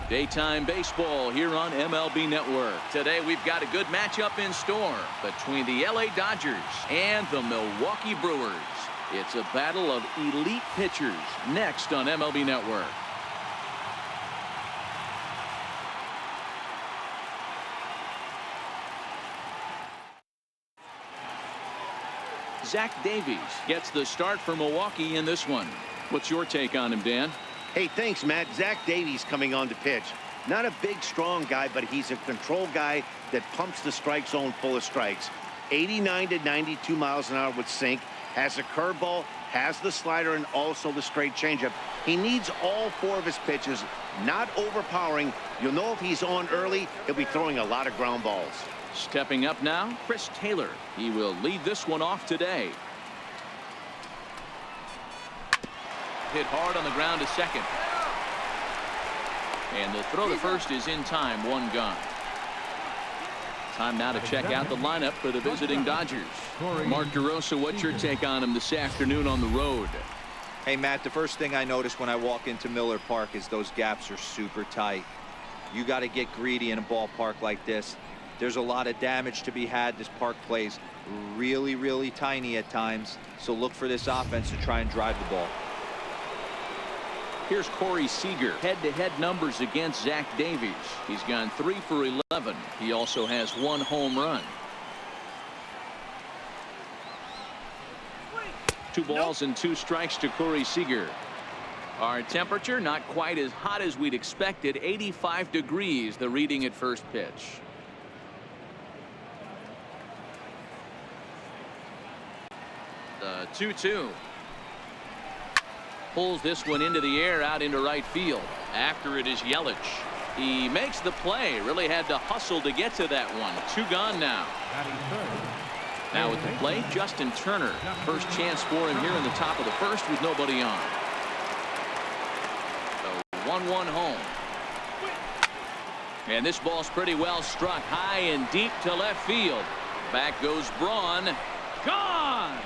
Daytime baseball here on MLB Network. Today we've got a good matchup in store between the LA Dodgers and the Milwaukee Brewers. It's a battle of elite pitchers next on MLB Network. Zach Davies gets the start for Milwaukee in this one. What's your take on him, Dan? Hey, thanks, Matt. Zach Davies coming on to pitch. Not a big, strong guy, but he's a control guy that pumps the strike zone full of strikes. 89 to 92 miles an hour with sink. Has a curveball, has the slider, and also the straight changeup. He needs all four of his pitches, not overpowering. You'll know if he's on early, he'll be throwing a lot of ground balls. Stepping up now, Chris Taylor. He will lead this one off today. Hit hard on the ground to second. And the throw to first is in time. One gone. Time now to check out the lineup for the visiting Dodgers. Mark DeRosa, what's your take on him this afternoon on the road? Hey, Matt, the first thing I notice when I walk into Miller Park is those gaps are super tight. You got to get greedy in a ballpark like this. There's a lot of damage to be had. This park plays really, really tiny at times. So look for this offense to try and drive the ball. Here's Corey Seager. Head-to-head numbers against Zach Davies. He's gone 3 for 11. He also has 1 home run. 2 balls and 2 strikes to Corey Seager. Our temperature not quite as hot as we'd expected. 85 degrees, the reading at first pitch. The 2-2. Pulls this one into the air out into right field. After it is Yelich. He makes the play. Really had to hustle to get to that one. 2 gone now. Now at the plate, Justin Turner. First chance for him here in the top of the first with nobody on. The 1-1 home. And this ball's pretty well struck high and deep to left field. Back goes Braun. Gone!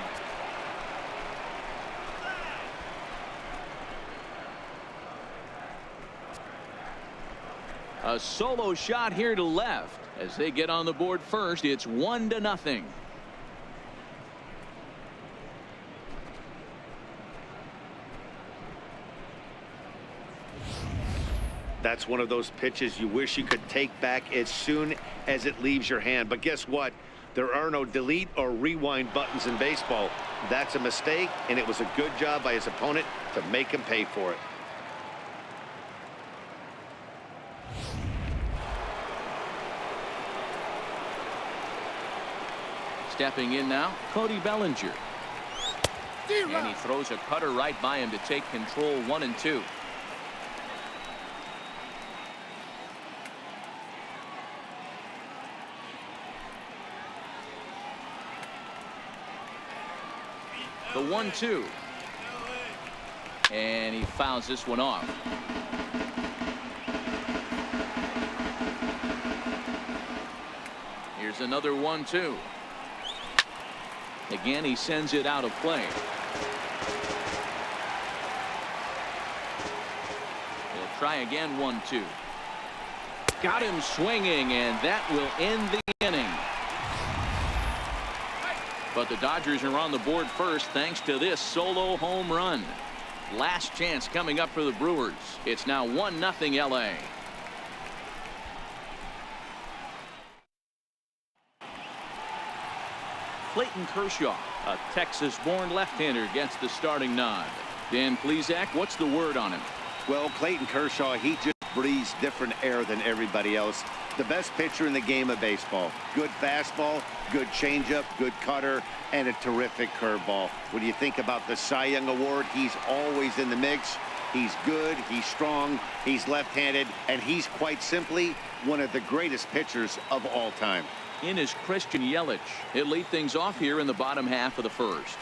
A solo shot here to left as they get on the board first. It's 1-0. That's one of those pitches you wish you could take back as soon as it leaves your hand. But guess what? There are no delete or rewind buttons in baseball. That's a mistake, and it was a good job by his opponent to make him pay for it. Stepping in now, Cody Bellinger. And he throws a cutter right by him to take control. 1-2. The 1-2. And he fouls this one off. Here's another 1-2. Again, he sends it out of play. He'll try again. 1-2. Got him swinging, and that will end the inning. But the Dodgers are on the board first thanks to this solo home run. Last chance coming up for the Brewers. It's now 1-0 LA. Clayton Kershaw, a Texas-born left-hander, gets the starting nod. Dan Plesac, what's the word on him? Well, Clayton Kershaw, he just breathes different air than everybody else. The best pitcher in the game of baseball. Good fastball, good changeup, good cutter, and a terrific curveball. When you think about the Cy Young Award, he's always in the mix. He's good, he's strong, he's left-handed, and he's quite simply one of the greatest pitchers of all time. In is Christian Yelich. He'll lead things off here in the bottom half of the first.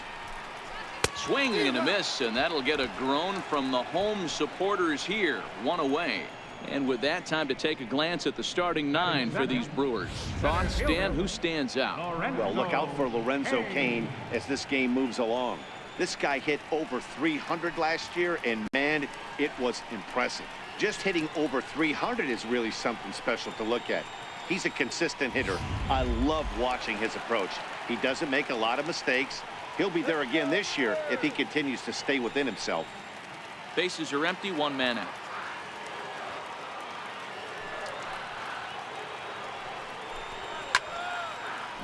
Swing and a miss, and that'll get a groan from the home supporters here. 1 away. And with that, time to take a glance at the starting 9 for these Brewers. Thoughts, Dan? Who stands out? Well, look out for Lorenzo Cain as this game moves along. This guy hit over 300 last year, and man, it was impressive. Just hitting over 300 is really something special to look at. He's a consistent hitter. I love watching his approach. He doesn't make a lot of mistakes. He'll be there again this year if he continues to stay within himself. Bases are empty, one man out.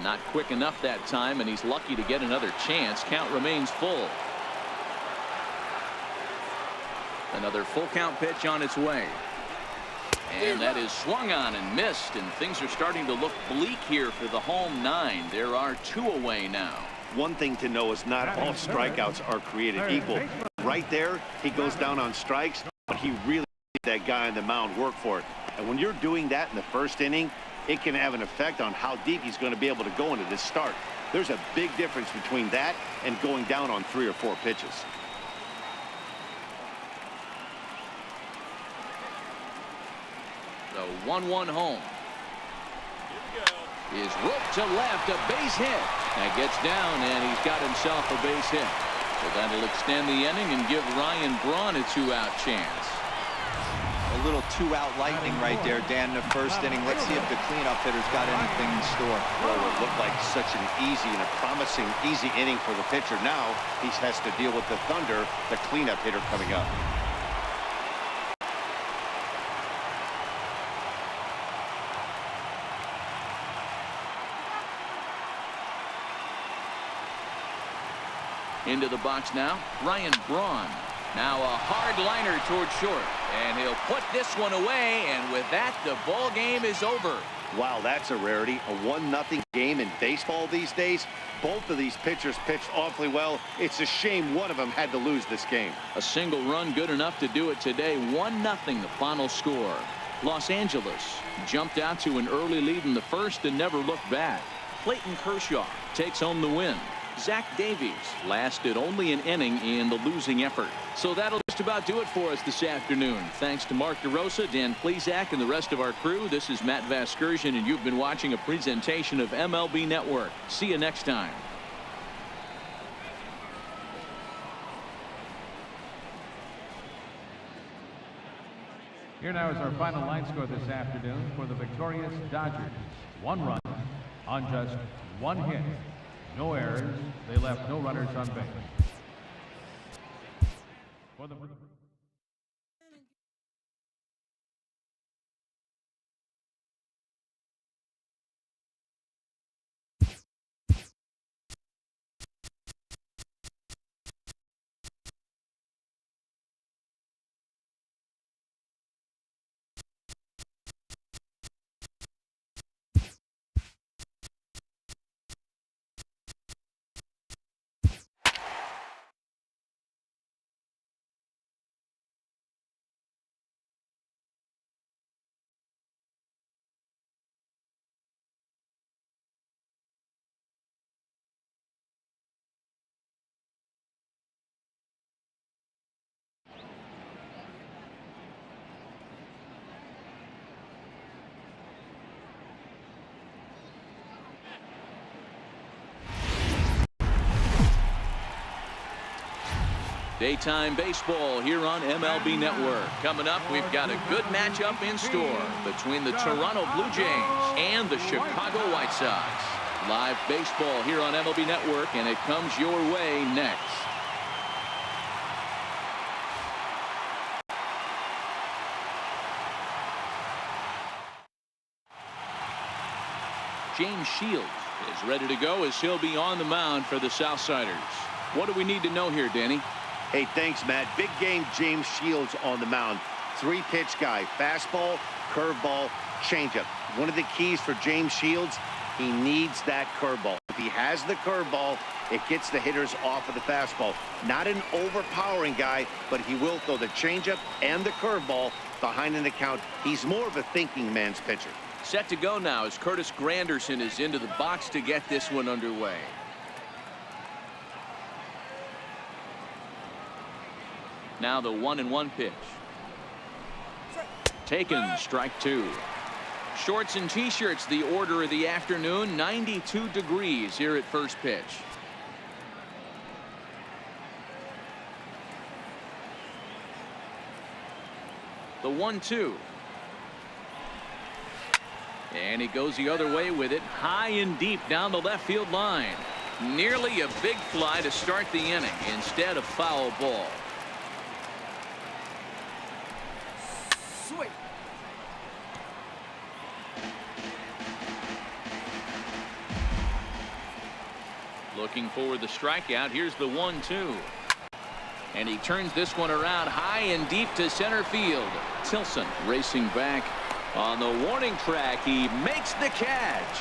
Not quick enough that time, and he's lucky to get another chance. Count remains full. Another full count pitch on its way. And that is swung on and missed, and things are starting to look bleak here for the home nine. There are 2 away now. One thing to know is not all strikeouts are created equal. Right there, he goes down on strikes, but he really made that guy on the mound work for it. And when you're doing that in the first inning, it can have an effect on how deep he's going to be able to go into this start. There's a big difference between that and going down on 3 or 4 pitches. The 1-1 home is roped to left, a base hit. That gets down, and he's got himself a base hit. So that'll extend the inning and give Ryan Braun a 2-out chance. A little 2-out lightning right there, Dan, in the first inning. Let's see if the cleanup hitter's got anything in store. Well, it looked like such an easy and a promising easy inning for the pitcher. Now he has to deal with the Thunder, the cleanup hitter coming up. Into the box now, Ryan Braun. Now a hard liner toward short, and he'll put this one away, and with that, the ball game is over. Wow, that's a rarity. A 1-0 game in baseball these days. Both of these pitchers pitched awfully well. It's a shame one of them had to lose this game. A single run good enough to do it today. 1-0 the final score. Los Angeles jumped out to an early lead in the first and never looked back. Clayton Kershaw takes home the win. Zach Davies lasted only an inning in the losing effort. So that'll just about do it for us this afternoon. Thanks to Mark DeRosa, Dan Plesac, and the rest of our crew. This is Matt Vasgersian, and you've been watching a presentation of MLB Network. See you next time. Here now is our final line score this afternoon for the victorious Dodgers. 1 run on just 1 hit. No errors. They left no runners on base. For the Daytime baseball here on MLB Network. Coming up, we've got a good matchup in store between the Toronto Blue Jays and the Chicago White Sox. Live baseball here on MLB Network, and it comes your way next. James Shields is ready to go as he'll be on the mound for the Southsiders. What do we need to know here, Danny? Hey, thanks, Matt. Big game, James Shields on the mound. 3-pitch guy. Fastball, curveball, changeup. One of the keys for James Shields, he needs that curveball. If he has the curveball, it gets the hitters off of the fastball. Not an overpowering guy, but he will throw the changeup and the curveball behind in the count. He's more of a thinking man's pitcher. Set to go now as Curtis Granderson is into the box to get this one underway. Now the 1-1 pitch. Taken, strike 2. Shorts and t-shirts, the order of the afternoon. 92 degrees here at first pitch. The 1-2. And he goes the other way with it, high and deep down the left field line. Nearly a big fly to start the inning. Instead, a foul ball. Sweet. Looking for the strikeout. Here's the 1-2. And he turns this one around high and deep to center field. Tilson racing back on the warning track. He makes the catch.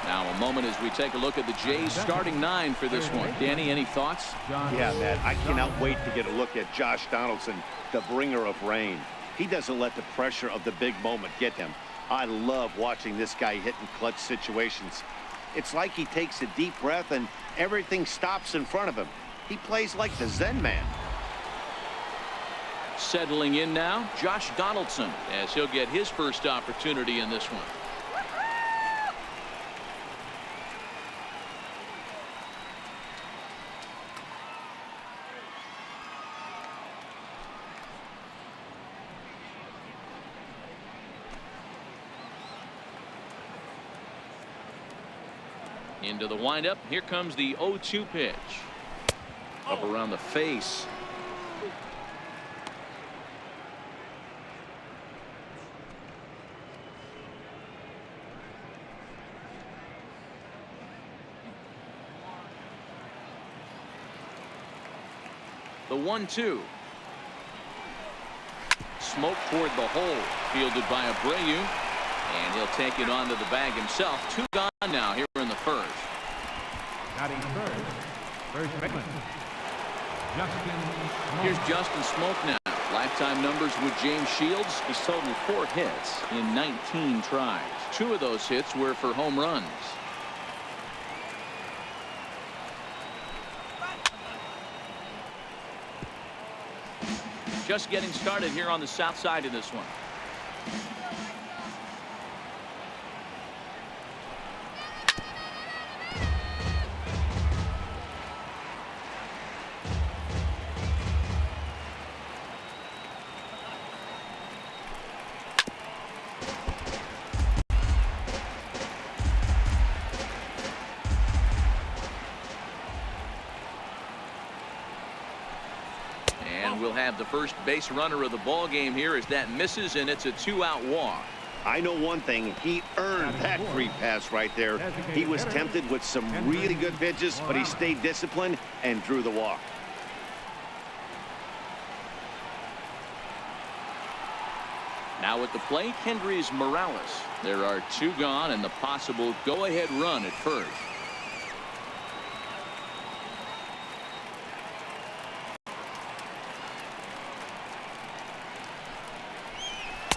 Now a moment as we take a look at the Jays starting 9 for this one. Danny, any thoughts? Yeah, Matt, I cannot wait to get a look at Josh Donaldson, the bringer of rain. He doesn't let the pressure of the big moment get him. I love watching this guy hit in clutch situations. It's like he takes a deep breath and everything stops in front of him. He plays like the Zen man. Settling in now, Josh Donaldson, as he'll get his first opportunity in this one. Into the windup. Here comes the 0-2 pitch. Up around the face. The 1-2. Smoke toward the hole. Fielded by Abreu. And he'll take it onto the bag himself. 2 gone now here in the first. Batting first baseman, Justin Smoke. Here's Justin Smoke now. Lifetime numbers with James Shields. He's totaled 4 hits in 19 tries. 2 of those hits were for home runs. Just getting started here on the south side of this one. We'll have the first base runner of the ball game here as that misses, and it's a 2-out walk. I know one thing. He earned that free pass right there. He was tempted with some really good pitches, but he stayed disciplined and drew the walk. Now at the plate, Kendrys Morales. There are 2 gone and the possible go-ahead run at first.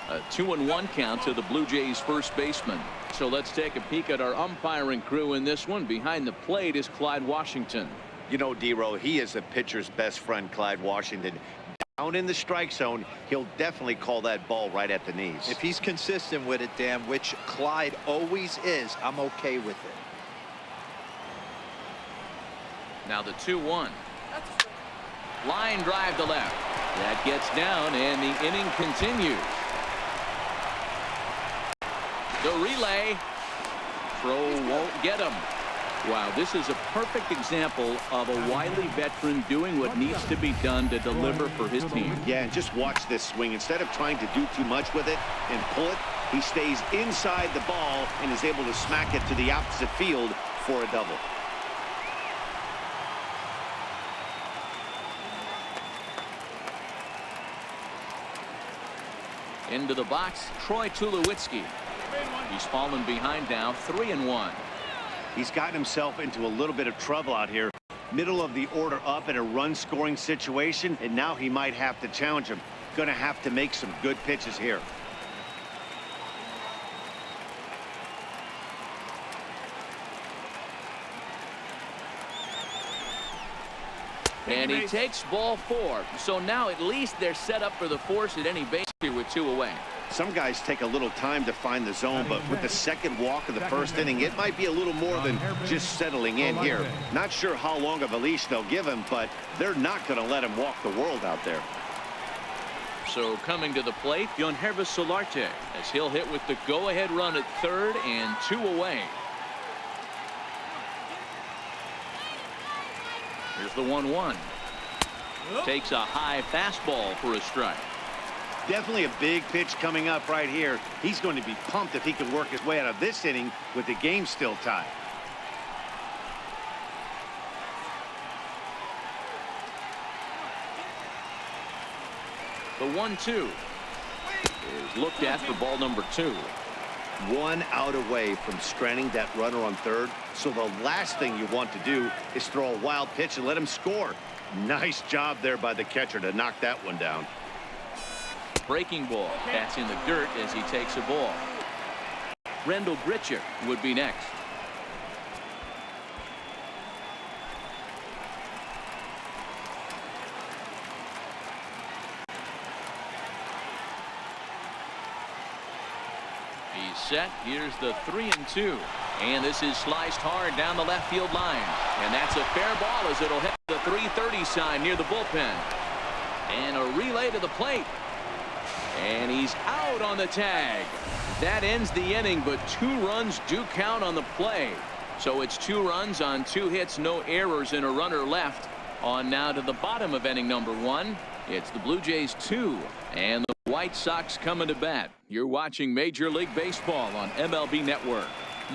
A 2-1 count to the Blue Jays first baseman. So let's take a peek at our umpiring crew in this one. Behind the plate is Clyde Washington. You know, D-Row, he is a pitcher's best friend, Clyde Washington. Down in the strike zone, he'll definitely call that ball right at the knees. If he's consistent with it, Dan, which Clyde always is, I'm okay with it. Now the 2-1. Line drive to left. That gets down and the inning continues. The relay. Throw won't get him. Wow, this is a perfect example of a wily veteran doing what needs to be done to deliver for his team. Yeah, and just watch this swing. Instead of trying to do too much with it and pull it, he stays inside the ball and is able to smack it to the opposite field for a double. Into the box, Troy Tulowitzki. He's fallen behind now, 3-1. He's gotten himself into a little bit of trouble out here. Middle of the order up in a run-scoring situation, and now he might have to challenge him. Going to have to make some good pitches here. And he takes ball 4. So now at least they're set up for the force at any base here with 2 away. Some guys take a little time to find the zone, but with the second walk of the first inning, it might be a little more than just settling in here. Not sure how long of a leash they'll give him, but they're not going to let him walk the world out there. So coming to the plate, Yonhervis Solarte, as he'll hit with the go-ahead run at third and 2 away. Here's the 1-1. Takes a high fastball for a strike. Definitely a big pitch coming up right here. He's going to be pumped if he can work his way out of this inning with the game still tied. The 1-2 is looked at for ball number 2. 1 out away from stranding that runner on third. So the last thing you want to do is throw a wild pitch and let him score. Nice job there by the catcher to knock that one down. Breaking ball. That's in the dirt as he takes a ball. Rendell Gritcher would be next. He's set. Here's the 3-2. And this is sliced hard down the left field line. And that's a fair ball as it'll hit the 330 sign near the bullpen. And a relay to the plate. And he's out on the tag. That ends the inning, but 2 runs do count on the play. So it's 2 runs on 2 hits, no errors, and a runner left. On now to the bottom of inning number 1. It's the Blue Jays 2 and the White Sox coming to bat. You're watching Major League Baseball on MLB Network.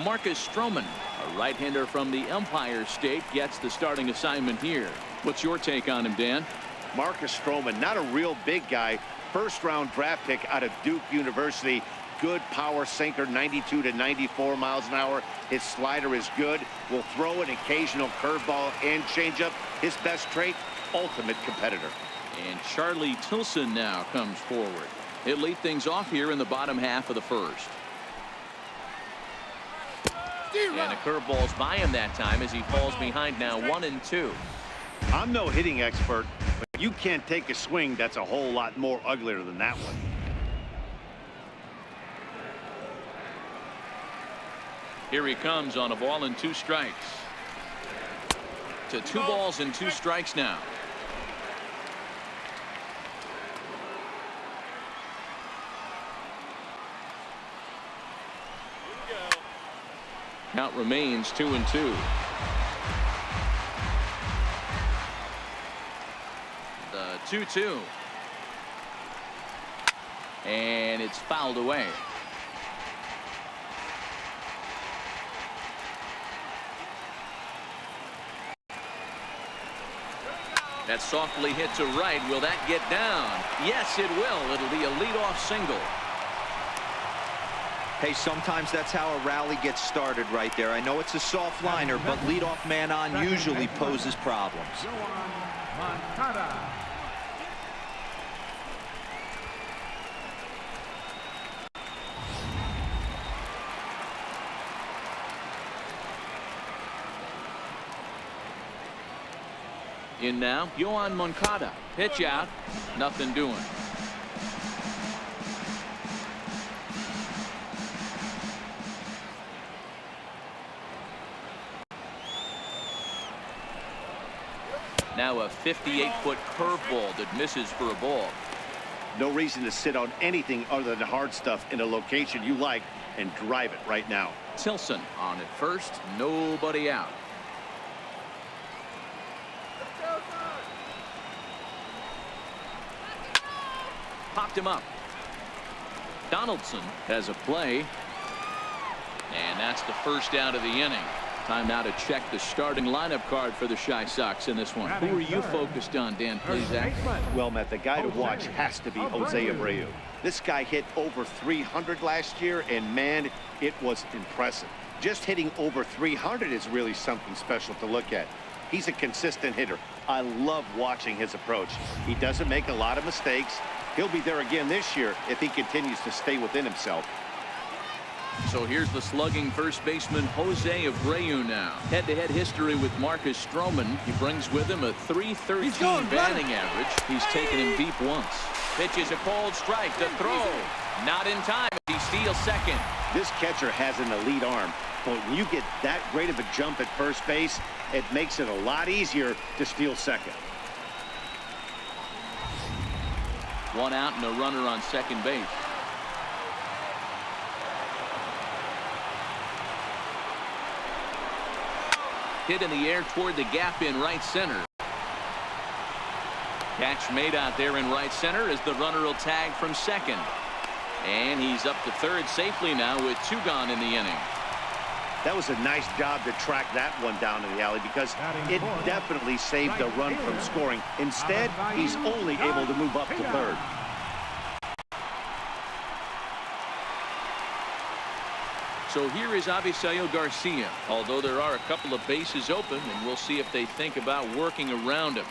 Marcus Stroman, a right-hander from the Empire State, gets the starting assignment here. What's your take on him, Dan? Marcus Stroman, not a real big guy. First-round draft pick out of Duke University. Good power sinker, 92 to 94 miles an hour. His slider is good. Will throw an occasional curveball and changeup. His best trait, ultimate competitor. And Charlie Tilson now comes forward. He'll lead things off here in the bottom half of the first. And a curveball's by him that time as he falls behind now 1-2. I'm no hitting expert, but you can't take a swing that's a whole lot more uglier than that one. Here he comes on a ball and 2 strikes. To 2 balls and 2 strikes now. Count remains 2-2. The 2-2. And it's fouled away. That softly hit to right. Will that get down? Yes, it will. It'll be a leadoff single. Hey, sometimes that's how a rally gets started right there. I know it's a soft liner, but leadoff man on usually poses problems. In now, Yohan Moncada. Pitch out. Nothing doing. Now a 58-foot curveball that misses for a ball. No reason to sit on anything other than hard stuff in a location you like and drive it right now. Tilson on at first. Nobody out. Popped him up. Donaldson has a play. And that's the first out of the inning. Time now to check the starting lineup card for the Chi Sox in this one. Who are you focused on, Dan Plesac? Well, Matt, the guy to watch has to be Jose Abreu. This guy hit over 300 last year, and man, it was impressive. Just hitting over 300 is really something special to look at. He's a consistent hitter. I love watching his approach. He doesn't make a lot of mistakes. He'll be there again this year if he continues to stay within himself. So here's the slugging first baseman Jose Abreu now. Head-to-head history with Marcus Stroman. He brings with him a .313 batting average. He's taken him deep once. Pitches a cold strike. The throw. Not in time. He steals second. This catcher has an elite arm, but when you get that great of a jump at first base, it makes it a lot easier to steal second. One out and a runner on second base. Hit in the air toward the gap in right center. Catch made out there in right center as the runner will tag from second. And he's up to third safely now with 2 gone in the inning. That was a nice job to track that one down in the alley because it definitely saved the run from scoring. Instead, he's only able to move up to third. So here is Avisail Garcia, although there are a couple of bases open, and we'll see if they think about working around him.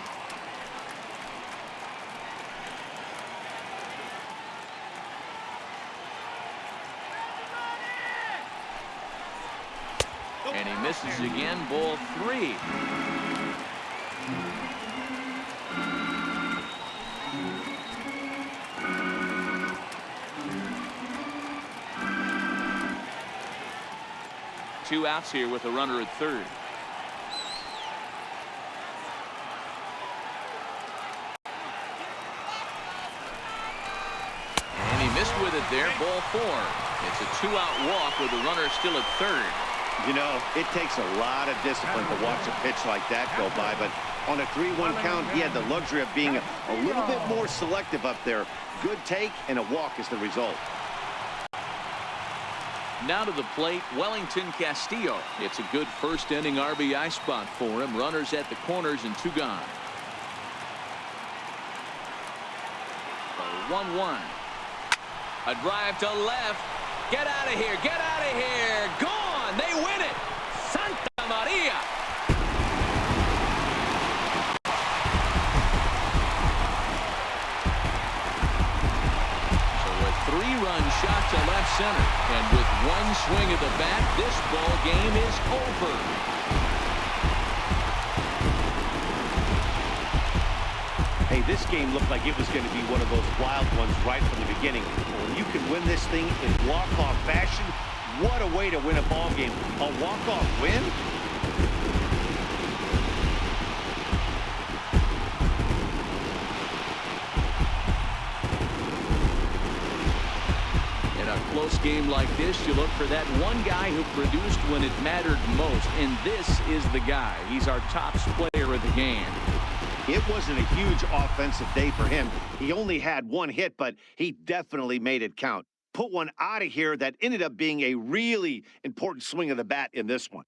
And he misses again, ball 3. Two outs here with a runner at third. And he missed with it there, ball 4. It's a 2-out walk with the runner still at third. You know, it takes a lot of discipline to watch a pitch like that go by, but on a 3-1 count, he had the luxury of being a little bit more selective up there. Good take and a walk is the result. Now to the plate, Wellington Castillo. It's a good first inning RBI spot for him. Runners at the corners and 2 gone. 1-1. A drive to left. Get out of here. Get out of here. Gone. They win it. Santa Maria. So a 3-run shot to left center. And with one swing of the bat, this ball game is over. Hey, this game looked like it was going to be one of those wild ones right from the beginning. When you can win this thing in walk-off fashion, what a way to win a ball game. A walk-off win? In a close game like this, you look for that one guy who produced when it mattered most, and this is the guy. He's our top player of the game. It wasn't a huge offensive day for him. He only had 1 hit, but he definitely made it count. Put one out of here that ended up being a really important swing of the bat in this one.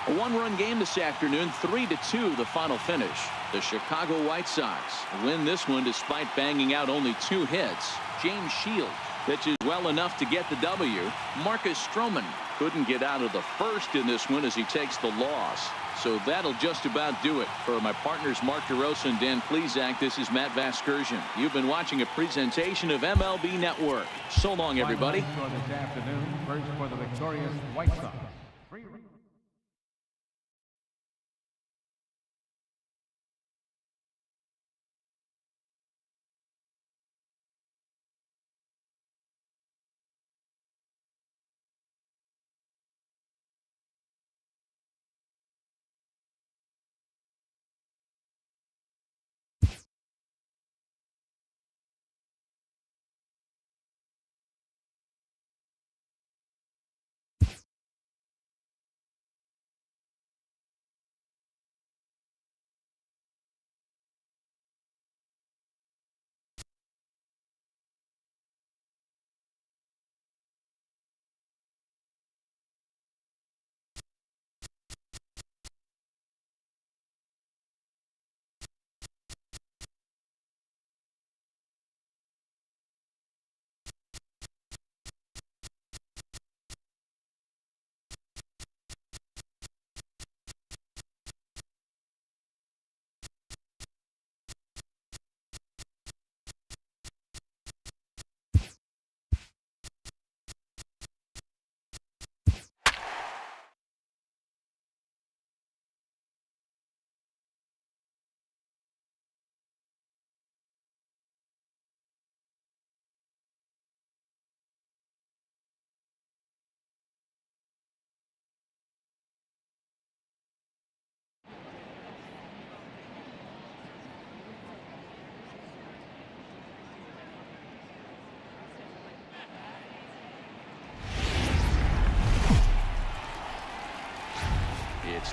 A 1-run game this afternoon, 3-2 the final finish. The Chicago White Sox win this one despite banging out only 2 hits. James Shields pitches well enough to get the W. Marcus Stroman couldn't get out of the first in this one as he takes the loss. So that'll just about do it. For my partners Mark DeRosa and Dan Plesac, this is Matt Vasgersian. You've been watching a presentation of MLB Network. So long, everybody. This afternoon, first for the victorious White Sox.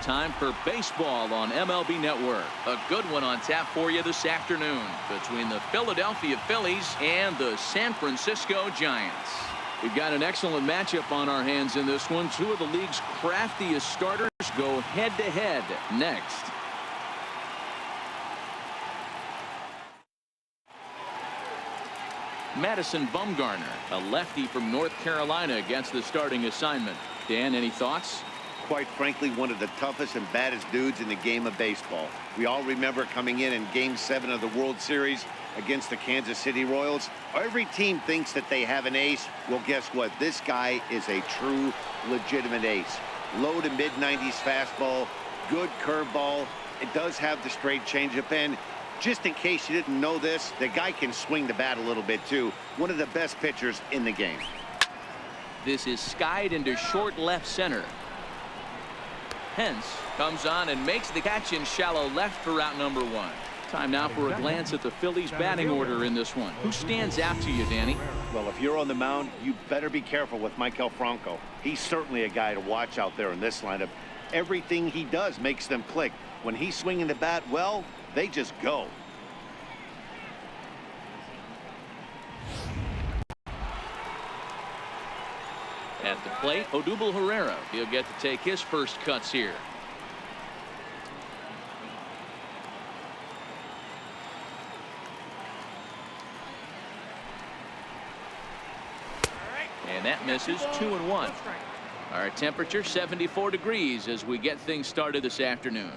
time for baseball on MLB Network. A good one on tap for you this afternoon between the Philadelphia Phillies and the San Francisco Giants. We've got an excellent matchup on our hands in this one. Two of the league's craftiest starters go head-to-head next. Madison Bumgarner, a lefty from North Carolina, against the starting assignment. Dan, any thoughts? Quite frankly, one of the toughest and baddest dudes in the game of baseball. We all remember coming in Game 7 of the World Series against the Kansas City Royals. Every team thinks that they have an ace. Well, guess what? This guy is a true, legitimate ace. Low to mid-90s fastball, good curveball. It does have the straight changeup, and just in case you didn't know this, the guy can swing the bat a little bit too. One of the best pitchers in the game. This is skied into short left center. Hence comes on and makes the catch in shallow left for out number 1. Time now for a glance at the Phillies batting order in this one. Who stands out to you, Danny? Well, if you're on the mound, you better be careful with Michael Franco. He's certainly a guy to watch out there in this lineup. Everything he does makes them click. When he's swinging the bat, well, they just go. At the plate, Odubel Herrera. He'll get to take his first cuts here. And that misses. 2-1. Our temperature 74 degrees as we get things started this afternoon.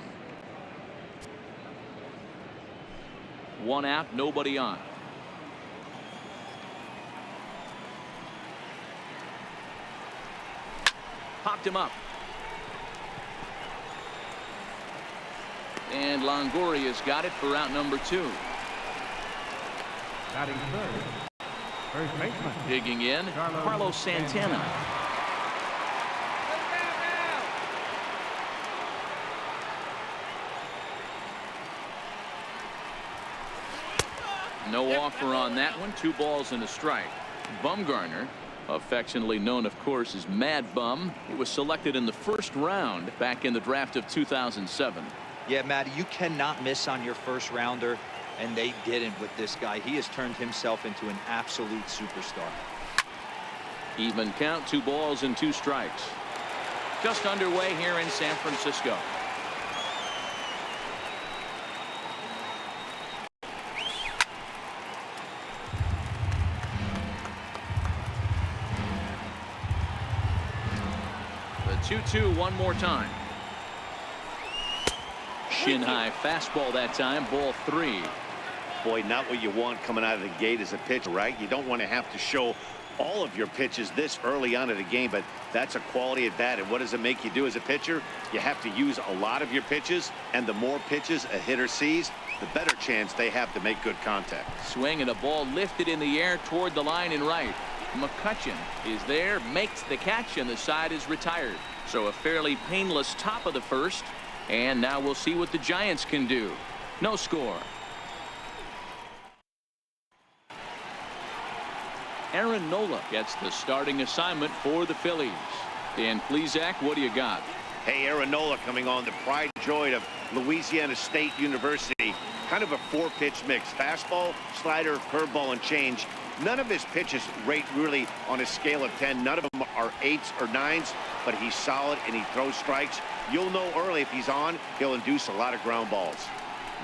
1 out, nobody on. Popped him up. And Longoria's got it for out number 2. Batting third, first baseman. Digging in, Carlos Santana. No offer on that one. 2 balls and a strike. Bumgarner, affectionately known, of course, as Mad Bum. He was selected in the first round back in the draft of 2007. Yeah, Matty, you cannot miss on your first rounder, and they didn't with this guy. He has turned himself into an absolute superstar. Even count, 2 balls and 2 strikes. Just underway here in San Francisco. The 2-2 one more time. Shin high fastball that time, ball 3. Boy, not what you want coming out of the gate as a pitcher, right? You don't want to have to show all of your pitches this early on in the game, but that's a quality at bat. And what does it make you do as a pitcher? You have to use a lot of your pitches, and the more pitches a hitter sees, the better chance they have to make good contact. Swing and a ball lifted in the air toward the line in right. McCutchen is there, makes the catch, and the side is retired. So a fairly painless top of the first. And now we'll see what the Giants can do. No score. Aaron Nola gets the starting assignment for the Phillies. Dan Plesac, what do you got? Hey, Aaron Nola coming on, the pride and joy of Louisiana State University. Kind of a 4-pitch mix. Fastball, slider, curveball, and change. None of his pitches rate really on a scale of 10. None of them are 8s or 9s, but he's solid and he throws strikes. You'll know early if he's on, he'll induce a lot of ground balls.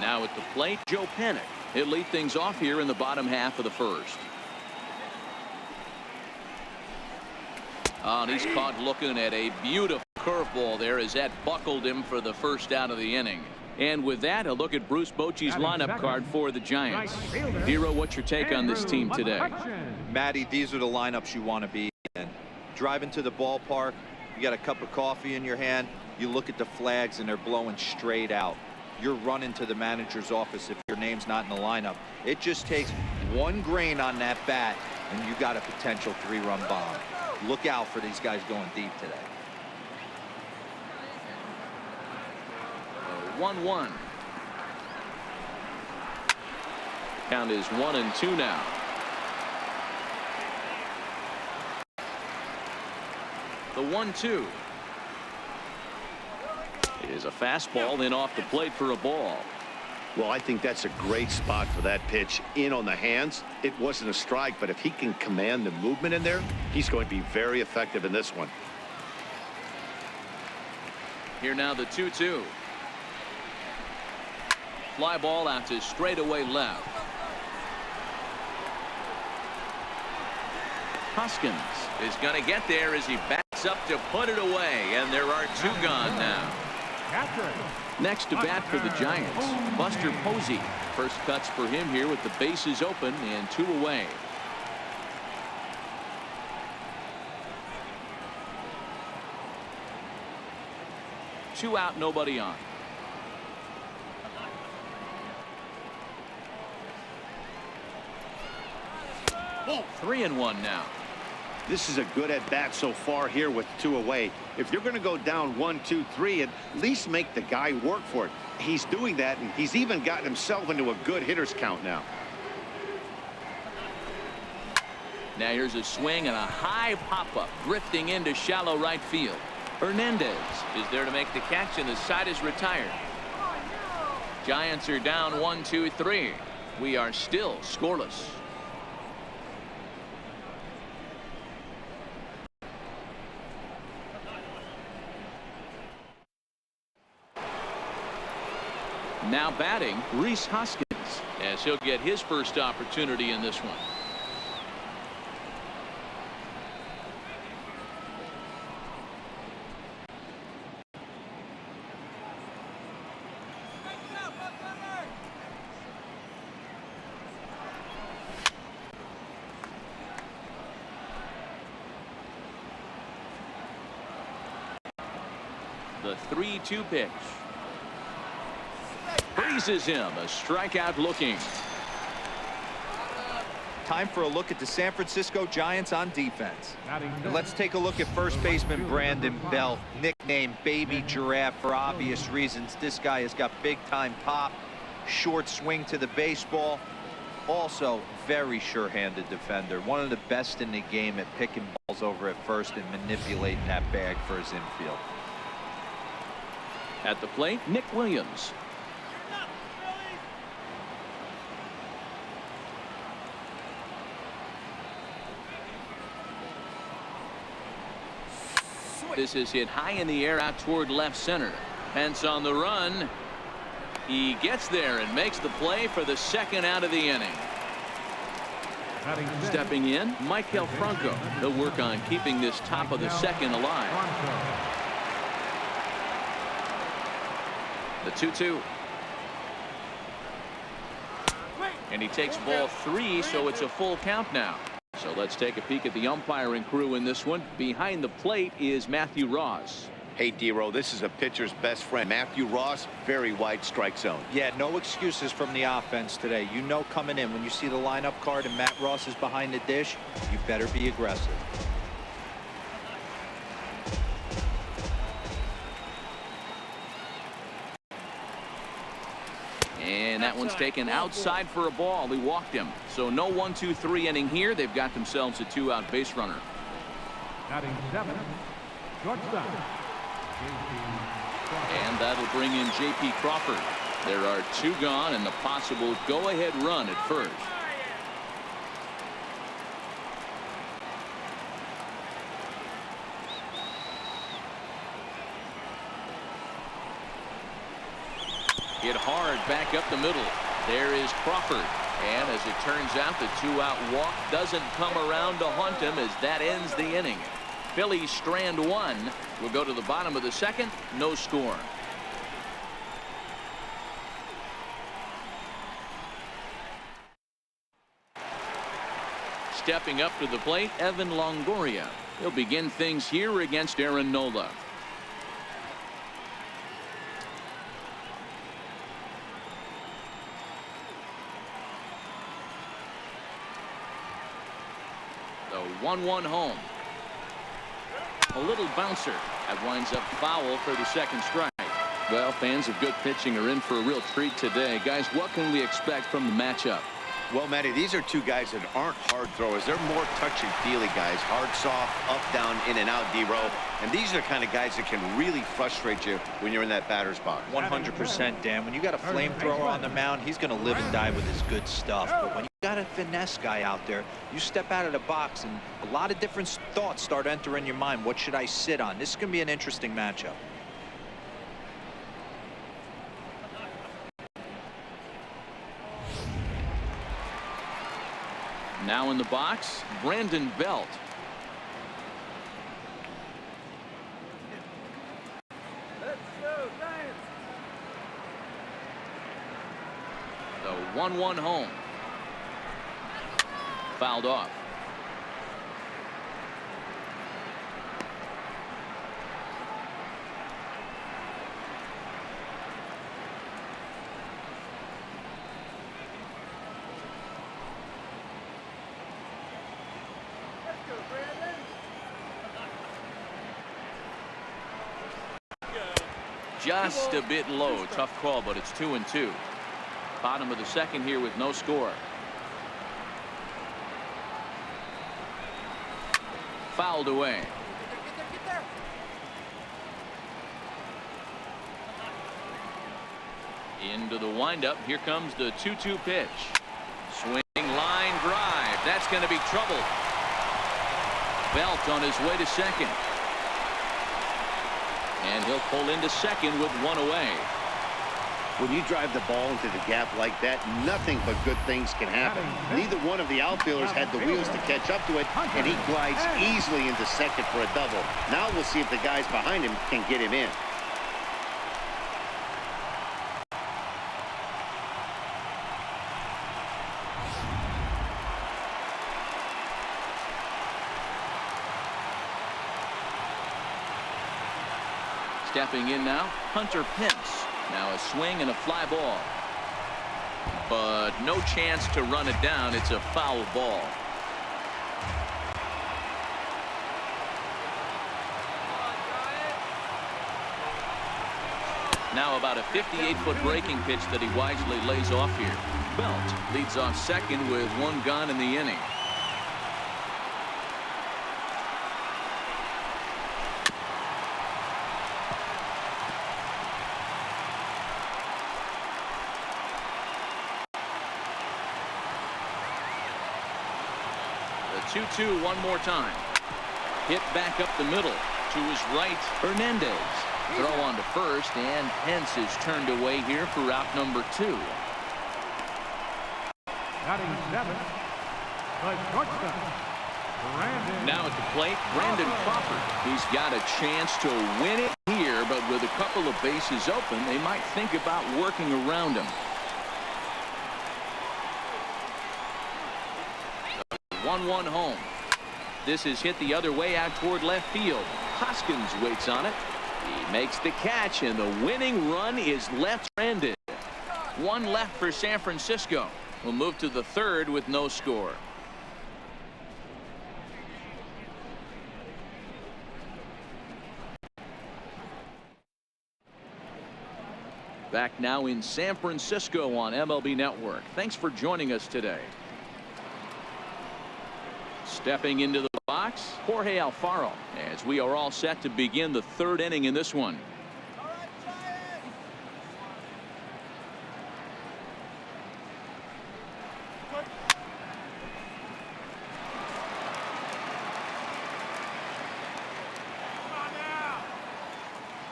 Now at the plate, Joe Panik. He'll lead things off here in the bottom half of the first. Oh, and he's caught looking at a beautiful curveball there as that buckled him for the first out of the inning. And with that, a look at Bruce Bochy's lineup card for the Giants. Hero, what's your take on this team today? Matty, these are the lineups you want to be in. Driving to the ballpark, you got a cup of coffee in your hand, you look at the flags and they're blowing straight out. You're running to the manager's office if your name's not in the lineup. It just takes 1 grain on that bat and you got a potential 3-run bomb. Look out for these guys going deep today. 1-1. Count is 1-2 now. The 1-2 is As a fastball in off the plate for a ball. Well, I think that's a great spot for that pitch. In on the hands. It wasn't a strike, but if he can command the movement in there, he's going to be very effective in this one. Here now the 2-2. Fly ball out to straightaway left. Hoskins is going to get there as he backs up to put it away, and there are 2 gone now. Next to bat for the Giants, Buster Posey. First cuts for him here with the bases open and 2 away. Two out, nobody on. Oh, 3-1 now. This is a good at bat so far here with 2 away. If you're going to go down 1, 2, 3, at least make the guy work for it. He's doing that, and he's even gotten himself into a good hitter's count now. Now here's a swing and a high pop-up drifting into shallow right field. Hernandez is there to make the catch, and the side is retired. Giants are down 1, 2, 3. We are still scoreless. Now batting, Rhys Hoskins, as he'll get his first opportunity in this one. The 3-2 pitch. Freezes him. A strikeout looking. Time for a look at the San Francisco Giants on defense. And let's take a look at first baseman Brandon Belt, nicknamed Baby Giraffe for obvious reasons. This guy has got big-time pop, short swing to the baseball. Also, very sure-handed defender. One of the best in the game at picking balls over at first and manipulating that bag for his infield. At the plate, Nick Williams. This is hit high in the air out toward left center. Pence on the run. He gets there and makes the play for the 2nd out of the inning. Stepping in, Michael Franco. He'll work on keeping this top of the 2nd alive. The 2-2. And he takes ball 3, so it's a full count now. So let's take a peek at the umpiring crew in this one. Behind the plate is Matthew Ross. Hey, D-Row, this is a pitcher's best friend. Matthew Ross, very wide strike zone. Yeah, no excuses from the offense today. You know coming in when you see the lineup card and Matt Ross is behind the dish, you better be aggressive. And that one's taken outside for a ball. He walked him. So no 1, 2, 3 inning here. They've got themselves a 2-out base runner. Batting 7, shortstop. And that'll bring in J.P. Crawford. There are 2 gone and the possible go-ahead run at first. Hit hard back up the middle. There is Crawford. And as it turns out, the 2-out walk doesn't come around to haunt him as that ends the inning. Phillies strand 1. We'll go to the bottom of the 2nd. No score. Stepping up to the plate, Evan Longoria. He'll begin things here against Aaron Nola. The 1-1 home. A little bouncer. That winds up foul for the 2nd strike. Well, fans of good pitching are in for a real treat today. Guys, what can we expect from the matchup? Well, Matty, these are two guys that aren't hard throwers. They're more touchy-feely guys. Hard, soft, up, down, in and out, D-row. And these are the kind of guys that can really frustrate you when you're in that batter's box. 100%, Dan. When you got a flamethrower on the mound, he's going to live and die with his good stuff. But when you got a finesse guy out there, you step out of the box and a lot of different thoughts start entering your mind. What should I sit on? This is going to be an interesting matchup. Now in the box, Brandon Belt. The 1-1 home. Fouled off. Just a bit low. Tough call, but it's 2-2. Bottom of the second here with no score. Fouled away. Into the windup. Here comes the 2-2 pitch. Swing, line drive. That's going to be trouble. Belt on his way to second. And he'll pull into second with one away. When you drive the ball into the gap like that, nothing but good things can happen. Neither one of the outfielders had the wheels to catch up to it, and he glides easily into second for a double. Now we'll see if the guys behind him can get him in. Stepping in now, Hunter Pence. Now a swing and a fly ball. But no chance to run it down. It's a foul ball. Now about a 58-foot breaking pitch that he wisely lays off here. Belt leads off second with one gone in the inning. The 2-2 one more time. Hit back up the middle to his right. Hernandez. Throw on to first, and Pence is turned away here for out number 2. Batting 7, the shortstop, Brandon. Now at the plate, Brandon Crawford. He's got a chance to win it here, but with a couple of bases open, they might think about working around him. 1-1 home. This is hit the other way out toward left field. Hoskins waits on it. He makes the catch, and the winning run is left-handed. One left for San Francisco. We'll move to the third with no score. Back now in San Francisco on MLB Network. Thanks for joining us today. Stepping into the box, Jorge Alfaro, as we are all set to begin the third inning in this one.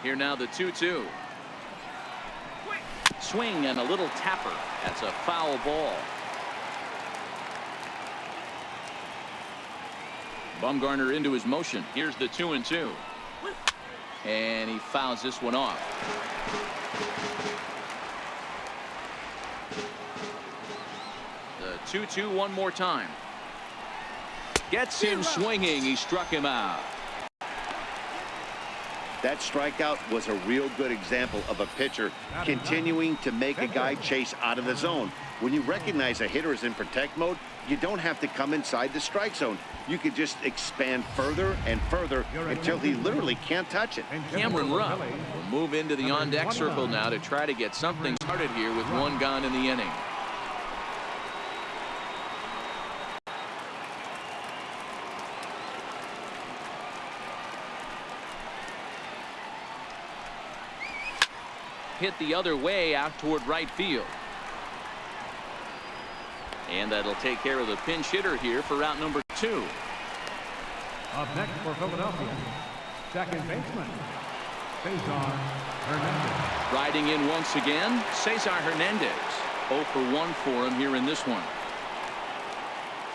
Here now the 2-2. Swing and a little tapper. That's a foul ball. Bumgarner into his motion. Here's the 2-2. And he fouls this one off. The 2-2 one more time. Gets him swinging. He struck him out. That strikeout was a real good example of a pitcher continuing to make a guy chase out of the zone. When you recognize a hitter is in protect mode, you don't have to come inside the strike zone. You could just expand further and further until he literally can't touch it. Cameron Rupp will move into the on-deck circle now to try to get something started here with one gone in the inning. hit the other way out toward right field. And that'll take care of the pinch hitter here for out number 2. Up next for Philadelphia, second baseman, Cesar Hernandez. Riding in once again, Cesar Hernandez. 0 for 1 for him here in this one.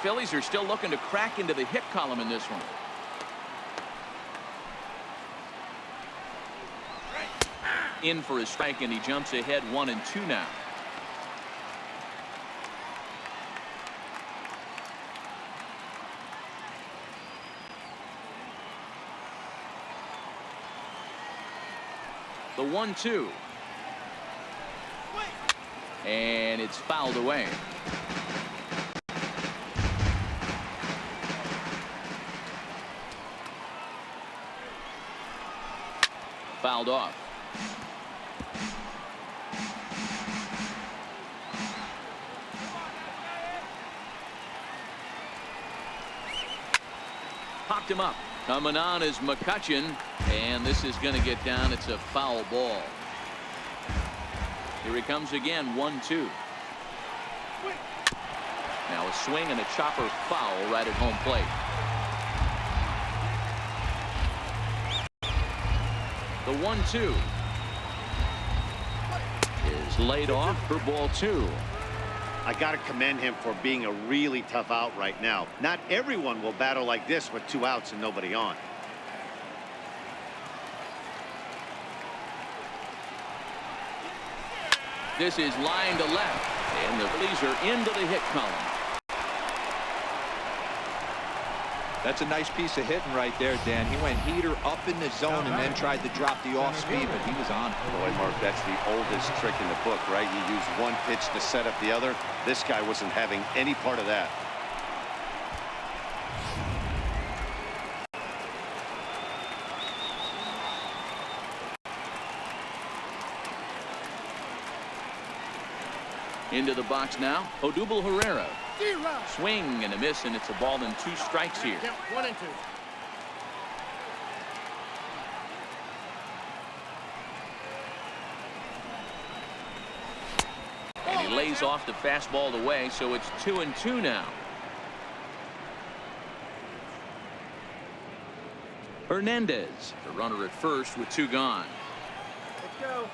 Phillies are still looking to crack into the hit column in this one. In for a strike, and he jumps ahead 1-2 now. The 1-2. And it's fouled away. Fouled off. Popped him up. Coming on is McCutchen, and this is going to get down. It's a foul ball. Here he comes again, 1-2. Now a swing and a chopper foul right at home plate. The 1-2 is laid off for ball 2. I got to commend him for being a really tough out right now. Not everyone will battle like this with 2 outs and nobody on. This is line to left, and the Phillies are into the hit column. That's a nice piece of hitting right there, Dan. He went heater up in the zone and then tried to drop the off speed, but he was on it. Boy, Mark, that's the oldest trick in the book, right? You use one pitch to set up the other. This guy wasn't having any part of that. Into the box now, Odubel Herrera. Swing and a miss, and it's a ball and 2 strikes here. 1-2. And he lays off the fastball away, so it's 2-2 now. Hernandez, the runner at first with 2 gone. Let's go.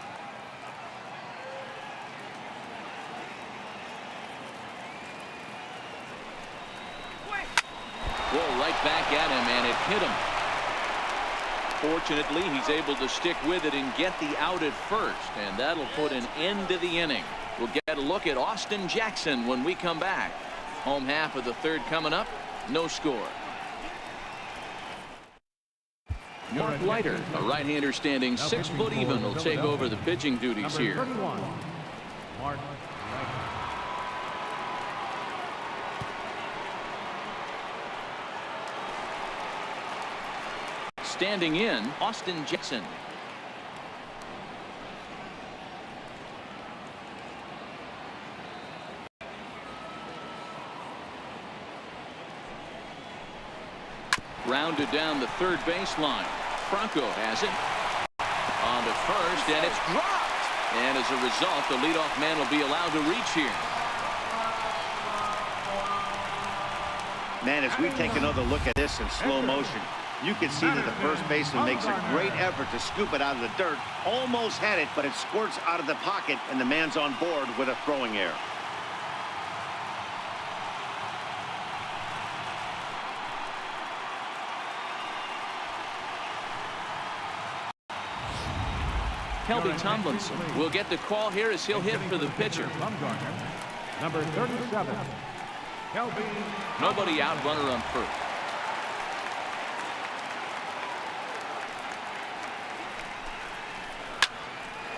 Whoa, right back at him, and it hit him. Fortunately, he's able to stick with it and get the out at first, and that'll put an end to the inning. We'll get a look at Austin Jackson when we come back. Home half of the 3rd coming up. No score. Mark Leiter, a right-hander standing 6 foot even, will take over the pitching duties here. Number 31, Mark Leiter. Standing in, Austin Jackson. Rounded down the 3rd baseline. Franco has it. On to first, and it's dropped. And as a result, the leadoff man will be allowed to reach here. Man, as we take another look at this in slow motion, you can see that the first baseman makes a great effort to scoop it out of the dirt. Almost had it, but it squirts out of the pocket, and the man's on board with a throwing error. Kelby Tomlinson will get the call here as he'll hit for the pitcher. Number 37, Kelby. Nobody out, runner on first.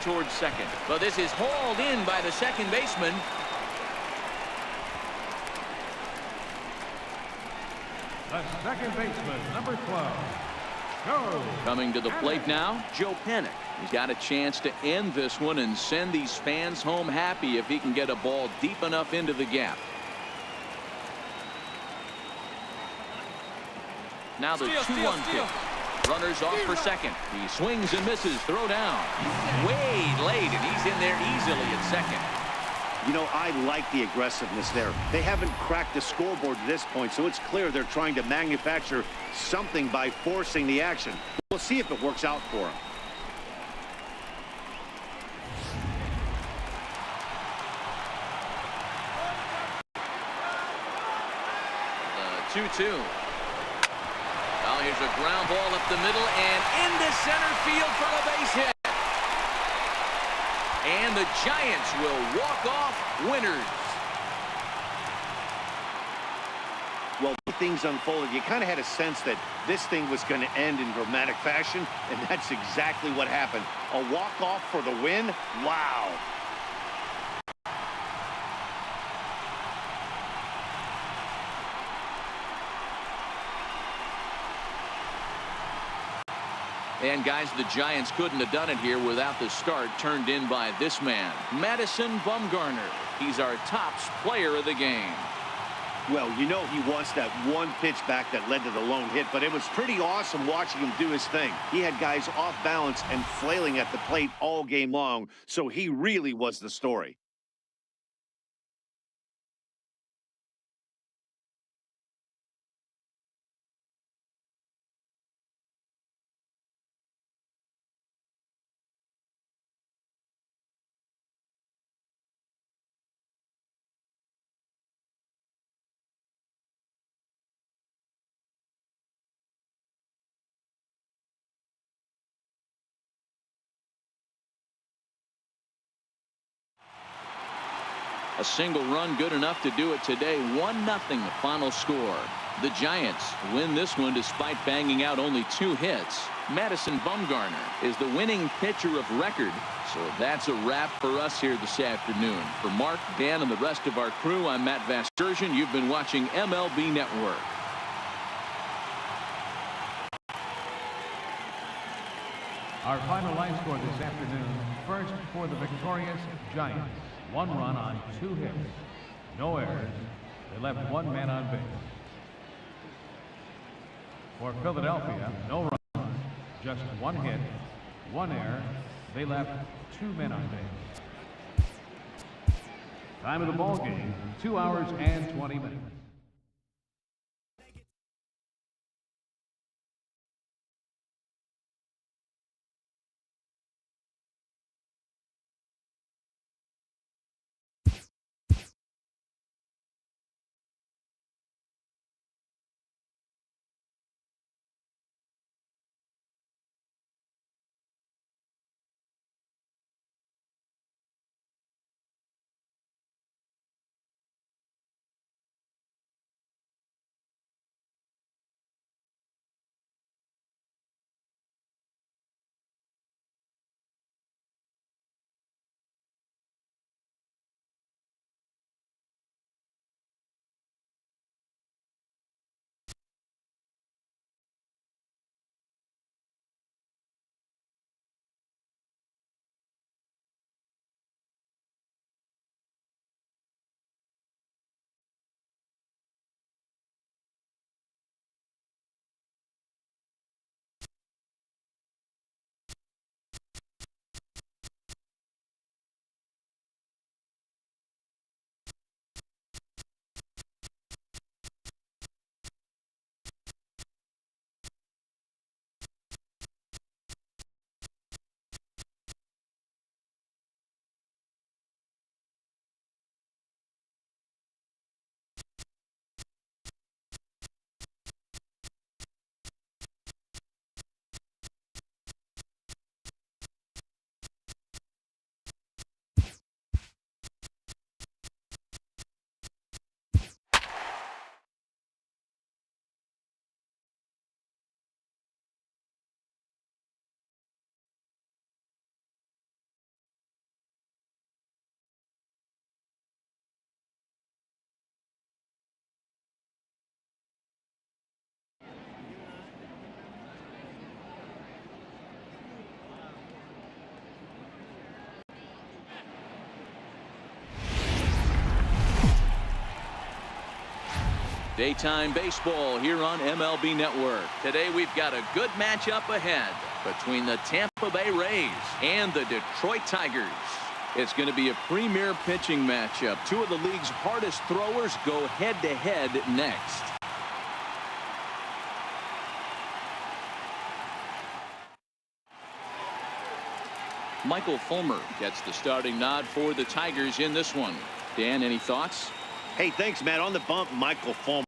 Towards second. But this is hauled in by the second baseman. The second baseman, number 12, Joe. Coming to the plate now, Joe Panik. He's got a chance to end this one and send these fans home happy if he can get a ball deep enough into the gap. Now the 2-1 pitch. Runners off for second. He swings and misses. Throw down. Way late, and he's in there easily at second. You know, I like the aggressiveness there. They haven't cracked the scoreboard to this point, so it's clear they're trying to manufacture something by forcing the action. We'll see if it works out for them. The 2-2. Well, here's a ground ball up the middle and into center field for a base hit. And the Giants will walk off winners. Well, things unfolded. You kind of had a sense that this thing was going to end in dramatic fashion, and that's exactly what happened. A walk-off for the win? Wow. And guys, the Giants couldn't have done it here without the start turned in by this man, Madison Bumgarner. He's our tops player of the game. Well, you know he wants that one pitch back that led to the lone hit, but it was pretty awesome watching him do his thing. He had guys off balance and flailing at the plate all game long, so he really was the story. A single run good enough to do it today. 1-0 the final score. The Giants win this one despite banging out only 2 hits. Madison Bumgarner is the winning pitcher of record. So that's a wrap for us here this afternoon. For Mark, Dan, and the rest of our crew, I'm Matt Vasgersian. You've been watching MLB Network. Our final line score this afternoon. First for the victorious Giants. 1 run on 2 hits. No errors. They left 1 man on base. For Philadelphia, no runs, just 1 hit, 1 error. They left 2 men on base. Time of the ball game, 2 hours and 20 minutes. Daytime baseball here on MLB Network. Today we've got a good matchup ahead between the Tampa Bay Rays and the Detroit Tigers. It's going to be a premier pitching matchup. Two of the league's hardest throwers go head-to-head next. Michael Fulmer gets the starting nod for the Tigers in this one. Dan, any thoughts? Hey, thanks, Matt. On the bump, Michael Fulmer.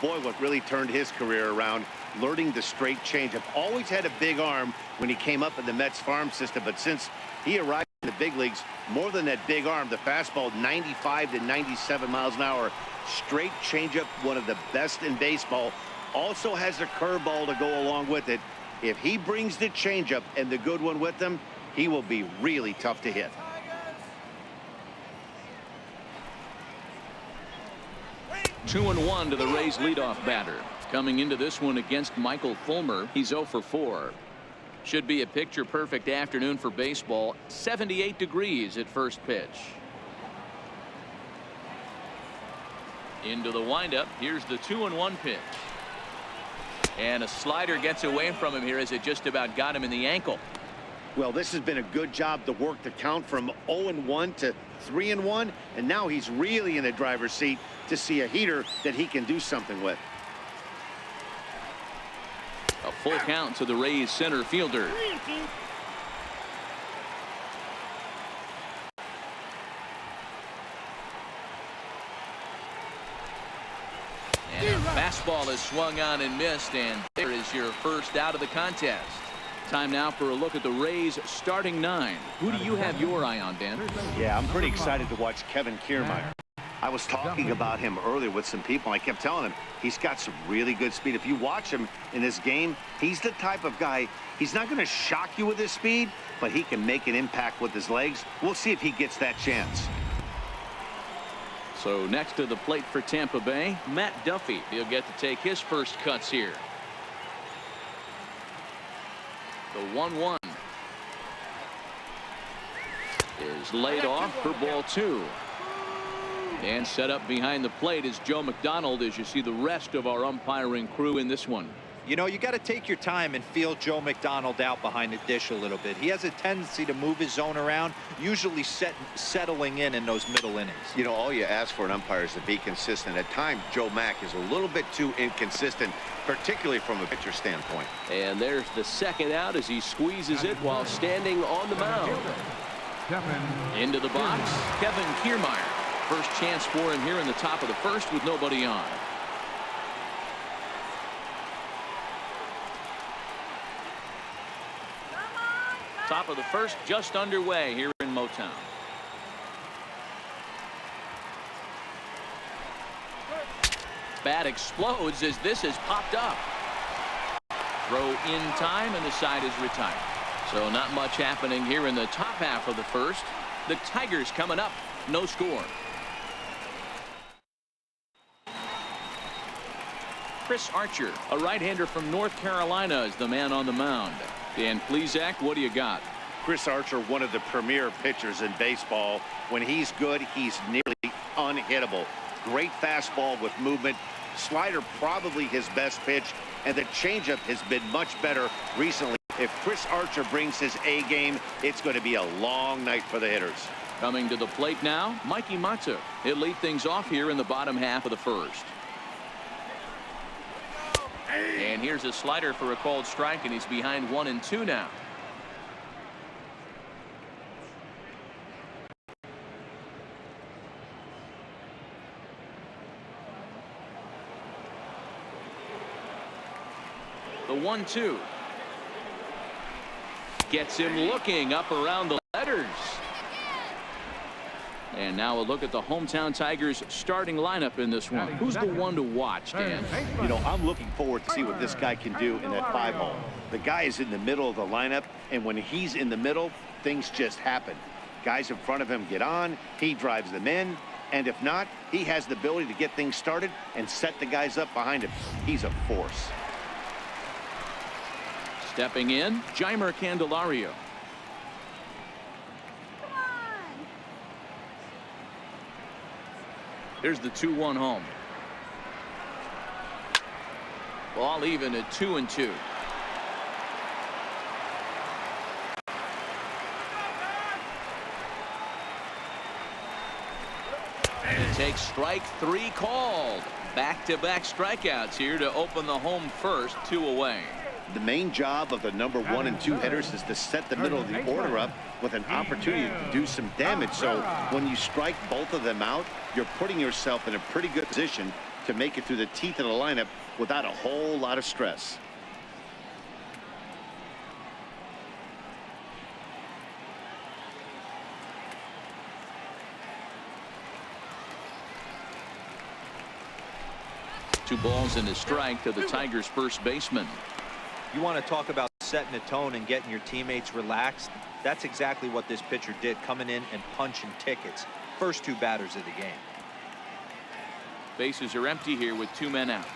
Boy, what really turned his career around, learning the straight changeup. Always had a big arm when he came up in the Mets farm system, but since he arrived in the big leagues, more than that big arm, the fastball 95 to 97 miles an hour. Straight changeup, one of the best in baseball. Also has a curveball to go along with it. If he brings the changeup and the good one with him, he will be really tough to hit. Two and one to the Rays leadoff batter. Coming into this one against Michael Fulmer, he's 0 for 4. Should be a picture-perfect afternoon for baseball. 78 degrees at first pitch. Into the windup. Here's the 2-1 pitch. And a slider gets away from him here as it just about got him in the ankle. Well, this has been a good job to work the count from 0-1 to 3-1, and now he's really in the driver's seat to see a heater that he can do something with. A full count to the Rays center fielder. And a fastball is swung on and missed, and there is your first out of the contest. Time now for a look at the Rays starting 9. Who do you have your eye on, Dan? Yeah, I'm pretty excited to watch Kevin Kiermaier. I was talking about him earlier with some people. I kept telling him he's got some really good speed. If you watch him in this game, he's the type of guy, he's not going to shock you with his speed, but he can make an impact with his legs. We'll see if he gets that chance. So next to the plate for Tampa Bay, Matt Duffy. He'll get to take his first cuts here. The 1-1 is laid off for ball 2. And set up behind the plate is Joe McDonald as you see the rest of our umpiring crew in this one. You know, you got to take your time and feel Joe McDonald out behind the dish a little bit. He has a tendency to move his zone around, usually settling in those middle innings. You know, all you ask for an umpire is to be consistent. At times, Joe Mack is a little bit too inconsistent, particularly from a pitcher standpoint. And there's the second out as he squeezes it while standing on the mound. Into the box, Kevin Kiermaier. First chance for him here in the top of the first with nobody on. Top of the first just underway here in Motown. Bat explodes as this is popped up. Throw in time and the side is retired. So not much happening here in the top half of the first. The Tigers coming up, no score. Chris Archer, a right-hander from North Carolina, is the man on the mound. Dan Plesac, what do you got? Chris Archer, one of the premier pitchers in baseball. When he's good, he's nearly unhittable. Great fastball with movement. Slider probably his best pitch, and the changeup has been much better recently. If Chris Archer brings his A game, it's going to be a long night for the hitters. Coming to the plate now, Mikey Matsu. He'll lead things off here in the bottom half of the first. And here's a slider for a called strike, and he's behind 1-2 now. The 1-2 gets him looking up around the letters. And now a look at the hometown Tigers starting lineup in this one. Who's the one to watch, Dan? You know, I'm looking forward to see what this guy can do in that 5-hole. The guy is in the middle of the lineup, and when he's in the middle, things just happen. Guys in front of him get on, he drives them in, and if not, he has the ability to get things started and set the guys up behind him. He's a force. Stepping in, Jeimer Candelario. Here's the 2-1 home. All even at 2-2. And it takes strike 3 called. Back-to-back strikeouts here to open the home first, 2 away. The main job of the number 1 and 2 hitters is to set the middle of the order up with an opportunity to do some damage. So when you strike both of them out, you're putting yourself in a pretty good position to make it through the teeth of the lineup without a whole lot of stress. Two balls and a strike to the Tigers' first baseman. You want to talk about setting a tone and getting your teammates relaxed? That's exactly what this pitcher did, coming in and punching tickets. First 2 batters of the game. Bases are empty here with 2 men out.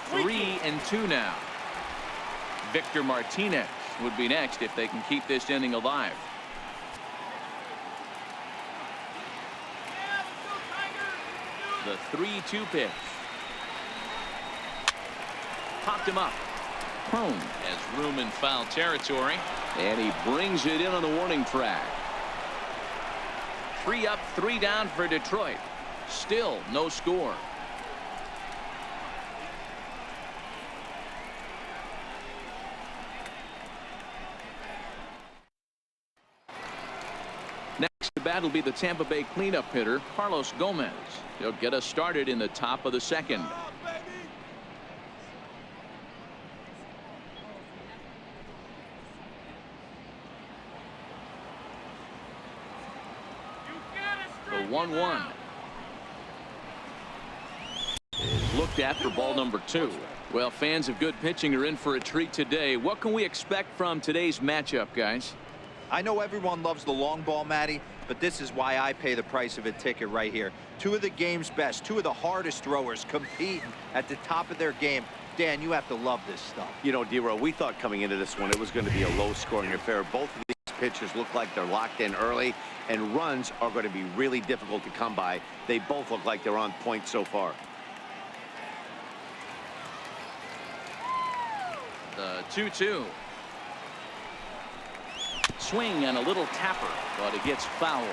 Three and 2 now. Victor Martinez would be next if they can keep this inning alive. The 3-2 pitch. Popped him up. Prone has room in foul territory. And he brings it in on the warning track. 3 up, 3 down for Detroit. Still no score. Next to bat will be the Tampa Bay cleanup hitter, Carlos Gomez. He'll get us started in the top of the second. The 1-1 is looked at for ball number 2. Well, fans of good pitching are in for a treat today. What can we expect from today's matchup, guys? I know everyone loves the long ball, Matty, but this is why I pay the price of a ticket right here. 2 of the game's best, 2 of the hardest throwers competing at the top of their game. Dan, you have to love this stuff. You know, D-Row, we thought coming into this one it was going to be a low-scoring affair. Both of these pitchers look like they're locked in early, and runs are going to be really difficult to come by. They both look like they're on point so far. The 2-2. Swing and a little tapper, but it gets foul.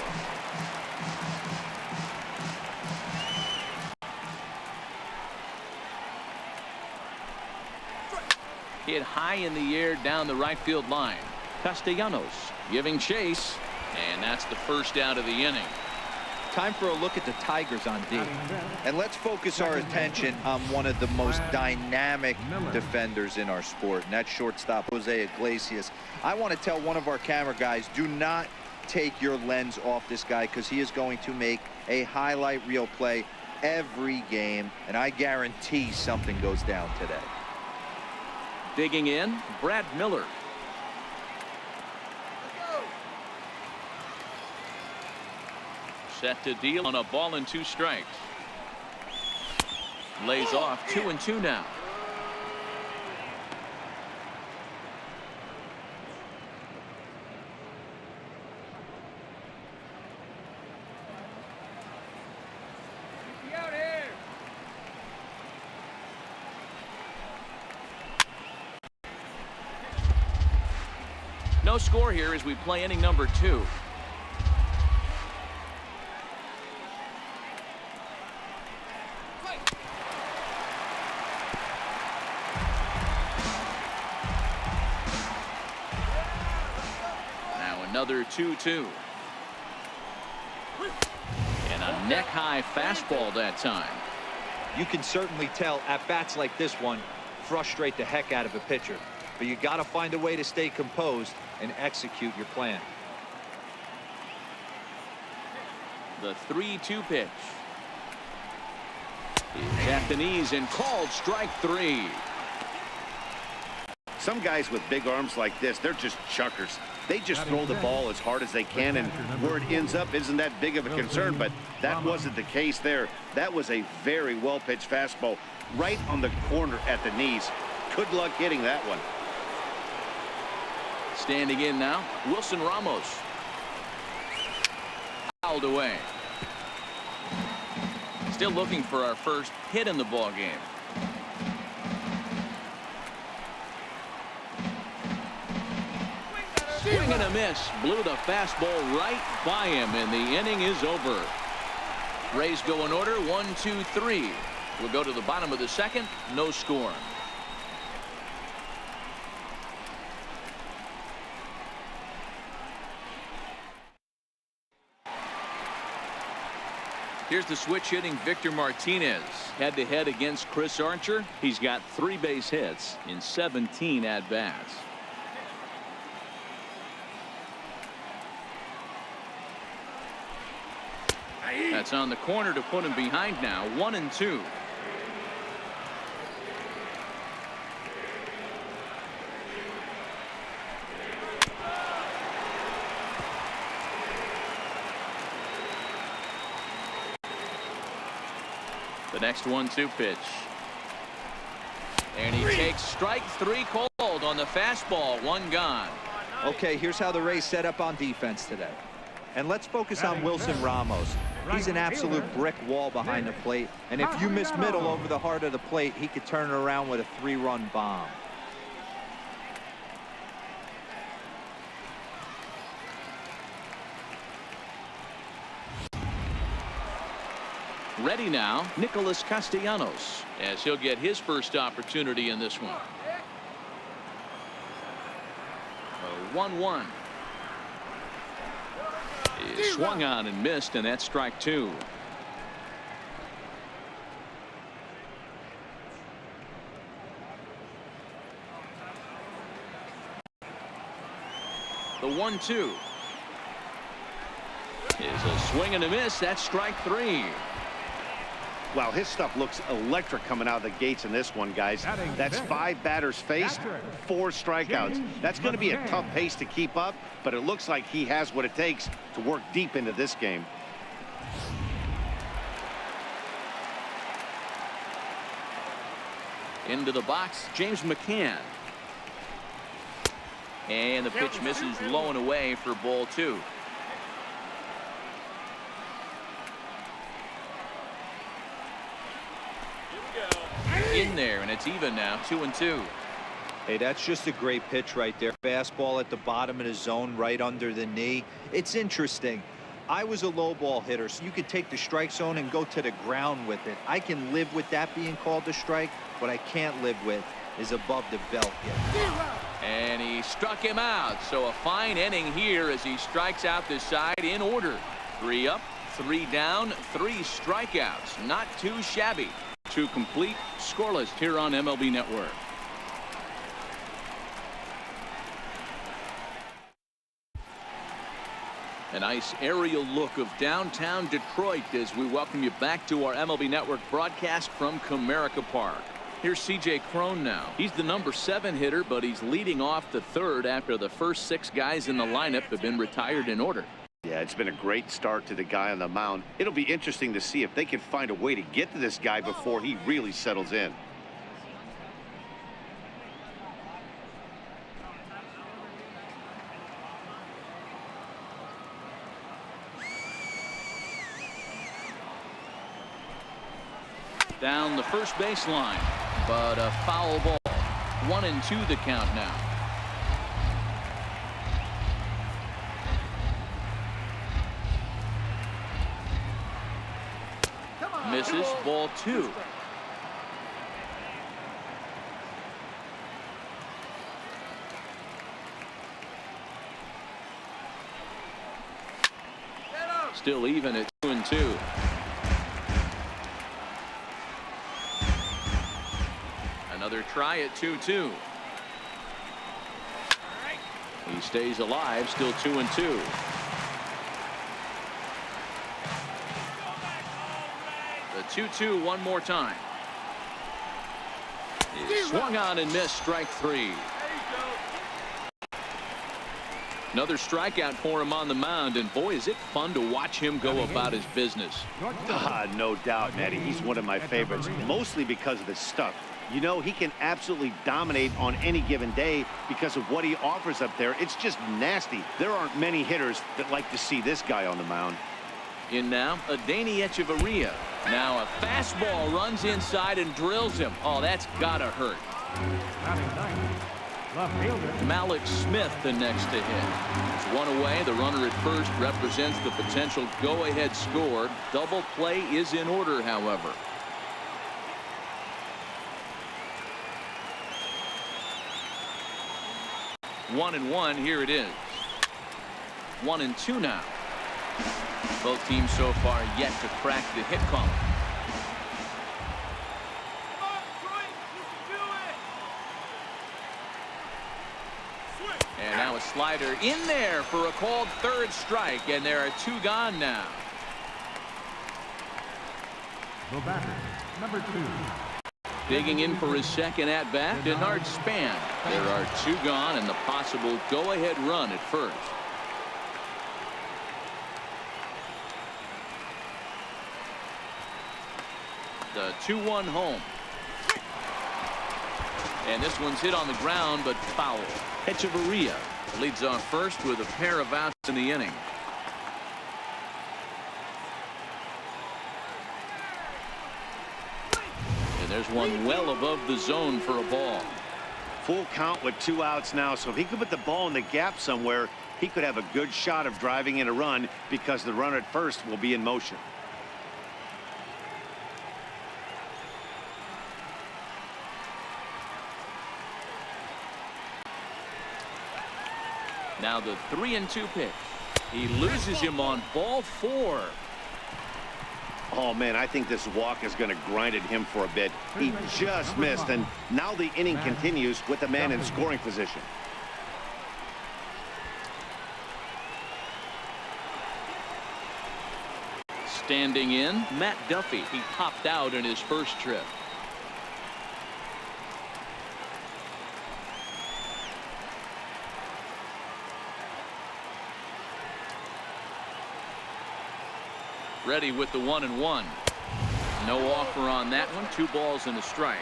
Hit high in the air down the right field line. Castellanos giving chase, and that's the first out of the inning. Time for a look at the Tigers on D. And let's focus our attention on one of the most dynamic defenders in our sport, and that's shortstop Jose Iglesias. I want to tell one of our camera guys, do not take your lens off this guy, because he is going to make a highlight reel play every game, and I guarantee something goes down today. Digging in, Brad Miller. Set to deal on a ball and 2 strikes. Lays off 2-2 now. No score here as we play inning number 2. Another 2-2. And a neck-high fastball that time. You can certainly tell at-bats like this one frustrate the heck out of a pitcher. But you got to find a way to stay composed and execute your plan. The 3-2 pitch. He's at the knees and called strike 3. Some guys with big arms like this, they're just chuckers. They just throw the ball as hard as they can, and where it ends up isn't that big of a concern, but that wasn't the case there. That was a very well-pitched fastball right on the corner at the knees. Good luck hitting that one. Standing in now, Wilson Ramos. Fouled away. Still looking for our first hit in the ball game. Swing and a miss. Blew the fastball right by him, and the inning is over. Rays go in order, 1, 2, 3. We'll go to the bottom of the second. No score. Here's the switch hitting Victor Martinez. Head-to-head against Chris Archer. He's got 3 base hits in 17 at-bats. That's on the corner to put him behind now. 1-2. The next 1-2 pitch. And he takes strike 3 cold on the fastball. 1 gone. Okay, here's how the Rays set up on defense today. And let's focus on Wilson Ramos. He's an absolute brick wall behind the plate. And if you miss middle over the heart of the plate, he could turn it around with a 3-run bomb. Ready now, Nicholas Castellanos, as he'll get his first opportunity in this one. 1-1. He swung on and missed, and that's strike 2. The 1-2 is a swing and a miss. That's strike 3. Wow, his stuff looks electric coming out of the gates in this one, guys. That's 5 batters faced, 4 strikeouts. That's going to be a tough pace to keep up, but it looks like he has what it takes to work deep into this game. Into the box, James McCann. And the pitch misses low and away for ball 2. In there, and it's even now, 2-2. Hey, that's just a great pitch right there. Fastball at the bottom of the zone, right under the knee. It's interesting. I was a low ball hitter, so you could take the strike zone and go to the ground with it. I can live with that being called a strike. What I can't live with is above the belt yet. And he struck him out. So a fine inning here as he strikes out this side in order. 3 up, 3 down, 3 strikeouts. Not too shabby. 2 complete, scoreless here on MLB Network. A nice aerial look of downtown Detroit as we welcome you back to our MLB Network broadcast from Comerica Park. Here's C.J. Cron now. He's the number 7 hitter, but he's leading off the 3rd after the first 6 guys in the lineup have been retired in order. Yeah, it's been a great start to the guy on the mound. It'll be interesting to see if they can find a way to get to this guy before he really settles in. Down the first baseline, but a foul ball. 1-2 the count now. Misses, ball 2. Still even at 2-2. Another try at 2-2. He stays alive, still 2-2. The 2-2 one more time. He swung on and missed, strike 3. Another strikeout for him on the mound, and boy, is it fun to watch him go about his business. No doubt, Matty. He's one of my favorites, mostly because of his stuff. You know, he can absolutely dominate on any given day because of what he offers up there. It's just nasty. There aren't many hitters that like to see this guy on the mound. In now, Adeiny Echeverria. Now a fastball runs inside and drills him. Oh, that's gotta hurt. Malik Smith the next to hit. It's one away. The runner at first represents the potential go-ahead score. Double play is in order, however. 1-1. Here it is. 1-2 now. Both teams so far yet to crack the hit column. And now a slider in there for a called third strike, and there are 2 gone now. The batter, number 2. Digging in for his second at bat, Denard Span. There are 2 gone and the possible go-ahead run at first. The 2-1 home. And this one's hit on the ground, but foul. Echeverria leads off first with a pair of outs in the inning. And there's one well above the zone for a ball. Full count with 2 outs now, so if he could put the ball in the gap somewhere, he could have a good shot of driving in a run because the runner at first will be in motion. Now the 3-2 pitch. He loses him on ball 4. Oh, man, I think this walk is going to grind at him for a bit. He just missed, and now the inning continues with the man in scoring position. Standing in, Matt Duffy. He popped out in his first trip. Ready with the 1-1. No offer on that one. 2 balls and a strike.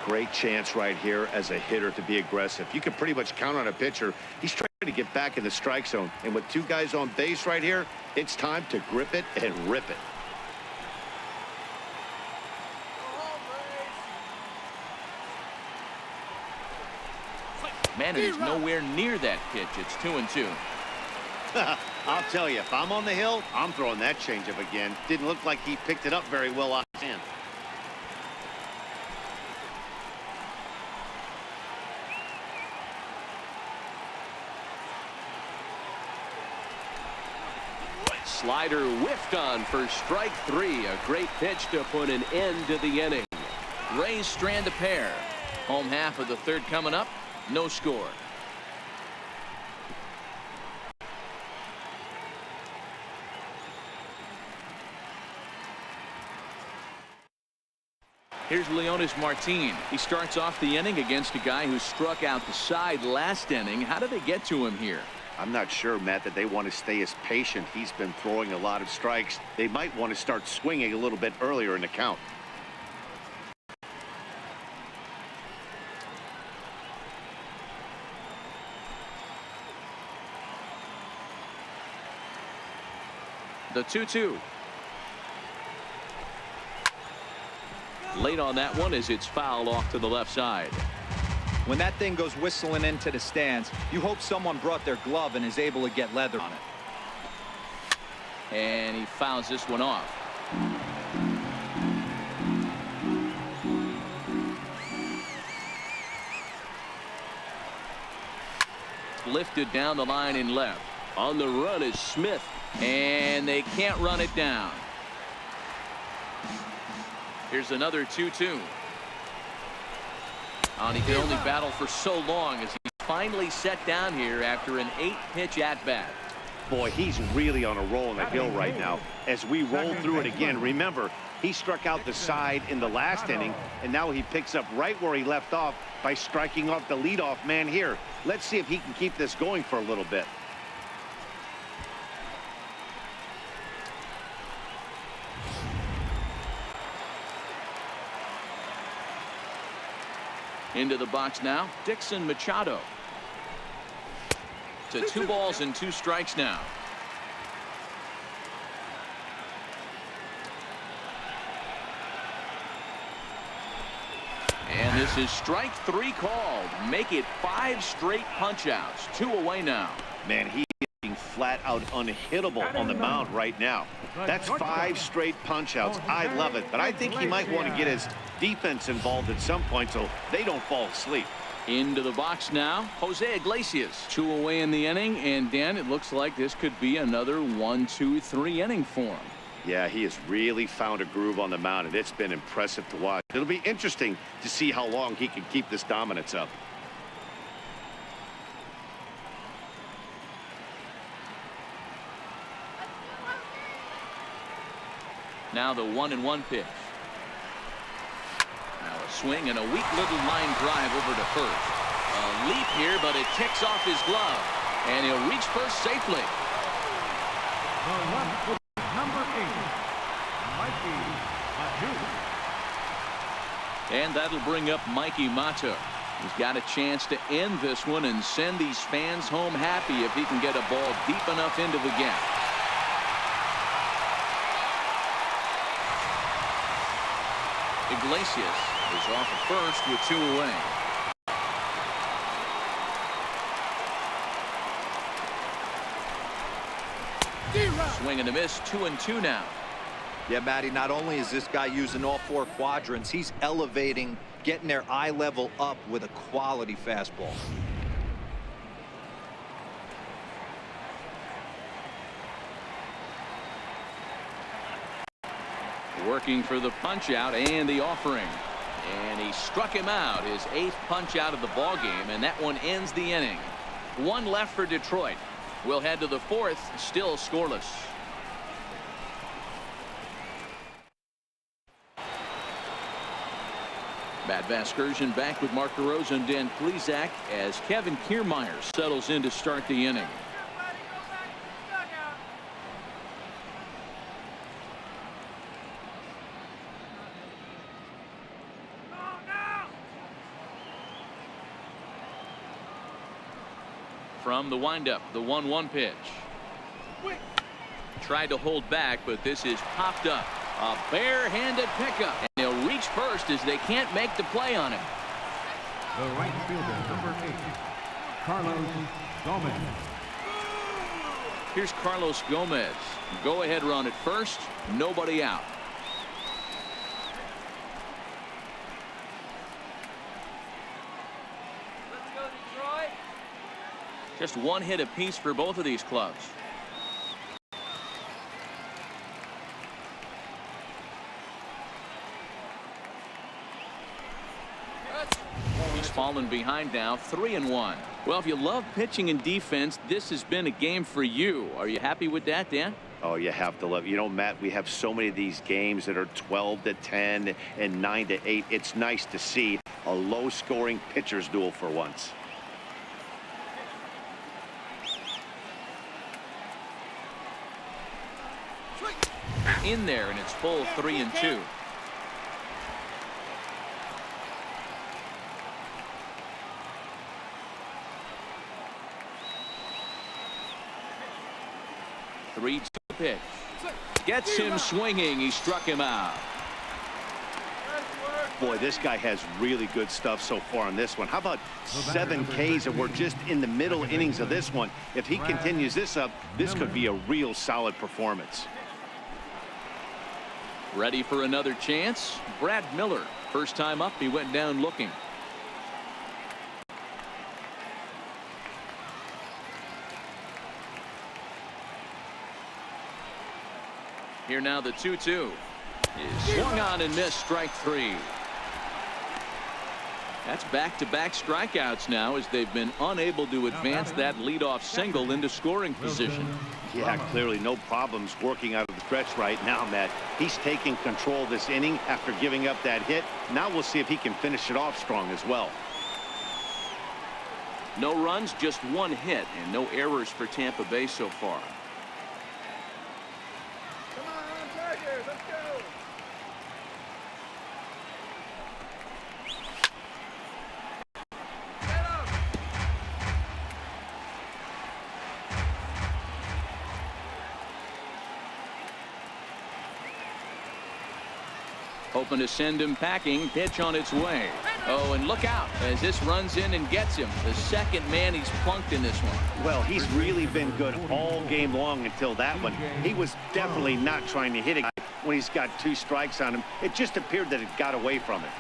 Great chance right here as a hitter to be aggressive. You can pretty much count on a pitcher. He's trying to get back in the strike zone. And with 2 guys on base right here, it's time to grip it and rip it. Man, it is nowhere near that pitch. It's 2-2. I'll tell you, if I'm on the hill, I'm throwing that changeup again. Didn't look like he picked it up very well off his hand. Slider whiffed on for strike 3. A great pitch to put an end to the inning. Rays strand a pair. Home half of the 3rd coming up. No score. Here's Leonis Martin. He starts off the inning against a guy who struck out the side last inning. How did they get to him here? I'm not sure, Matt, that they want to stay as patient. He's been throwing a lot of strikes. They might want to start swinging a little bit earlier in the count. The 2-2. Late on that one as it's fouled off to the left side. When that thing goes whistling into the stands, you hope someone brought their glove and is able to get leather on it. And he fouls this one off. Lifted down the line in left. On the run is Smith. And they can't run it down. Here's another 2-2. And he can only battle for so long as he's finally set down here after an 8-pitch at-bat. Boy, he's really on a roll in the hill right now. As we roll through it again, remember, he struck out the side in the last inning, and now he picks up right where he left off by striking off the leadoff man here. Let's see if he can keep this going for a little bit. Into the box now, Dixon Machado. To 2 balls and 2 strikes now. And this is strike 3 called. Make it 5 straight punch-outs. 2 away now. Man, he's getting flat out unhittable on the mound right now. That's 5 straight punch-outs. I love it, but I think he might want to get his defense involved at some point so they don't fall asleep. Into the box now, Jose Iglesias. 2 away in the inning, and Dan, it looks like this could be another 1, 2, 3 inning for him. Yeah, he has really found a groove on the mound, and it's been impressive to watch. It'll be interesting to see how long he can keep this dominance up. Now the 1-1 pitch. Now a swing and a weak little line drive over to first. A leap here, but it ticks off his glove, and he'll reach first safely. Number 8, Mikey Matu. And that'll bring up Mikey Mata. He's got a chance to end this one and send these fans home happy if he can get a ball deep enough into the gap. Iglesias is off at first with 2 away. Swing and a miss, 2-2 now. Yeah, Matty, not only is this guy using all 4 quadrants, he's elevating, getting their eye level up with a quality fastball. Working for the punch out and the offering. And he struck him out, his 8th punch out of the ball game, and that one ends the inning. 1 left for Detroit. We'll head to the 4th, still scoreless. Matt Vasgersian back with Mark DeRosa and Dan Plesac as Kevin Kiermaier settles in to start the inning. From the windup, the 1-1 pitch. Tried to hold back, but this is popped up. A bare-handed pickup. And he'll reach first as they can't make the play on him. The right fielder, number 8, Carlos Gomez. Here's Carlos Gomez. Go-ahead run at first. Nobody out. Let's go, Detroit. Just 1 hit apiece for both of these clubs. He's fallen behind now, 3-1. Well, if you love pitching and defense, this has been a game for you. Are you happy with that, Dan? Oh, you have to love. You know, Matt, we have so many of these games that are 12-10 and 9-8. It's nice to see a low-scoring pitcher's duel for once. In there, and it's full 3-2. Three-2 pitch. Gets him swinging. He struck him out. Boy, this guy has really good stuff so far on this one. How about 7 Ks, and we're just in the middle innings of this one. If he continues this up, this could be a real solid performance. Ready for another chance? Brad Miller. First time up, he went down looking. Here now the 2-2. Swung on and missed, strike 3. That's back-to-back strikeouts now as they've been unable to advance that leadoff single into scoring position. Yeah, clearly no problems working out of the stretch right now, Matt. He's taking control of this inning after giving up that hit. Now we'll see if he can finish it off strong as well. No runs, just one hit, and no errors for Tampa Bay so far. Come on, Tigers, let's go. Hoping to send him packing. Pitch on its way. Oh, and look out as this runs in and gets him. The second man he's plunked in this one. Well, he's really been good all game long until that one. He was definitely not trying to hit a guy when he's got 2 strikes on him. It just appeared that it got away from him.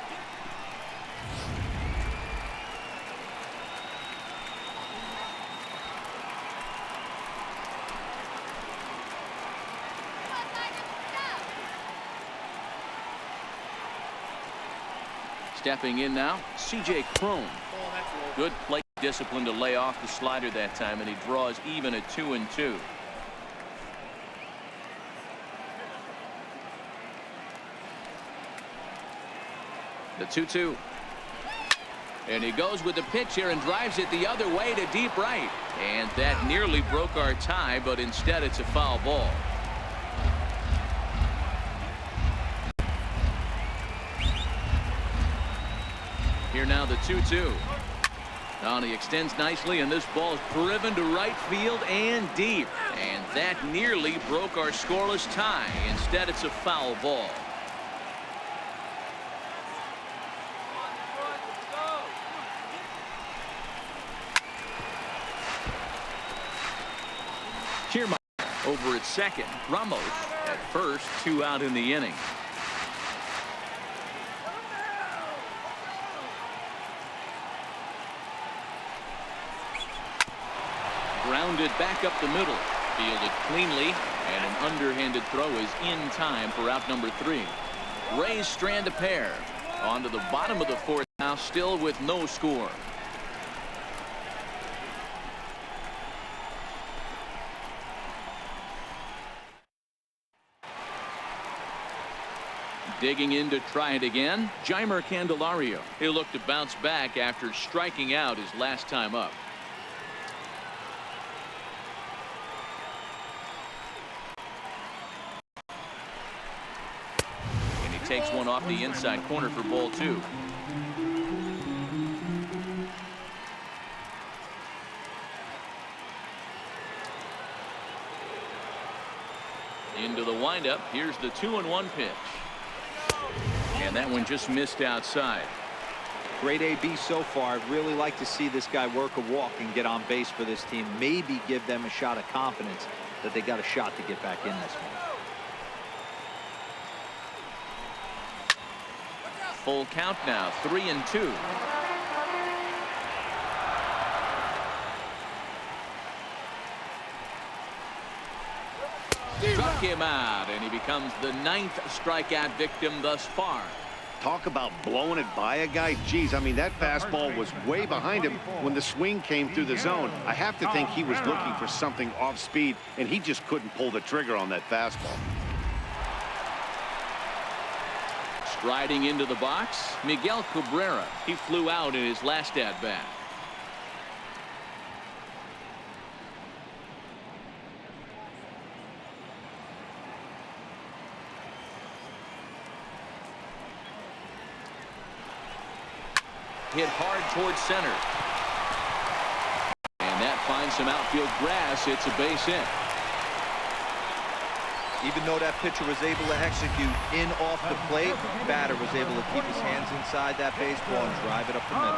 Stepping in now, C.J. Cron. Good plate discipline to lay off the slider that time, and he draws even at 2-2. The 2-2. And he goes with the pitch here and drives it the other way to deep right. And that nearly broke our tie, but instead it's a foul ball. Here now the 2-2. And he extends nicely, and this ball is driven to right field and deep. And that nearly broke our scoreless tie. Instead, it's a foul ball. Kiermaier over at second. Ramos at first, 2 out in the inning. Grounded back up the middle. Fielded cleanly, and an underhanded throw is in time for out number 3. Rays strand a pair. On to the bottom of the 4th now, still with no score. Digging in to try it again, Jeimer Candelario. He'll look to bounce back after striking out his last time up. Takes one off the inside corner for ball 2. Into the windup. Here's the 2-1 pitch. And that one just missed outside. Great AB so far. I'd really like to see this guy work a walk and get on base for this team. Maybe give them a shot of confidence that they got a shot to get back in this one. Full count now, 3-2. Struck him out, and he becomes the 9th strikeout victim thus far. Talk about blowing it by a guy. Geez, I mean, that fastball was way behind him when the swing came through the zone. I have to think he was looking for something off speed, and he just couldn't pull the trigger on that fastball. Striding into the box, Miguel Cabrera. He flew out in his last at-bat. Hit hard towards center. And that finds some outfield grass. It's a base hit. Even though that pitcher was able to execute in off the plate, batter was able to keep his hands inside that baseball and drive it up the middle.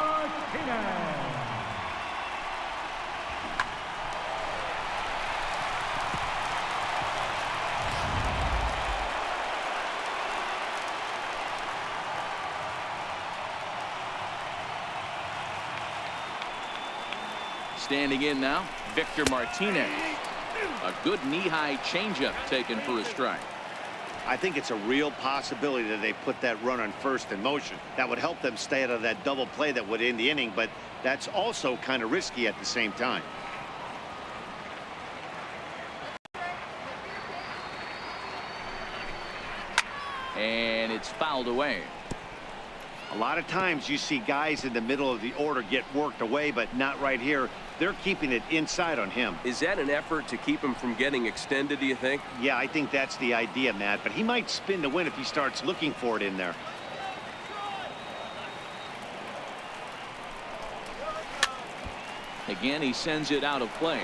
Standing in now, Victor Martinez. A good knee-high changeup taken for a strike. I think it's a real possibility that they put that run on first in motion. That would help them stay out of that double play that would end the inning, but that's also kind of risky at the same time. And it's fouled away. A lot of times you see guys in the middle of the order get worked away, but not right here. They're keeping it inside on him. Is that an effort to keep him from getting extended, do you think? Yeah, I think that's the idea, Matt, but he might spin to win if he starts looking for it in there. Again, he sends it out of play.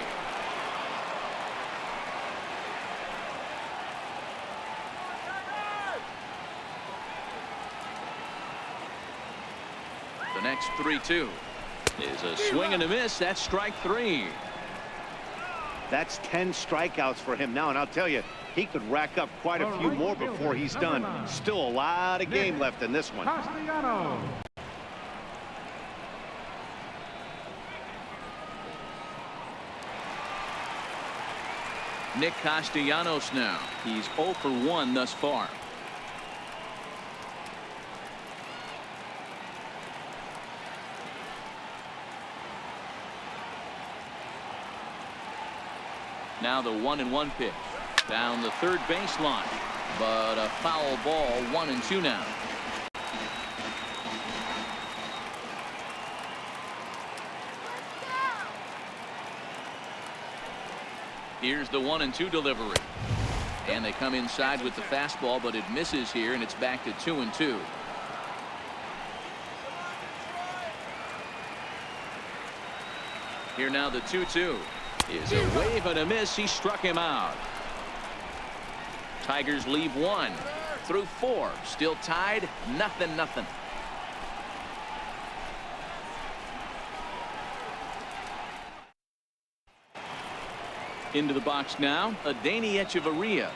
The next 3-2 is a swing and a miss. That's strike 3. That's 10 strikeouts for him now, and I'll tell you, he could rack up quite a few more before he's done. Still a lot of game left in this one. Castellanos. Nick Castellanos now. He's 0 for 1 thus far. Now the 1-1 pitch down the third baseline, but a foul ball. 1-2 now. Here's the 1-2 delivery, and they come inside with the fastball, but it misses here, and it's back to 2-2. Here now the 2-2 is a wave and a miss. He struck him out. Tigers leave 1 through 4, still tied 0-0. Into the box now, Adeiny Echeverria.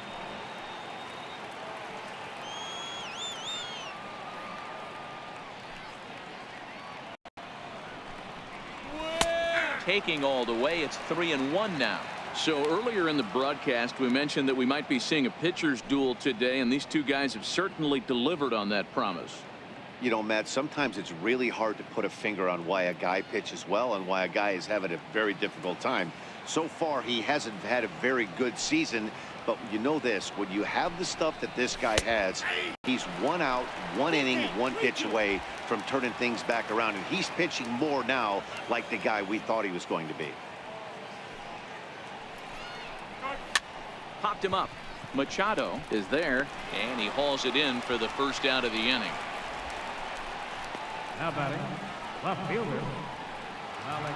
Taking all the way, it's 3-1 now. So earlier in the broadcast, we mentioned that we might be seeing a pitcher's duel today, and these two guys have certainly delivered on that promise. You know, Matt, sometimes it's really hard to put a finger on why a guy pitches well and why a guy is having a very difficult time. So far, he hasn't had a very good season, but you know this, when you have the stuff that this guy has, he's 1 out, 1 inning, 1 pitch away from turning things back around, and he's pitching more now like the guy we thought he was going to be. Popped him up. Machado is there, and he hauls it in for the first out of the inning. Now batting, left fielder, Malik.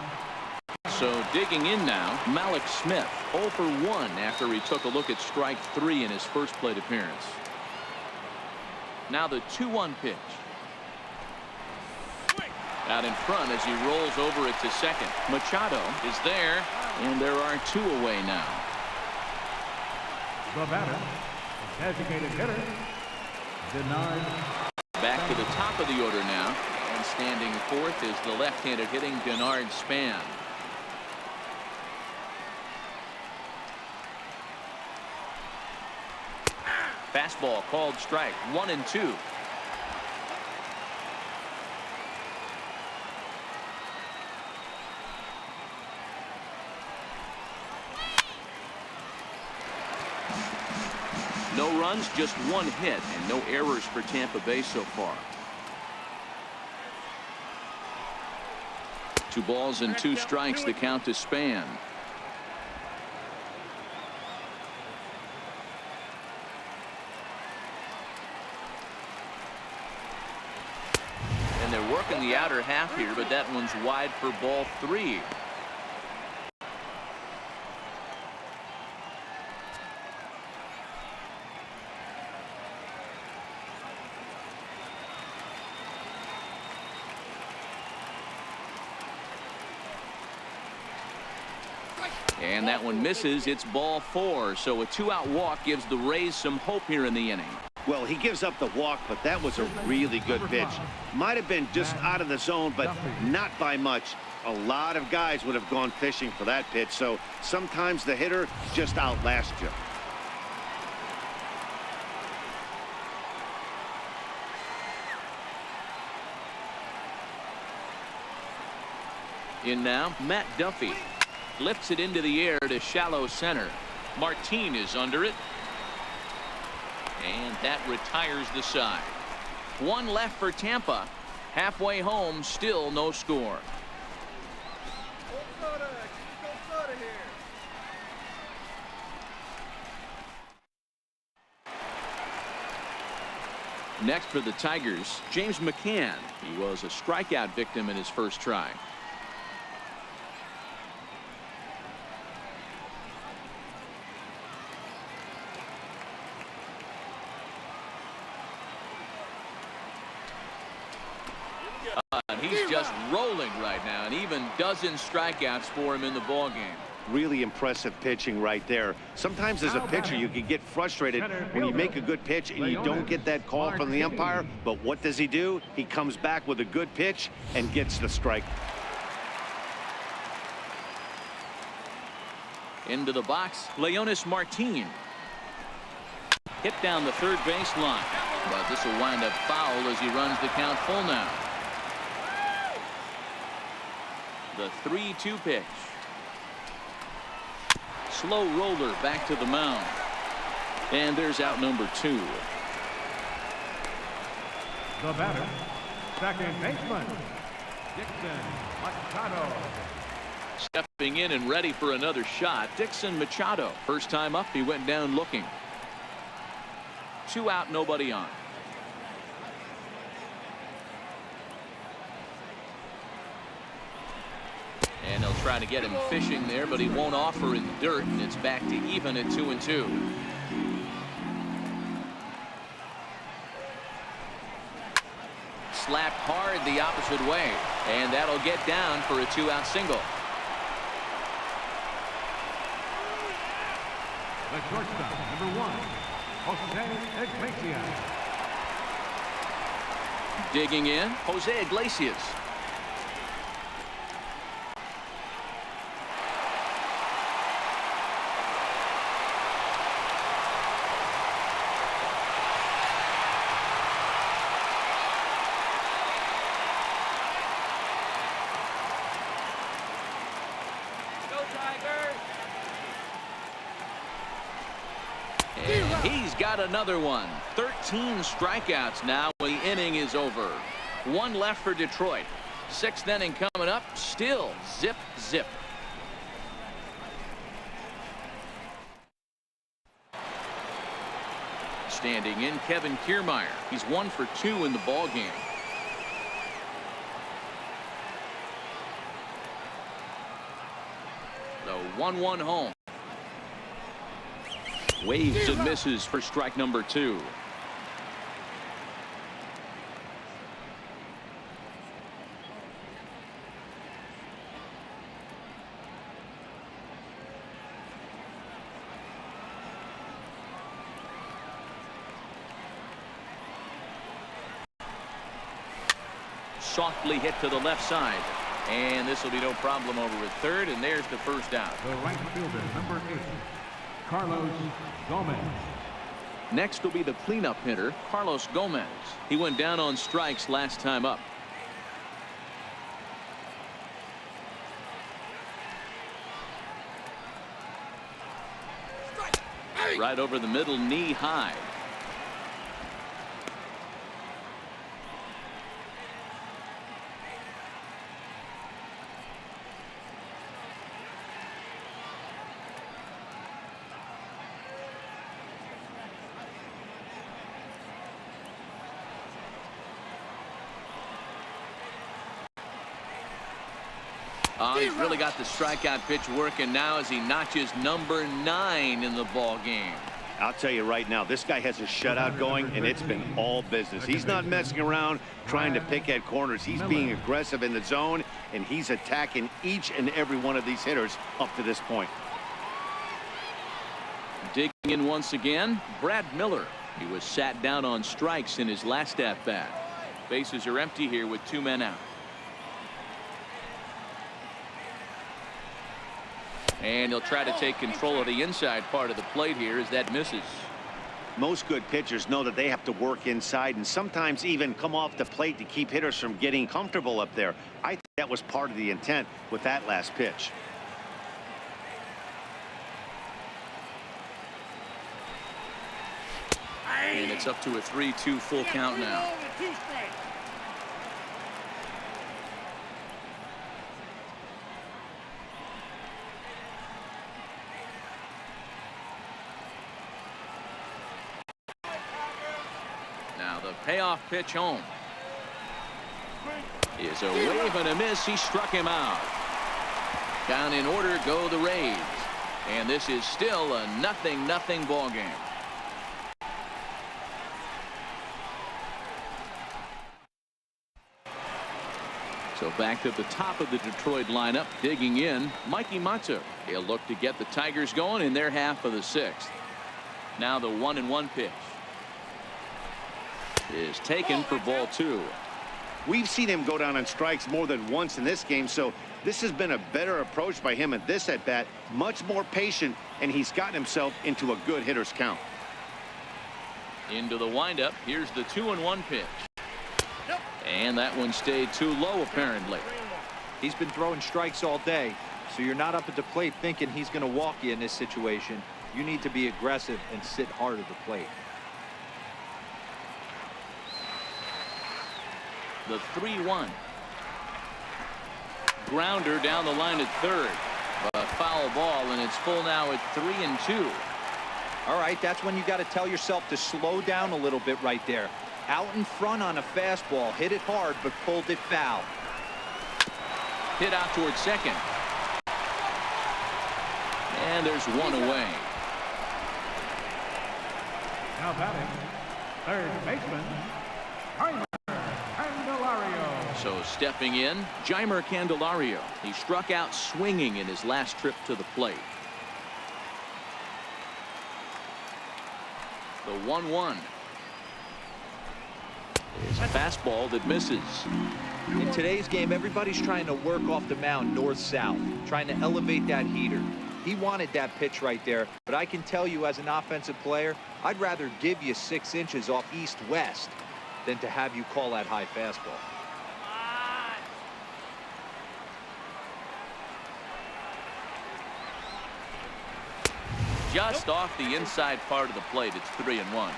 So digging in now, Malik Smith, 0 for 1 after he took a look at strike 3 in his first plate appearance. Now the 2-1 pitch. Out in front as he rolls over it to second. Machado is there, and there are 2 away now. The batter, designated hitter, Denard. Back to the top of the order now, and standing fourth is the left-handed hitting Denard Span. Fastball called strike. 1-2. No runs, just 1 hit, and no errors for Tampa Bay so far. 2 balls and 2 strikes, the count to Span. And they're working the outer half here, but that one's wide for ball 3. And that one misses. It's ball 4. So a 2-out walk gives the Rays some hope here in the inning. Well, he gives up the walk, but that was a really good pitch. Might have been just out of the zone, but not by much. A lot of guys would have gone fishing for that pitch, so sometimes the hitter just outlasts you. In now, Matt Duffy lifts it into the air to shallow center. Martin is under it. And that retires the side. One left for Tampa. Halfway home, still no score. Cold soda. Keep cold soda here. Next for the Tigers, James McCann. He was a strikeout victim in his first try. He's just rolling right now, and even dozen strikeouts for him in the ballgame. Really impressive pitching right there. Sometimes as a pitcher, you can get frustrated when you make a good pitch and you don't get that call from the umpire. But what does he do? He comes back with a good pitch and gets the strike. Into the box, Leonis Martin. Hit down the third baseline. But this will wind up foul as he runs the count full now. The 3-2 pitch. Slow roller back to the mound. And there's out number 2. The batter, second baseman, Dixon Machado. Stepping in and ready for another shot, Dixon Machado. First time up, he went down looking. 2 out, nobody on. And they'll try to get him fishing there, but he won't offer in the dirt, and it's back to even at 2-2. Slapped hard the opposite way, and that'll get down for a 2-out single. The shortstop, number 1, Jose Iglesias. Digging in, Jose Iglesias. He's got another one. 13 strikeouts now. The inning is over. 1 left for Detroit. 6th inning coming up. Still zip, zip. Standing in, Kevin Kiermaier. He's 1 for 2 in the ball game. The 1-1 home. Waves and misses for strike number 2. Softly hit to the left side. And this will be no problem over at third, and there's the first out. The right fielder, number 8, Carlos Gomez. Next will be the cleanup hitter, Carlos Gomez. He went down on strikes last time up. Right over the middle, knee high. He's really got the strikeout pitch working now as he notches number 9 in the ball game. I'll tell you right now, this guy has a shutout going, and it's been all business. He's not messing around trying to pick at corners. He's being aggressive in the zone, and he's attacking each and every one of these hitters up to this point. Digging in once again, Brad Miller. He was sat down on strikes in his last at-bat. Bases are empty here with 2 men out. And he'll try to take control of the inside part of the plate here as that misses. Most good pitchers know that they have to work inside and sometimes even come off the plate to keep hitters from getting comfortable up there. I think that was part of the intent with that last pitch. And it's up to a 3-2 full count now. Now the payoff pitch home is a wave and a miss. He struck him out. Down in order go the Rays, and this is still a 0-0 ball game. So back to the top of the Detroit lineup, digging in, Mikey Matsu. He'll look to get the Tigers going in their half of the sixth. Now the 1-1 pitch is taken for ball 2. We've seen him go down on strikes more than once in this game, so this has been a better approach by him at this at bat. Much more patient, and he's gotten himself into a good hitter's count. Into the windup. Here's the 2-1 pitch. And that one stayed too low, apparently. He's been throwing strikes all day, so you're not up at the plate thinking he's going to walk you in this situation. You need to be aggressive and sit hard at the plate. The 3-1. Grounder down the line at third. A foul ball, and it's full now at 3-2. All right, that's when you got to tell yourself to slow down a little bit right there. Out in front on a fastball, hit it hard, but pulled it foul. Hit out towards second. And there's one away. Now batting, third baseman, Candelario. So stepping in, Jeimer Candelario. He struck out swinging in his last trip to the plate. The 1-1. It's a fastball that misses. In today's game, everybody's trying to work off the mound north-south, trying to elevate that heater. He wanted that pitch right there, but I can tell you as an offensive player, I'd rather give you 6 inches off east-west than to have you call that high fastball. Just off the inside part of the plate. It's 3-1.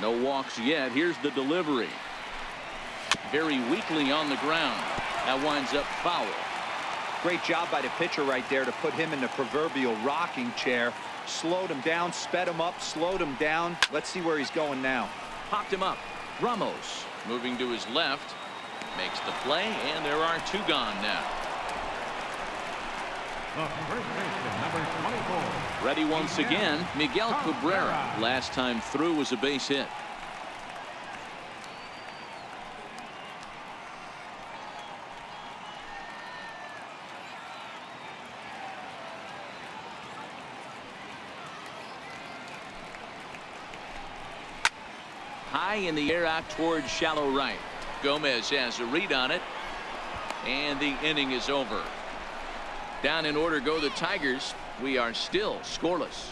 No walks yet. Here's the delivery. Very weakly on the ground. That winds up foul. Great job by the pitcher right there to put him in the proverbial rocking chair. Slowed him down, sped him up, slowed him down. Let's see where he's going now. Popped him up. Ramos moving to his left. Makes the play, and there are 2 gone now. The first baseman, number 24. Ready once again, Miguel Cabrera. Last time through was a base hit. High in the air out towards shallow right. Gomez has a read on it, and the inning is over. Down in order go the Tigers. We are still scoreless.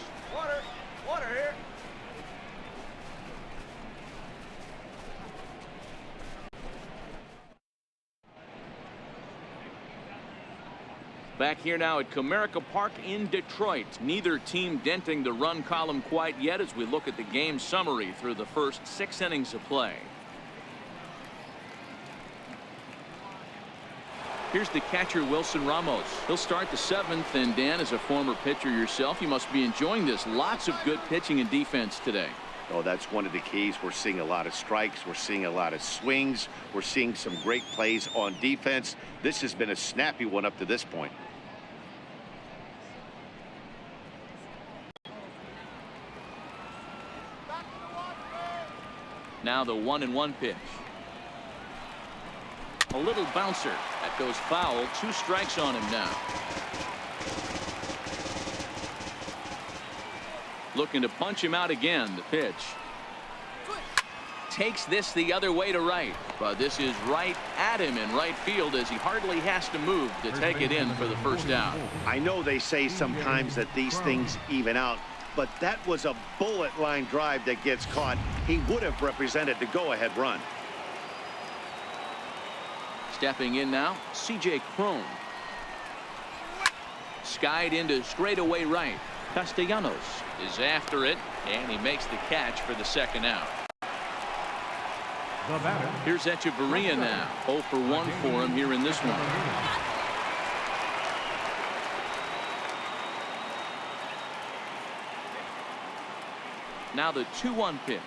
Water here. Back here now at Comerica Park in Detroit. Neither team denting the run column quite yet as we look at the game summary through the first 6 innings of play. Here's the catcher, Wilson Ramos. He'll start the 7th, and Dan, as a former pitcher yourself, you must be enjoying this. Lots of good pitching and defense today. Oh, that's one of the keys. We're seeing a lot of strikes. We're seeing a lot of swings. We're seeing some great plays on defense. This has been a snappy one up to this point. Now the 1-1 pitch. A little bouncer. That goes foul. 2 strikes on him now. Looking to punch him out again. The pitch. takes this the other way to right. But this is right at him in right field as he hardly has to move to take it in for the first out. I know they say sometimes that these things even out, but that was a bullet line drive that gets caught. He would have represented the go-ahead run. Stepping in now, C.J. Cron. Skied into straightaway right. Castellanos is after it, and he makes the catch for the second out. Here's Echeverria now. 0 for 1 for him here in this one. Now the 2-1 pitch.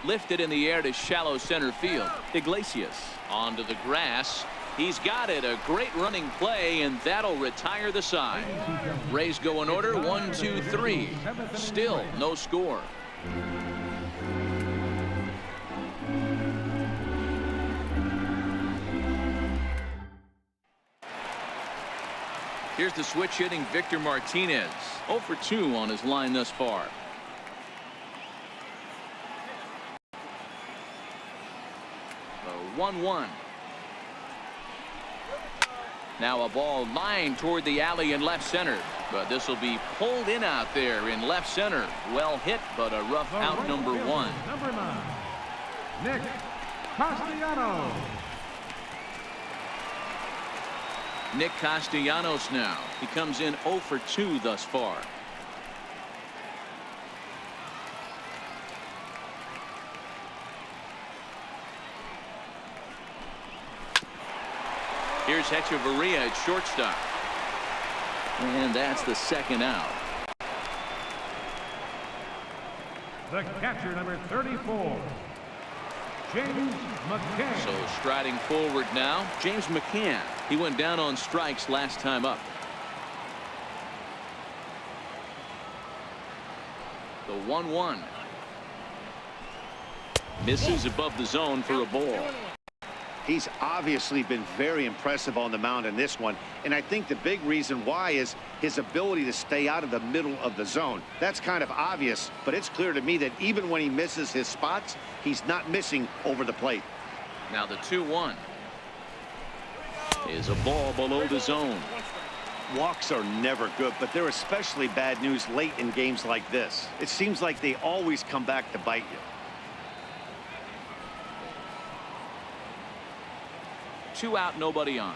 Lifted in the air to shallow center field. Iglesias onto the grass. He's got it. A great running play, and that'll retire the side. Rays go in order. 1, 2, 3. Still no score. Here's the switch hitting Victor Martinez. 0 for 2 on his line thus far. The 1-1. Now a ball lined toward the alley in left center. But this will be pulled in out there in left center. Well hit, but a rough out number 1. Number 9, Nick Castellanos. Nick Castellanos now. He comes in 0 for 2 thus far. Here's Echeverria at shortstop. And that's the second out. The catcher, number 34, James McCann. So striding forward now, James McCann. He went down on strikes last time up. The 1-1. Misses above the zone for a ball. He's obviously been very impressive on the mound in this one, and I think the big reason why is his ability to stay out of the middle of the zone. That's kind of obvious, but it's clear to me that even when he misses his spots, he's not missing over the plate. Now the 2-1 is a ball below the zone. Walks are never good, but they're especially bad news late in games like this. It seems like they always come back to bite you. 2 out, nobody on.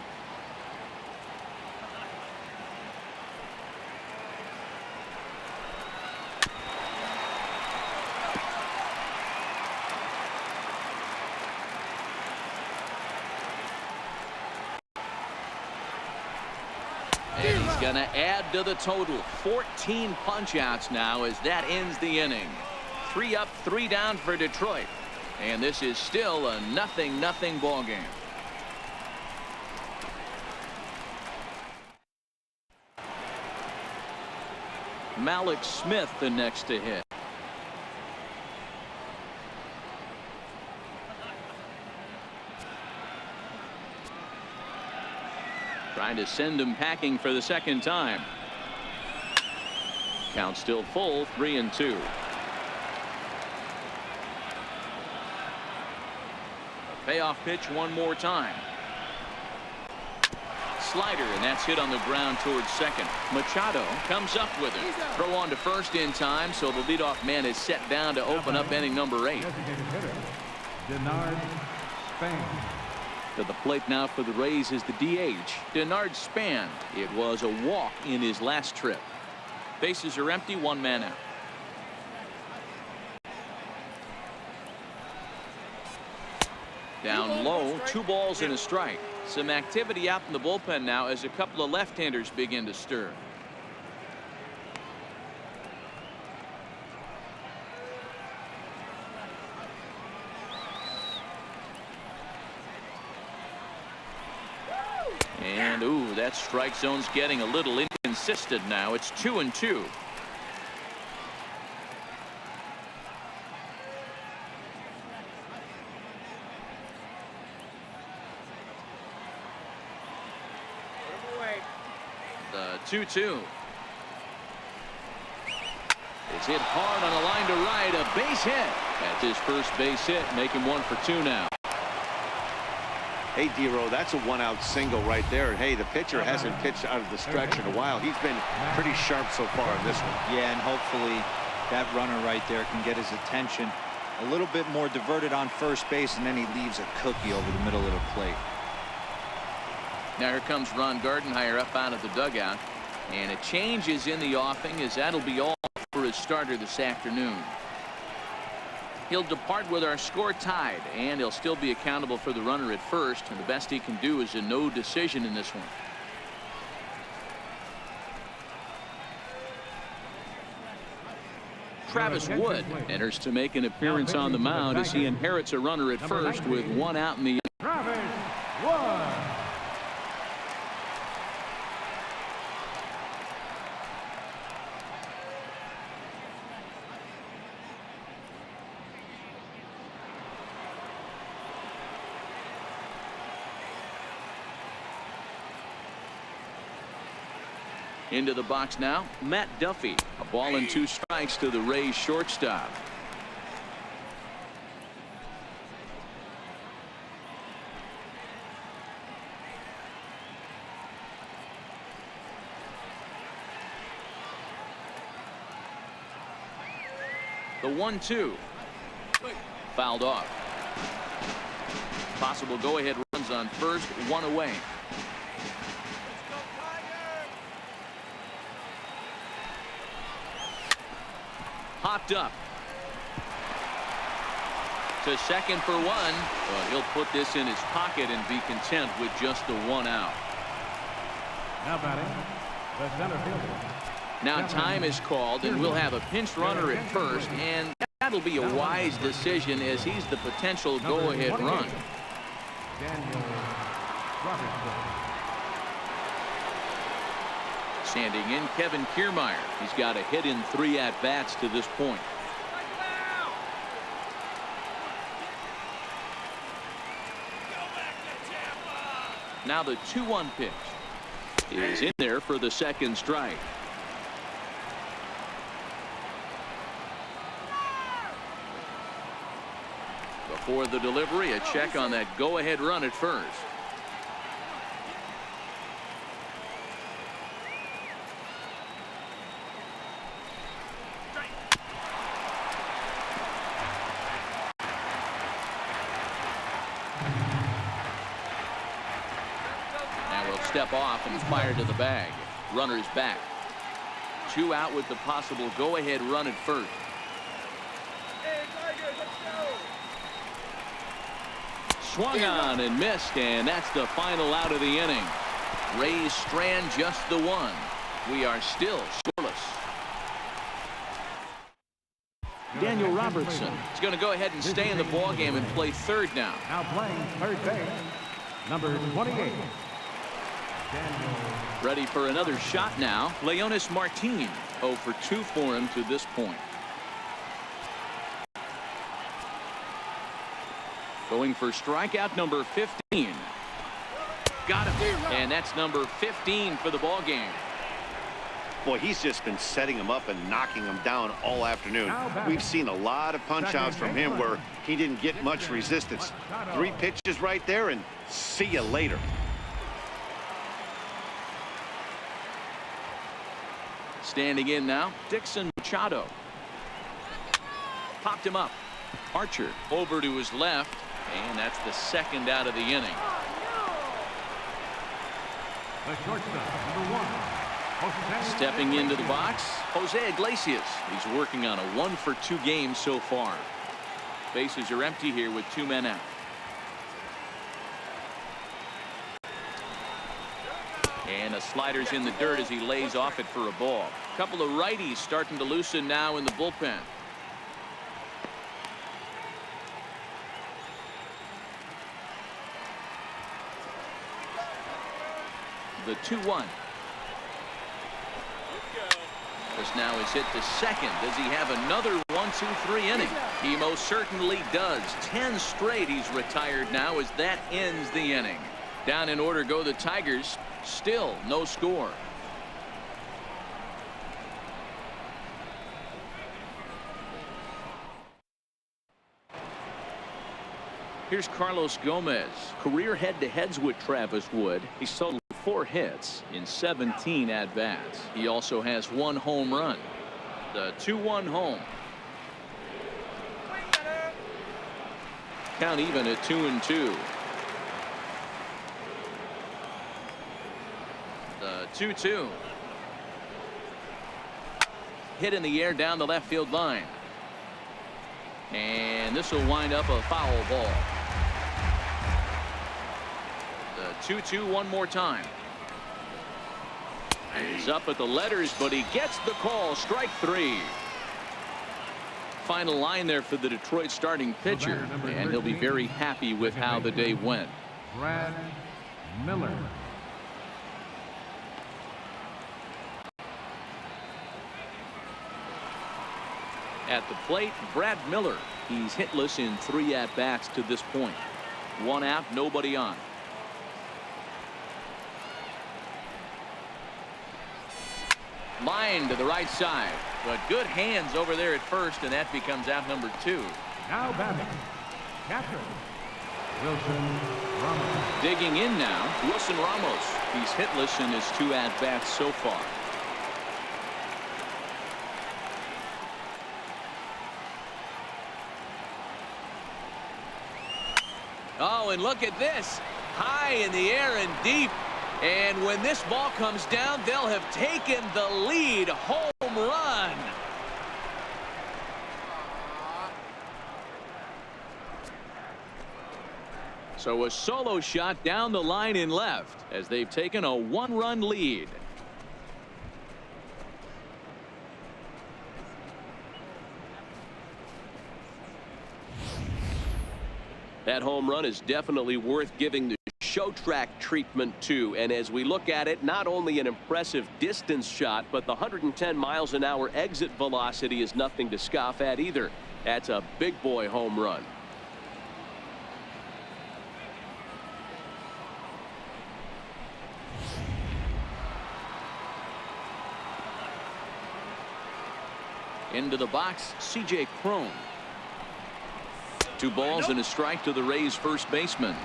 And he's going to add to the total. 14 punch-outs now as that ends the inning. 3 up, 3 down for Detroit. And this is still a 0-0 ball game. Malik Smith the next to hit. Trying to send him packing for the second time. Count still full, 3-2. A payoff pitch one more time. Slider, and that's hit on the ground towards second. Machado comes up with it. Throw on to first in time, so the leadoff man is set down to open up inning number 8. Denard Span. To the plate now for the Rays is the DH, Denard Span. It was a walk in his last trip. Bases are empty, 1 man out. Down low, 2 balls and a strike. Some activity out in the bullpen now as a couple of left-handers begin to stir. And ooh, that strike zone's getting a little inconsistent now. It's 2-2. The 2-2. is hit hard on a line to right. A base hit. That's his first base hit, making 1 for 2 now. Hey, D-Row, that's a one-out single right there. Hey, the pitcher hasn't pitched out of the stretch in a while. He's been pretty sharp so far in this one. Yeah, and hopefully that runner right there can get his attention a little bit more diverted on first base, and then he leaves a cookie over the middle of the plate. Now here comes Ron Gardenhire up out of the dugout, and a change is in the offing, as that'll be all for his starter this afternoon. He'll depart with our score tied, and he'll still be accountable for the runner at first, and the best he can do is a no decision in this one. Travis Wood enters to make an appearance on the mound as he inherits a runner at first with 1 out in the inning. Travis Wood. Into the box now, Matt Duffy. A ball and 2 strikes to the Rays shortstop. The 1-2. Fouled off. Possible go-ahead runs on first, 1 away. Popped up to second for 1, but he'll put this in his pocket and be content with just the 1 out. Now batting, the center fielder. Now time is called, and we'll have a pinch runner at first, and that'll be a wise decision as he's the potential go-ahead run. Daniel Robertson. Standing in, Kevin Kiermaier. He's got a hit in 3 at-bats to this point. Now the 2-1 pitch is in there for the second strike. Before the delivery, a check on that go-ahead run at first. Step off and fire to the bag. Runner's back. 2 out with the possible go-ahead run at first. Swung on and missed, and that's the final out of the inning. Rays strand just the 1. We are still scoreless. Daniel Robertson is going to go ahead and stay in the ballgame and play third now. Now playing third base, number 28. Ready for another shot now. Leonis Martin, 0 for 2 for him to this point. Going for strikeout number 15. Got him. And that's number 15 for the ball game. Boy, he's just been setting him up and knocking him down all afternoon. We've seen a lot of punch outs from him where he didn't get much resistance. 3 pitches right there, and see you later. Standing in now, Dixon Machado. Popped him up. Archer over to his left, and that's the second out of the inning. The shortstop, number 1. Stepping into the box, Jose Iglesias. He's working on a 1 for 2 game so far. Bases are empty here with 2 men out. And a slider's in the dirt as he lays off it for a ball. A couple of righties starting to loosen now in the bullpen. The 2-1. This now is hit to second. Does he have another 1-2-3 inning? He most certainly does. 10 straight he's retired now as that ends the inning. Down in order go the Tigers. Still no score. Here's Carlos Gomez. Career head-to-heads with Travis Wood. He's totaled 4 hits In 17 at-bats. He also has 1 home run. The 2-1 home. Count even at 2-2. The 2-2. Hit in the air down the left field line. And this will wind up a foul ball. The 2-2 one more time. He's up at the letters, but he gets the call. Strike 3. Final line there for the Detroit starting pitcher, and he'll be very happy with how the day went. Brad Miller. At the plate, Brad Miller. He's hitless in 3 at-bats to this point. 1 out, nobody on. Line to the right side, but good hands over there at first, and that becomes out number 2. Now batting, catcher Wilson Ramos. Digging in now, Wilson Ramos. He's hitless in his 2 at-bats so far. Oh, and look at this. High in the air and deep. And when this ball comes down, they'll have taken the lead. Home run. So a solo shot down the line in left as they've taken a 1-run lead. That home run is definitely worth giving the show track treatment to. And as we look at it, not only an impressive distance shot, but the 110 miles an hour exit velocity is nothing to scoff at either. That's a big boy home run. Into the box, C.J. Cron. 2 balls and a strike to the Rays first baseman.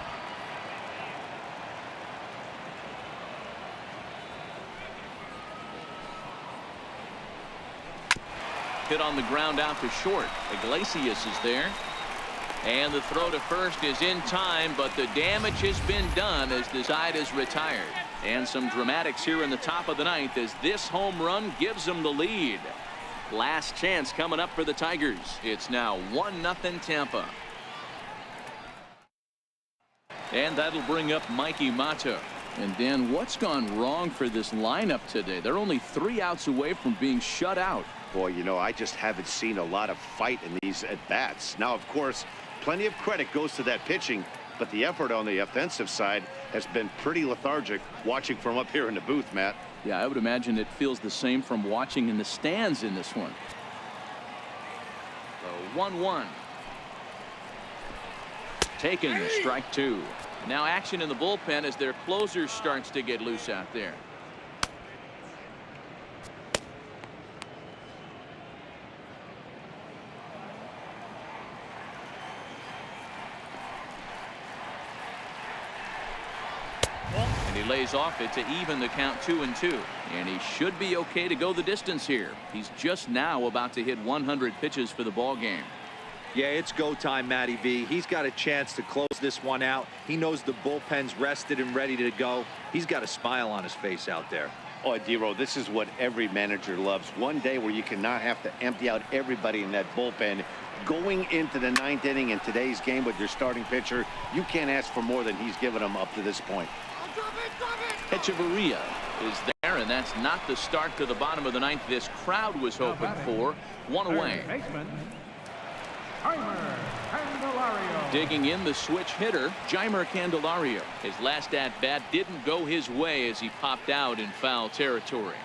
Hit on the ground out to short. Iglesias is there. And the throw to first is in time, but the damage has been done as the side is retired. And some dramatics here in the top of the 9th as this home run gives them the lead. Last chance coming up for the Tigers. It's now 1-0 Tampa. And that'll bring up Mikey Mata. And Dan, what's gone wrong for this lineup today? They're only 3 outs away from being shut out. Boy, you know, I just haven't seen a lot of fight in these at-bats. Now, of course, plenty of credit goes to that pitching, but the effort on the offensive side has been pretty lethargic watching from up here in the booth, Matt. Yeah, I would imagine it feels the same from watching in the stands in this one. So 1-1. Taken, strike 2. Now action in the bullpen as their closer starts to get loose out there. And he lays off it to even the count 2-2. And he should be okay to go the distance here. He's just now about to hit 100 pitches for the ball game. Yeah, it's go time, Matty V. He's got a chance to close this one out. He knows the bullpen's rested and ready to go. He's got a smile on his face out there. Oh, D-Row, this is what every manager loves. One day where you cannot have to empty out everybody in that bullpen. Going into the 9th inning in today's game with your starting pitcher, you can't ask for more than he's given them up to this point. Echeverria is there, and that's not the start to the bottom of the 9th this crowd was hoping for. 1 away. Digging in the switch hitter, Jeimer Candelario. His last at-bat didn't go his way as he popped out in foul territory.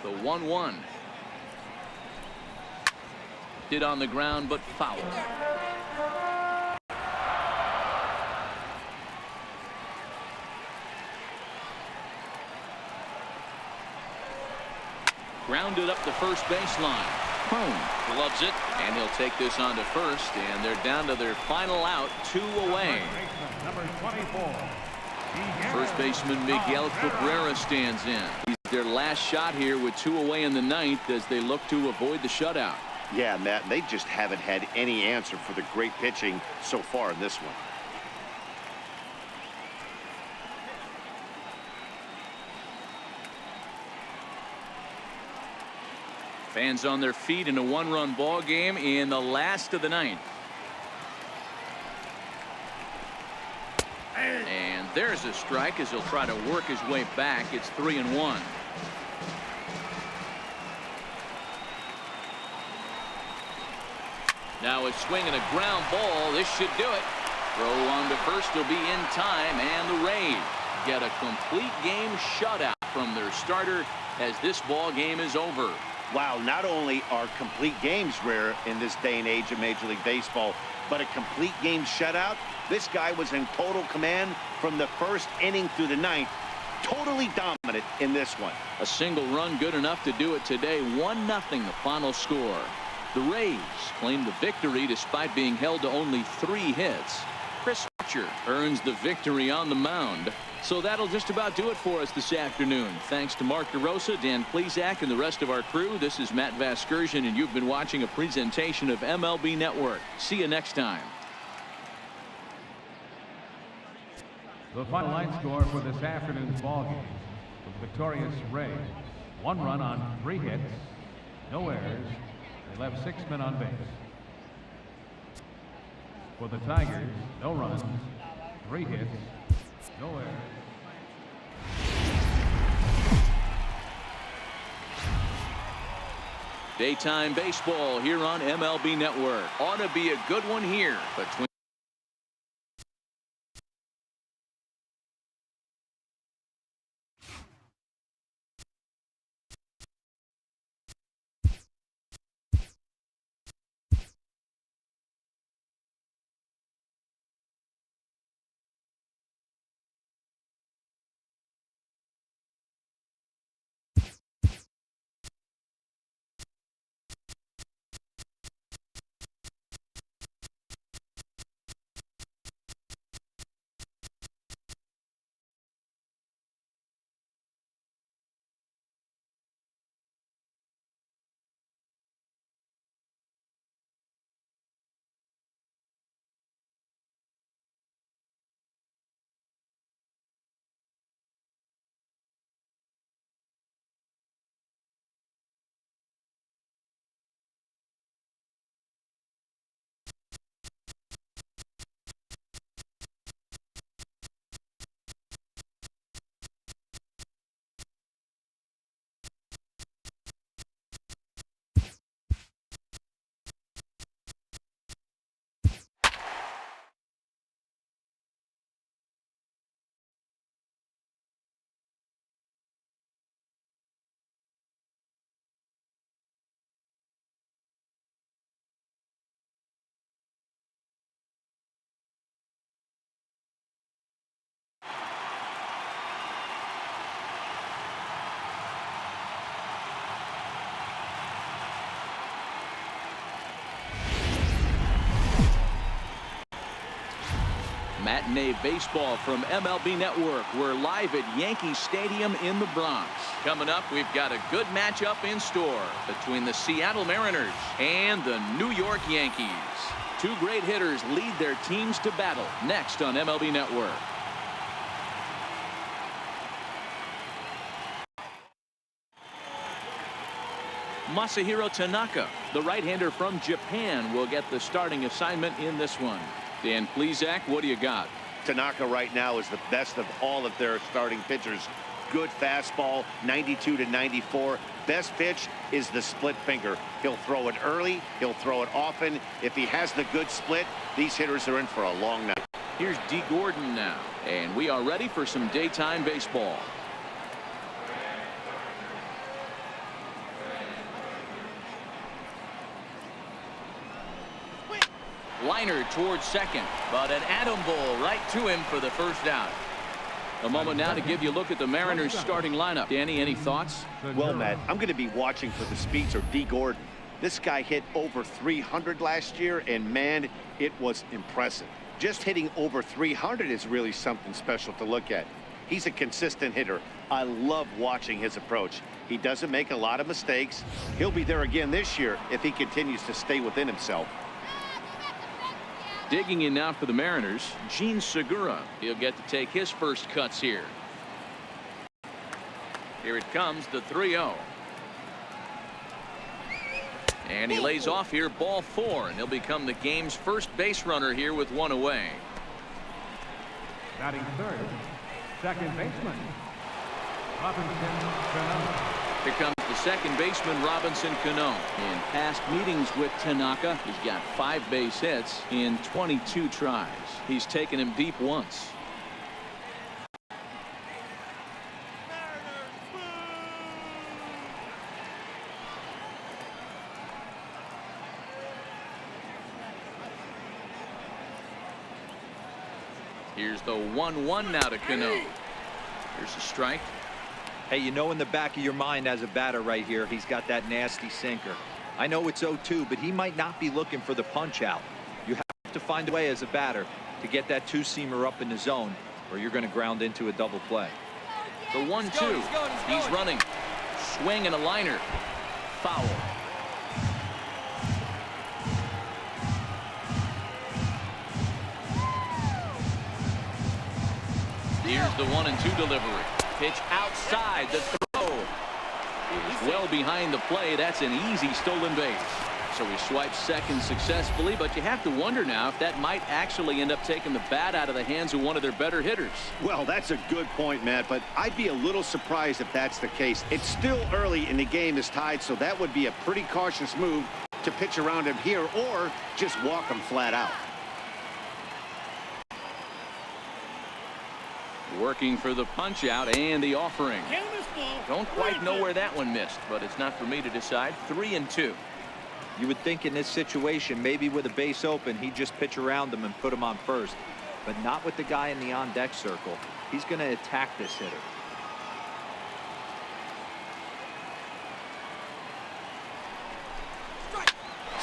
The 1-1. Hit on the ground, but foul. Grounded up the first baseline. Cron gloves it. And he'll take this on to first, and they're down to their final out, 2 away. Number 24. First baseman Miguel Cabrera stands in. He's their last shot here with 2 away in the ninth as they look to avoid the shutout. Yeah, Matt, they just haven't had any answer for the great pitching so far in this one. Fans on their feet in a 1-run ball game in the last of the ninth. And there's a strike as he'll try to work his way back. It's 3-1. Now a swing and a ground ball. This should do it. Throw on to first will be in time, and the Rays get a complete game shutout from their starter as this ball game is over. Wow, not only are complete games rare in this day and age of Major League Baseball, but a complete game shutout. This guy was in total command from the first inning through the ninth. Totally dominant in this one. A single run good enough to do it today. 1-0 the final score. The Rays claim the victory despite being held to only 3 hits. Chris Archer earns the victory on the mound. So that'll just about do it for us this afternoon. Thanks to Mark DeRosa, Dan Plesac, and the rest of our crew. This is Matt Vasgersian, and you've been watching a presentation of MLB Network. See you next time. The final line score for this afternoon's ball game. The victorious Rays, 1 run on 3 hits, no errors. They left 6 men on base. For the Tigers, no runs, 3 hits, no errors. Daytime baseball here on MLB Network. Ought to be a good one here between Matinee baseball from MLB Network. We're live at Yankee Stadium in the Bronx. Coming up, we've got a good matchup in store between the Seattle Mariners and the New York Yankees. 2 great hitters lead their teams to battle next on MLB Network. Masahiro Tanaka, the right-hander from Japan, will get the starting assignment in this one. Dan Plesac, what do you got? Tanaka right now is the best of all of their starting pitchers. Good fastball, 92 to 94. Best pitch is the split finger. He'll throw it early. He'll throw it often. If he has the good split, these hitters are in for a long night. Here's D. Gordon now, and we are ready for some daytime baseball. Liner towards second, but an atom ball right to him for the first out. A moment now to give you a look at the Mariners starting lineup. Danny, any thoughts? Well, Matt, I'm going to be watching for the speeds of D. Gordon. This guy hit over 300 last year, and man, it was impressive. Just hitting over 300 is really something special to look at. He's a consistent hitter. I love watching his approach. He doesn't make a lot of mistakes. He'll be there again this year if he continues to stay within himself. Digging in now for the Mariners, Gene Segura. He'll get to take his first cuts here. Here it comes, the 3-0. And he lays off here, ball 4, and he'll become the game's first base runner here with 1 away. Batting third, second baseman, Robinson Cano. Here comes the second baseman, Robinson Cano. In past meetings with Tanaka, he's got 5 base hits in 22 tries. He's taken him deep once. Here's the 1-1 now to Cano. Here's a strike. Hey, you know in the back of your mind as a batter right here, he's got that nasty sinker. I know it's 0-2, but he might not be looking for the punch out. You have to find a way as a batter to get that 2-seamer up in the zone, or you're going to ground into a double play. The 1-2. He's running. Swing and a liner. Foul. Here's the 1-2 delivery. Pitch outside. The throw is well behind the play. That's an easy stolen base. So he swipes second successfully, but you have to wonder now if that might actually end up taking the bat out of the hands of one of their better hitters. Well, that's a good point, Matt, but I'd be a little surprised if that's the case. It's still early and the game is tied, so that would be a pretty cautious move to pitch around him here or just walk him flat out. Working for the punch out and the offering. Don't quite know where that one missed, but it's not for me to decide. 3-2. You would think in this situation, maybe with a base open, he'd just pitch around him and put him on first, but not with the guy in the on-deck circle. He's going to attack this hitter.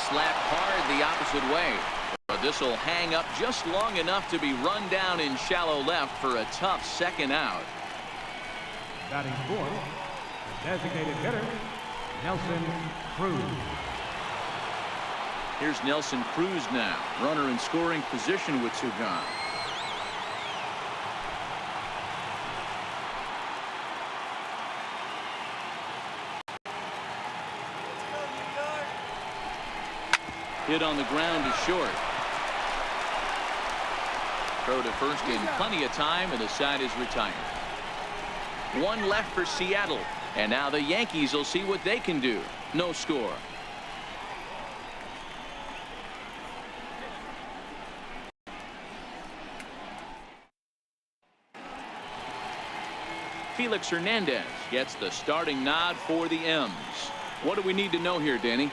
Slapped hard the opposite way. But this will hang up just long enough to be run down in shallow left for a tough second out. Batting fourth, the designated hitter, Nelson Cruz. Here's Nelson Cruz now. Runner in scoring position with 2 gone. Hit on the ground is short. Throw to first in plenty of time, and the side is retired. 1 left for Seattle, and now the Yankees will see what they can do. No score. Felix Hernandez gets the starting nod for the M's. What do we need to know here, Danny?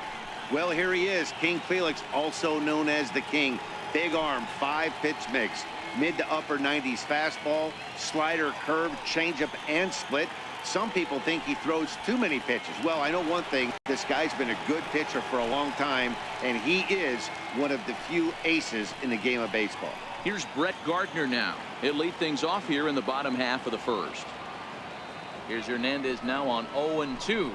Well, here he is, King Felix, also known as the King. Big arm, 5-pitch mix. Mid to upper 90s fastball, slider, curve, changeup, and split. Some people think he throws too many pitches. Well, I know one thing. This guy's been a good pitcher for a long time, and he is one of the few aces in the game of baseball. Here's Brett Gardner now. He'll lead things off here in the bottom half of the first. Here's Hernandez now on 0-2.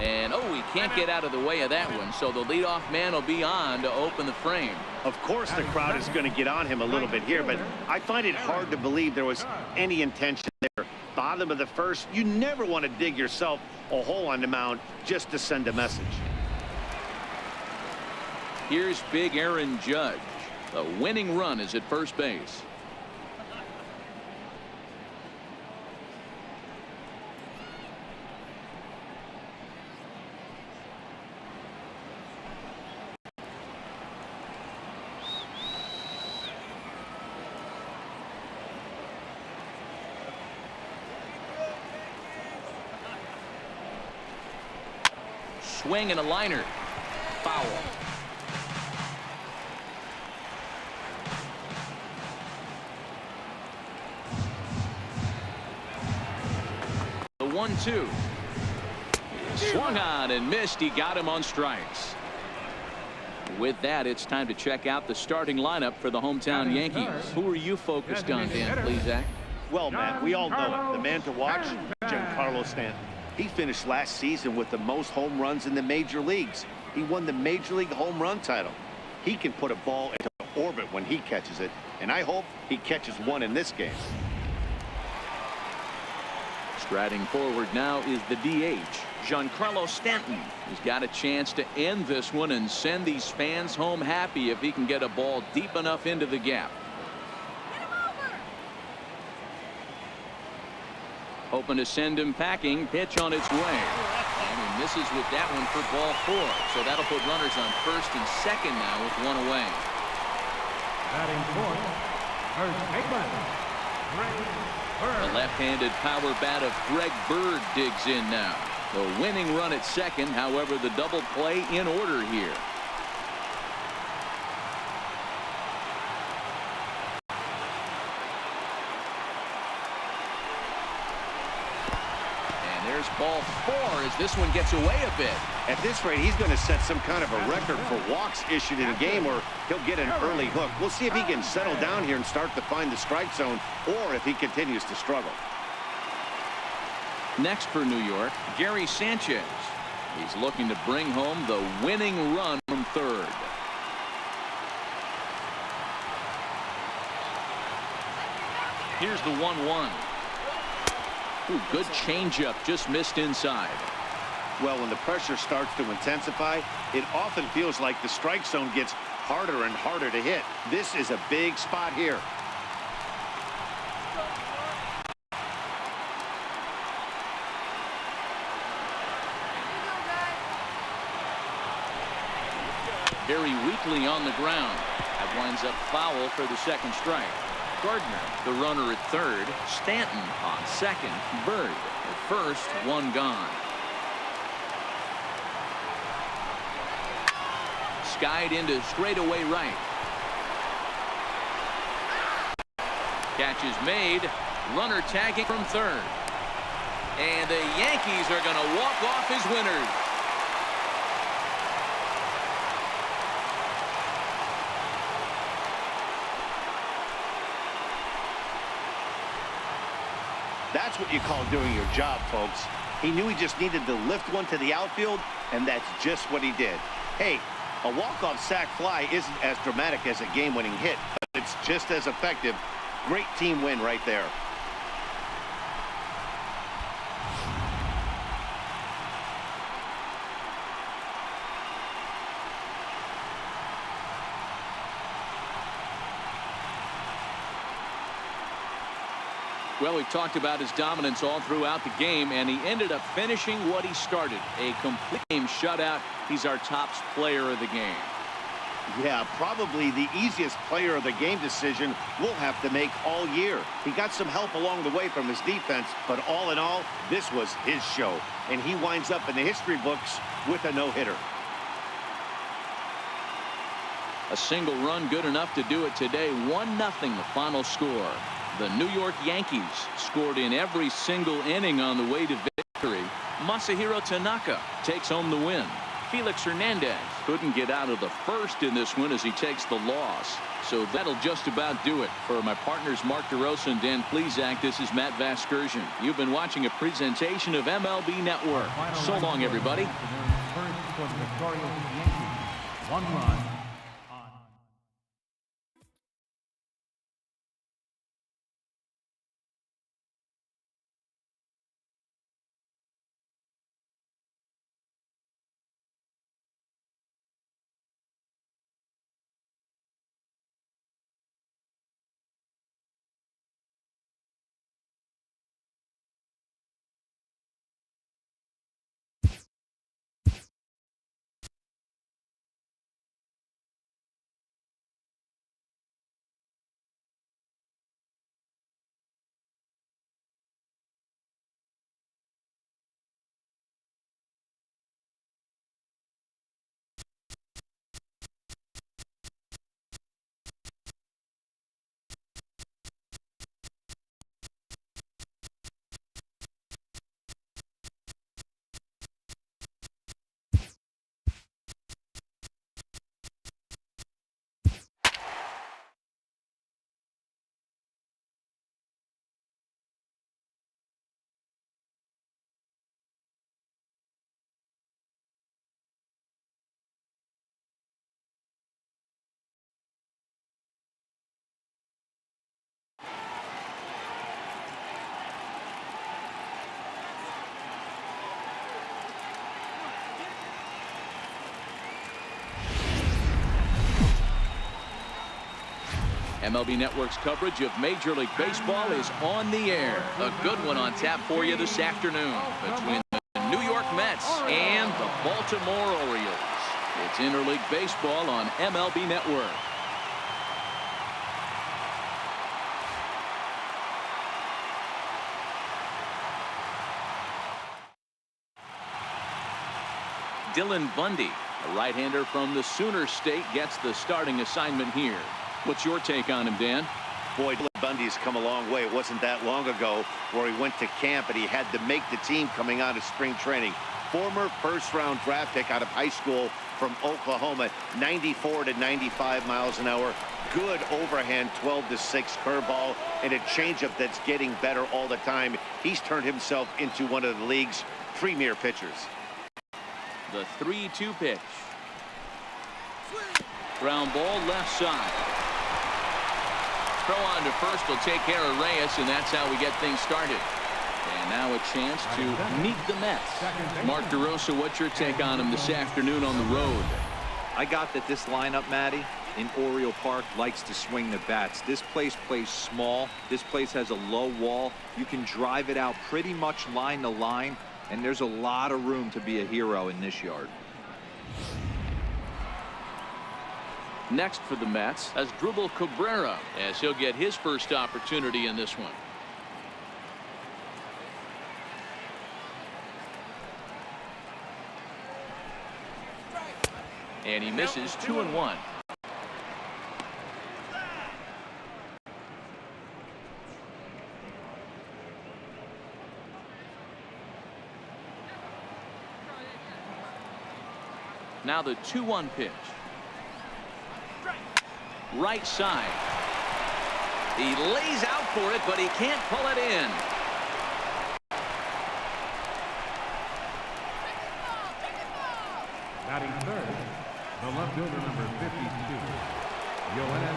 And, he can't get out of the way of that one, so the leadoff man will be on to open the frame. Of course the crowd is going to get on him a little bit here, but I find it hard to believe there was any intention there. Bottom of the first, you never want to dig yourself a hole on the mound just to send a message. Here's big Aaron Judge. The winning run is at first base. Swing and a liner. Foul. The 1-2. Swung on and missed. He got him on strikes. With that, it's time to check out the starting lineup for the hometown Yankees. Who are you focused on, Dan Plesac? Well, Matt, we all know the man to watch, Giancarlo Stanton. He finished last season with the most home runs in the major leagues. He won the Major League home run title. He can put a ball into orbit when he catches it, and I hope he catches one in this game. Striding forward now is the DH, Giancarlo Stanton. He's got a chance to end this one and send these fans home happy if he can get a ball deep enough into the gap. Hoping to send him packing. Pitch on its way. And he misses with that one for ball 4. So that'll put runners on first and second now with one away. Batting fourth, first baseman, The left-handed power bat of Greg Bird digs in now. The winning run at second, however, the double play in order here. And there's ball 4 as this one gets away a bit. At this rate, he's going to set some kind of a record for walks issued in a game, or he'll get an early hook. We'll see if he can settle down here and start to find the strike zone, or if he continues to struggle. Next for New York, Gary Sanchez. He's looking to bring home the winning run from third. Here's the 1-1. Ooh, good changeup, just missed inside. Well, when the pressure starts to intensify, it often feels like the strike zone gets harder and harder to hit. This is a big spot here. Very weakly on the ground. That winds up foul for the second strike. Gardner, the runner at third. Stanton on second. Bird at first, one gone. Skied into straightaway right. Catch is made. Runner tagging from third. And the Yankees are going to walk off as winners. That's what you call doing your job, folks. He knew he just needed to lift one to the outfield, and that's just what he did. Hey, a walk-off sac fly isn't as dramatic as a game-winning hit, but it's just as effective. Great team win right there. Well, we've talked about his dominance all throughout the game, and he ended up finishing what he started. A complete game shutout. He's our top player of the game. Yeah, probably the easiest player of the game decision we'll have to make all year. He got some help along the way from his defense, but all in all, this was his show. And he winds up in the history books with a no-hitter. A single run good enough to do it today. 1-0 the final score. The New York Yankees scored in every single inning on the way to victory. Masahiro Tanaka takes home the win. Felix Hernandez couldn't get out of the first in this one as he takes the loss. So that'll just about do it. For my partners Mark DeRosa and Dan Plesac, this is Matt Vasgersian. You've been watching a presentation of MLB Network. So long, everybody. First for the victorious Yankees, 1 run. MLB Network's coverage of Major League Baseball is on the air. A good one on tap for you this afternoon between the New York Mets and the Baltimore Orioles. It's interleague baseball on MLB Network. Dylan Bundy, a right-hander from the Sooner State, gets the starting assignment here. What's your take on him, Dan? Boy, Dylan Bundy's come a long way. It wasn't that long ago where he went to camp and he had to make the team coming out of spring training. Former first-round draft pick out of high school from Oklahoma, 94 to 95 miles an hour. Good overhand 12-6 curveball and a changeup that's getting better all the time. He's turned himself into one of the league's premier pitchers. The 3-2 pitch. Ground ball left side. Throw on to first will take care of Reyes, and that's how we get things started. And now a chance to meet the Mets. Mark DeRosa, what's your take on him this afternoon on the road? I got that this lineup, Matty, in Oriole Park likes to swing the bats. This place plays small. This place has a low wall. You can drive it out pretty much line to line, and there's a lot of room to be a hero in this yard. Next for the Mets as Dribble Cabrera, as he'll get his first opportunity in this one. And he misses 2-1. Now the 2-1 pitch. Right side. He lays out for it, but he can't pull it in. Batting third, the left fielder, number 52.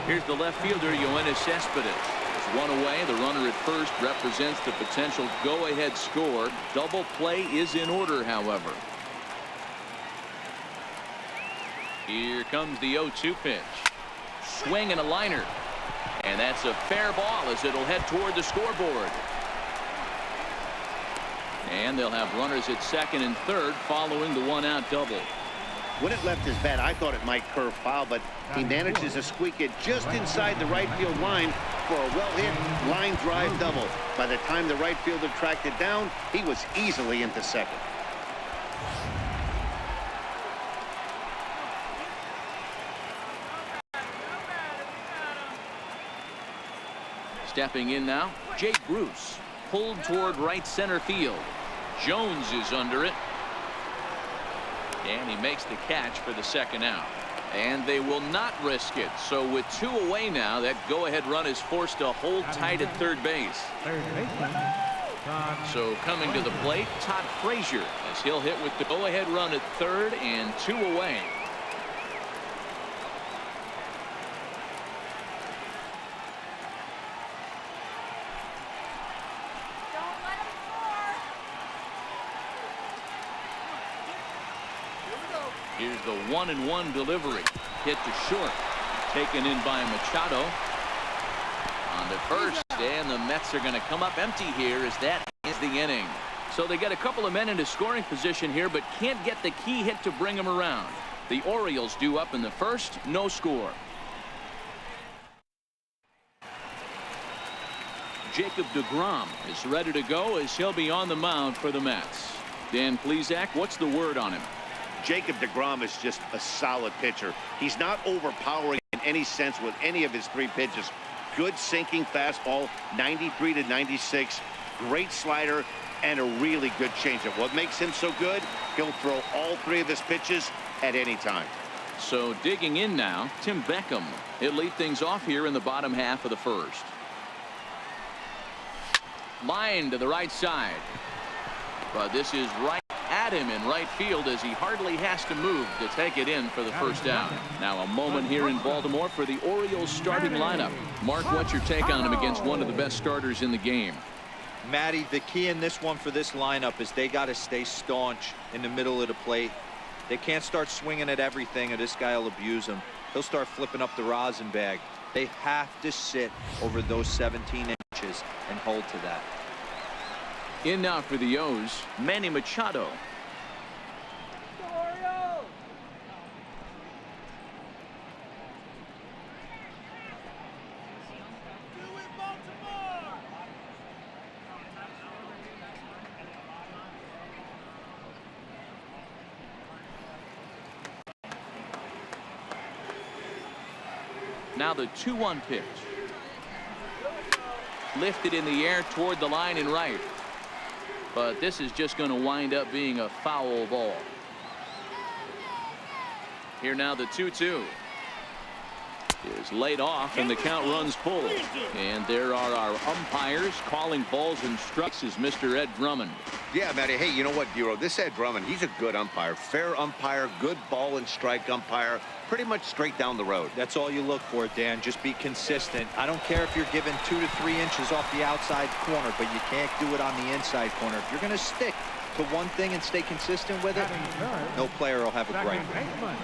Here's the left fielder, Yoenis Cespedes. There's one away. The runner at first represents the potential go-ahead score. Double play is in order, however. Here comes the 0-2 pitch. Swing and a liner. And that's a fair ball as it'll head toward the scoreboard. And they'll have runners at second and third following the one-out double. When it left his bat, I thought it might curve foul, but he manages to squeak it just inside the right field line for a well-hit line drive double. By the time the right fielder tracked it down, he was easily into second. Stepping in now, Jake Bruce, pulled toward right center field. Jones is under it. And he makes the catch for the second out. And they will not risk it. So with two away now, that go-ahead run is forced to hold tight at third base. So coming to the plate, Todd Frazier, as he'll hit with the go-ahead run at third and two away. Here's the 1-1 delivery. Hit to short. Taken in by Machado. On to first. And the Mets are going to come up empty here as that is the inning. So they get a couple of men into scoring position here, but can't get the key hit to bring them around. The Orioles do up in the first. No score. Jacob deGrom is ready to go as he'll be on the mound for the Mets. Dan Plesac, what's the word on him? Jacob deGrom is just a solid pitcher. He's not overpowering in any sense with any of his three pitches. Good sinking fastball, 93 to 96. Great slider and a really good changeup. What makes him so good? He'll throw all three of his pitches at any time. So digging in now, Tim Beckham. He'll lead things off here in the bottom half of the first. Line to the right side. But this is right at him in right field as he hardly has to move to take it in for the first out. Now a moment here in Baltimore for the Orioles starting lineup. Mark, what's your take on him against one of the best starters in the game? Matty, the key in this one for this lineup is they got to stay staunch in the middle of the plate. They can't start swinging at everything or this guy will abuse them. He'll start flipping up the rosin bag. They have to sit over those 17 inches and hold to that. In now for the O's, Manny Machado. Now the 2-1 pitch. Lifted in the air toward the line and right. But this is just going to wind up being a foul ball. Here now the 2-2 is laid off and the count runs full. And there are our umpires calling balls and strikes is Mr. Ed Drummond. Yeah, Matty. Hey, you know what, Bureau? This Ed Drummond, he's a good umpire. Fair umpire, good ball and strike umpire. Pretty much straight down the road. That's all you look for, Dan. Just be consistent. I don't care if you're given 2 to 3 inches off the outside corner, but you can't do it on the inside corner. If you're going to stick to one thing and stay consistent with it, no player will have a gripe.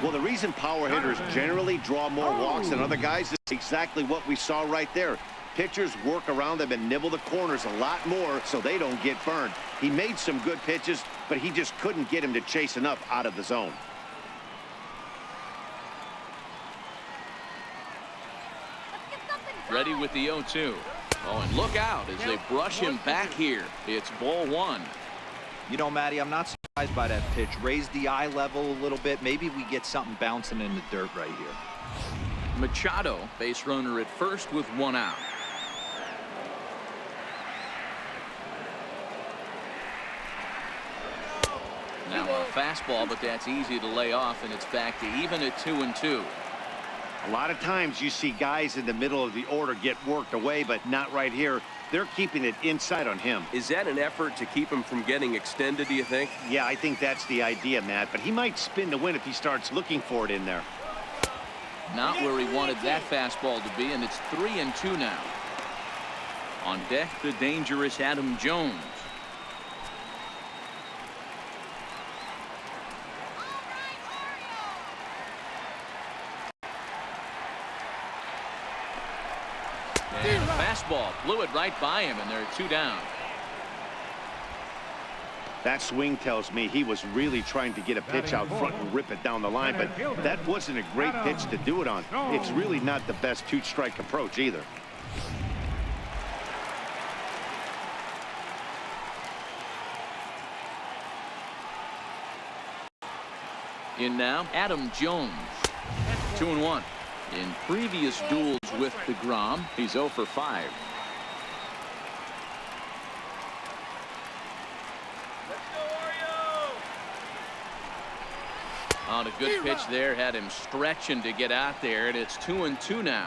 Well, the reason power hitters generally draw more walks than other guys is exactly what we saw right there. Pitchers work around them and nibble the corners a lot more so they don't get burned. He made some good pitches, but he just couldn't get him to chase enough out of the zone. Ready with the 0-2. Oh, and look out as they brush him back here. It's ball 1. You know, Matty, I'm not surprised by that pitch. Raise the eye level a little bit. Maybe we get something bouncing in the dirt right here. Machado, base runner at first with 1 out. Now a fastball, but that's easy to lay off, and it's back to even at 2-2. A lot of times you see guys in the middle of the order get worked away, but not right here. They're keeping it inside on him. Is that an effort to keep him from getting extended, do you think? Yeah, I think that's the idea, Matt. But he might spin the win if he starts looking for it in there. Not where he wanted that fastball to be, and it's 3-2 now. On deck, the dangerous Adam Jones. And a fastball blew it right by him, and there are 2 down. That swing tells me he was really trying to get a pitch out front and rip it down the line, but that wasn't a great pitch to do it on. It's really not the best 2-strike approach either. In now, Adam Jones. 2-1. In previous duels with DeGrom, he's 0 for 5. On a good pitch there, had him stretching to get out there, and it's 2-2 now.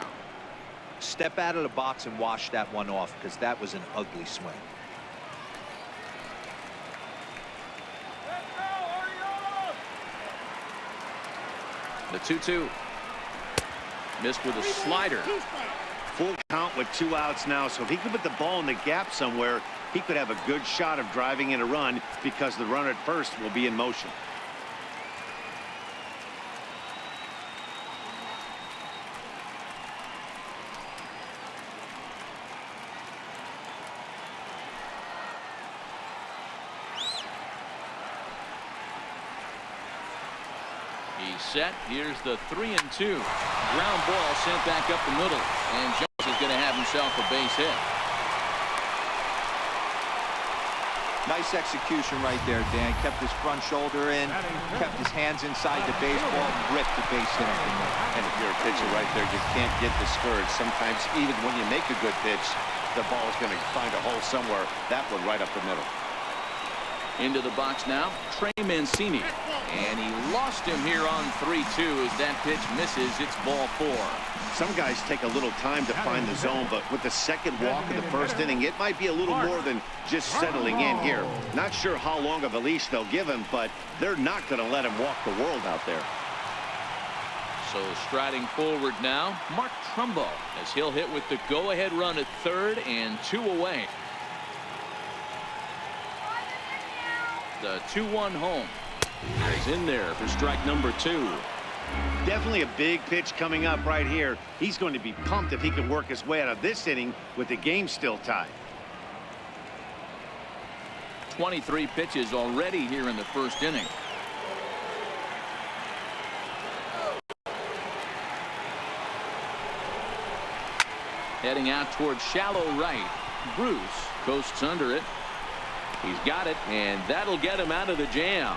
Step out of the box and wash that one off, because that was an ugly swing. The 2-2. Missed with a slider. Full count with 2 outs now, so if he could put the ball in the gap somewhere, he could have a good shot of driving in a run because the runner at first will be in motion. He's set. Here's the 3-2. Ground ball sent back up the middle, and Jones is going to have himself a base hit. Nice execution right there, Dan. Kept his front shoulder in, kept his hands inside the baseball, and ripped the base hit. And if you're a pitcher right there, you can't get discouraged. Sometimes even when you make a good pitch, the ball is going to find a hole somewhere. That one right up the middle. Into the box now, Trey Mancini. And he lost him here on 3-2 as that pitch misses. It's ball 4. Some guys take a little time to find the zone, but with the second walk in the first inning, it might be a little more than just settling in here. Not sure how long of a leash they'll give him, but they're not going to let him walk the world out there. So striding forward now, Mark Trumbo, as he'll hit with the go-ahead run at third and 2 away. The 2-1 home is in there for strike number 2. Definitely a big pitch coming up right here. He's going to be pumped if he can work his way out of this inning with the game still tied. 23 pitches already here in the first inning. Heading out towards shallow right. Bruce coasts under it. He's got it, and that'll get him out of the jam.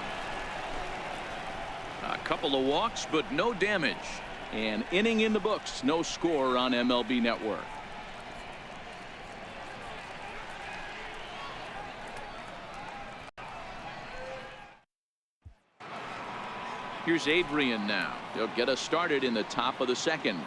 A couple of walks, but no damage. An inning in the books. No score on MLB Network. Here's Adrian now. He'll get us started in the top of the second.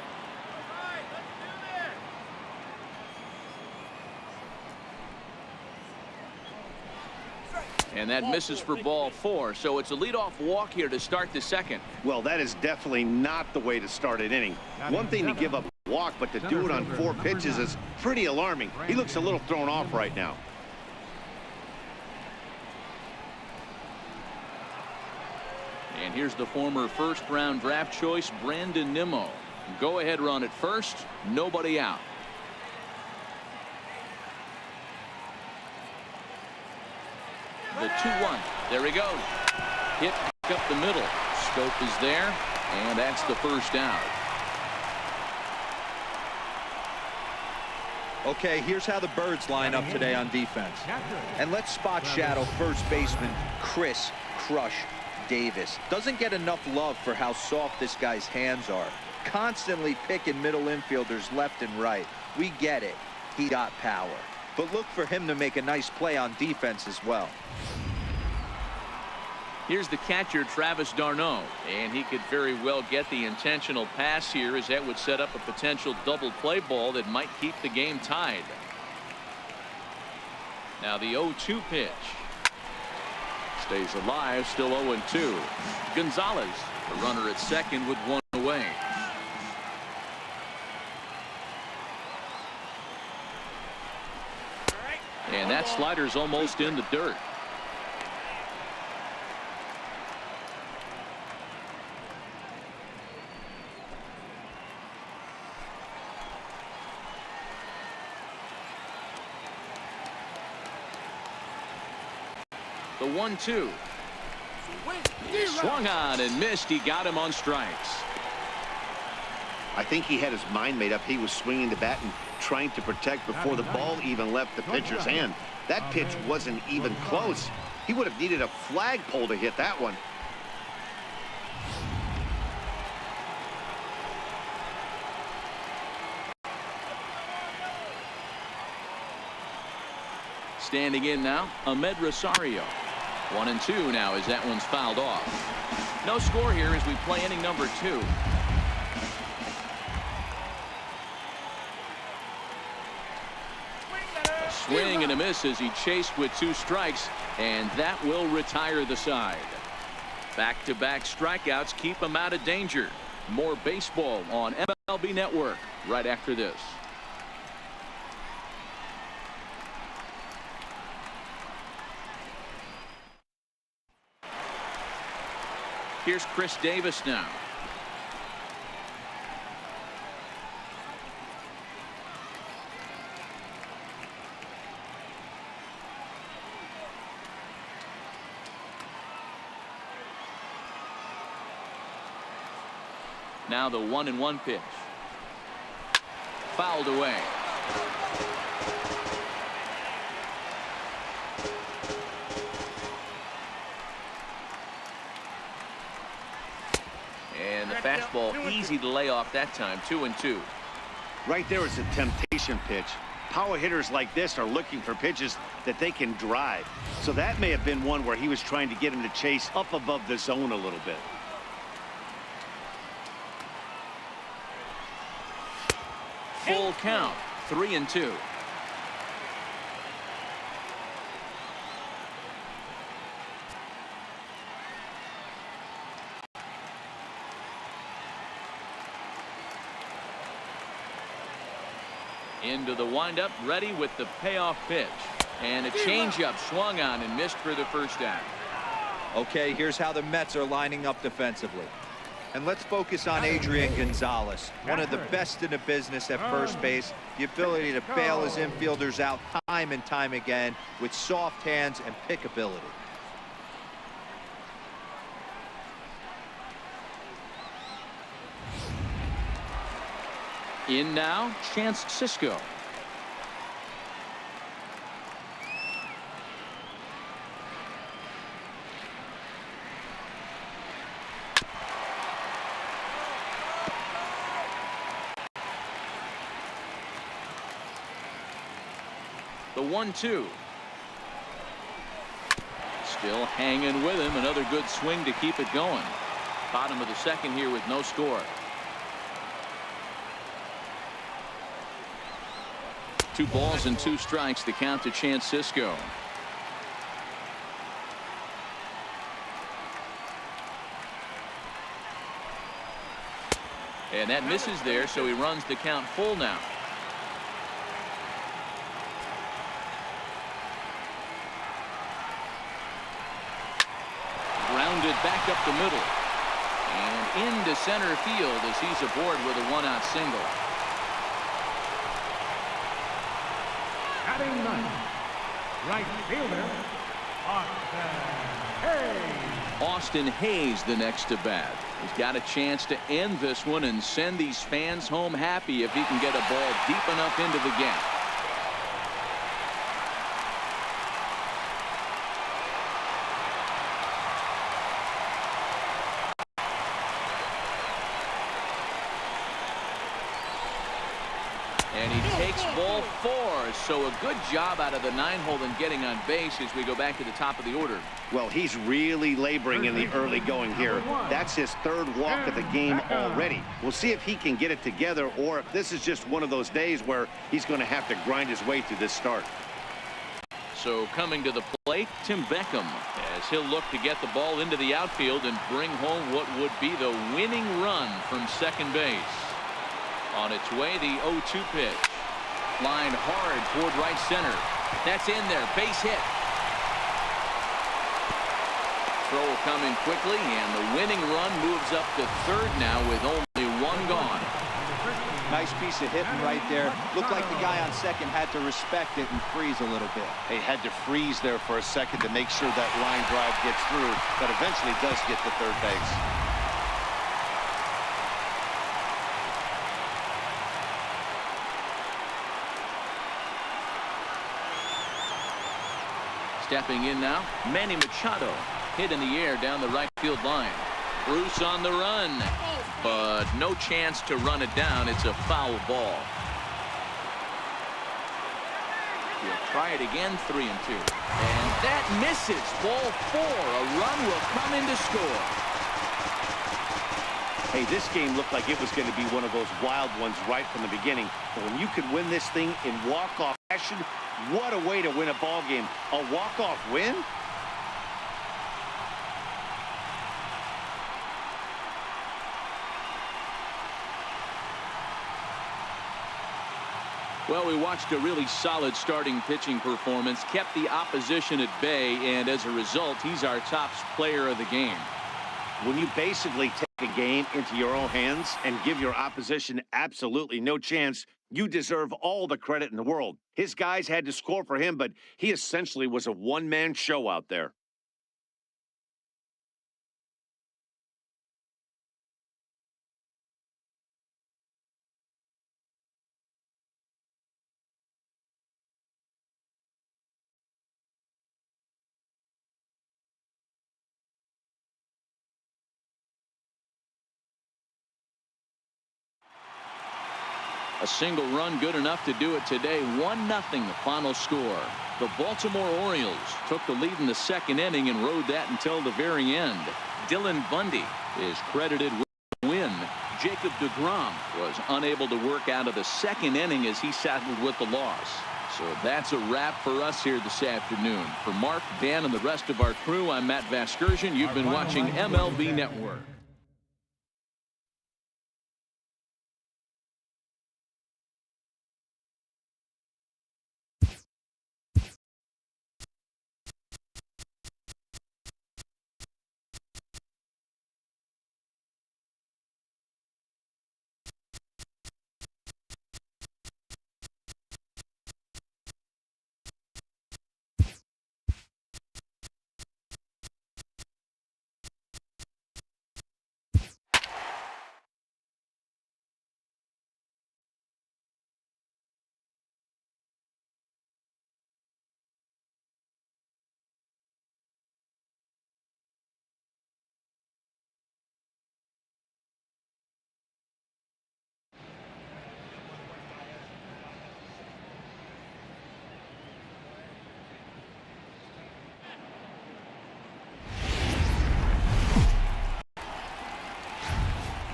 And that misses for ball 4, so it's a leadoff walk here to start the second. Well, that is definitely not the way to start an inning. One thing to give up a walk, but to do it on 4 pitches is pretty alarming. He looks a little thrown off right now. And here's the former first-round draft choice, Brandon Nimmo. Go-ahead run at first, nobody out. The 2-1. There he goes. Hit up the middle. Scope is there, and that's the first out. Okay, here's how the Birds line up today on defense. And let's spot shadow first baseman Chris Crush Davis. Doesn't get enough love for how soft this guy's hands are. Constantly picking middle infielders left and right. We get it. He got power. But look for him to make a nice play on defense as well. Here's the catcher, Travis d'Arnaud, and he could very well get the intentional pass here, as that would set up a potential double play ball that might keep the game tied. Now the 0-2 pitch. Stays alive, still 0-2. Gonzalez, the runner at second with 1 away. And that slider's almost in the dirt. The 1-2. Swung on and missed. He got him on strikes. I think he had his mind made up. He was swinging the bat and trying to protect before the ball even left the pitcher's hand. That pitch wasn't even close. He would have needed a flagpole to hit that one. Standing in now, Ahmed Rosario. 1-2 now as that one's fouled off. No score here as we play inning number 2. A swing and a miss as he chased with 2 strikes, and that will retire the side. Back-to-back strikeouts keep him out of danger. More baseball on MLB Network right after this. Here's Chris Davis now. Now the 1-1 pitch. Fouled away. And the fastball easy to lay off that time. 2-2. Right there is a temptation pitch. Power hitters like this are looking for pitches that they can drive. So that may have been one where he was trying to get him to chase up above the zone a little bit. Full count. 3-2. Into the windup, ready with the payoff pitch. And a changeup swung on and missed for the first out. Okay, here's how the Mets are lining up defensively. And let's focus on Adrian Gonzalez, one of the best in the business at first base. The ability to bail his infielders out time and time again with soft hands and pickability. In now, Chance Sisco. The 1-2. Still hanging with him. Another good swing to keep it going. Bottom of the second here with no score. 2 balls and 2 strikes to count to Chance Sisco. And that misses there, so he runs the count full now. Grounded back up the middle. And into center field as he's aboard with a 1-out single. Batting ninth, right fielder, Austin Hayes. Austin Hayes the next to bat. He's got a chance to end this one and send these fans home happy if he can get a ball deep enough into the gap. And he takes ball 4. So a good job out of the 9-hole in getting on base as we go back to the top of the order. Well, he's really laboring in the early going here. That's his 3rd walk of the game already. We'll see if he can get it together or if this is just one of those days where he's going to have to grind his way through this start. So coming to the plate, Tim Beckham, as he'll look to get the ball into the outfield and bring home what would be the winning run from second base. On its way, the 0-2 pitch. Lined hard toward right center. That's in there. Base hit. Throw coming quickly, and the winning run moves up to 3rd now with only 1 gone. Nice piece of hitting right there. Looked like the guy on second had to respect it and freeze a little bit. He had to freeze there for a second to make sure that line drive gets through, but eventually does get to 3rd base. Stepping in now, Manny Machado. Hit in the air down the right field line. Bruce on the run, but no chance to run it down. It's a foul ball. He'll try it again, 3-2. And that misses. Ball 4. A run will come in to score. Hey, this game looked like it was going to be one of those wild ones right from the beginning. But when you could win this thing in walk-off fashion, what a way to win a ball game. A walk-off win? Well, we watched a really solid starting pitching performance, kept the opposition at bay, and as a result, he's our top player of the game. When you basically take a game into your own hands and give your opposition absolutely no chance, you deserve all the credit in the world. His guys had to score for him, but he essentially was a one-man show out there. A single run good enough to do it today. 1-0 the final score. The Baltimore Orioles took the lead in the second inning and rode that until the very end. Dylan Bundy is credited with the win. Jacob deGrom was unable to work out of the second inning as he saddled with the loss. So that's a wrap for us here this afternoon. For Mark, Dan, and the rest of our crew, I'm Matt Vasgersian. You've been watching MLB Network.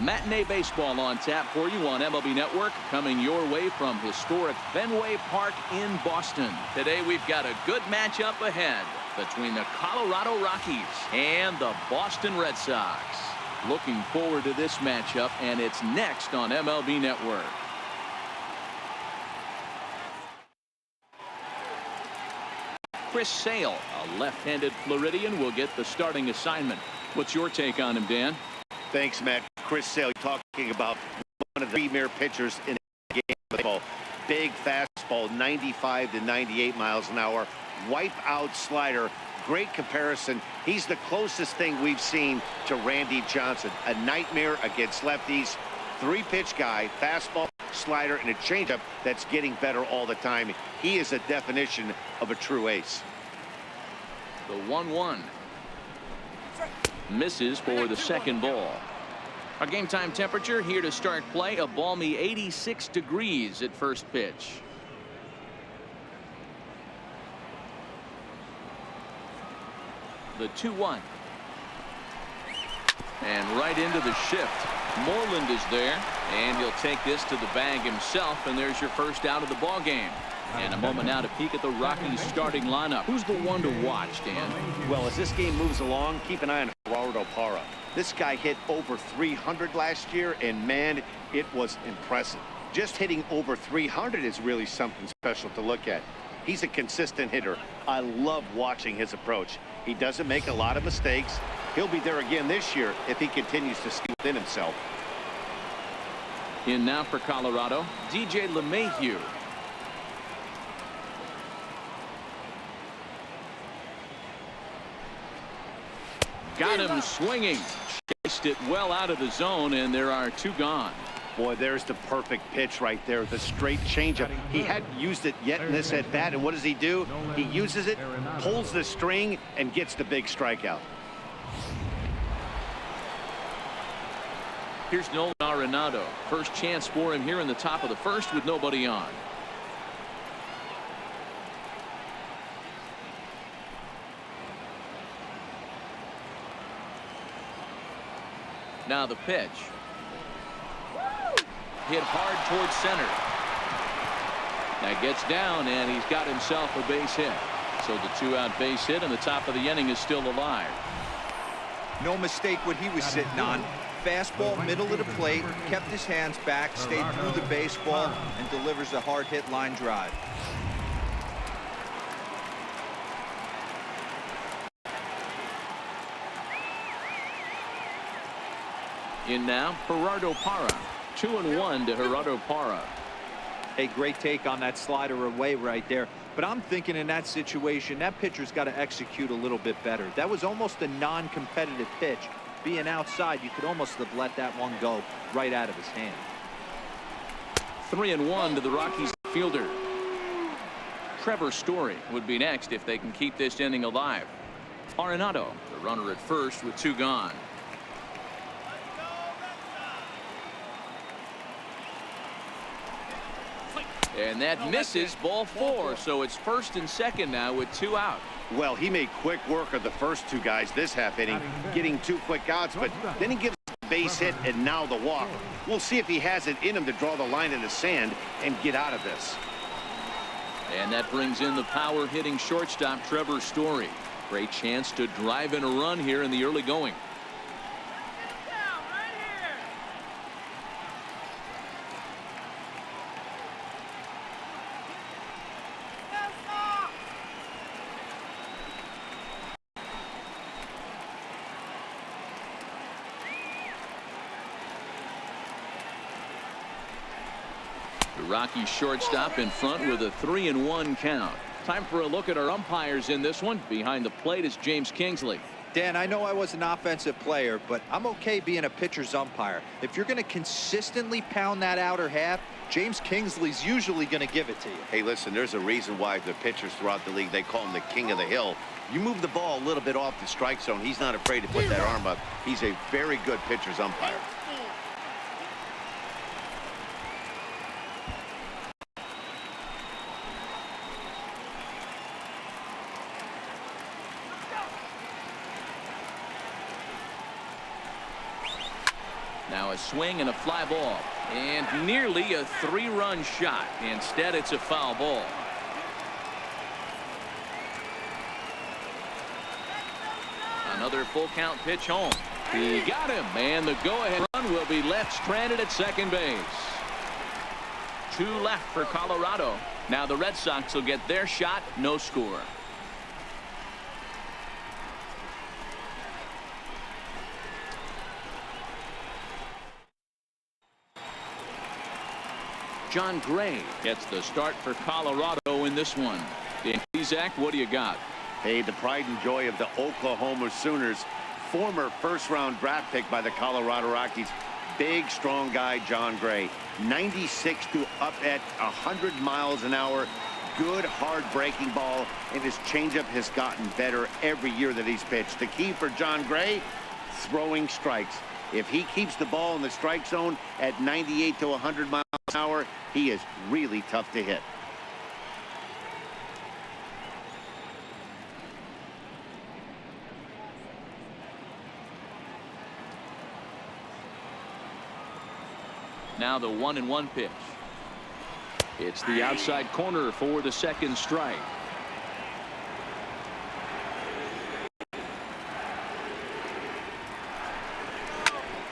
Matinee baseball on tap for you on MLB Network, coming your way from historic Fenway Park in Boston. Today we've got a good matchup ahead between the Colorado Rockies and the Boston Red Sox. Looking forward to this matchup, and it's next on MLB Network. Chris Sale, a left-handed Floridian, will get the starting assignment. What's your take on him, Dan? Thanks, Matt. Chris Sale talking about one of the premier pitchers in the game of baseball. Big fastball, 95 to 98 miles an hour. Wipe-out slider. Great comparison. He's the closest thing we've seen to Randy Johnson. A nightmare against lefties. Three-pitch guy, fastball, slider, and a changeup that's getting better all the time. He is a definition of a true ace. The 1-1. Misses for the second ball. Our game time temperature here to start play, a balmy 86 degrees at first pitch. The 2-1. And right into the shift. Moreland is there, and he'll take this to the bag himself, and there's your first out of the ball game. And a moment now to peek at the Rockies starting lineup. Who's the one to watch, Dan? Well, as this game moves along, keep an eye on Gerardo Parra. This guy hit over 300 last year, and man, it was impressive. Just hitting over 300 is really something special to look at. He's a consistent hitter. I love watching his approach. He doesn't make a lot of mistakes. He'll be there again this year if he continues to stay within himself. In now for Colorado, DJ LeMahieu. Got him swinging. Chased it well out of the zone, and there are two gone. Boy, there's the perfect pitch right there. The straight changeup. He hadn't used it yet in this at bat, and what does he do? He uses it, pulls the string, and gets the big strikeout. Here's Nolan Arenado. First chance for him here in the top of the first with nobody on. Now the pitch. Hit hard towards center. That gets down, and he's got himself a base hit. So the two-out base hit, and the top of the inning is still alive. No mistake what he was sitting on. Fastball, middle of the plate, kept his hands back, stayed through the baseball, and delivers a hard hit line drive. In now, Gerardo Parra. 2-1 to Gerardo Parra. A great take on that slider away right there. But I'm thinking in that situation, that pitcher's got to execute a little bit better. That was almost a non-competitive pitch. Being outside, you could almost have let that one go right out of his hand. 3-1 to the Rockies fielder. Trevor Story would be next if they can keep this inning alive. Arenado, the runner at first with two gone. And that misses, ball four, so it's first and second now with two out. Well, he made quick work of the first two guys this half inning, getting two quick outs, but then he gives the base hit and now the walk. We'll see if he has it in him to draw the line in the sand and get out of this. And that brings in the power hitting shortstop Trevor Story. Great chance to drive in a run here in the early going. Rocky shortstop in front with a 3-1 count. Time for a look at our umpires in this one. Behind the plate is James Kingsley. Dan, I know I was an offensive player, but I'm okay being a pitcher's umpire. If you're going to consistently pound that outer half, James Kingsley's usually going to give it to you. Hey, listen, there's a reason why the pitchers throughout the league, they call him the king of the hill. You move the ball a little bit off the strike zone, he's not afraid to put that arm up. He's a very good pitcher's umpire. Now a swing and a fly ball. And nearly a 3-run shot. Instead, it's a foul ball. Another full count pitch home. He got him, and the go-ahead run will be left stranded at second base. 2 left for Colorado. Now the Red Sox will get their shot. No score. John Gray gets the start for Colorado in this one. Zach, what do you got? Hey, the pride and joy of the Oklahoma Sooners. Former first-round draft pick by the Colorado Rockies. Big, strong guy, John Gray. 96 to up at 100 miles an hour. Good, hard breaking ball, and his changeup has gotten better every year that he's pitched. The key for John Gray, throwing strikes. If he keeps the ball in the strike zone at 98 to 100 miles an hour, he is really tough to hit. Now the 1-1 pitch. It's the outside corner for the second strike.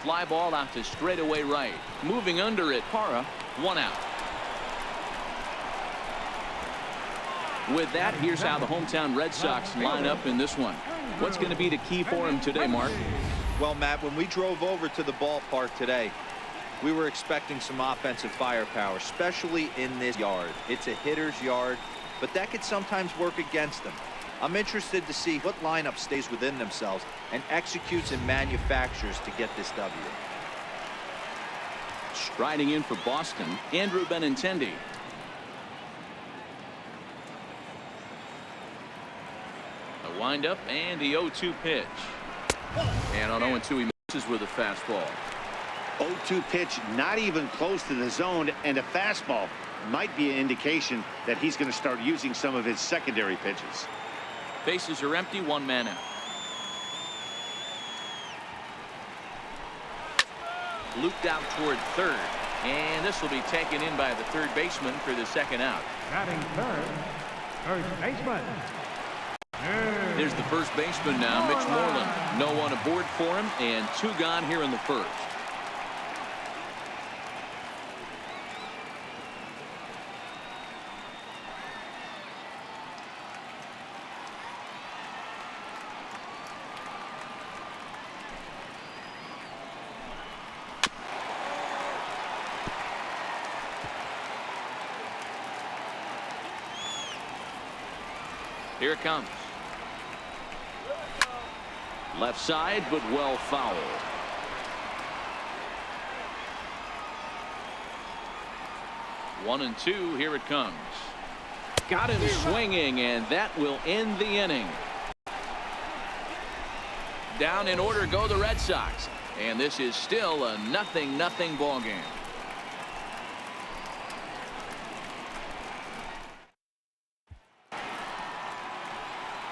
Fly ball out to straightaway right. Moving under it, Parra, 1 out. With that, here's how the hometown Red Sox line up in this one. What's going to be the key for him today, Mark? Well, Matt, when we drove over to the ballpark today, we were expecting some offensive firepower, especially in this yard. It's a hitter's yard, but that could sometimes work against them. I'm interested to see what lineup stays within themselves and executes and manufactures to get this W. Striding in for Boston, Andrew Benintendi. A windup and the 0-2 pitch. And on 0-2, he misses with a fastball. 0-2 pitch, not even close to the zone, and a fastball might be an indication that he's going to start using some of his secondary pitches. Bases are empty, 1 man out. Looped out toward third, and this will be taken in by the third baseman for the second out. Batting third, first baseman. Here's the first baseman now, Mitch Moreland. No one aboard for him, and 2 gone here in the first. Here it comes. Left side, but well fouled. 1-2. Here it comes. Got him swinging, and that will end the inning. Down in order go the Red Sox, and this is still a 0-0 ball game.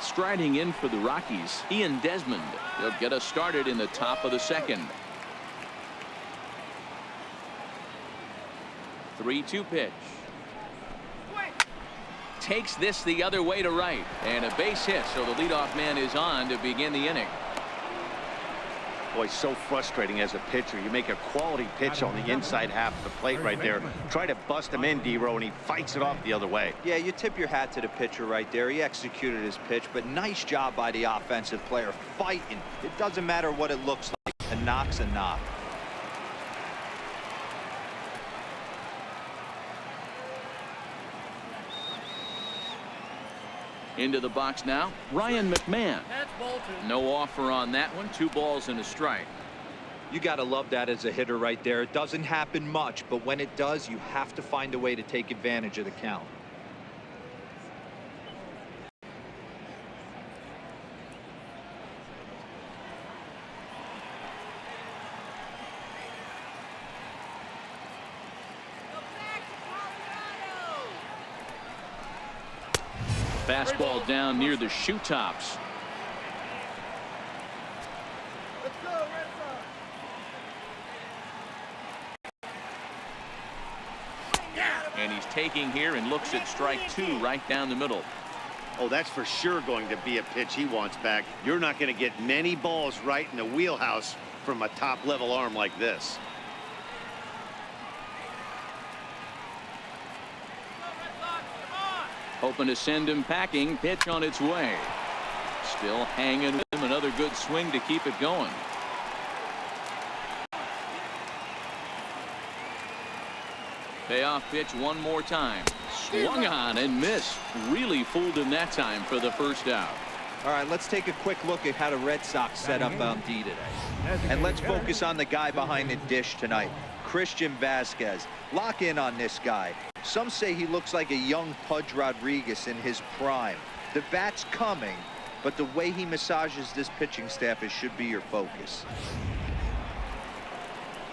Striding in for the Rockies, Ian Desmond. He'll get us started in the top of the second. 3-2 pitch. Takes this the other way to right, and a base hit, so the leadoff man is on to begin the inning. Boy, so frustrating as a pitcher. You make a quality pitch on the inside half of the plate right there. Try to bust him in, D-Row, and he fights it off the other way. Yeah, you tip your hat to the pitcher right there. He executed his pitch, but nice job by the offensive player fighting. It doesn't matter what it looks like. A knock's a knock. Into the box now, Ryan McMahon. No offer on that one. 2 balls and a strike. You got to love that as a hitter right there. It doesn't happen much, but when it does, you have to find a way to take advantage of the count. Fastball down near the shoe tops. taking here and looks at strike 2 right down the middle. Oh, that's for sure going to be a pitch he wants back. You're not going to get many balls right in the wheelhouse from a top-level arm like this. Hoping to send him packing. Pitch on its way. Still hanging with him. Another good swing to keep it going. Payoff pitch one more time. Swung on and missed. Really fooled him that time for the first out. All right, let's take a quick look at how the Red Sox set up on D today. And let's focus on the guy behind the dish tonight, Christian Vasquez. Lock in on this guy. Some say he looks like a young Pudge Rodriguez in his prime. The bat's coming, but the way he massages this pitching staff should be your focus.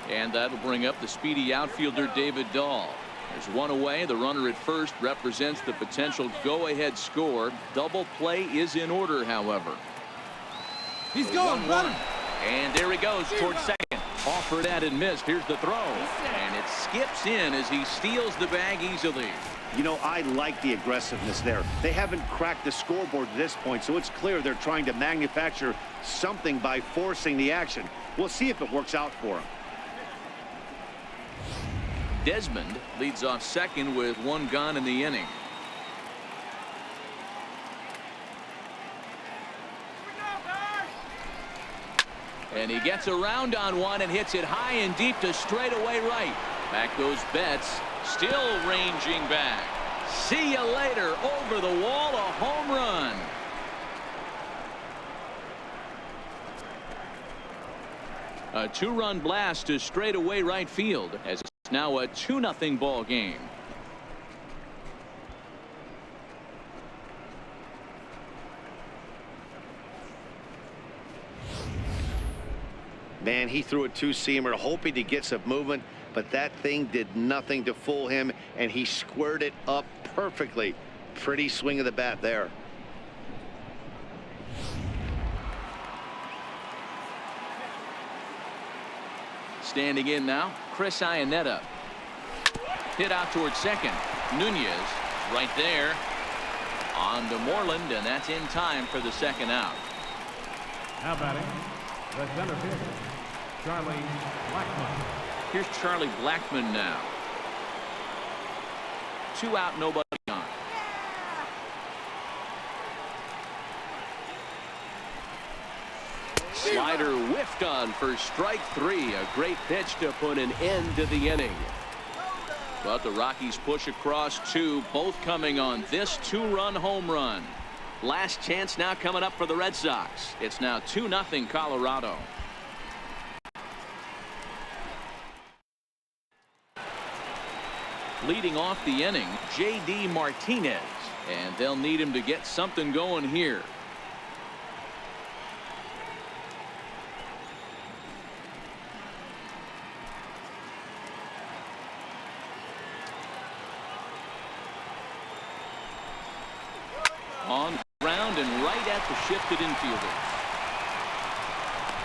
And that'll bring up the speedy outfielder David Dahl. There's one away. The runner at first represents the potential go-ahead score. Double play is in order, however. He's going, 1-1. And there he goes towards second. Offered at and missed. Here's the throw. And it skips in as he steals the bag easily. You know, I like the aggressiveness there. They haven't cracked the scoreboard at this point, so it's clear they're trying to manufacture something by forcing the action. We'll see if it works out for them. Desmond leads off second with one gone in the inning. And he gets around on one and hits it high and deep to straightaway right. Back goes Betts, still ranging back. See you later. Over the wall, a home run. A two-run blast to straightaway right field as it's now a 2-0 ball game. Man, he threw a two-seamer hoping to get some movement, but that thing did nothing to fool him, and he squared it up perfectly. Pretty swing of the bat there. Standing in now, Chris Iannetta. Hit out towards second. Nunez right there. On to Moreland, and that's in time for the second out. Now batting, the center fielder, Charlie Blackmon. Here's Charlie Blackmon now. 2 out, nobody on. Slider whiffed on for strike 3. A great pitch to put an end to the inning. But the Rockies push across 2, both coming on this 2-run home run. Last chance now coming up for the Red Sox. It's now 2-0 Colorado. Leading off the inning, J.D. Martinez. And they'll need him to get something going here. On ground and right at the shifted infielders.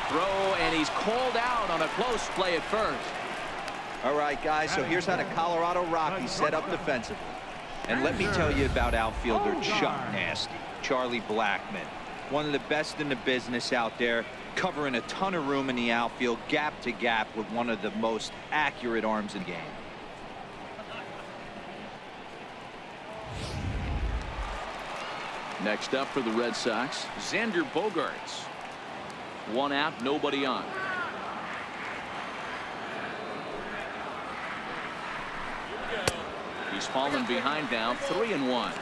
Throw, and he's called out on a close play at first. All right, guys, so here's how the Colorado Rockies set up defensively. And let me tell you about outfielder Chuck Nasty, Charlie Blackmon. One of the best in the business out there, covering a ton of room in the outfield, gap to gap with one of the most accurate arms in the game. Next up for the Red Sox, Xander Bogaerts. 1 out, nobody on. He's fallen behind now, 3-1.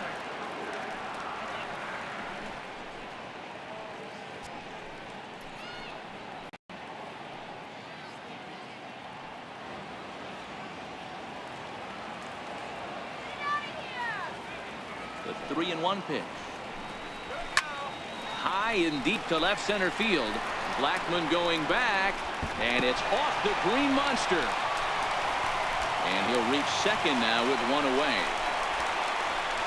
The 3-1 pitch. High and deep to left center field. Blackmon going back, and it's off the Green Monster. And he'll reach second now with 1 away.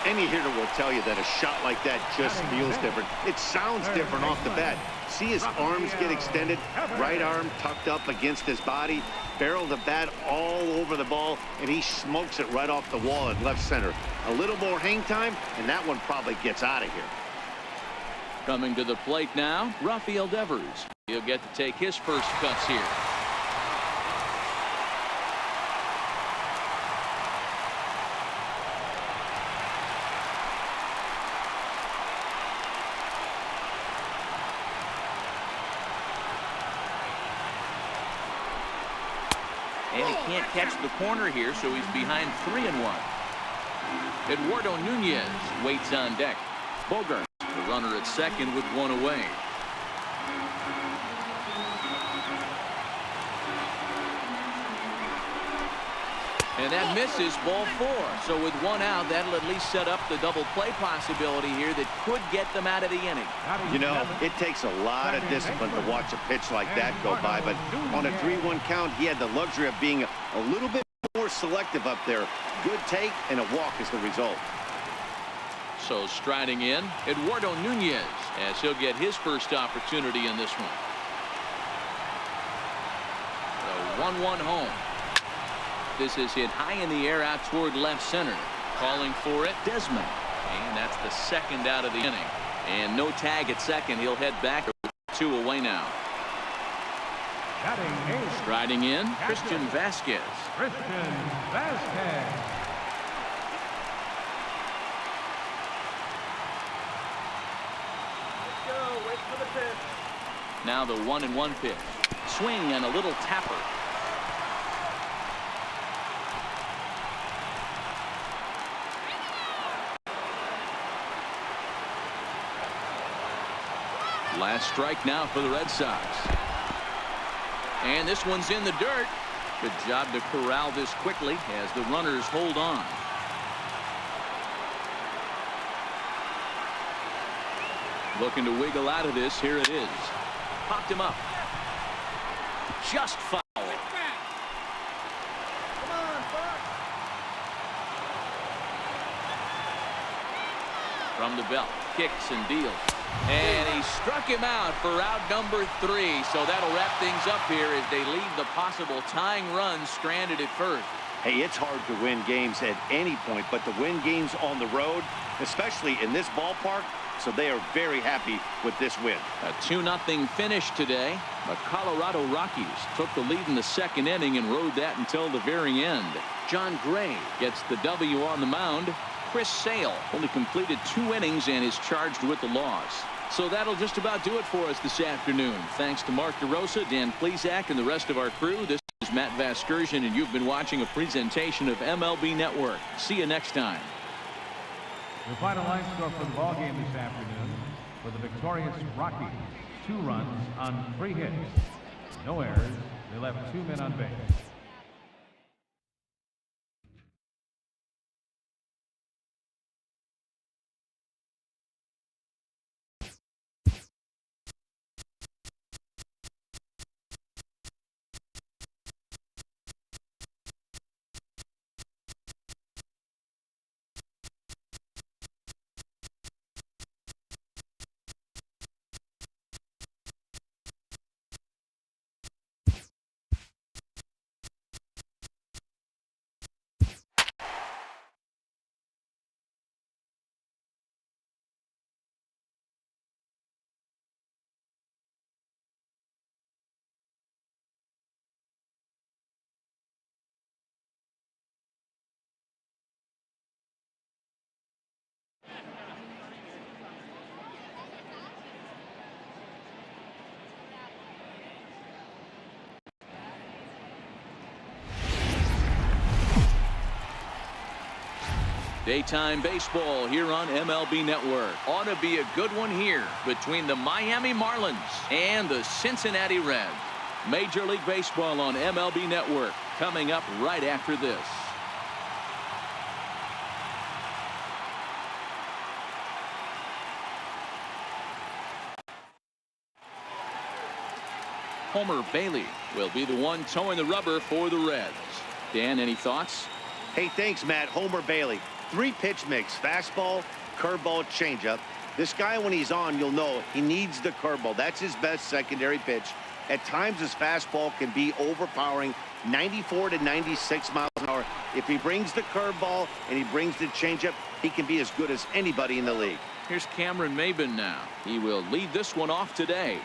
Any hitter will tell you that a shot like that just feels different. It sounds different off the bat. See his arms get extended, right arm tucked up against his body, barrel the bat all over the ball, and he smokes it right off the wall in left center. A little more hang time, and that one probably gets out of here. Coming to the plate now, Rafael Devers. He'll get to take his first cuts here. And he can't catch the corner here, so he's behind 3-1. Eduardo Nunez waits on deck. Bogart, the runner at second with one away. And that misses, ball 4. So with one out, that'll at least set up the double play possibility here that could get them out of the inning. You know, it takes a lot of discipline to watch a pitch like that go by, but on a 3-1 count, he had the luxury of being a little bit more selective up there. Good take, and a walk is the result. So striding in, Eduardo Nunez, as he'll get his first opportunity in this one. The 1-1 home. This is hit high in the air out toward left center. Calling for it, Desmond. And that's the second out of the inning. And no tag at second. He'll head back 2 away now. Striding in, Christian Vasquez. Christian Vasquez. Let's go. Wait for the pitch. Now the 1-1 pitch. Swing and a little tapper. Last strike now for the Red Sox. And this one's in the dirt. Good job to corral this quickly as the runners hold on. Looking to wiggle out of this. Here it is. Popped him up. Just foul. Come on, Buck. From the belt. Kicks and deals. And he struck him out for out number 3. So that'll wrap things up here as they leave the possible tying run stranded at first. Hey, it's hard to win games at any point, but to win games on the road, especially in this ballpark, so they are very happy with this win. A 2-0 finish today. The Colorado Rockies took the lead in the second inning and rode that until the very end. John Gray gets the W on the mound. Chris Sale only completed 2 innings and is charged with the loss. So that'll just about do it for us this afternoon. Thanks to Mark DeRosa, Dan Plesac, and the rest of our crew. This is Matt Vasgersian, and you've been watching a presentation of MLB Network. See you next time. The final line score for the ball game this afternoon for the victorious Rockies. 2 runs on 3 hits. No errors. They left 2 men on base. Daytime baseball here on MLB Network. Ought to be a good one here between the Miami Marlins and the Cincinnati Reds. Major League Baseball on MLB Network coming up right after this. Homer Bailey will be the one towing the rubber for the Reds. Dan, any thoughts? Hey, thanks, Matt. Homer Bailey. 3-pitch mix, fastball, curveball, changeup. This guy, when he's on, you'll know he needs the curveball. That's his best secondary pitch. At times, his fastball can be overpowering, 94 to 96 miles an hour. If he brings the curveball and he brings the changeup, he can be as good as anybody in the league. Here's Cameron Maben now. He will lead this one off today.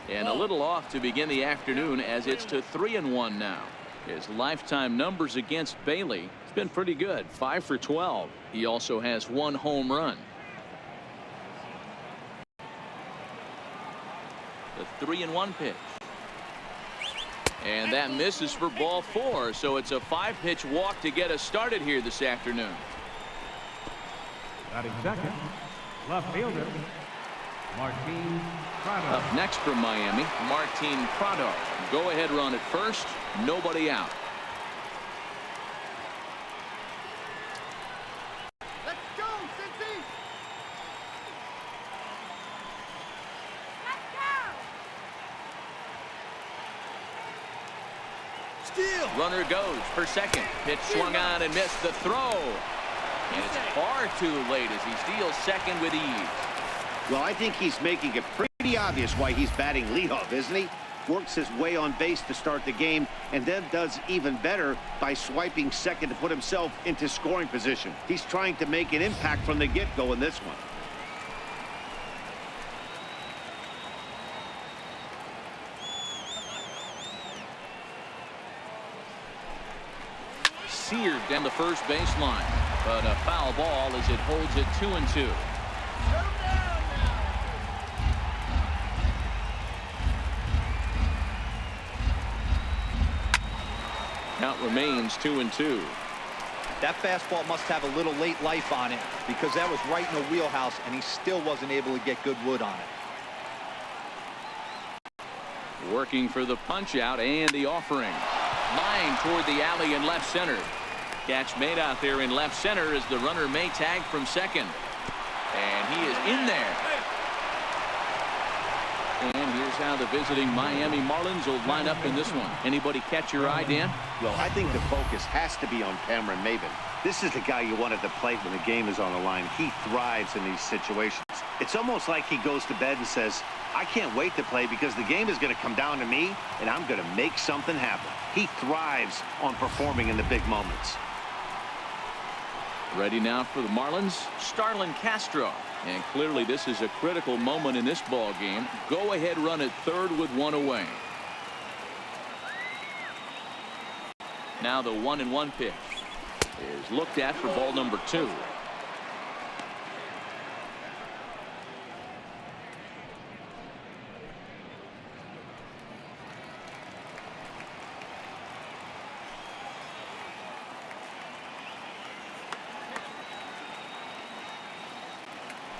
And a little off to begin the afternoon, as it's to 3-1 now. His lifetime numbers against Bailey, it's been pretty good, 5 for 12. He also has 1 home run. The 3-1 pitch. And that misses for ball 4, so it's a 5-pitch walk to get us started here this afternoon. Batting second, left fielder, Martin Prado. Up next from Miami, Martin Prado. Go ahead run at first, nobody out. Let's go, Cincy! Steal! Runner goes for second. Pitch swung on and missed the throw. And it's far too late as he steals second with ease. Well, I think he's making it pretty obvious why he's batting leadoff, isn't he? Works his way on base to start the game, and then does even better by swiping second to put himself into scoring position. He's trying to make an impact from the get-go in this one. Seared down the first baseline, but a foul ball as it holds it 2-2. Count remains 2-2. That fastball must have a little late life on it, because that was right in the wheelhouse, and he still wasn't able to get good wood on it. Working for the punch out and the offering. Line toward the alley in left center. Catch made out there in left center as the runner may tag from second. And he is in there. And here's how the visiting Miami Marlins will line up in this one. Anybody catch your eye, Dan? Well, I think the focus has to be on Cameron Maben. This is the guy you want at the plate when the game is on the line. He thrives in these situations. It's almost like he goes to bed and says, I can't wait to play because the game is going to come down to me, and I'm going to make something happen. He thrives on performing in the big moments. Ready now for the Marlins, Starlin Castro. And clearly this is a critical moment in this ball game. Go ahead run at third with 1 away. Now the 1-1 pitch is looked at for ball number 2.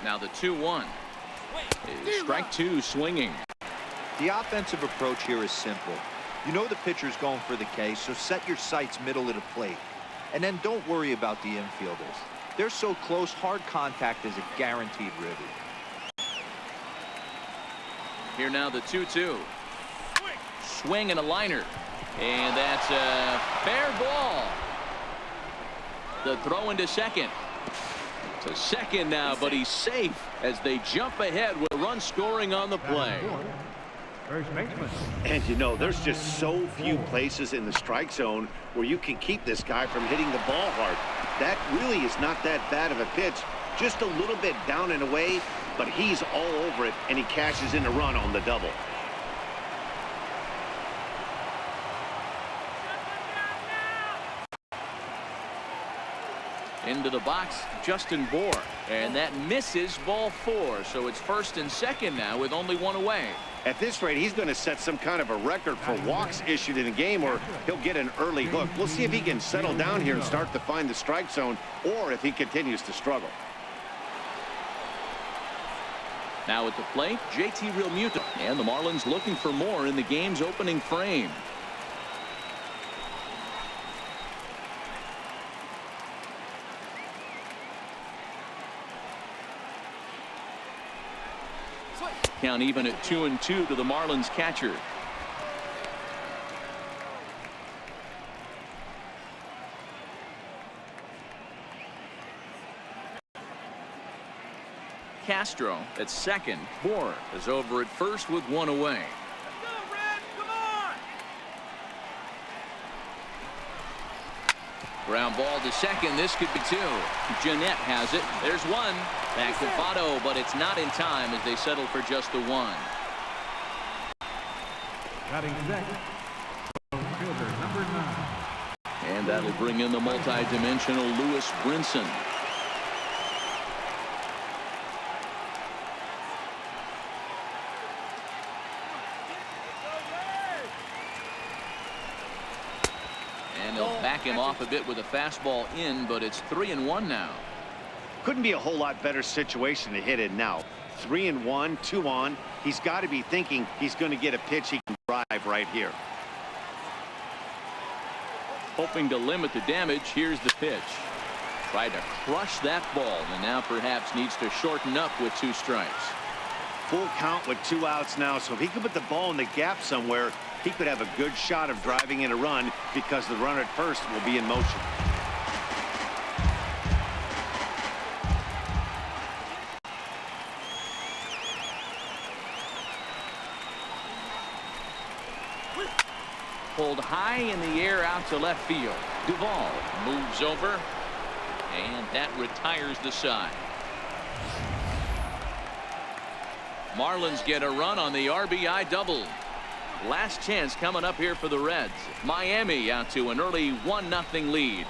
Now the 2-1 is strike 2 swinging. The offensive approach here is simple. You know the pitcher's going for the K, so set your sights middle of the plate. And then don't worry about the infielders. They're so close, hard contact is a guaranteed ribby. Here now the 2-2. Swing and a liner. And that's a fair ball. The throw into second. To second now, but he's safe as they jump ahead with a run scoring on the play. First baseman. And you know, there's just so few places in the strike zone where you can keep this guy from hitting the ball hard. That really is not that bad of a pitch. Just a little bit down and away, but he's all over it, and he cashes in a run on the double. Into the box, Justin Bohr, and that misses ball 4. So it's first and second now with only 1 away. At this rate, he's going to set some kind of a record for walks issued in a game, or he'll get an early hook. We'll see if he can settle down here and start to find the strike zone, or if he continues to struggle. Now at the plate, JT Realmuto, and the Marlins looking for more in the game's opening frame. Count even at 2-2 to the Marlins catcher. Castro at second. Moore is over at first with one away. Let's go, Red! Come on! Ground ball to second. This could be two. Jeanette has it. There's one. Back to Votto, but it's not in time as they settle for just the one. Batting second, fielder number 9. And that'll bring in the multi-dimensional Lewis Brinson. And they'll back him off a bit with a fastball in, but it's 3-1 now. Couldn't be a whole lot better situation to hit it now. 3-1, 2 on. He's got to be thinking he's going to get a pitch he can drive right here. Hoping to limit the damage. Here's the pitch. Tried to crush that ball, and now perhaps needs to shorten up with 2 strikes. Full count with 2 outs now, so if he could put the ball in the gap somewhere, he could have a good shot of driving in a run because the runner at first will be in motion. Pulled high in the air out to left field. Duvall moves over, and that retires the side. Marlins get a run on the RBI double. Last chance coming up here for the Reds. Miami out to an early 1-0 lead.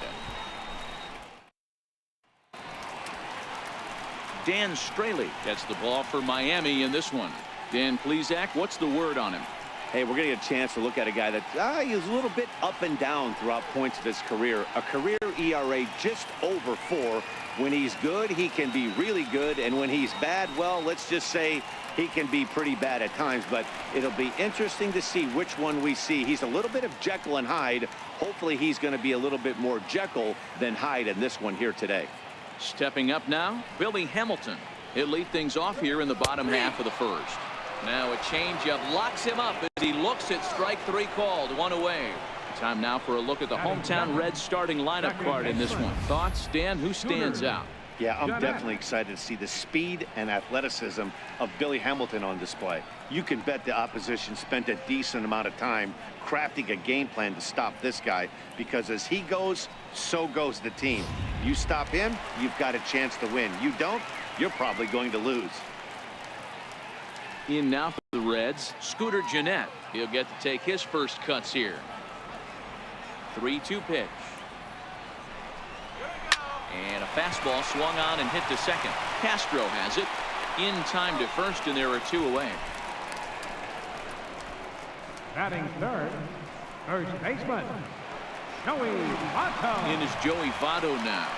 Dan Straley gets the ball for Miami in this one. Dan Plesac, what's the word on him? Hey, we're going to get a chance to look at a guy that he's a little bit up and down throughout points of his career. A career ERA just over 4. When he's good, he can be really good. And when he's bad, well, let's just say he can be pretty bad at times. But it'll be interesting to see which one we see. He's a little bit of Jekyll and Hyde. Hopefully he's going to be a little bit more Jekyll than Hyde in this one here today. Stepping up now, Billy Hamilton. He'll lead things off here in the bottom half of the first. Now a changeup locks him up as he looks at strike 3 called. 1 away. Time now for a look at the hometown Reds starting lineup card in this one. Thoughts, Dan? Who stands out? Yeah, I'm definitely excited to see the speed and athleticism of Billy Hamilton on display. You can bet the opposition spent a decent amount of time crafting a game plan to stop this guy, because as he goes, so goes the team. You stop him, you've got a chance to win. You don't, you're probably going to lose. In now for the Reds, Scooter Gennett. He'll get to take his first cuts here. 3-2 pitch. And a fastball swung on and hit to second. Castro has it. In time to first, and there are 2 away. Batting third, first baseman, Joey Votto. In is Joey Votto now.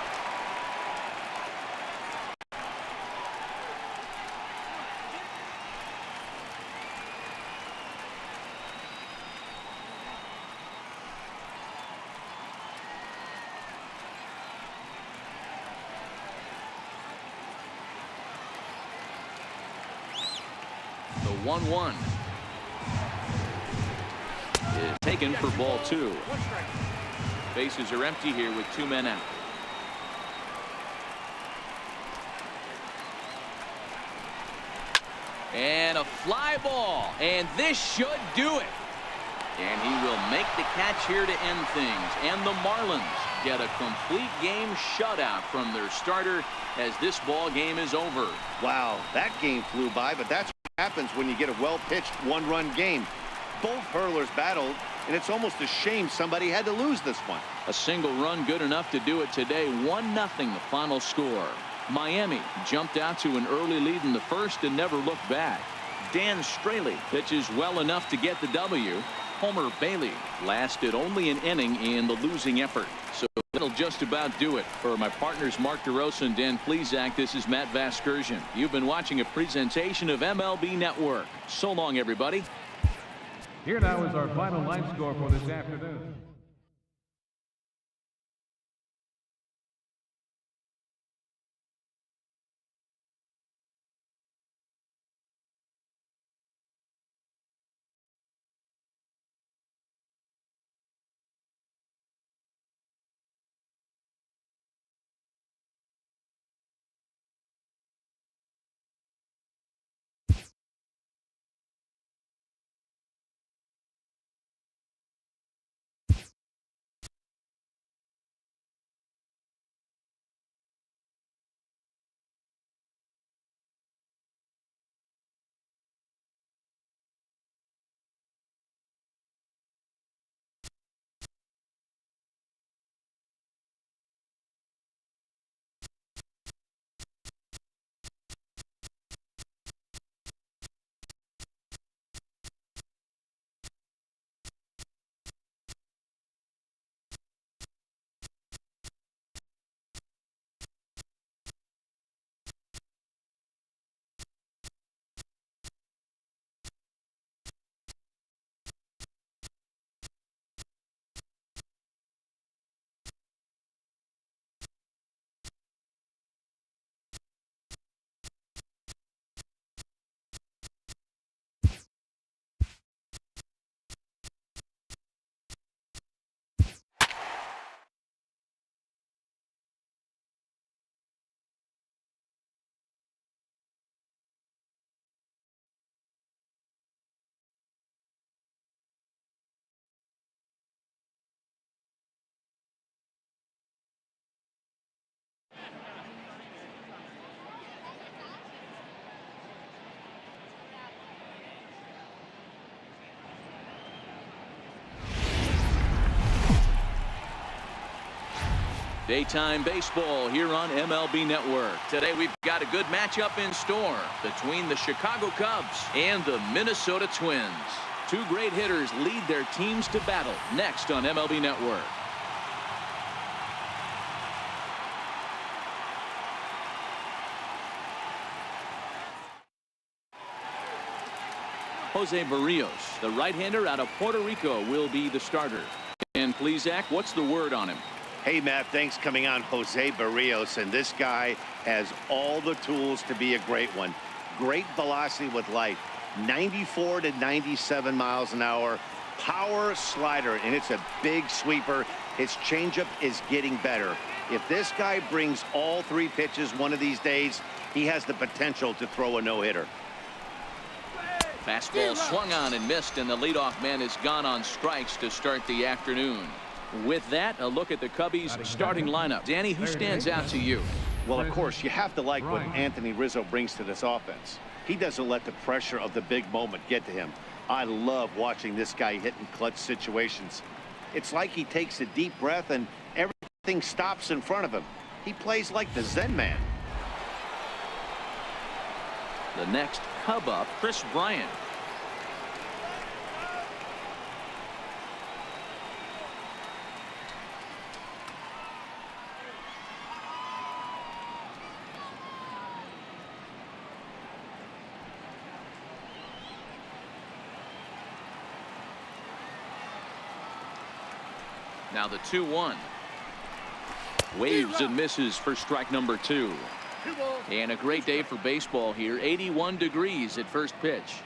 The 1-1 is taken for ball 2. Bases are empty here with 2 men out. And a fly ball, and this should do it. And he will make the catch here to end things. And the Marlins get a complete game shutout from their starter as this ball game is over. Wow, that game flew by, but that's what happens when you get a well-pitched 1-run game. Both hurlers battled, and it's almost a shame somebody had to lose this one. A single run good enough to do it today. 1-0 the final score. Miami jumped out to an early lead in the first and never looked back. Dan Straley pitches well enough to get the W. Homer Bailey lasted only an inning in the losing effort. So that'll just about do it. For my partners Mark DeRosa and Dan Plesac, this is Matt Vasgersian. You've been watching a presentation of MLB Network. So long, everybody. Here now is our final line score for this afternoon. Daytime baseball here on MLB Network. Today we've got a good matchup in store between the Chicago Cubs and the Minnesota Twins. Two great hitters lead their teams to battle next on MLB Network. Jose Barrios, the right-hander out of Puerto Rico, will be the starter. And please, Zach, what's the word on him? Hey, Matt, thanks coming on Jose Barrios, and this guy has all the tools to be a great one. Great velocity with life, 94 to 97 miles an hour, power slider, and it's a big sweeper. His changeup is getting better. If this guy brings all three pitches one of these days, he has the potential to throw a no-hitter. Fastball swung on and missed, and the leadoff man is gone on strikes to start the afternoon. With that, a look at the Cubbies' starting lineup. Danny, who stands out to you? Well, of course, you have to like what Anthony Rizzo brings to this offense. He doesn't let the pressure of the big moment get to him. I love watching this guy hit in clutch situations. It's like he takes a deep breath and everything stops in front of him. He plays like the Zen man. The next Cub up, Chris Bryant. Now the 2-1. Waves and misses for strike number 2. And a great day for baseball here. 81 degrees at first pitch.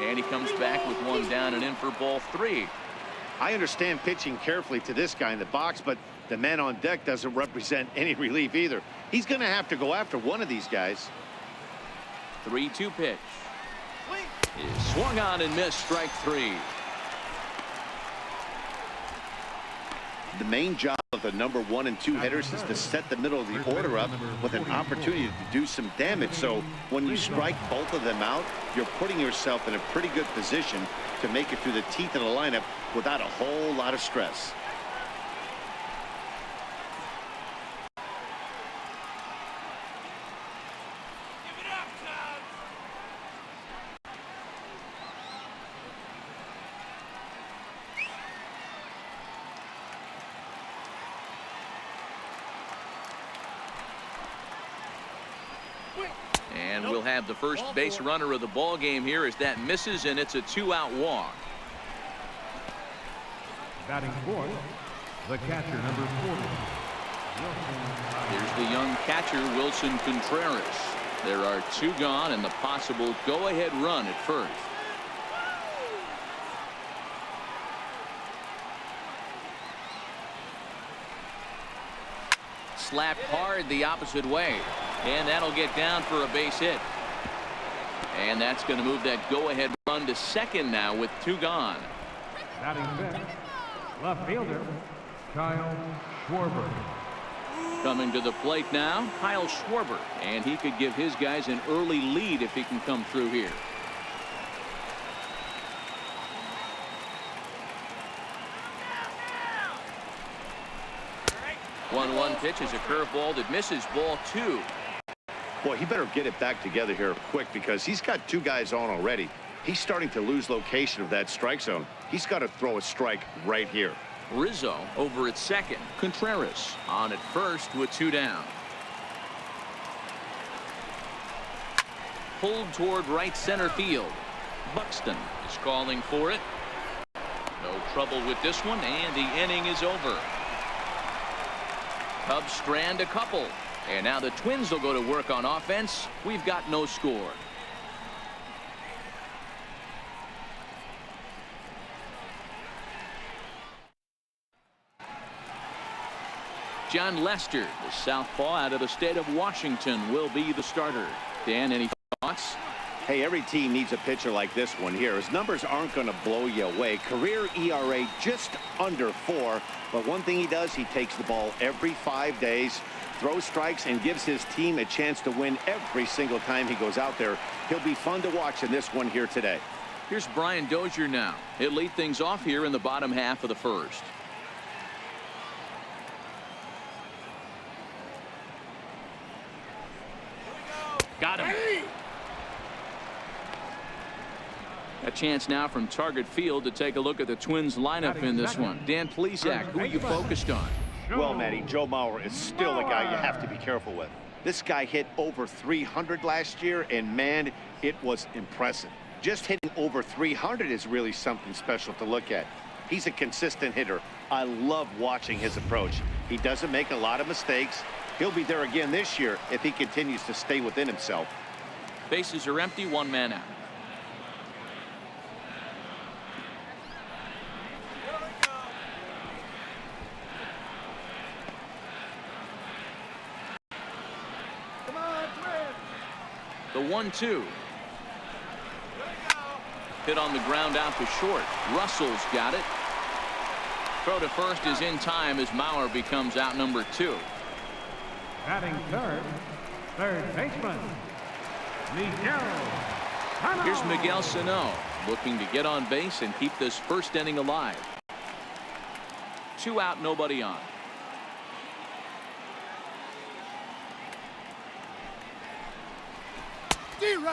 And he comes back with one down and in for ball 3. I understand pitching carefully to this guy in the box, but the man on deck doesn't represent any relief either. He's going to have to go after one of these guys. 3-2 pitch. Is swung on and missed, strike 3. The main job of the number 1 and 2 hitters is to set the middle of the order up with an opportunity to do some damage. So when you strike both of them out, you're putting yourself in a pretty good position to make it through the teeth of the lineup without a whole lot of stress. And we'll have the first base runner of the ball game here as that misses, and it's a 2-out walk. Batting fourth, the catcher, number 40. Here's the young catcher, Wilson Contreras. There are 2 gone and the possible go-ahead run at first. Slapped hard the opposite way. And that'll get down for a base hit. And that's going to move that go-ahead run to second now with 2 gone. Batting fifth, left fielder, Kyle Schwarber. Coming to the plate now, Kyle Schwarber. And he could give his guys an early lead if he can come through here. One pitch is a curveball that misses, ball 2. Boy, he better get it back together here quick because he's got 2 guys on already. He's starting to lose location of that strike zone. He's got to throw a strike right here. Rizzo over at second. Contreras on at first with 2 down. Pulled toward right center field. Buxton is calling for it. No trouble with this one, and the inning is over. Cubs strand a couple. And now the Twins will go to work on offense. We've got no score. John Lester, the southpaw out of the state of Washington, will be the starter. Dan, any thoughts? Hey, every team needs a pitcher like this one here. His numbers aren't going to blow you away. Career ERA just under 4. But one thing he does, he takes the ball every 5 days, throws strikes and gives his team a chance to win every single time he goes out there. He'll be fun to watch in this one here today. Here's Brian Dozier now. He'll lead things off here in the bottom half of the first. Got him. A chance now from target field to take a look at the Twins lineup in this one. Dan Plesac, who are you focused on? Well, Matty, Joe Mauer is still a guy you have to be careful with. This guy hit over 300 last year, and man, it was impressive. Just hitting over 300 is really something special to look at. He's a consistent hitter. I love watching his approach. He doesn't make a lot of mistakes. He'll be there again this year if he continues to stay within himself. Bases are empty, one man out. Come on, Twins. The 1-2. Hit on the ground out to short. Russell's got it. Throw to first is in time as Mauer becomes out number 2. Batting third baseman, Miguel Sano. Here's Miguel Sano looking to get on base and keep this first inning alive. 2 out, nobody on.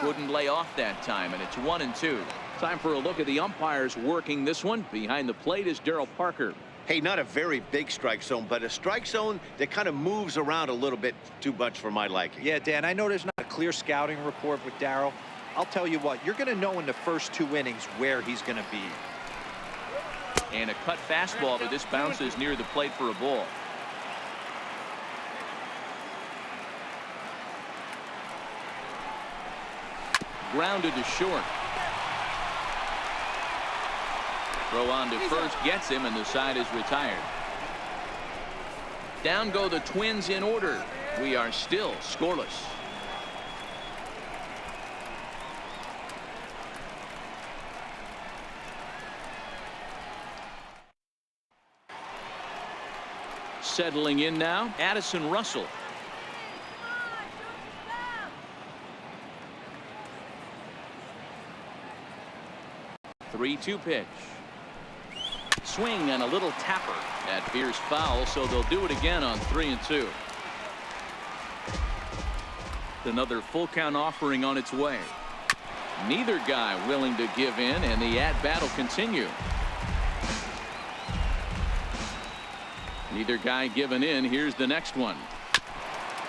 Wouldn't lay off that time, and it's 1-2. Time for a look at the umpires working this one. Behind the plate is Darryl Parker. Hey, not a very big strike zone, but a strike zone that kind of moves around a little bit too much for my liking. Yeah, Dan, I know there's not a clear scouting report with Darryl. I'll tell you what, you're going to know in the first 2 innings where he's going to be. And a cut fastball, but this bounces near the plate for a ball. Grounded to short. Throw on to first, gets him, and the side is retired. Down go the Twins in order. We are still scoreless. Settling in now, Addison Russell. The 3-2 pitch. Swing and a little tapper. That veers foul, so they'll do it again on 3-2. Another full count offering on its way. Neither guy willing to give in, and the at-bat will continue. Neither guy giving in. Here's the next one.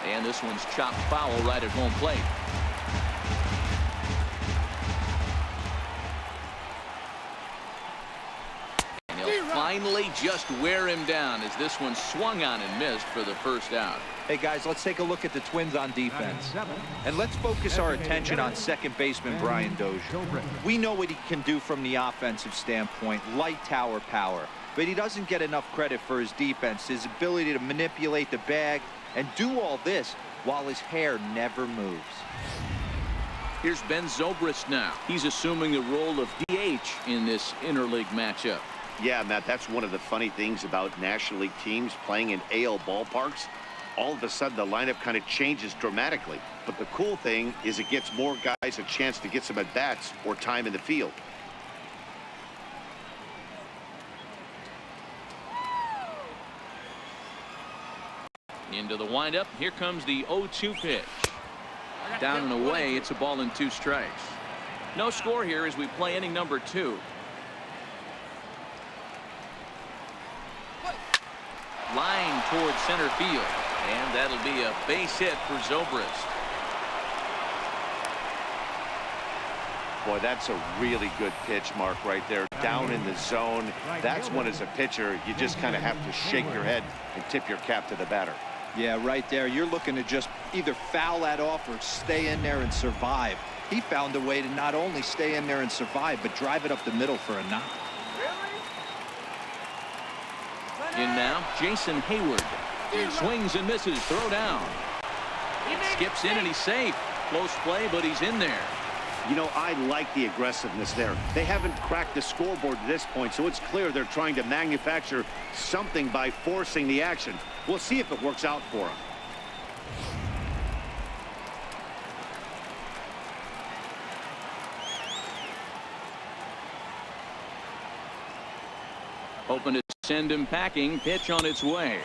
And this one's chopped foul right at home plate. And he'll finally just wear him down as this one swung on and missed for the first out. Hey, guys, let's take a look at the Twins on defense. And let's focus our attention on second baseman Brian Dozier. We know what he can do from the offensive standpoint, light tower power. But he doesn't get enough credit for his defense, his ability to manipulate the bag and do all this while his hair never moves. Here's Ben Zobrist now. He's assuming the role of DH in this interleague matchup. Yeah, Matt, that's one of the funny things about National League teams playing in AL ballparks. All of a sudden, the lineup kind of changes dramatically. But the cool thing is it gets more guys a chance to get some at-bats or time in the field. Into the windup. Here comes the 0-2 pitch. Down and away. It's a ball and 2 strikes. No score here as we play inning number 2. Line towards center field. And that'll be a base hit for Zobrist. Boy, that's a really good pitch, Mark, right there. Down in the zone. That's when, as a pitcher, you just kind of have to shake your head and tip your cap to the batter. Yeah, right there. You're looking to just either foul that off or stay in there and survive. He found a way to not only stay in there and survive, but drive it up the middle for a knock. In now, Jason Hayward. He swings and misses. Throw down. Skips in and he's safe. Close play, but he's in there. You know, I like the aggressiveness there. They haven't cracked the scoreboard at this point, so it's clear they're trying to manufacture something by forcing the action. We'll see if it works out for them. Hoping to send him packing. Pitch on its way.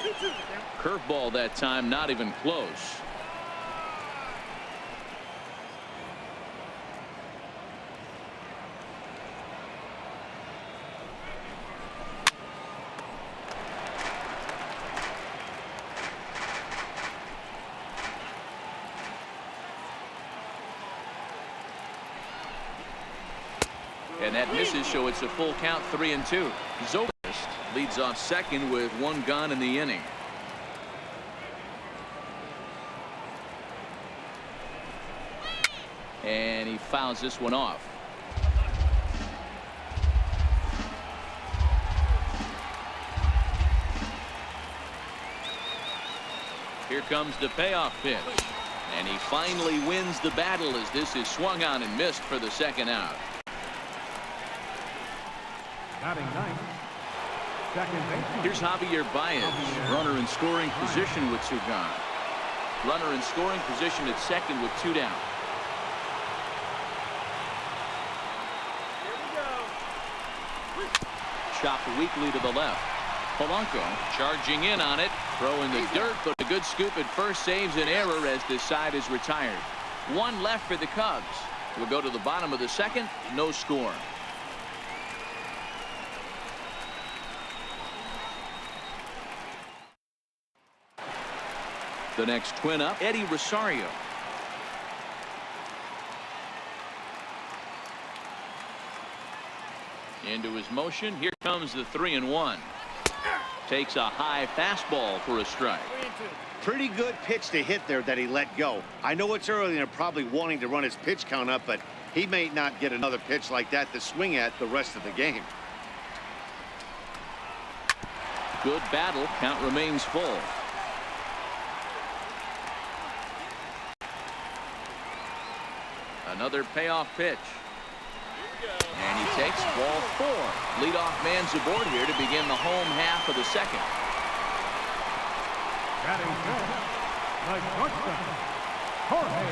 Curveball that time, not even close. And that misses, so it's a full count, 3-2. Zobrist leads off second with one gone in the inning. And he fouls this one off. Here comes the payoff pitch. And he finally wins the battle as this is swung on and missed for the second out. Batting ninth, second baseman. Here's Javier Baez, runner in scoring position with two gone. Runner in scoring position at second with two down. Chopped weakly to the left. Polanco charging in on it. Throw in the dirt, but a good scoop at first saves an error as this side is retired. One left for the Cubs. We'll go to the bottom of the second. No score. The next twin up, Eddie Rosario. Into his motion. Here comes the 3-1. Takes a high fastball for a strike. Pretty good pitch to hit there that he let go. I know it's early and they're probably wanting to run his pitch count up, but he may not get another pitch like that to swing at the rest of the game. Good battle. Count remains full. Another payoff pitch. And he takes ball four. Leadoff man's aboard here to begin the home half of the second. Batting fifth, the shortstop, Jorge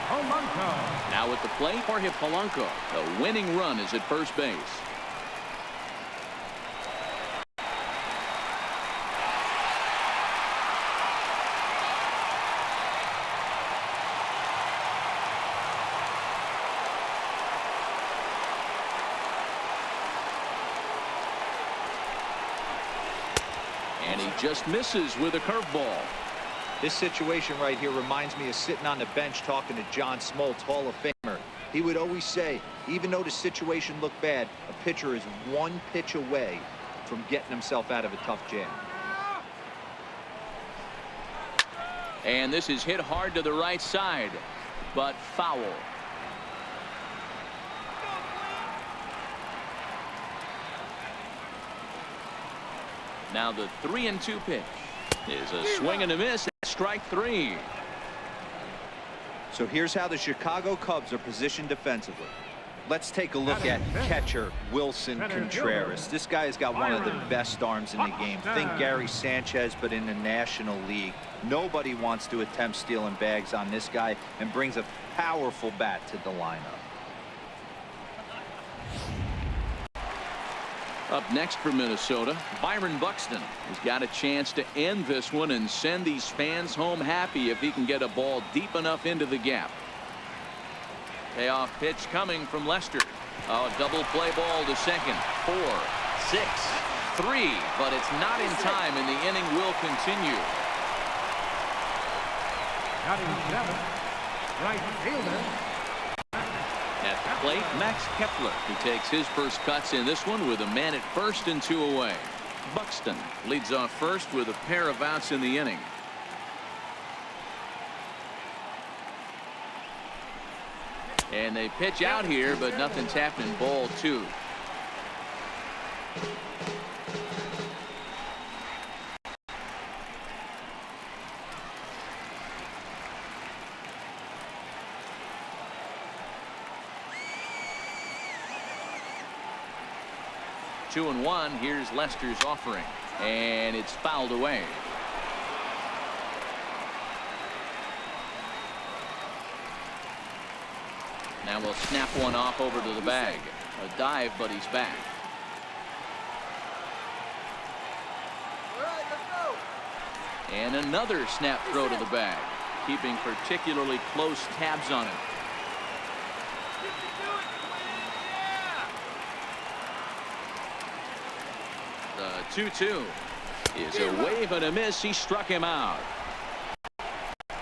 Polanco. Now at the plate, Jorge Polanco. The winning run is at first base. And he just misses with a curveball. This situation right here reminds me of sitting on the bench talking to John Smoltz, Hall of Famer. He would always say, even though the situation looked bad, a pitcher is one pitch away from getting himself out of a tough jam. And this is hit hard to the right side, but foul. Now the 3-2 pitch is a swing and a miss. Strike three. So here's how the Chicago Cubs are positioned defensively. Let's take a look at catcher Wilson Contreras. This guy has got one of the best arms in the game. Think Gary Sanchez, but in the National League. Nobody wants to attempt stealing bags on this guy, and brings a powerful bat to the lineup. Up next for Minnesota, Byron Buxton has got a chance to end this one and send these fans home happy if he can get a ball deep enough into the gap. Payoff pitch coming from Lester. Oh, double play ball to second. 4, 6, 3, but it's not in time, and the inning will continue. Batting seventh, right fielder. At the plate, Max Kepler, who takes his first cuts in this one with a man at first and 2 away. Buxton leads off first with a pair of outs in the inning. And they pitch out here, but nothing's happening. Ball 2. Two and one. Here's Lester's offering, and it's fouled away. And we'll snap one off over to the bag. A dive, but he's back. All right, let's go. And another snap throw to the bag, keeping particularly close tabs on him. You can do it, Quinn. The Yeah. 2-2 is a wave and a miss. He struck him out.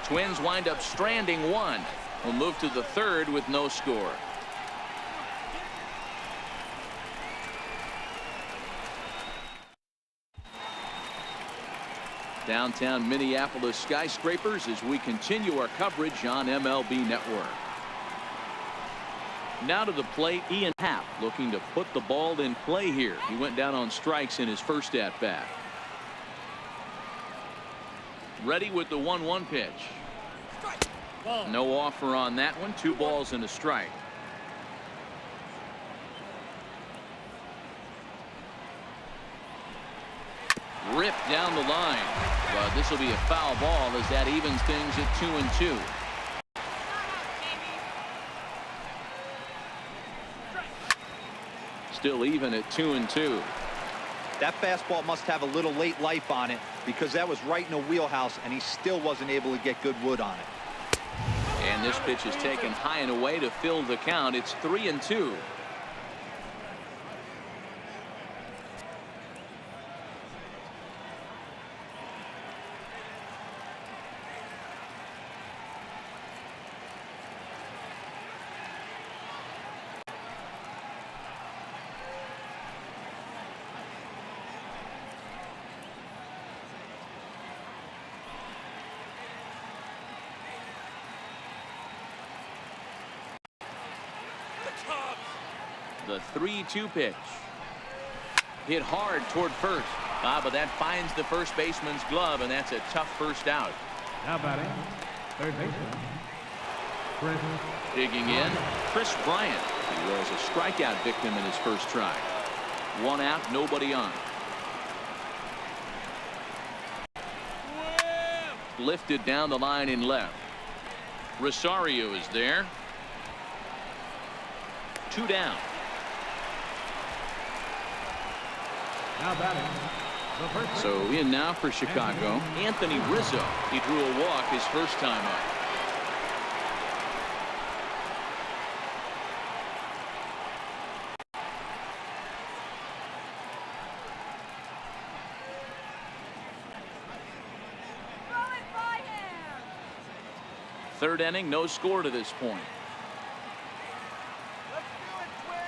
Twins wind up stranding one. We'll move to the third with no score. Downtown Minneapolis skyscrapers as we continue our coverage on MLB Network. Now to the plate, Ian Happ looking to put the ball in play here. He went down on strikes in his first at bat. Ready with the 1-1 pitch. No offer on that one. 2 balls and a strike. Ripped down the line. But this will be a foul ball as that evens things at 2-2. Still even at 2-2. That fastball must have a little late life on it because that was right in a wheelhouse and he still wasn't able to get good wood on it. And this pitch is taken high and away to fill the count. It's 3-2. The 3-2 pitch. Hit hard toward first. But that finds the first baseman's glove, and that's a tough first out. Now batting, third baseman, Chris. Digging in, Chris Bryant. He was a strikeout victim in his first try. 1 out, nobody on. Lifted down the line in left. Rosario is there. 2 down. Now batting, the first. So in now for Chicago, Anthony Rizzo. He drew a walk his first time up. Third inning, no score to this point. Let's do it, Twins.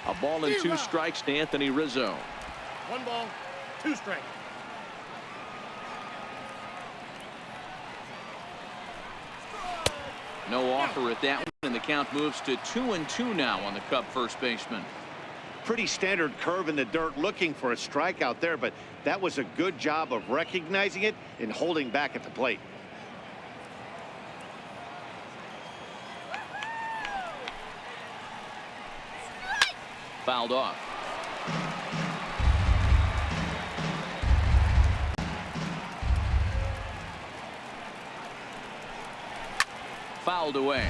A ball and 2 strikes to Anthony Rizzo. 1 ball, 2 strikes. No offer at that one, and the count moves to 2-2 now on the Cub first baseman. Pretty standard curve in the dirt, looking for a strikeout there, but that was a good job of recognizing it and holding back at the plate. Fouled off. Fouled away.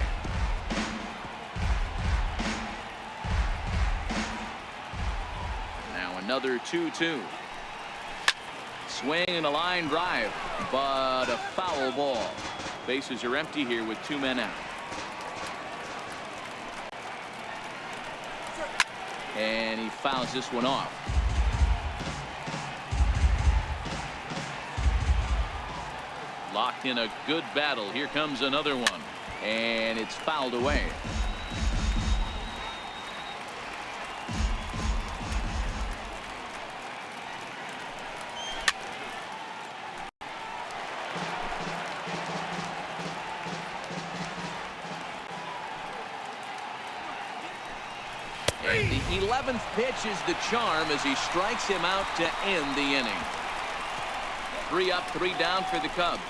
Now another 2-2. Swing and a line drive, but a foul ball. Bases are empty here with 2 men out. And he fouls this one off. Locked in a good battle. Here comes another one. And it's fouled away. And the 11th pitch is the charm as he strikes him out to end the inning. 3 up, 3 down for the Cubs.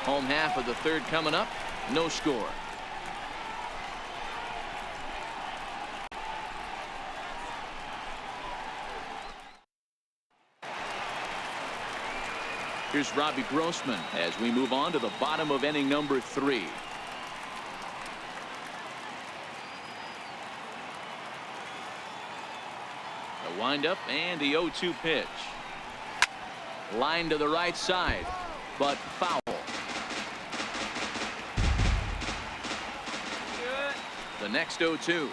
Home half of the third coming up. No score. Here's Robbie Grossman as we move on to the bottom of inning number 3. The windup and the 0-2 pitch. Line to the right side, but foul. The next 0-2.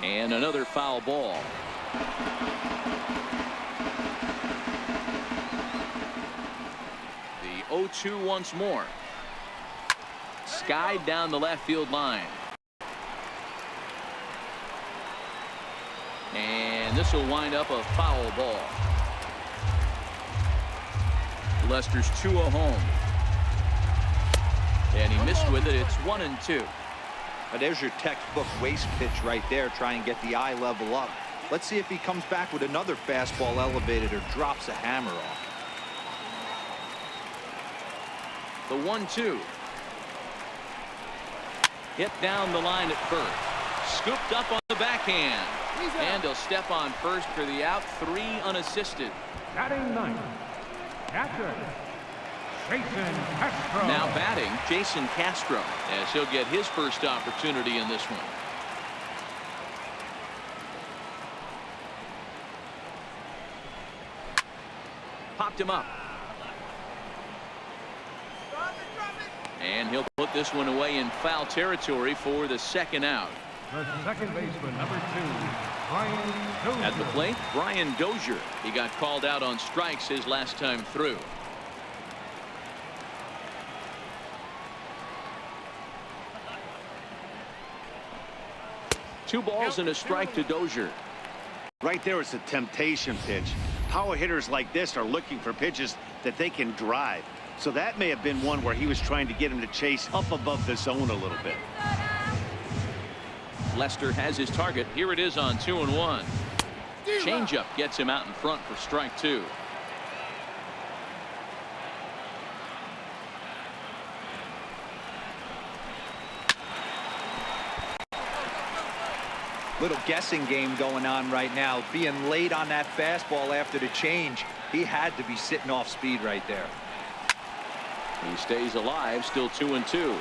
And another foul ball. The 0-2 once more. Skied down the left field line. And this will wind up a foul ball. Lester's 2-0 home. And he missed with it. It's 1-2. Now there's your textbook waste pitch right there. Try and get the eye level up. Let's see if he comes back with another fastball elevated or drops a hammer off. The 1-2. Hit down the line at first. Scooped up on the backhand. And he'll step on first for the out. 3 unassisted. Batting ninth, catcher, Jason Castro. Now batting, Jason Castro, as he'll get his first opportunity in this one. Popped him up. And he'll put this one away in foul territory for the second out. The second baseman, number 2, Brian Dozier. At the plate, Brian Dozier. He got called out on strikes his last time through. Two balls and a strike to Dozier. Right there is a temptation pitch. Power hitters like this are looking for pitches that they can drive. So that may have been one where he was trying to get him to chase up above the zone a little bit. Lester has his target. Here it is on 2-1. Changeup gets him out in front for strike 2. Little guessing game going on right now. Being late on that fastball after the change. He had to be sitting off speed right there. He stays alive, still 2-2.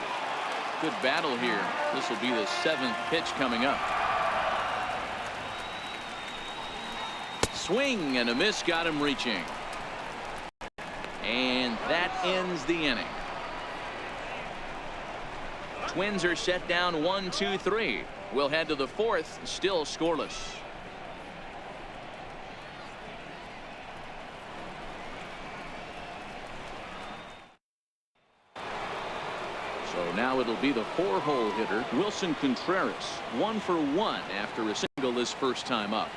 Good battle here. This will be the 7th pitch coming up. Swing and a miss got him reaching. And that ends the inning. Twins are set down 1-2-3. We'll head to the 4th, still scoreless. So now it'll be the 4-hole hitter, Wilson Contreras, 1 for 1 after a single his first time up.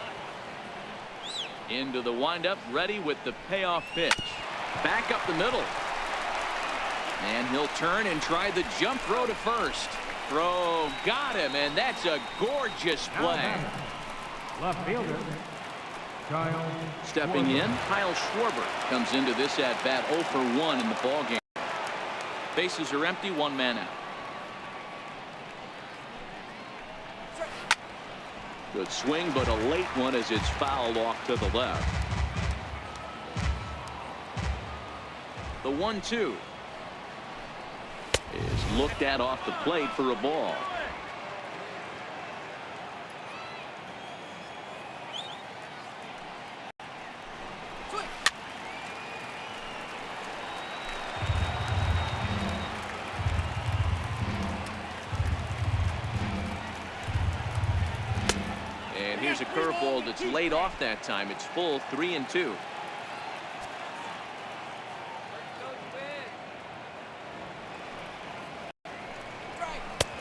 Into the windup, ready with the payoff pitch. Back up the middle. And he'll turn and try the jump throw to first. Throw got him, and that's a gorgeous play. Left fielder, Kyle. Stepping in, Kyle Schwarber comes into this at bat 0 for 1 in the ballgame. Bases are empty, 1 man out. Good swing, but a late one as it's fouled off to the left. The 1-2 is looked at off the plate for a ball. And here's a curveball that's laid off that time. It's full, 3-2.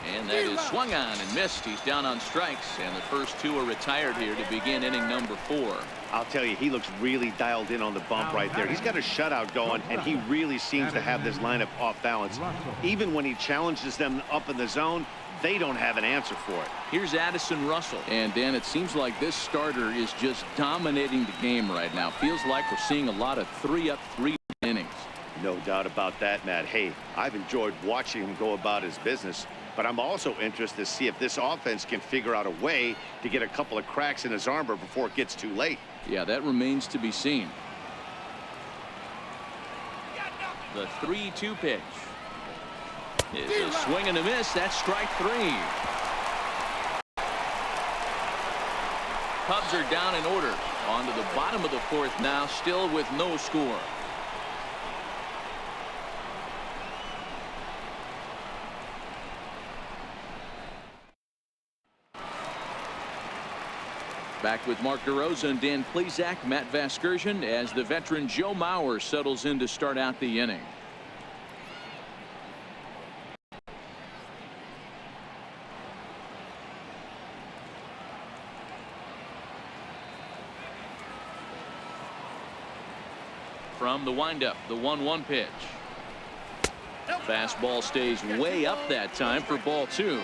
And that is swung on and missed. He's down on strikes, and the first 2 are retired here to begin inning number 4. I'll tell you, he looks really dialed in on the bump right there. He's got a shutout going, and he really seems to have this lineup off balance. Even when he challenges them up in the zone, they don't have an answer for it. Here's Addison Russell. And Dan, it seems like this starter is just dominating the game right now. Feels like we're seeing a lot of 3-up, 3 innings. No doubt about that, Matt. Hey, I've enjoyed watching him go about his business, but I'm also interested to see if this offense can figure out a way to get a couple of cracks in his armor before it gets too late. Yeah, that remains to be seen. The 3-2 pitch is a swing and a miss. That's strike 3. Cubs are down in order. On to the bottom of the fourth now, still with no score. Back with Mark DeRosa and Dan Plesac, Matt Vasgersian, as the veteran Joe Mauer settles in to start out the inning. From the windup, the 1-1 pitch. Fastball stays way up that time for ball 2.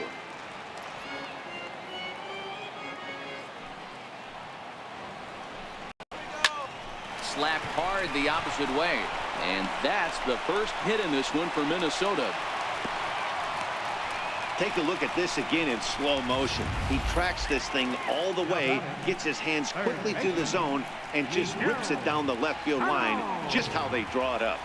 Slapped hard the opposite way, and that's the first hit in this one for Minnesota. Take a look at this again in slow motion. He tracks this thing all the way, gets his hands quickly through the zone, and just rips it down the left field line, just how they draw it up.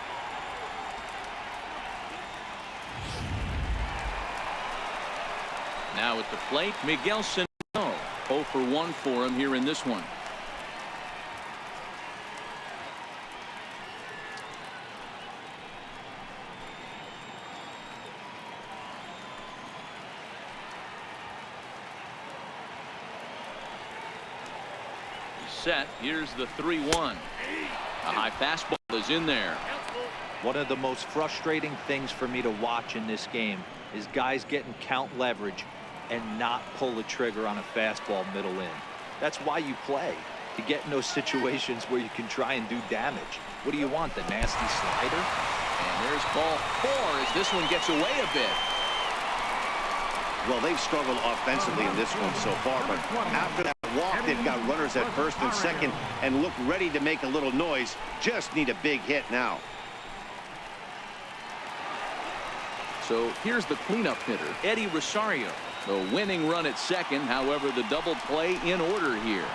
Now at the plate, Miguel Sano. 0 for 1 for him here in this one. Set. Here's the 3-1. A high fastball is in there. One of the most frustrating things for me to watch in this game is guys getting count leverage and not pull the trigger on a fastball middle in. That's why you play, to get in those situations where you can try and do damage. What do you want, the nasty slider? And there's ball 4 as this one gets away a bit. Well, they've struggled offensively in this one so far, but after that walk, they've got runners at first and second and look ready to make a little noise. Just need a big hit now. So here's the cleanup hitter, Eddie Rosario. The winning run at second, however, the double play in order here.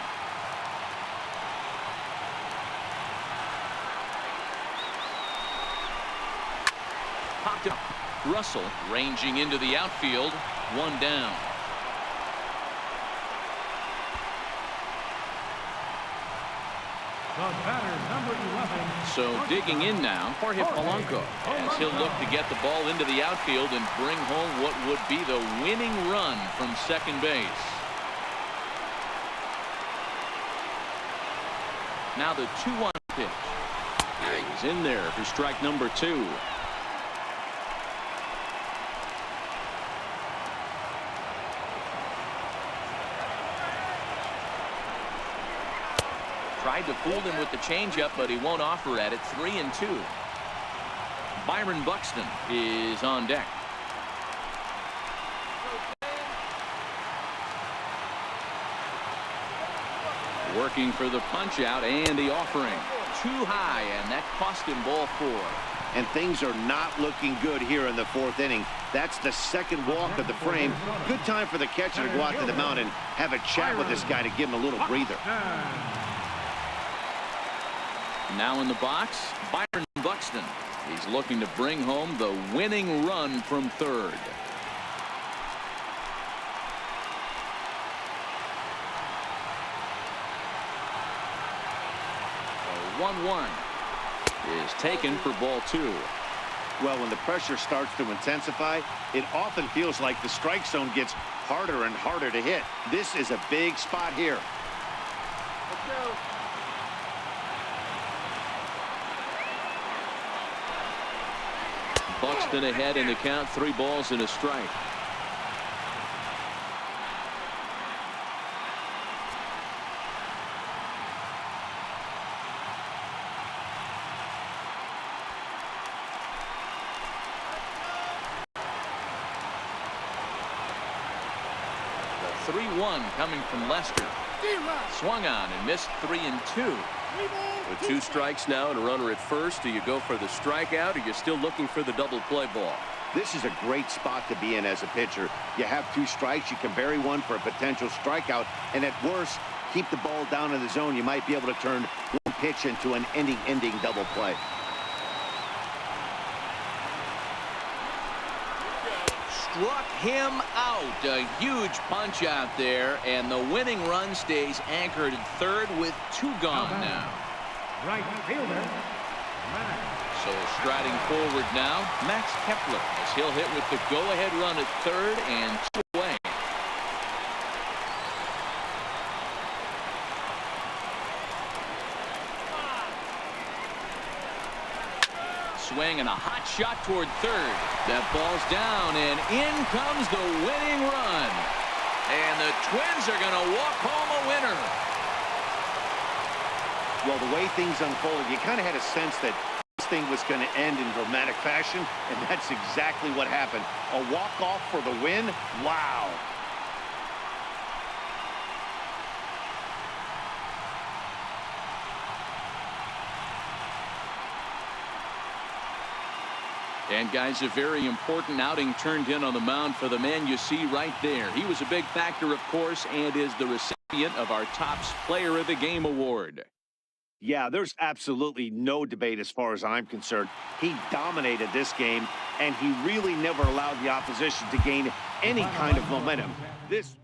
Popped up. Russell ranging into the outfield. 1 down. The batter, number 11. So digging in now, Jorge Polanco, as he'll look to get the ball into the outfield and bring home what would be the winning run from second base. Now the 2-1 pitch. He's in there for strike number 2. Tried to fool him with the changeup, but he won't offer at it. 3-2. Byron Buxton is on deck. Working for the punch out and the offering. Too high, and that cost him ball 4. And things are not looking good here in the 4th inning. That's the second walk of the frame. Good time for the catcher to go out to the mound and have a chat with this guy to give him a little breather. Now in the box, Byron Buxton. He's looking to bring home the winning run from third. A 1-1 is taken for ball 2. Well, when the pressure starts to intensify, it often feels like the strike zone gets harder and harder to hit. This is a big spot here. Let's go. Buxton ahead in the count, 3 balls and a strike. The 3-1 coming from Lester. Swung on and missed. 3-2. With 2 strikes now and a runner at first, do you go for the strikeout, or you're still looking for the double play ball? This is a great spot to be in as a pitcher. You have 2 strikes, you can bury one for a potential strikeout, and at worst, keep the ball down in the zone. You might be able to turn one pitch into an ending double play. struck him out. A huge punch out there, and the winning run stays anchored at third with 2 gone now. Right fielder, Max. So striding forward now, Max Kepler, as he'll hit with the go-ahead run at third and 2 away. Swing and a hot shot toward third. That ball's down, and in comes the winning run. And the Twins are going to walk home a winner. Well, the way things unfolded, you kind of had a sense that this thing was going to end in dramatic fashion, and that's exactly what happened. A walk-off for the win? Wow. And guys, a very important outing turned in on the mound for the man you see right there. He was a big factor, of course, and is the recipient of our Topps Player of the Game award. Yeah, there's absolutely no debate as far as I'm concerned. He dominated this game, and he really never allowed the opposition to gain any kind of momentum. This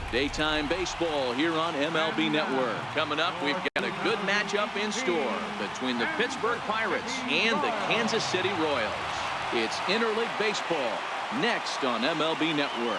Daytime baseball here on MLB Network. Coming up, we've got a good matchup in store between the Pittsburgh Pirates and the Kansas City Royals. It's interleague baseball next on MLB Network.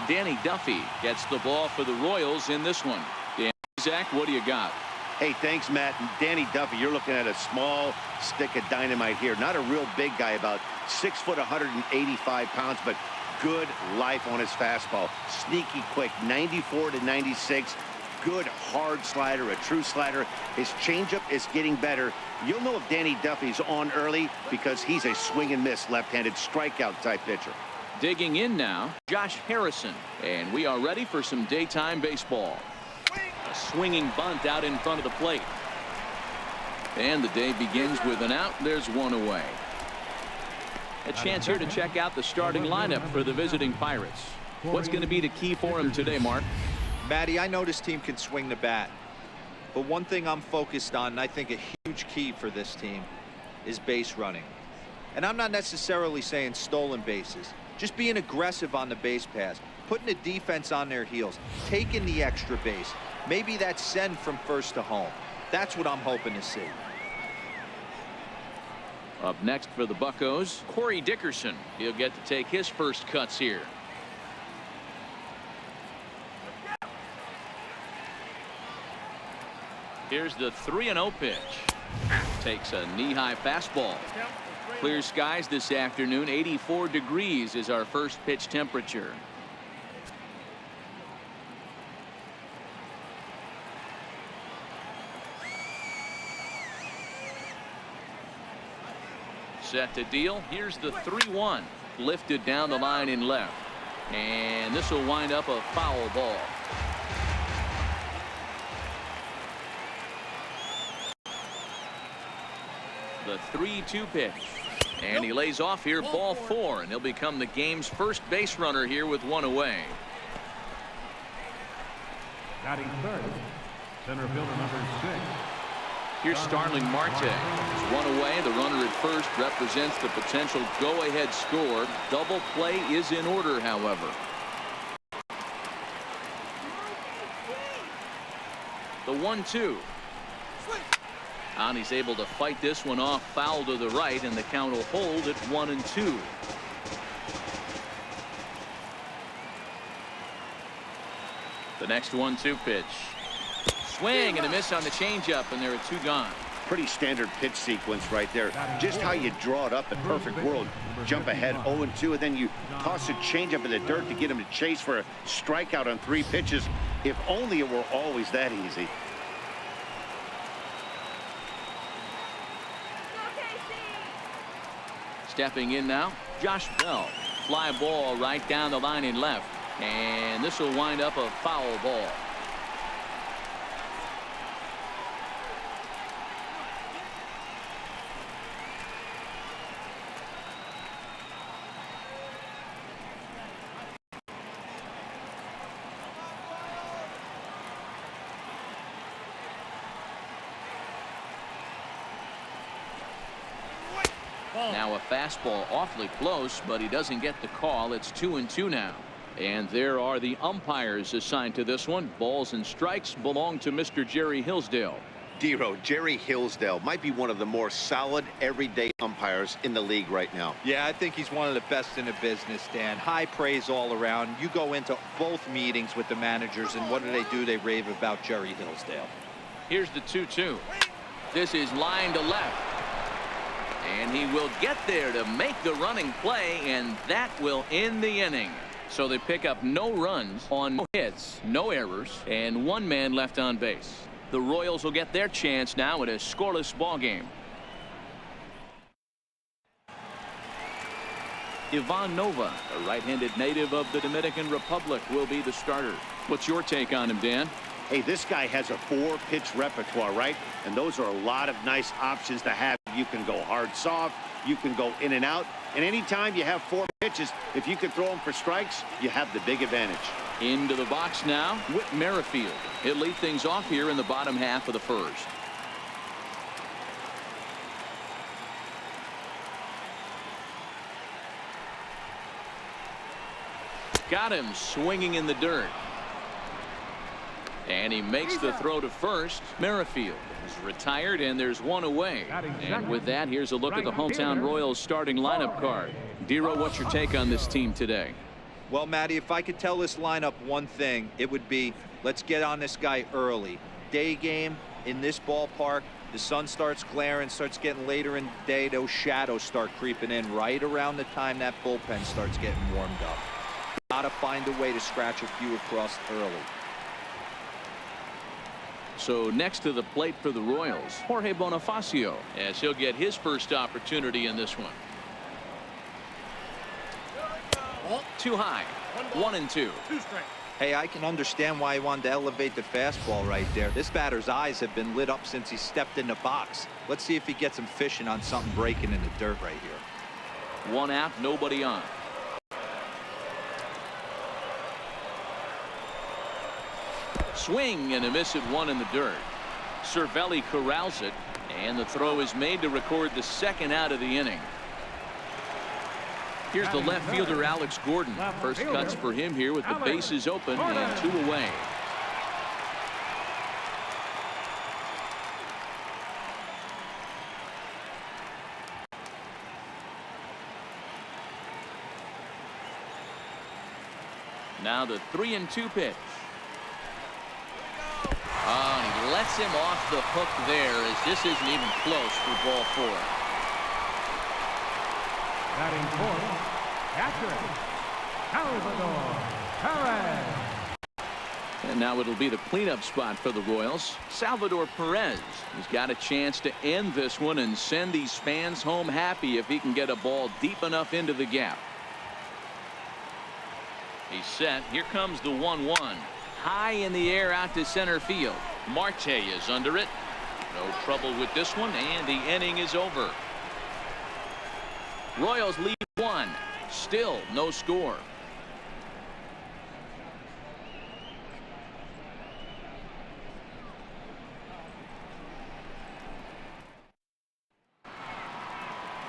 Danny Duffy gets the ball for the Royals in this one. Dan, Zach, what do you got? Hey, thanks, Matt. And Danny Duffy, you're looking at a small stick of dynamite here. Not a real big guy, about 6 foot, 185 pounds, but good life on his fastball. Sneaky quick, 94 to 96. Good hard slider, a true slider. His changeup is getting better. You'll know if Danny Duffy's on early because he's a swing and miss left-handed strikeout type pitcher. Digging in now, Josh Harrison. And we are ready for some daytime baseball. A swinging bunt out in front of the plate. And the day begins with an out. There's 1 away. A chance here to check out the starting lineup for the visiting Pirates. What's going to be the key for him today, Mark? Matty, I know this team can swing the bat. But one thing I'm focused on, and I think a huge key for this team, is base running. And I'm not necessarily saying stolen bases. Just being aggressive on the base pass. Putting the defense on their heels. Taking the extra base. Maybe that send from first to home. That's what I'm hoping to see. Up next for the Buccos, Corey Dickerson. He'll get to take his first cuts here. Here's the 3-0 pitch. Takes a knee-high fastball. Clear skies this afternoon. 84 degrees is our first pitch temperature. Set to deal. Here's the 3-1. Lifted down the line in left. And this will wind up a foul ball. The 3-2 pitch. And he lays off here, ball 4, and he'll become the game's first base runner here with 1 away. Batting third, center fielder number 6. Here's Starling Marte. It's 1 away. The runner at first represents the potential go-ahead score. Double play is in order, however. The 1-2. And he's able to fight this one off, foul to the right, and the count will hold at 1-2. The next 1-2 pitch. Swing and a miss on the changeup, and there are 2 gone. Pretty standard pitch sequence right there. Just how you draw it up in perfect world. Jump ahead 0-2, and then you toss a changeup in the dirt to get him to chase for a strikeout on 3 pitches. If only it were always that easy. Stepping in now, Josh Bell. Fly ball right down the line in left. And this will wind up a foul ball. Now a fastball awfully close, but he doesn't get the call. It's 2-2 now. And there are the umpires assigned to this one. Balls and strikes belong to Mr. Jerry Hillsdale. Dero, Jerry Hillsdale might be one of the more solid everyday umpires in the league right now. Yeah, I think he's one of the best in the business, Dan. High praise all around. You go into both meetings with the managers, and what do? They rave about Jerry Hillsdale. Here's the 2-2. This is line to left. And he will get there to make the running play, and that will end the inning. So they pick up no runs on no hits, no errors, and 1 man left on base. The Royals will get their chance now in a scoreless ball game. Ivan Nova, a right-handed native of the Dominican Republic, will be the starter. What's your take on him, Dan? Hey, this guy has a 4-pitch repertoire, right? And those are a lot of nice options to have. You can go hard, soft. You can go in and out. And anytime you have 4 pitches, if you can throw them for strikes, you have the big advantage. Into the box now, Whit Merrifield. He'll lead things off here in the bottom half of the first. Got him swinging in the dirt. And he makes the throw to first. Merrifield is retired, and there's 1 away. And with that, here's a look at the hometown Royals starting lineup card. Dero, what's your take on this team today? Well, Matty, if I could tell this lineup one thing, it would be let's get on this guy early. Day game in this ballpark, the sun starts glaring, starts getting later in the day. Those shadows start creeping in right around the time that bullpen starts getting warmed up. Gotta find a way to scratch a few across early. So next to the plate for the Royals, Jorge Bonifacio, as he'll get his first opportunity in this one. Too high. 1-2. Hey, I can understand why he wanted to elevate the fastball right there. This batter's eyes have been lit up since he stepped in the box. Let's see if he gets him fishing on something breaking in the dirt right here. 1 out, nobody on. Swing and a miss at 1 in the dirt. Cervelli corrals it, and the throw is made to record the 2nd out of the inning. Here's the left fielder, Alex Gordon. First cuts for him here with the bases open and 2 away. Now the 3-2 pitch. Oh, and he lets him off the hook there, as this isn't even close for ball 4. Batting fourth, catcher, Salvador Perez. And now it'll be the cleanup spot for the Royals. Salvador Perez. He's got a chance to end this one and send these fans home happy if he can get a ball deep enough into the gap. He's set. Here comes the 1-1. High in the air out to center field. Marte is under it. No trouble with this one, and the inning is over. Royals lead 1. Still no score.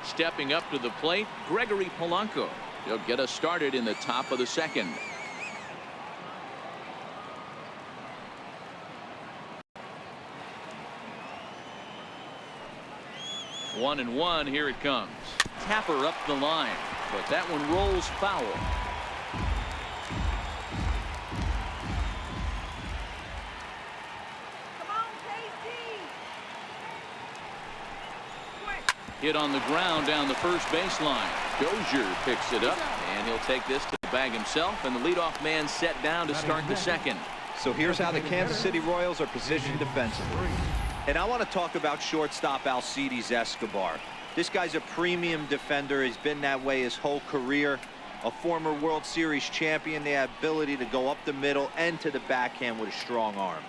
Stepping up to the plate, Gregory Polanco. He'll get us started in the top of the 2nd. 1-1. Here it comes. Tapper up the line, but that one rolls foul. Come on, KC. Hit on the ground down the first baseline. Dozier picks it up, and he'll take this to the bag himself, and the leadoff man set down to start the second. So here's how the Kansas City Royals are positioned defensively. And I want to talk about shortstop Alcides Escobar. This guy's a premium defender. He's been that way his whole career. A former World Series champion. The ability to go up the middle and to the backhand with a strong arm.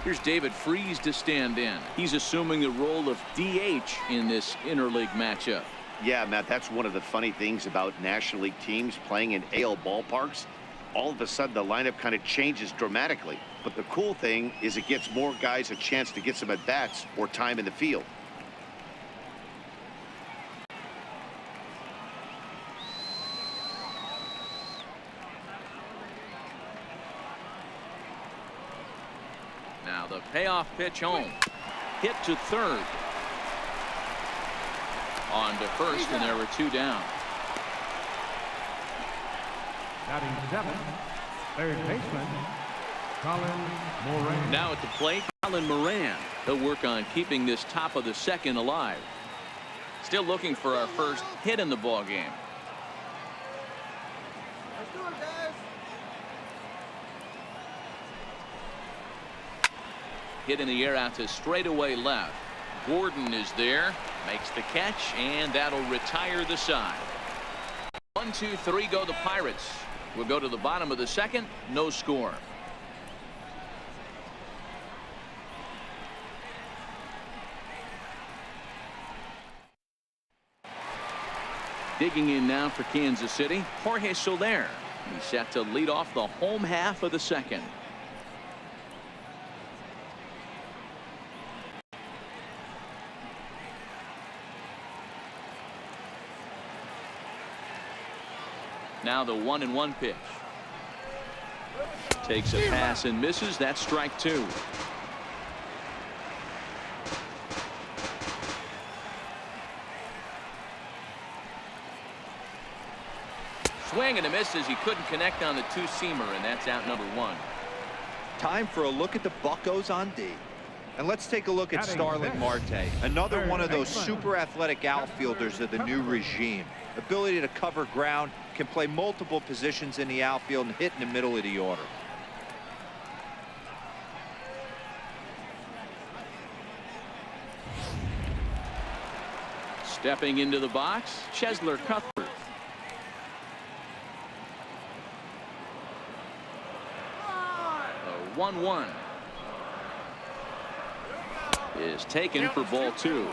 Here's David Freese to stand in. He's assuming the role of DH in this interleague matchup. Yeah, Matt, that's one of the funny things about National League teams playing in AL ballparks. All of a sudden, the lineup kind of changes dramatically. But the cool thing is it gives more guys a chance to get some at-bats or time in the field. Now the payoff pitch home. Hit to third. On to first, and there were two down. Batting seventh, third baseman, Colin Moran. Now at the plate, Colin Moran. He'll work on keeping this top of the second alive. Still looking for our first hit in the ball game. Let's do it, guys. Hit in the air out to straightaway left. Gordon is there, makes the catch, and that'll retire the side. 1, 2, 3 go the Pirates. We'll go to the bottom of the second. No score. Digging in now for Kansas City, Jorge Soler. He's set to lead off the home half of the second. Now the 1-1 pitch. Takes a pass and misses. That's strike two. Swing and a miss as he couldn't connect on the two-seamer, and that's out number one. Time for a look at the Buccos on D. And let's take a look at Starling Marte, another one of those super athletic outfielders of the new regime. Ability to cover ground, can play multiple positions in the outfield and hit in the middle of the order. Stepping into the box, Chesler Cuthbert. The 1-1 is taken for ball two.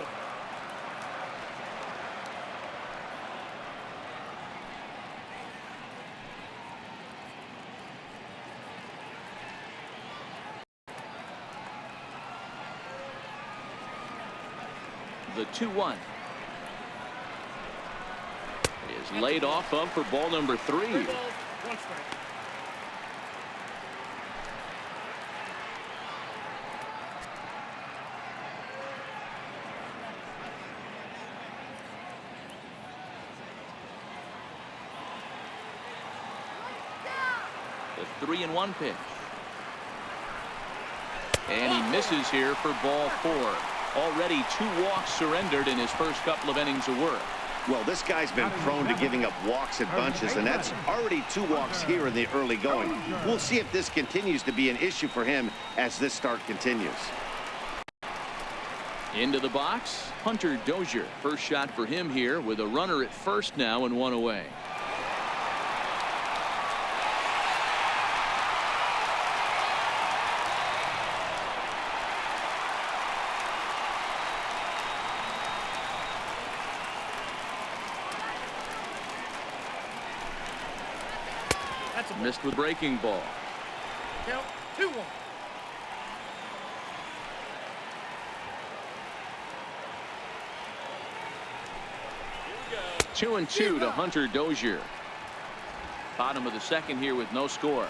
The 2-1 is laid off of for ball number 3. 3 balls, 1 strike. The 3-1 pitch. And he misses here for ball 4. Already 2 walks surrendered in his first couple of innings of work. Well, this guy's been prone to giving up walks at bunches, and that's already 2 walks here in the early going. We'll see if this continues to be an issue for him as this start continues. Into the box, Hunter Dozier. First shot for him here with a runner at first now and 1 away. Missed with breaking ball. Count 2-1. Two and 2 to Hunter Dozier. Bottom of the second here with no score.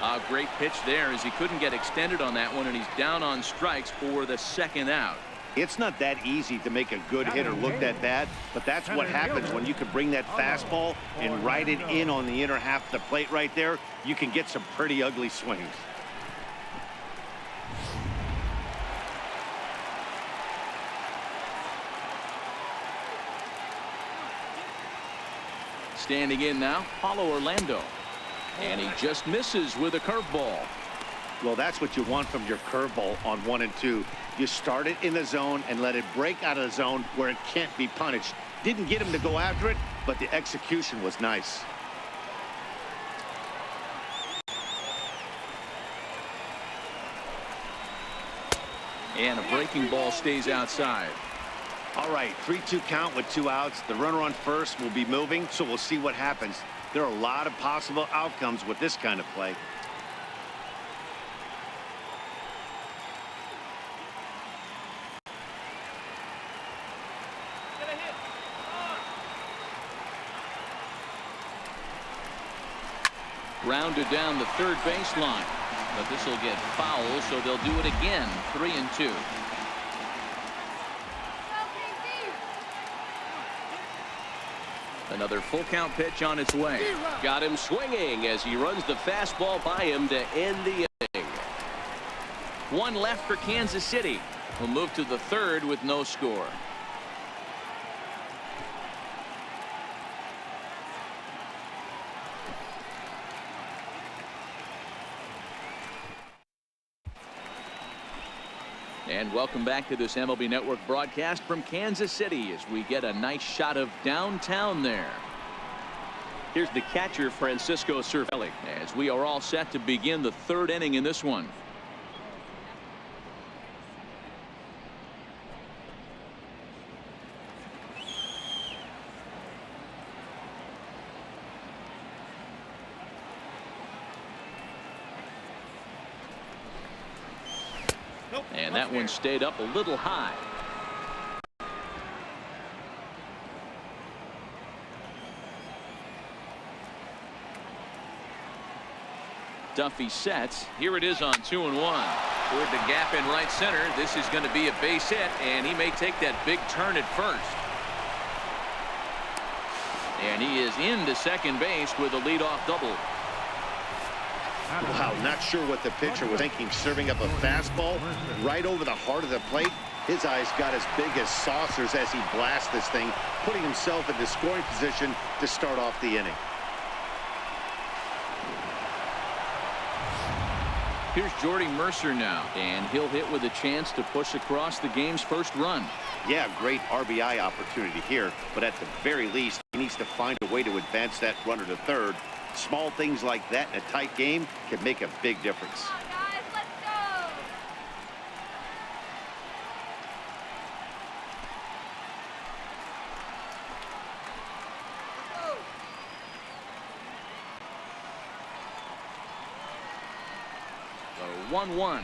A great pitch there as he couldn't get extended on that one, and he's down on strikes for the second out. It's not that easy to make a good hitter look that bad, but that's what happens when you can bring that fastball and ride it in on the inner half of the plate right there. You can get some pretty ugly swings. Standing in now, Paulo Orlando. And he just misses with a curveball. Well, that's what you want from your curveball on 1 and 2. You start it in the zone and let it break out of the zone where it can't be punished. Didn't get him to go after it, but the execution was nice. And a breaking ball stays outside. All right, 3-2 count with 2 outs. The runner on first will be moving, so we'll see what happens. There are a lot of possible outcomes with this kind of play. Grounded down the third baseline. But this will get foul, so they'll do it again. 3-2. Another full count pitch on its way. Got him swinging as he runs the fastball by him to end the inning. One left for Kansas City. We'll move to the third with no score. And welcome back to this MLB Network broadcast from Kansas City as we get a nice shot of downtown there. Here's the catcher, Francisco Cervelli. As we are all set to begin the third inning in this one. And that one stayed up a little high. Duffy sets. Here it is on 2-1. Toward the gap in right center. This is going to be a base hit, and he may take that big turn at first. And he is into second base with a leadoff double. Wow, not sure what the pitcher was thinking, serving up a fastball right over the heart of the plate. His eyes got as big as saucers as he blasts this thing, putting himself in the scoring position to start off the inning. Here's Jordy Mercer now, and he'll hit with a chance to push across the game's first run. Yeah, great RBI opportunity here, but at the very least, he needs to find a way to advance that runner to third. Small things like that in a tight game can make a big difference. Come on, guys, let's go. So 1-1.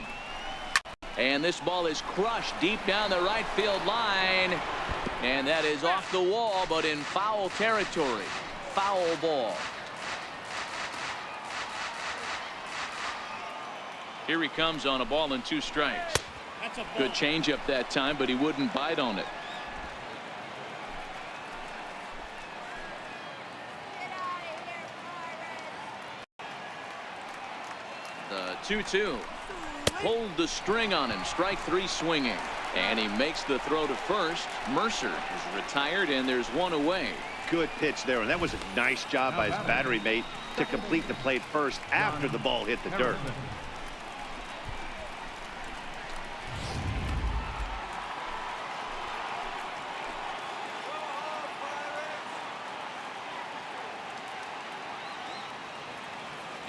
And this ball is crushed deep down the right field line. And that is off the wall, but in foul territory. Foul ball. Here he comes on a ball and 2 strikes. Good changeup that time, but he wouldn't bite on it. The 2-2. Pulled the string on him. Strike 3 swinging. And he makes the throw to first. Mercer is retired, and there's 1 away. Good pitch there, and that was a nice job by his battery mate to complete the play first after the ball hit the dirt.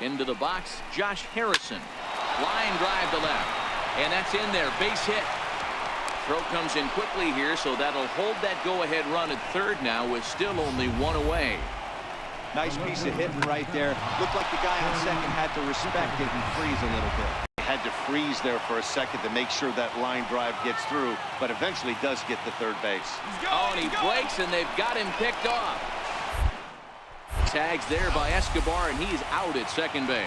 Into the box, Josh Harrison. Line drive to left. And that's in there. Base hit. Throw comes in quickly here, so that'll hold that go-ahead run at third now with still only 1 away. Nice piece of hitting right there. Looked like the guy on second had to respect it and freeze a little bit. Had to freeze there for a second to make sure that line drive gets through, but eventually does get to third base. Oh, and he breaks, and they've got him picked off. Tags there by Escobar, and he's out at second base.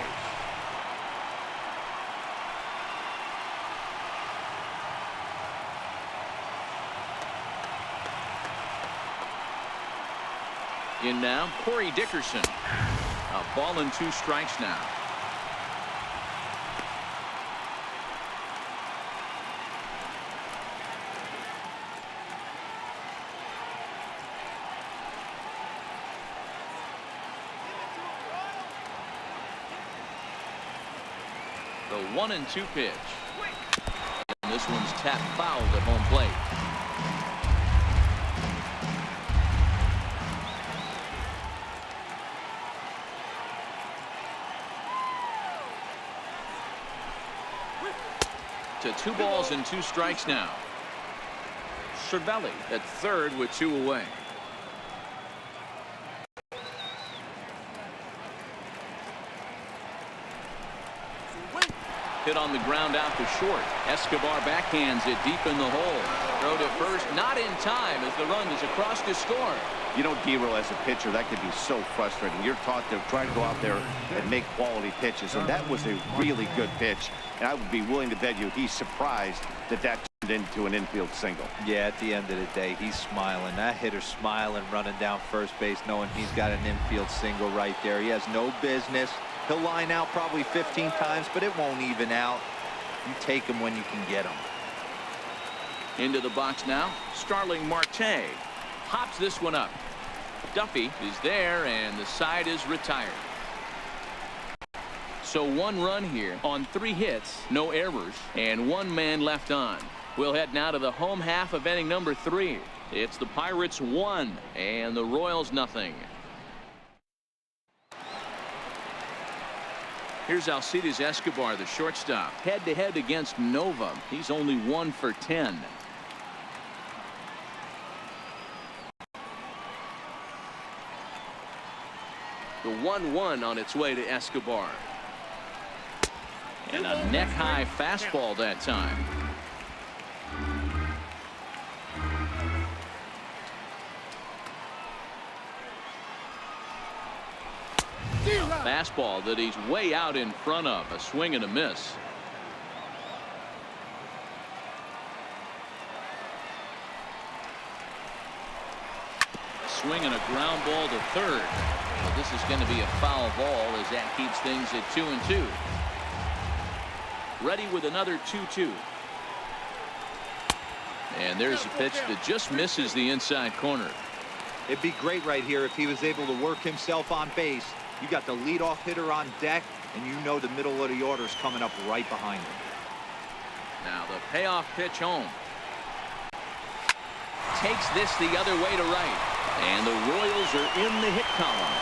In now, Corey Dickerson. A ball and 2 strikes now. The 1-2 pitch. And this one's tapped fouled at home plate. To 2 balls and 2 strikes now. Cervelli at third with 2 away. Hit on the ground out to short. Escobar backhands it deep in the hole. Throw to first, not in time as the run is across to score. You know, D-Roll, as a pitcher, that can be so frustrating. You're taught to try to go out there and make quality pitches, and that was a really good pitch. And I would be willing to bet you he's surprised that that turned into an infield single. Yeah, at the end of the day, he's smiling. That hitter's smiling, running down first base, knowing he's got an infield single right there. He has no business. He'll line out probably 15 times, but it won't even out. You take him when you can get him. Into the box now, Starling Marte. Hops this one up. Duffy is there, and the side is retired. So 1 run here on 3 hits, no errors, and 1 man left on. We'll head now to the home half of inning number 3. It's the Pirates 1 and the Royals nothing. Here's Alcides Escobar, the shortstop, head-to-head against Nova. He's only 1 for 10. The 1-1 on its way to Escobar. And a neck-high fastball that time. Fastball that he's way out in front of. A swing and a miss. A swing and a ground ball to third. But this is going to be a foul ball as that keeps things at 2-2. Ready with another 2-2. And there's a pitch that just misses the inside corner. It'd be great right here if he was able to work himself on base. You got the leadoff hitter on deck, and you know the middle of the order is coming up right behind him. Now the payoff pitch home. Takes this the other way to right. And the Royals are in the hit column.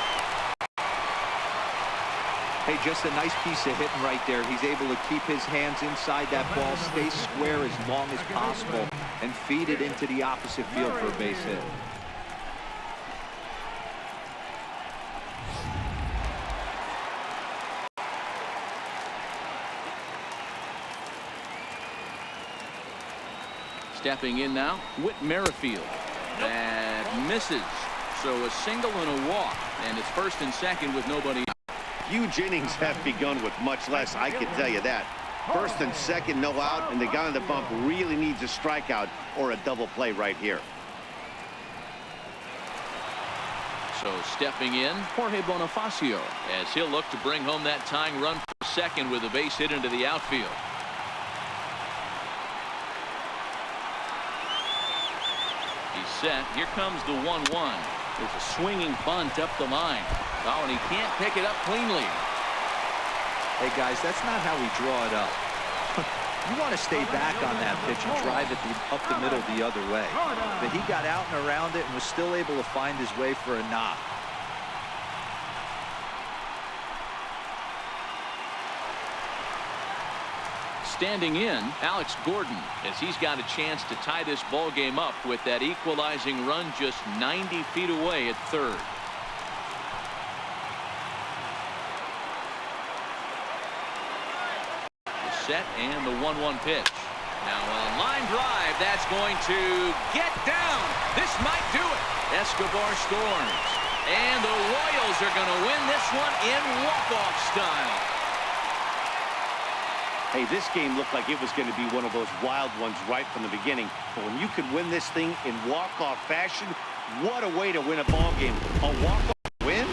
Hey, just a nice piece of hitting right there. He's able to keep his hands inside that ball, stay square as long as possible, and feed it into the opposite field for a base hit. Stepping in now, Whit Merrifield. That misses. So a single and a walk, and it's first and second with nobody out. Huge innings have begun with much less, I can tell you that. First and second, no out, and the guy on the bump really needs a strikeout or a double play right here. So stepping in, Jorge Bonifacio, as he'll look to bring home that tying run for second with a base hit into the outfield. He's set. Here comes the 1-1. There's a swinging bunt up the line. Oh, and he can't pick it up cleanly. Hey, guys, that's not how we draw it up. You want to stay back on that pitch and drive it up the middle the other way. But he got out and around it and was still able to find his way for a knock. Standing in, Alex Gordon, as he's got a chance to tie this ball game up with that equalizing run just 90 feet away at third. The set and the 1-1 pitch. Now a line drive that's going to get down. This might do it. Escobar storms. And the Royals are going to win this one in walk-off style. Hey, this game looked like it was going to be one of those wild ones right from the beginning. But when you could win this thing in walk-off fashion, What a way to win a ball game. A walk-off win?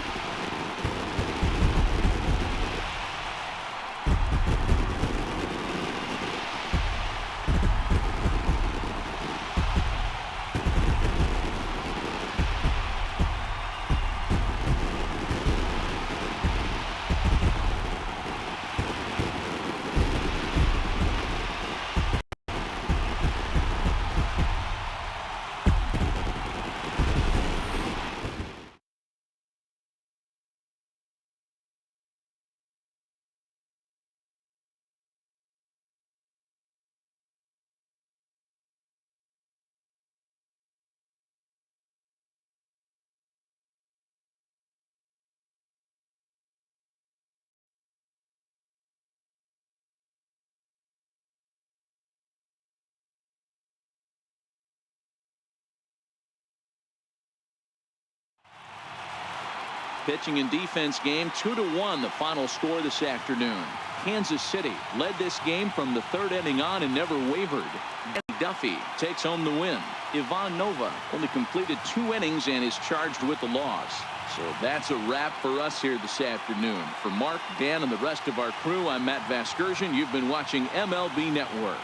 Pitching and defense game 2-1 the final score this afternoon. Kansas City led this game from the third inning on and never wavered. Danny Duffy takes home the win. Ivan Nova only completed 2 innings and is charged with the loss. So that's a wrap for us here this afternoon. For Mark, Dan, and the rest of our crew, I'm Matt Vasgersian. You've been watching MLB Network.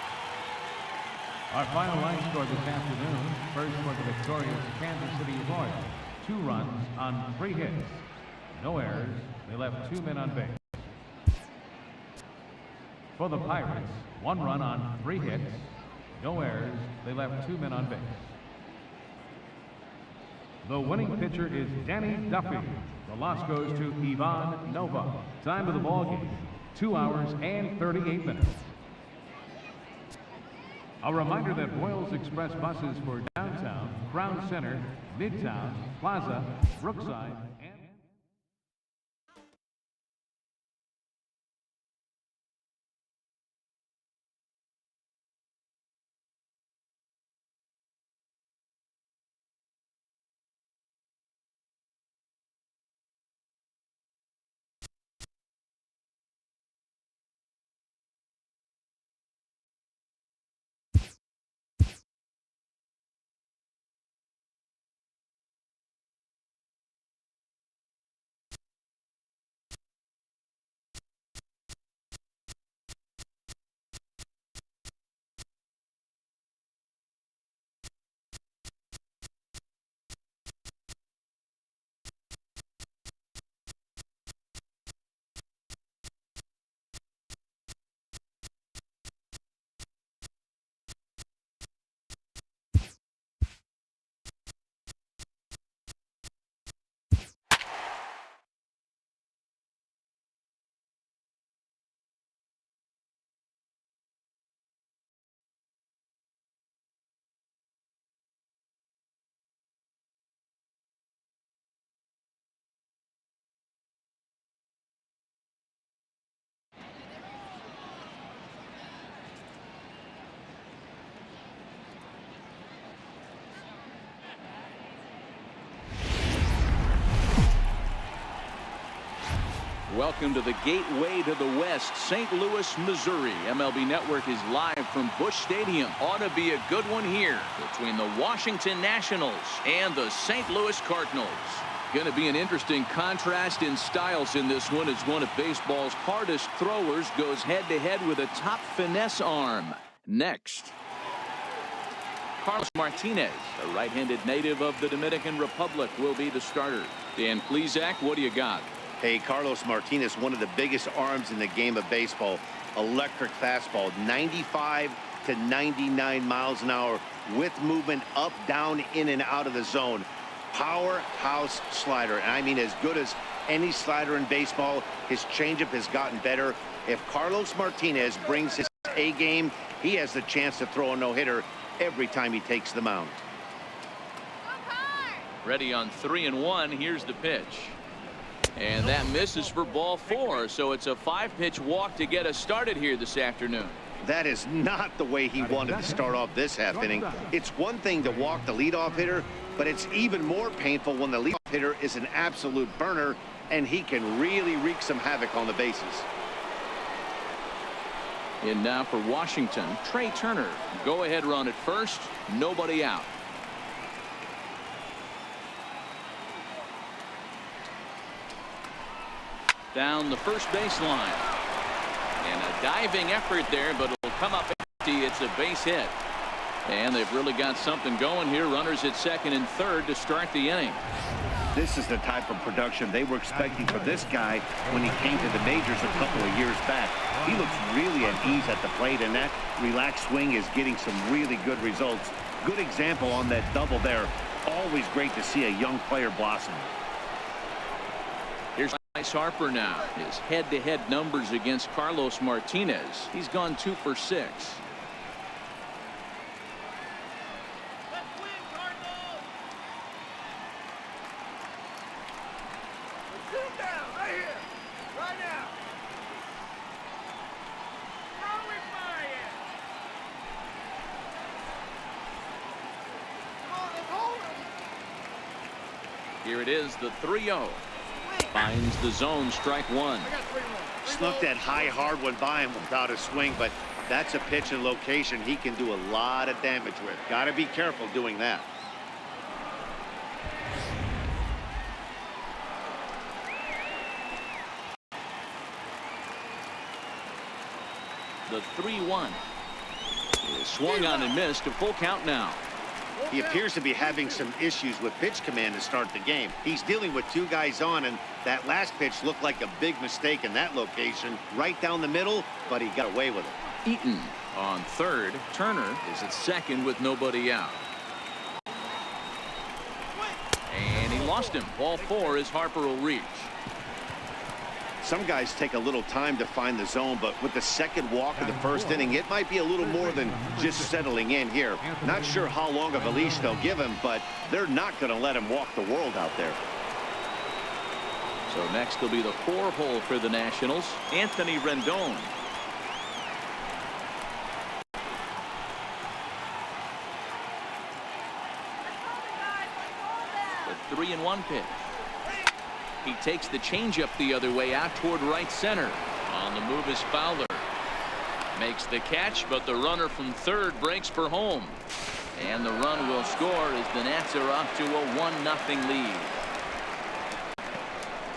Our final line score this afternoon. First for the victorious Kansas City Royals. 2 runs on 3 hits. No errors. They left 2 men on base. For the Pirates, 1 run on 3 hits. No errors. They left 2 men on base. The winning pitcher is Danny Duffy. The loss goes to Ivan Nova. Time of the ball game, 2 hours and 38 minutes. A reminder that Royals Express buses for downtown, Crown Center, Midtown, Plaza, Brookside, and welcome to the gateway to the West, St. Louis, Missouri. MLB Network is live from Busch Stadium. Ought to be a good one here between the Washington Nationals and the St. Louis Cardinals. Going to be an interesting contrast in styles in this one as one of baseball's hardest throwers goes head-to-head with a top finesse arm. Next, Carlos Martinez, a right-handed native of the Dominican Republic, will be the starter. Dan Plesac, what do you got? Hey, Carlos Martinez, one of the biggest arms in the game of baseball. Electric fastball, 95 to 99 miles an hour with movement up, down, in, and out of the zone. Powerhouse slider, and I mean as good as any slider in baseball. His changeup has gotten better. If Carlos Martinez brings his A game, he has the chance to throw a no-hitter every time he takes the mound. Ready on 3-1. Here's the pitch. And that misses for ball 4, so it's a 5-pitch walk to get us started here this afternoon. That is not the way he wanted to start off this half inning. It's one thing to walk the leadoff hitter, but it's even more painful when the leadoff hitter is an absolute burner, and he can really wreak some havoc on the bases. And now for Washington, Trey Turner. Go-ahead run at first, nobody out. down the first baseline. And a diving effort there, but it'll come up empty. It's a base hit. And they've really got something going here. Runners at second and third to start the inning. This is the type of production they were expecting from this guy when he came to the majors a couple of years back. He looks really at ease at the plate, and that relaxed swing is getting some really good results. Good example on that double there. Always great to see a young player blossom. Here's Bryce Harper now. His head-to-head numbers against Carlos Martinez. He's gone 2 for 6. Let's win, Cardinals! Let's sit down, right here, right now. Throw it by it. Come on, let's hold him. Here it is, the 3-0. Finds the zone, strike one. I got 3-1. Snuck that high hard one by him without a swing, but that's a pitch and location he can do a lot of damage with. Got to be careful doing that. The 3-1 is swung on and missed. A full count now. He appears to be having some issues with pitch command to start the game. He's dealing with 2 guys on, and that last pitch looked like a big mistake in that location. Right down the middle, but he got away with it. Eaton on third. Turner is at second with nobody out. And he lost him. Ball 4 as Harper will reach. Some guys take a little time to find the zone, but with the second walk of the first inning, it might be a little more than just settling in here. Not sure how long of a leash they'll give him, but they're not going to let him walk the world out there. So next will be the 4-hole for the Nationals. Anthony Rendon. The 3-1 pitch. He takes the changeup the other way out toward right center. On the move is Fowler. Makes the catch, but the runner from third breaks for home. And the run will score as the Nats are off to a 1-0 lead.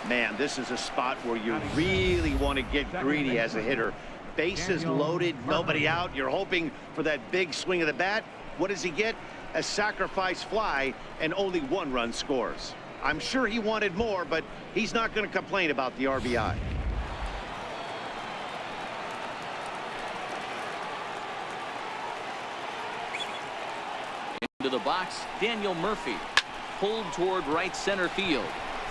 Man, this is a spot where you really want to get greedy as a hitter. Bases loaded, nobody out. You're hoping for that big swing of the bat. What does he get? A sacrifice fly, and only 1 run scores. I'm sure he wanted more, but he's not going to complain about the RBI. Into the box, Daniel Murphy. Pulled toward right center field.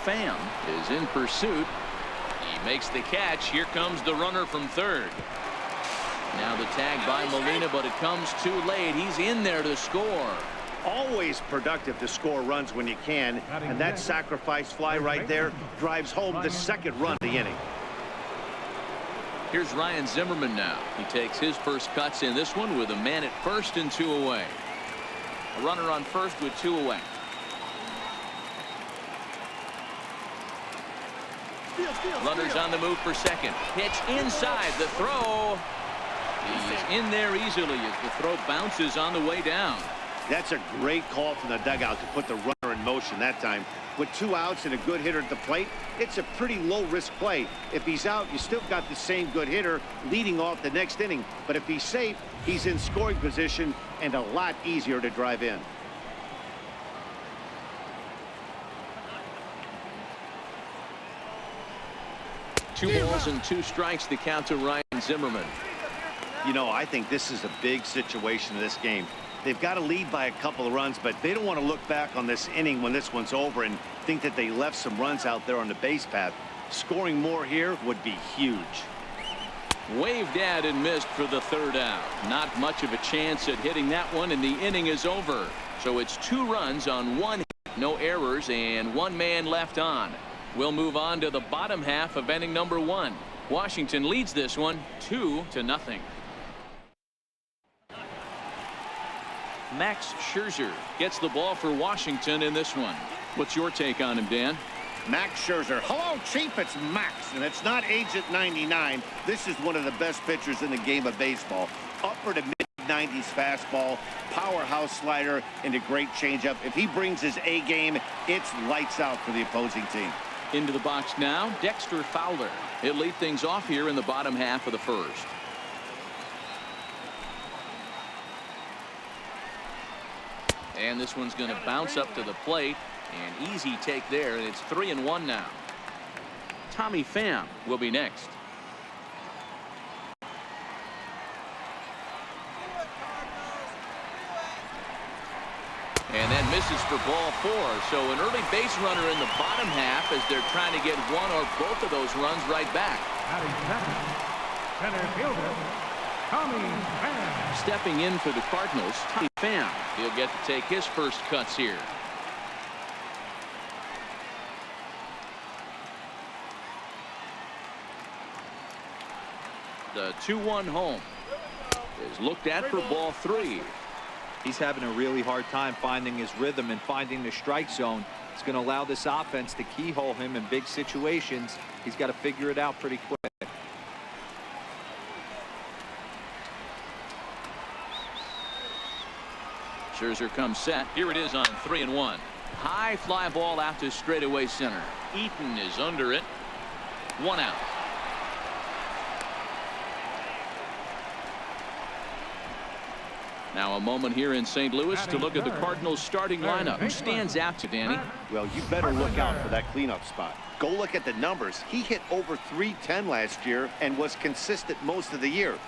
Pham is in pursuit. He makes the catch. Here comes the runner from third. Now the tag by Molina, but it comes too late. He's in there to score. Always productive to score runs when you can, and that sacrifice fly right there drives home the second run of the inning. Here's Ryan Zimmerman now. He takes his first cuts in this one with a man at first and 2 away. A runner on first with 2 away. Runners on the move for second. Pitch inside. The throw. He's in there easily as the throw bounces on the way down. That's a great call from the dugout to put the runner in motion that time. With 2 outs and a good hitter at the plate, it's a pretty low-risk play. If he's out, you still got the same good hitter leading off the next inning. But if he's safe, he's in scoring position and a lot easier to drive in. Two balls and 2 strikes, the count to Ryan Zimmerman. You know, I think this is a big situation in this game. They've got to lead by a couple of runs, but they don't want to look back on this inning when this one's over and think that they left some runs out there on the base path. Scoring more here would be huge. Waved at and missed for the 3rd out. Not much of a chance at hitting that one, and the inning is over. So it's 2 runs on 1 hit, no errors, and 1 man left on. We'll move on to the bottom half of inning number 1. Washington leads this one 2-0. Max Scherzer gets the ball for Washington in this one. What's your take on him, Dan? Max Scherzer. Hello, Chief. It's Max, and it's not Agent 99. This is one of the best pitchers in the game of baseball. Upper to mid-90s fastball, powerhouse slider, and a great changeup. If he brings his A game, it's lights out for the opposing team. Into the box now, Dexter Fowler. He'll lead things off here in the bottom half of the first. And this one's going to bounce up to the plate. An easy take there, and it's 3-1 now. Tommy Pham will be next. And that misses for ball 4. So an early base runner in the bottom half as they're trying to get one or both of those runs right back. Batting second, center fielder, Tommy Pham. Stepping in for the Cardinals, Tommy Pham. He'll get to take his first cuts here. The 2-1 home is looked at for ball 3. He's having a really hard time finding his rhythm and finding the strike zone. It's going to allow this offense to keyhole him in big situations. He's got to figure it out pretty quick. Scherzer comes set. Here it is on 3-1. High fly ball out to straightaway center. Eaton is under it. 1 out. Now a moment here in St. Louis to look at the Cardinals starting lineup. Who stands out to Danny? Well, you better look out for that cleanup spot. Go look at the numbers. He hit over .310 last year and was consistent most of the year.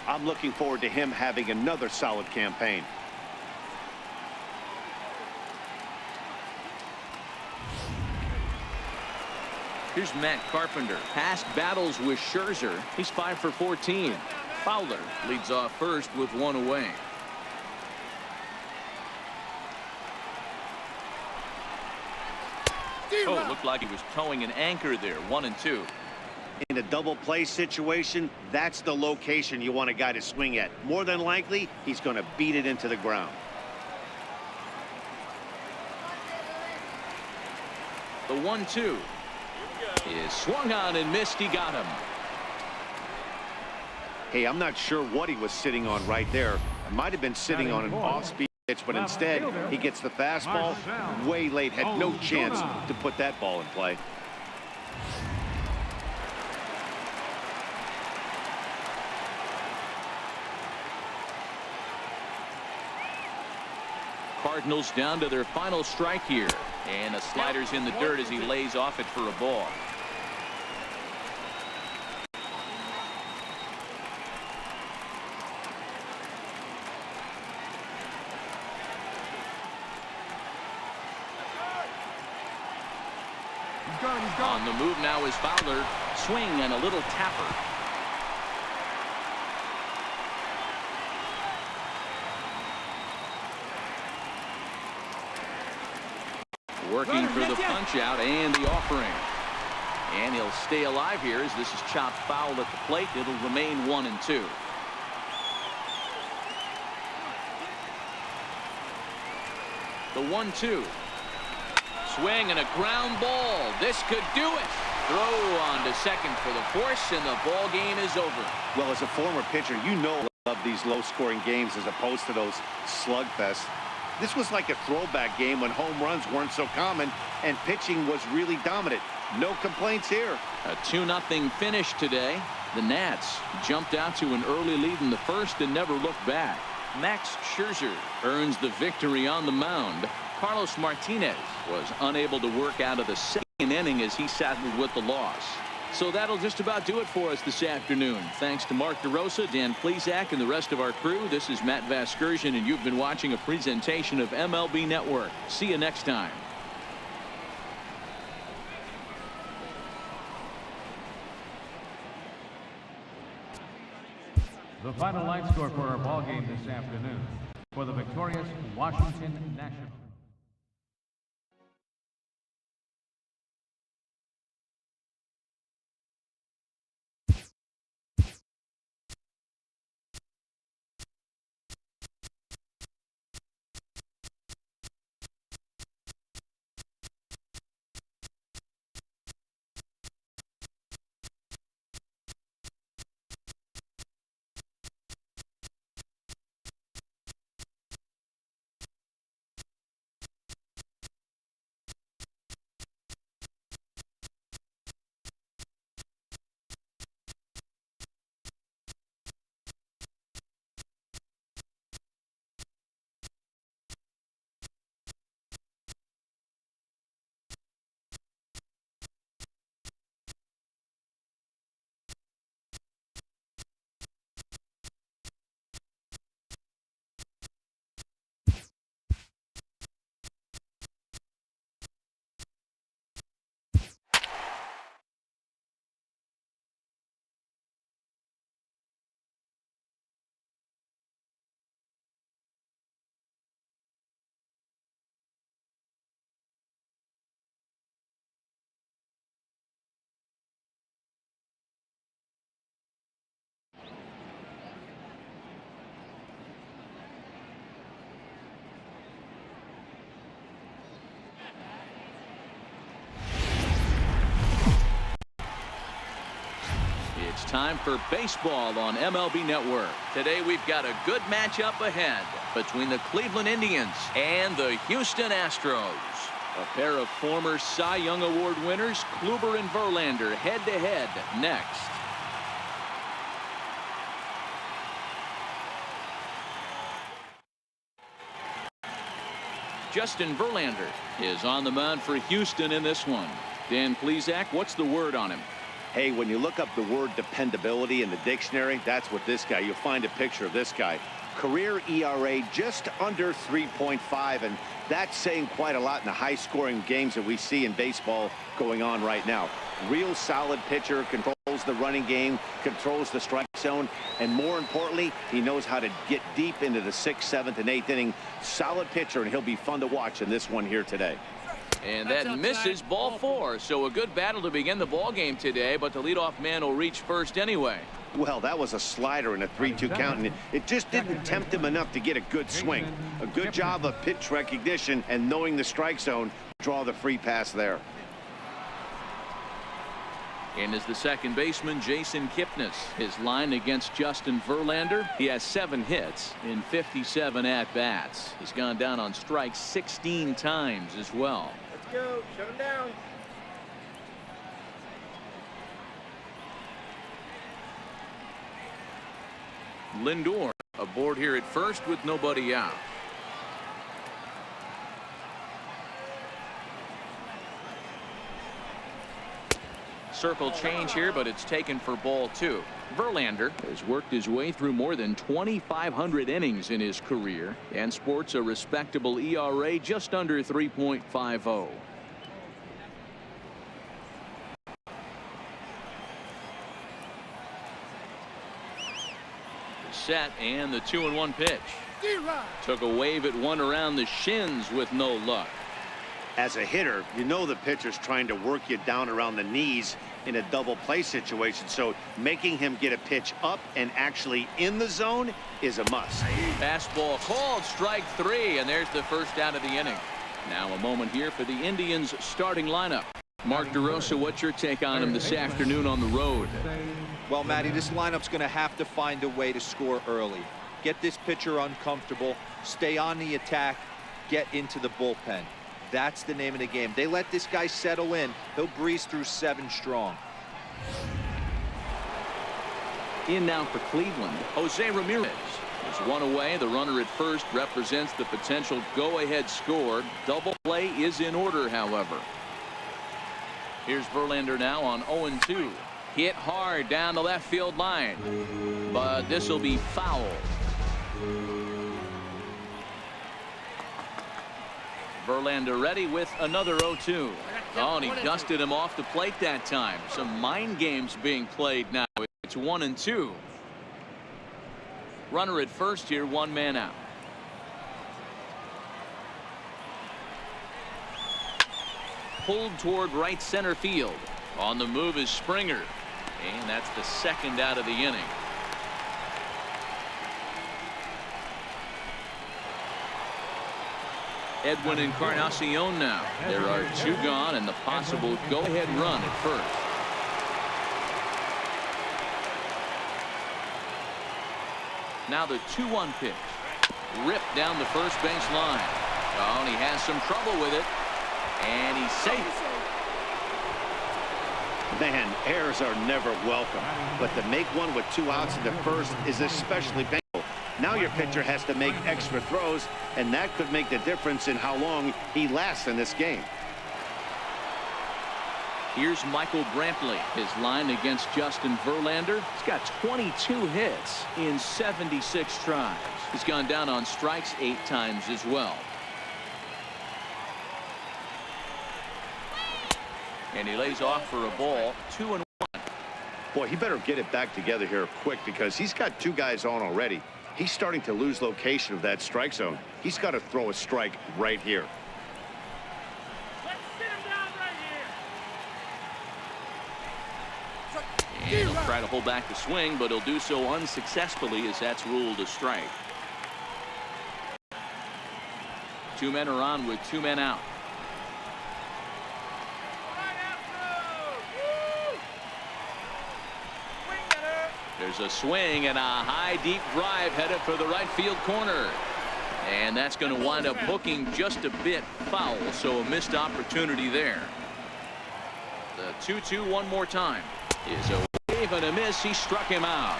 I'm looking forward to him having another solid campaign. Here's Matt Carpenter. Past battles with Scherzer. He's 5 for 14. Fowler leads off first with 1 away. Oh, it looked like he was towing an anchor there. 1-2. In a double play situation, that's the location you want a guy to swing at. More than likely, he's going to beat it into the ground. The 1-2 is swung on and missed. He got him. Hey, I'm not sure what he was sitting on right there. It might have been sitting on an off-speed pitch, but instead he gets the fastball way late. Had no chance to put that ball in play. Cardinals down to their final strike here. And the slider's in the dirt as he lays off it for a ball. On the move now is Fowler. Swing and a little tapper. Working for the punch out and the offering. And he'll stay alive here as this is chopped foul at the plate. It'll remain 1-2. The 1-2. Swing and a ground ball. This could do it. Throw on to second for the force, and the ball game is over. Well, as a former pitcher, you know I love these low-scoring games as opposed to those slugfests. This was like a throwback game when home runs weren't so common and pitching was really dominant. No complaints here. A 2-0 finish today. The Nats jumped out to an early lead in the first and never looked back. Max Scherzer earns the victory on the mound. Carlos Martinez was unable to work out of the second inning as he settled with the loss. So that'll just about do it for us this afternoon. Thanks to Mark DeRosa, Dan Plesac, and the rest of our crew. This is Matt Vasgersian, and you've been watching a presentation of MLB Network. See you next time. The final line score for our ball game this afternoon. For the victorious Washington Nationals. It's time for baseball on MLB Network. Today we've got a good matchup ahead between the Cleveland Indians and the Houston Astros. A pair of former Cy Young Award winners, Kluber and Verlander, head-to-head next. Justin Verlander is on the mound for Houston in this one. Dan Plesac, what's the word on him? Hey, when you look up the word dependability in the dictionary, that's what this guy, you'll find a picture of this guy. Career ERA just under 3.5, and that's saying quite a lot in the high-scoring games that we see in baseball going on right now. Real solid pitcher, controls the running game, controls the strike zone, and more importantly, he knows how to get deep into the 6th, 7th, and 8th inning. Solid pitcher, and he'll be fun to watch in this one here today. And that misses ball 4. So a good battle to begin the ball game today, but the leadoff man will reach first anyway. Well, that was a slider in a 3-2 count, and it just didn't tempt him enough to get a good swing. A good job of pitch recognition and knowing the strike zone. Draw the free pass there. And as the second baseman, Jason Kipnis. His line against Justin Verlander, he has 7 hits in 57 at-bats. He's gone down on strikes 16 times as well. Let's go. Shut him down. Lindor aboard here at first with nobody out. Circle change here, but it's taken for ball 2. Verlander has worked his way through more than 2,500 innings in his career and sports a respectable ERA just under 3.50. Set, and the 2-1 pitch. Took a wave at one around the shins with no luck. As a hitter, you know the pitcher's trying to work you down around the knees in a double play situation, so making him get a pitch up and actually in the zone is a must. Fastball called, strike 3, and there's the first out of the inning. Now a moment here for the Indians starting lineup. Mark DeRosa, what's your take on him this afternoon on the road? Well, Matty, this lineup's going to have to find a way to score early. Get this pitcher uncomfortable, stay on the attack, get into the bullpen. That's the name of the game. They let this guy settle in, he'll breeze through 7 strong. In now for Cleveland, Jose Ramirez. Is one away. The runner at first represents the potential go-ahead score. Double play is in order, however. Here's Verlander now on 0-2. Hit hard down the left field line, but this will be foul. Verlander ready with another 0-2. Oh, and he dusted him off the plate that time. Some mind games being played now. It's 1-2. Runner at first here, 1 man out. Pulled toward right center field. On the move is Springer, and that's the second out of the inning. Edwin Encarnacion now. There are 2 gone and the possible go-ahead run at first. Now the 2-1 pitch. Ripped down the first base line. Oh, and he has some trouble with it. And he's safe. Man, errors are never welcome, but to make one with 2 outs in the first is especially painful. Now your pitcher has to make extra throws, and that could make the difference in how long he lasts in this game. Here's Michael Brantley. His line against Justin Verlander. He's got 22 hits in 76 tries. He's gone down on strikes 8 times as well. And he lays off for a ball. 2-1. Boy, he better get it back together here quick because he's got 2 guys on already. He's starting to lose location of that strike zone. He's got to throw a strike right here. Let's sit him down right here. And he'll try to hold back the swing, but he'll do so unsuccessfully as that's ruled a strike. 2 men are on with 2 men out. Right after. Woo! Swing There's a swing and a high deep drive headed for the right field corner. And that's going to wind up hooking just a bit foul, so a missed opportunity there. The 2-2 one more time is a wave and a miss. He struck him out.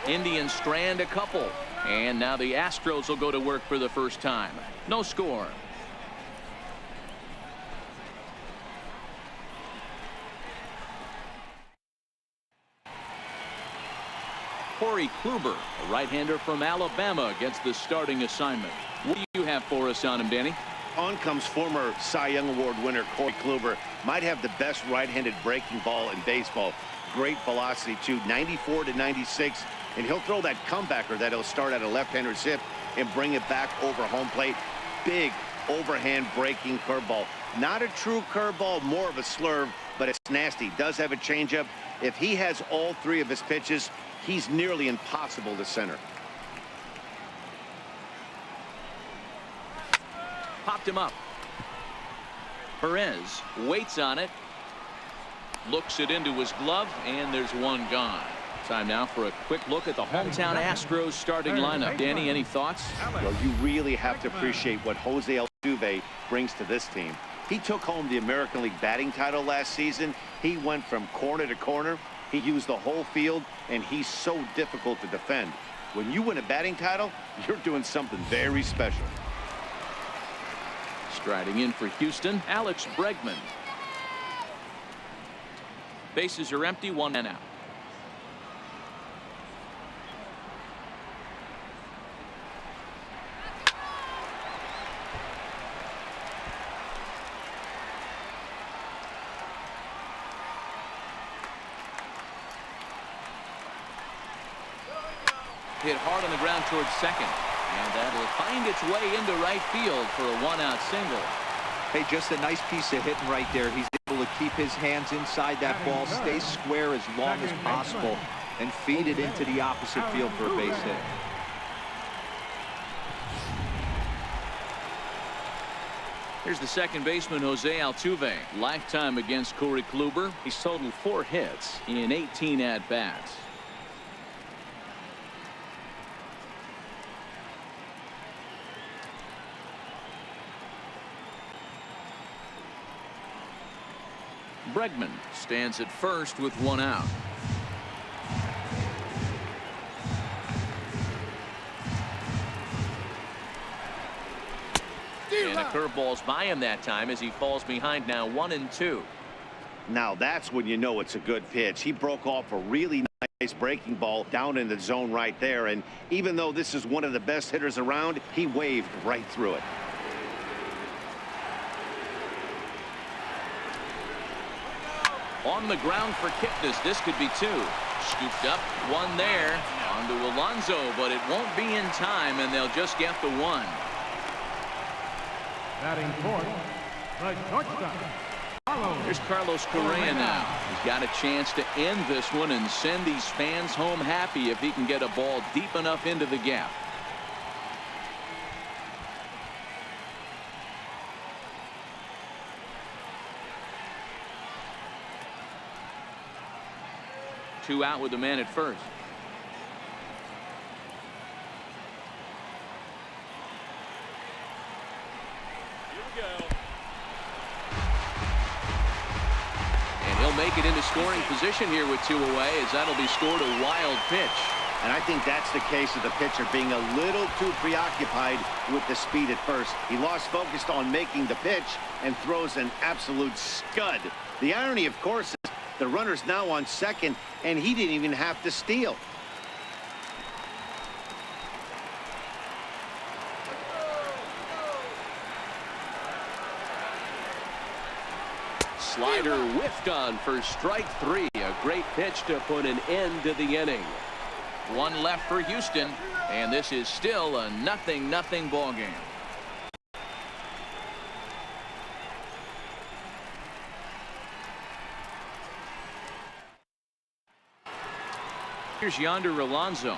Indians strand a couple, and now the Astros will go to work for the first time. No score. Corey Kluber, a right-hander from Alabama, gets the starting assignment. What do you have for us on him, Danny? On comes former Cy Young Award winner Corey Kluber. Might have the best right-handed breaking ball in baseball. Great velocity, too, 94 to 96. And he'll throw that comebacker that he'll start at a left-hander's hip and bring it back over home plate. Big overhand breaking curveball. Not a true curveball, more of a slurve, but it's nasty. Does have a changeup. If he has all three of his pitches, he's nearly impossible to center. Popped him up. Perez waits on it. Looks it into his glove, and there's one gone. Time now for a quick look at the hometown Astros starting lineup. Danny, any thoughts? Well, you really have to appreciate what Jose Altuve brings to this team. He took home the American League batting title last season. He went from corner to corner. He used the whole field, and he's so difficult to defend. When you win a batting title, you're doing something very special. Striding in for Houston, Alex Bregman. Bases are empty, 1 man out. Hit hard on the ground towards second, and that'll find its way into right field for a 1-out single. Hey, just a nice piece of hitting right there. He's able to keep his hands inside that ball, stay square as long as possible, and feed it into the opposite field for a base hit. Here's the second baseman, Jose Altuve. Lifetime against Corey Kluber. He's totaled 4 hits in 18 at-bats. Bregman stands at first with 1 out. And a curveball's by him that time as he falls behind now 1-2. Now that's when you know it's a good pitch. He broke off a really nice breaking ball down in the zone right there. And even though this is one of the best hitters around, he waved right through it. On the ground for Kipnis. This could be 2. Scooped up, 1 there. On to Alonso, but it won't be in time, and they'll just get the 1. Batting fourth, the shortstop, Carlos. Here's Carlos Correa now. He's got a chance to end this one and send these fans home happy if he can get a ball deep enough into the gap. Two out with the man at first. And he'll make it into scoring position here with 2 away, as that'll be scored a wild pitch. And I think that's the case of the pitcher being a little too preoccupied with the speed at first. He lost focus on making the pitch and throws an absolute scud. The irony, of course, is the runner's now on second, and he didn't even have to steal. Slider whiffed on for strike 3. A great pitch to put an end to the inning. 1 left for Houston, and this is still a 0-0 ball game. Here's Yonder Alonso.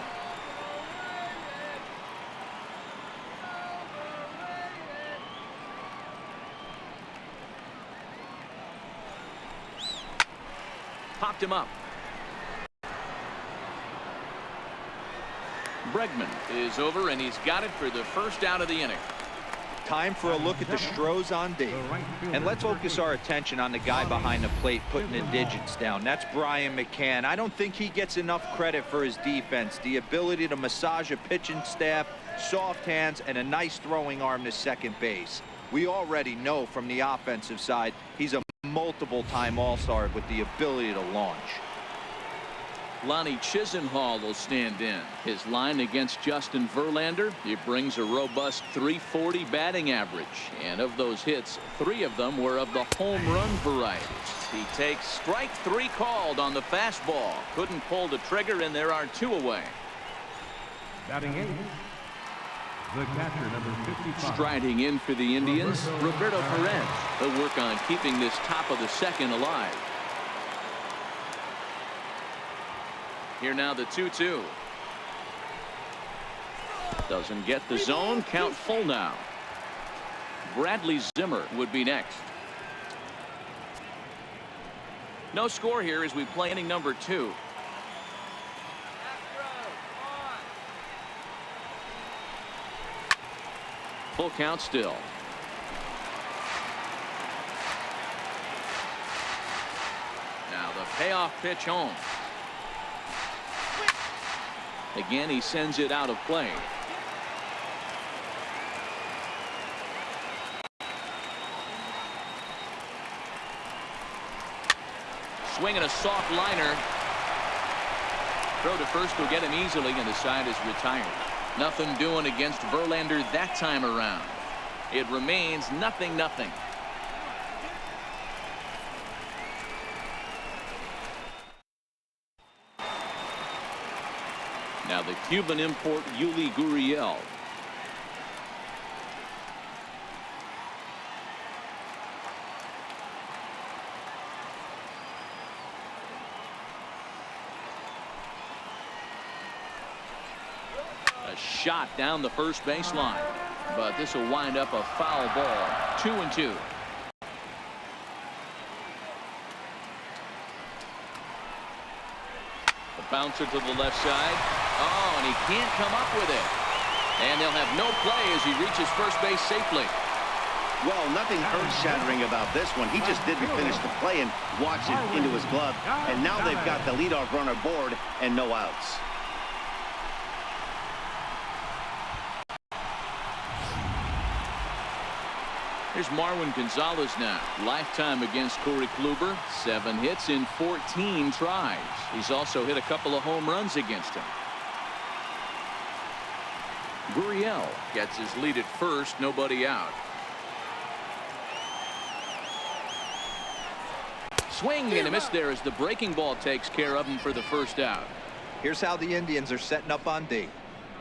Popped him up. Bregman is over, and he's got it for the first out of the inning. Time for a look at the Stros on D. And let's focus our attention on the guy behind the plate putting the digits down. That's Brian McCann. I don't think he gets enough credit for his defense. The ability to massage a pitching staff, soft hands, and a nice throwing arm to second base. We already know from the offensive side he's a multiple-time All-Star with the ability to launch. Lonnie Chisenhall will stand in. His line against Justin Verlander, it brings a robust .340 batting average. And of those hits, 3 of them were of the home run variety. He takes strike 3 called on the fastball. Couldn't pull the trigger, and there are 2 away. Batting 8. The catcher, number 55. Striding in for the Indians, Roberto Perez. He'll work on keeping this top of the second alive. Here now the 2-2. Doesn't get the zone. Count full now. Bradley Zimmer would be next. No score here as we play inning number 2. Full count still. Now the payoff pitch home. Again, he sends it out of play. Swinging a soft liner. Throw to first will get him easily, and the side is retired. Nothing doing against Verlander that time around. It remains 0-0. Now the Cuban import Yuli Gurriel. A shot down the first baseline, but this will wind up a foul ball. 2-2. A bouncer to the left side. Oh, and he can't come up with it. And they'll have no play as he reaches first base safely. Well, nothing earth-shattering about this one. He just didn't finish the play and watch it into his glove. And now they've got the leadoff runner aboard and no outs. Here's Marwin Gonzalez now. Lifetime against Corey Kluber. 7 hits in 14 tries. He's also hit a couple of home runs against him. Gurriel gets his lead at first. Nobody out. Swing and a miss there as the breaking ball takes care of him for the first out. Here's how the Indians are setting up on D.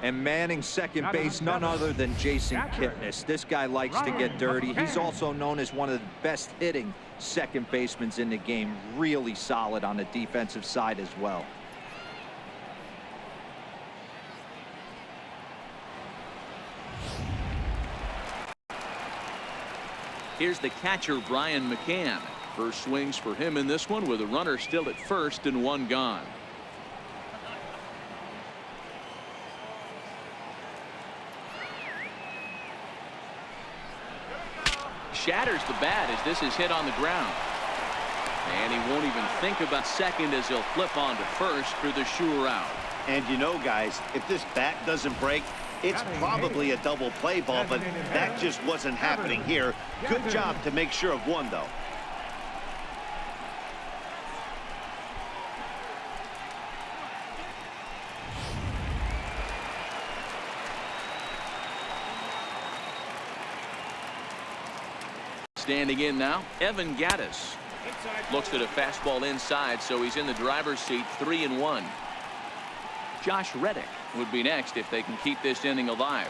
And manning second base, none other than Jason Kipnis. This guy likes to get dirty. He's also known as one of the best hitting second basemen in the game. Really solid on the defensive side as well. Here's the catcher, Brian McCann. First swings for him in this one with a runner still at first and 1 gone. Shatters the bat as this is hit on the ground. And he won't even think about second as he'll flip on to first for the sure out. And you know, guys, if this bat doesn't break, it's probably a double play ball, but that just wasn't happening here. Good job to make sure of one, though. Standing in now, Evan Gattis. Looks at a fastball inside, so he's in the driver's seat. 3-1. Josh Reddick would be next if they can keep this inning alive.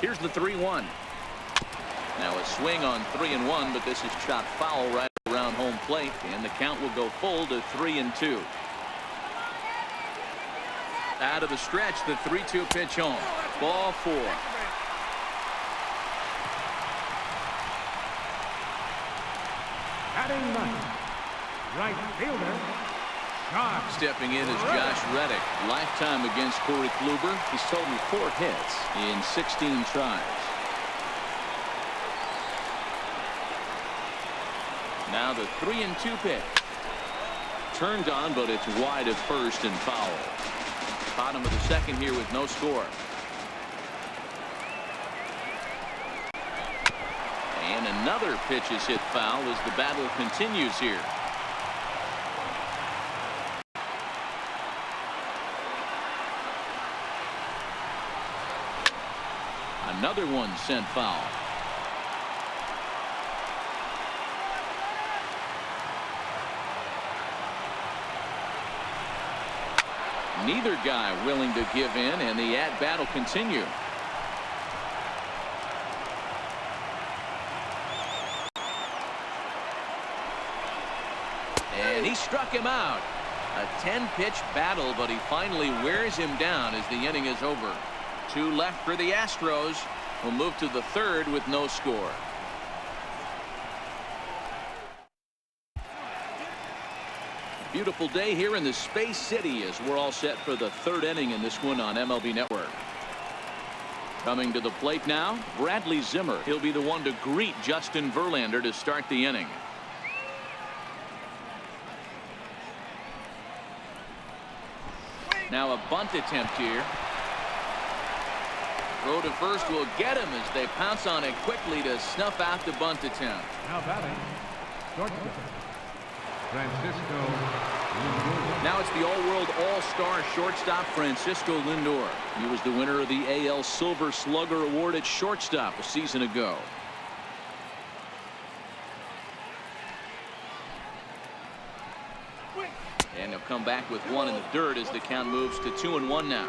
Here's the 3-1. Now a swing on 3-1, but this is shot foul right around home plate, and the count will go full to 3-2. Out of the stretch, the 3-2 pitch home. Ball 4. batting ninth, right fielder, Josh. Stepping in is Josh Reddick. Lifetime against Corey Kluber. He's totaled 4 hits in 16 tries. Now the 3-2 pitch. Turned on, but it's wide of first and foul. Bottom of the second here with no score. And another pitch is hit foul as the battle continues here. Another one sent foul. Neither guy willing to give in, and the at-bat will continue. And he struck him out. A 10-pitch battle, but he finally wears him down as the inning is over. 2 left for the Astros, who move to the third with no score. Beautiful day here in the Space City as we're all set for the third inning in this one on MLB Network. Coming to the plate now, Bradley Zimmer. He'll be the one to greet Justin Verlander to start the inning. Now a bunt attempt here. Throw to first will get him as they pounce on it quickly to snuff out the bunt attempt. Now batting, shortstop, Francisco Lindor. Now it's the all-world all-star shortstop Francisco Lindor. He was the winner of the AL Silver Slugger Award at shortstop a season ago. And he'll come back with one in the dirt as the count moves to 2-1 now.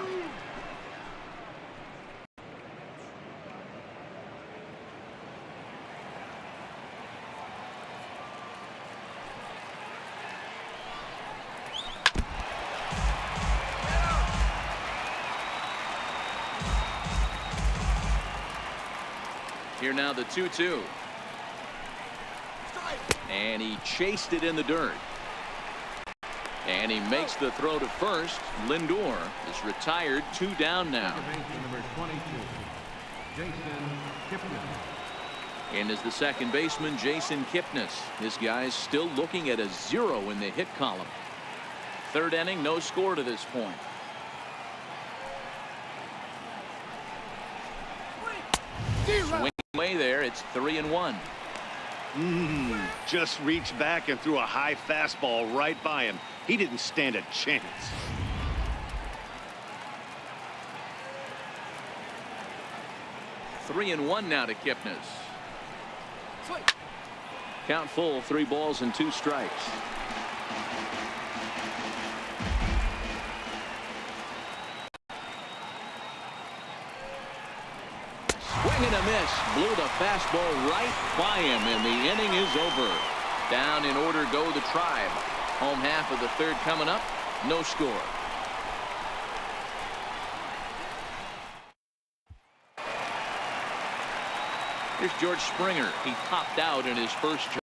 Here now the 2-2. And he chased it in the dirt. And he makes the throw to first. Lindor is retired, 2 down now. Number 22, Jason Kipnis. And as the second baseman, Jason Kipnis. This guy's still looking at a 0 in the hit column. Third inning, no score to this point. Swing away there. It's 3-1. Just reached back and threw a high fastball right by him. He didn't stand a chance. Three and 1 now to Kipnis. Count full, 3 balls and 2 strikes. Swing and a miss. Blew the fastball right by him, and the inning is over. Down in order go the Tribe. Home half of the third coming up. No score. Here's George Springer. He popped out in his first trip.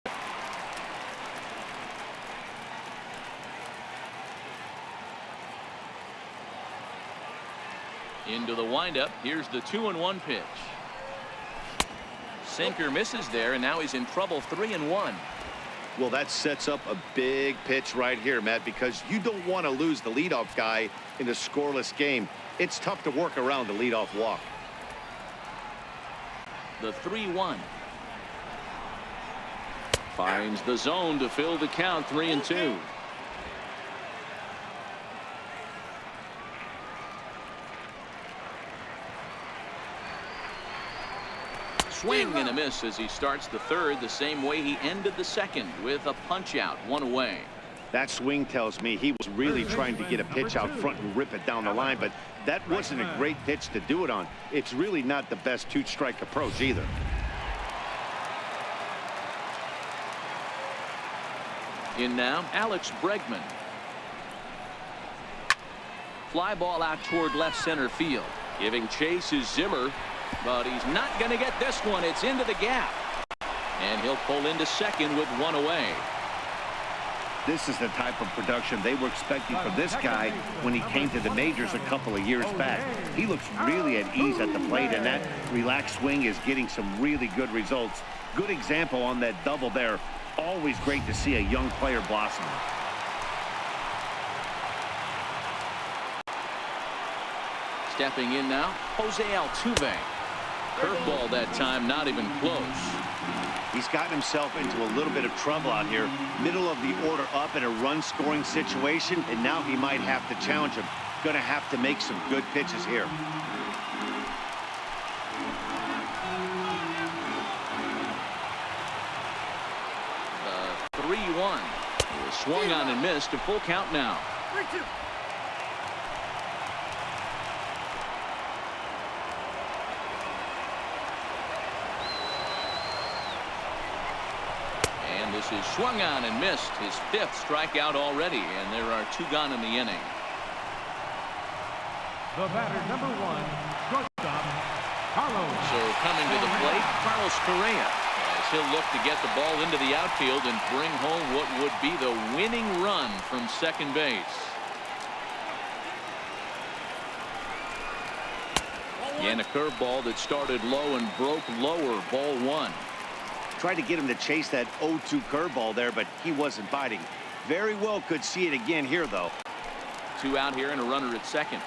Into the windup. Here's the 2-1 pitch. Sinker misses there, and now he's in trouble. 3-1. Well, that sets up a big pitch right here, Matt, because you don't want to lose the leadoff guy in a scoreless game. It's tough to work around the leadoff walk. The 3-1. Finds the zone to fill the count. 3-2. Swing and a miss as he starts the third the same way he ended the second, with a punch out, 1 away. That swing tells me he was really trying to get a pitch out front and rip it down the line, but that wasn't a great pitch to do it on. It's really not the best 2-strike approach either. In now, Alex Bregman. Fly ball out toward left center field. Giving chase is Zimmer, but he's not going to get this one. It's into the gap. And he'll pull into second with one away. This is the type of production they were expecting for this guy when he came to the majors a couple of years back. He looks really at ease at the plate, and that relaxed swing is getting some really good results. Good example on that double there. Always great to see a young player blossom. Stepping in now, Jose Altuve. Curveball that time, not even close. He's gotten himself into a little bit of trouble out here. Middle of the order up in a run-scoring situation, and now he might have to challenge him. Going to have to make some good pitches here. 3-1. He was swung on and missed. A full count now. 3-2. And this is swung on and missed. His 5th strikeout already, and there are 2 gone in the inning. The batter, number 1, shortstop, Carlos. So coming to the plate, Carlos Correa, as he'll look to get the ball into the outfield and bring home what would be the winning run from second base. And a curveball that started low and broke lower, ball 1. Tried to get him to chase that 0-2 curveball there, but he wasn't biting. Very well could see it again here, though. 2 out here and a runner at second.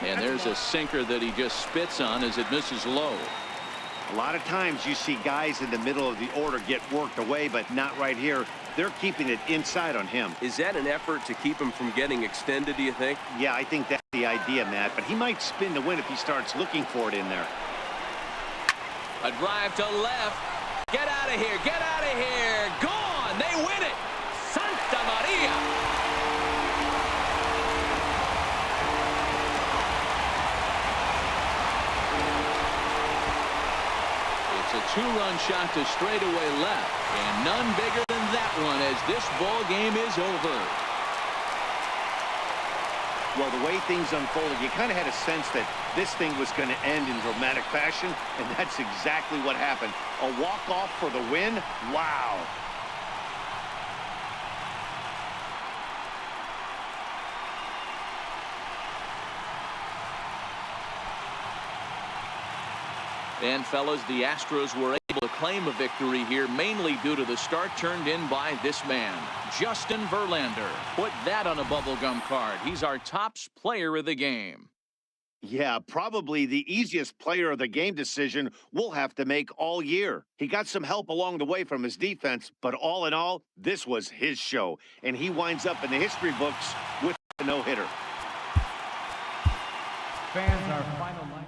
And there's a sinker that he just spits on as it misses low. A lot of times you see guys in the middle of the order get worked away, but not right here. They're keeping it inside on him. Is that an effort to keep him from getting extended, do you think? Yeah, I think that's the idea, Matt, but he might spin to win if he starts looking for it in there. A drive to left. Get out of here. Get out of here. Gone. They win it. Santa Maria. It's a 2-run shot to straightaway left, and none bigger than that one as this ball game is over. Well, the way things unfolded, you kind of had a sense that this thing was going to end in dramatic fashion, and that's exactly what happened. A walk-off for the win? Wow. And, fellas, the Astros were able to claim a victory here, mainly due to the start turned in by this man, Justin Verlander. Put that on a bubblegum card. He's our top player of the game. Yeah, probably the easiest player of the game decision we'll have to make all year. He got some help along the way from his defense, but all in all, this was his show. And he winds up in the history books with a no-hitter. Fans, our final line.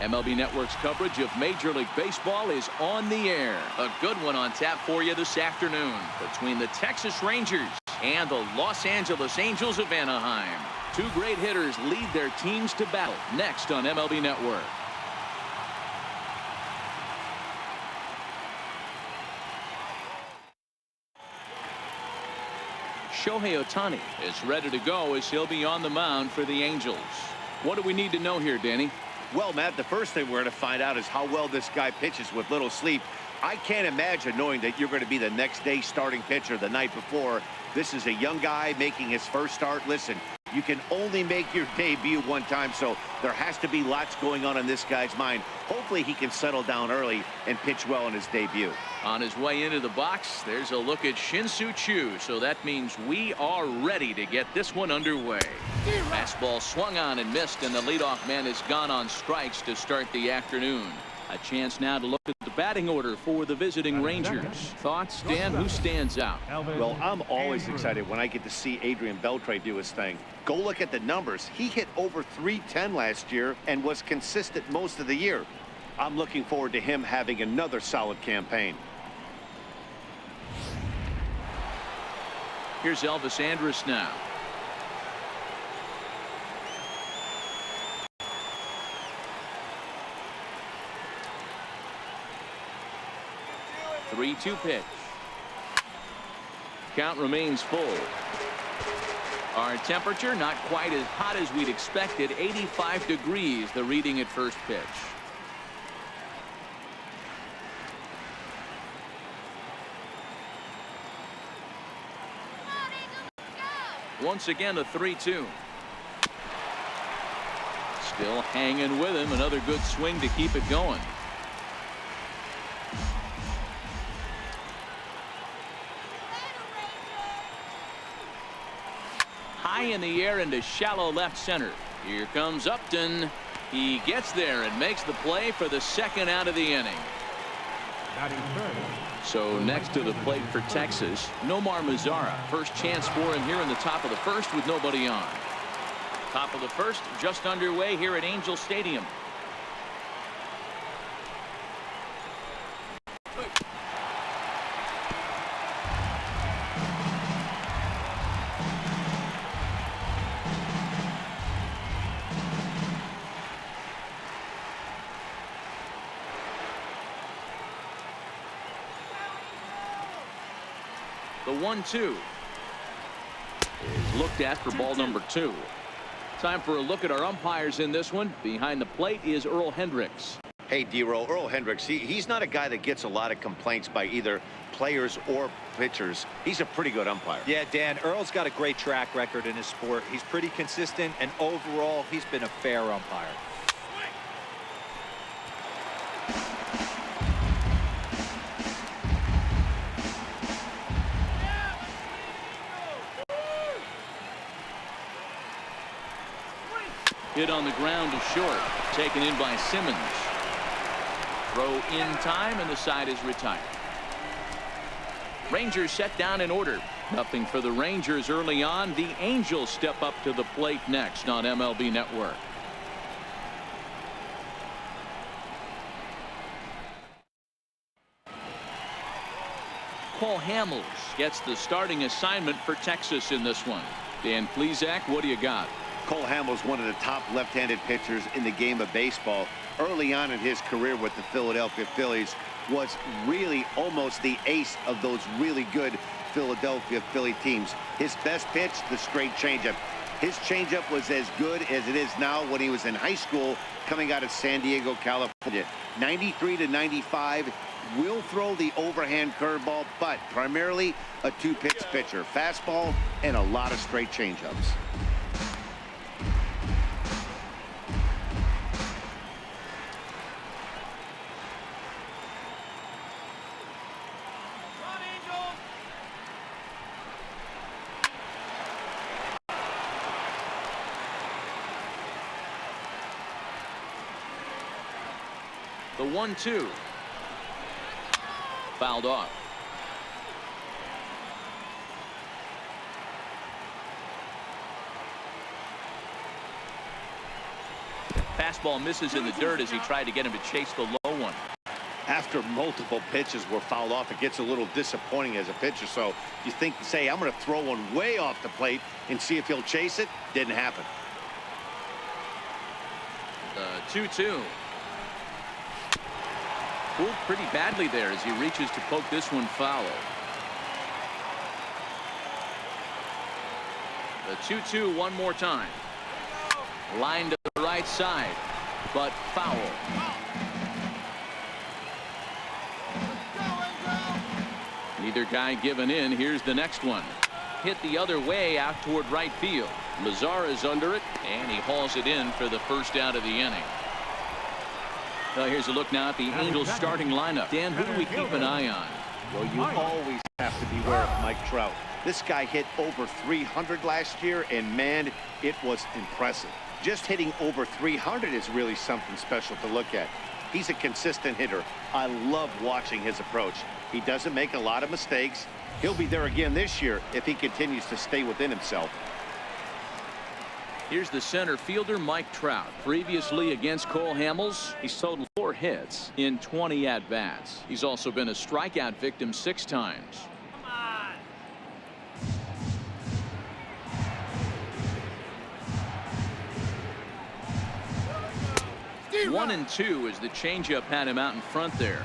MLB Network's coverage of Major League Baseball is on the air. A good one on tap for you this afternoon between the Texas Rangers and the Los Angeles Angels of Anaheim. 2 great hitters lead their teams to battle next on MLB Network. Shohei Ohtani is ready to go as he'll be on the mound for the Angels. What do we need to know here, Danny? Well, Matt, the first thing we're going to find out is how well this guy pitches with little sleep. I can't imagine knowing that you're going to be the next day starting pitcher the night before. This is a young guy making his first start. Listen, You can only make your debut one time, so there has to be lots going on in this guy's mind. Hopefully he can settle down early and pitch well in his debut. On his way into the box, there's a look at Shin-Soo Choo, so that means we are ready to get this one underway. Fastball swung on and missed, and the leadoff man has gone on strikes to start the afternoon. A chance now to look at the batting order for the visiting Rangers. Thoughts, Dan? Who stands out? Well, I'm always excited when I get to see Adrian Beltre do his thing. Go look at the numbers. He hit over .310 last year and was consistent most of the year. I'm looking forward to him having another solid campaign. Here's Elvis Andrus now. The 3-2 pitch. Count remains full. Our temperature not quite as hot as we'd expected. 85 degrees, the reading at first pitch. Once again, a 3-2. Still hanging with him. Another good swing to keep it going. High in the air into shallow left center. Here comes Upton. He gets there and makes the play for the second out of the inning. So next to the plate for Texas, Nomar Mazara. First chance for him here in the top of the first with nobody on. Top of the first just underway here at Angel Stadium. The 1-2 is looked at for ball number 2. Time for a look at our umpires in this one. Behind the plate is Earl Hendricks. Hey, D-Roll, Earl Hendricks, he's not a guy that gets a lot of complaints by either players or pitchers. He's a pretty good umpire. Yeah, Dan, Earl's got a great track record in his sport. He's pretty consistent, and overall, he's been a fair umpire. Hit on the ground to short. Taken in by Simmons. Throw in time, and the side is retired. Rangers set down in order. Nothing for the Rangers early on. The Angels step up to the plate next on MLB Network. Paul Hamels gets the starting assignment for Texas in this one. Dan Plesac, what do you got? Cole Hamels, one of the top left-handed pitchers in the game of baseball. Early on in his career with the Philadelphia Phillies, was really almost the ace of those really good Philadelphia Philly teams. His best pitch, the straight changeup. His changeup was as good as it is now when he was in high school coming out of San Diego, California. 93 to 95, will throw the overhand curveball, but primarily a two-pitch pitcher. Fastball and a lot of straight changeups. The 1-2. Fouled off. Fastball misses in the dirt as he tried to get him to chase the low one. After multiple pitches were fouled off, it gets a little disappointing as a pitcher. So you think, say, I'm going to throw one way off the plate and see if he'll chase it. Didn't happen. The 2-2. Fooled pretty badly there as he reaches to poke this one foul. The 2-2 one more time. Line to the right side, but foul. Neither guy giving in. Here's the next one. Hit the other way out toward right field. Mazara's under it, and he hauls it in for the first out of the inning. Well, here's a look now at the Angels starting lineup. Dan, who do we keep an eye on? Well, you always have to beware of Mike Trout. This guy hit over 300 last year, and man, it was impressive. Just hitting over 300 is really something special to look at. He's a consistent hitter. I love watching his approach. He doesn't make a lot of mistakes. He'll be there again this year if he continues to stay within himself. Here's the center fielder, Mike Trout. Previously against Cole Hamels, he's totaled 4 hits in 20 at-bats. He's also been a strikeout victim 6 times. 1-2 as the changeup had him out in front there.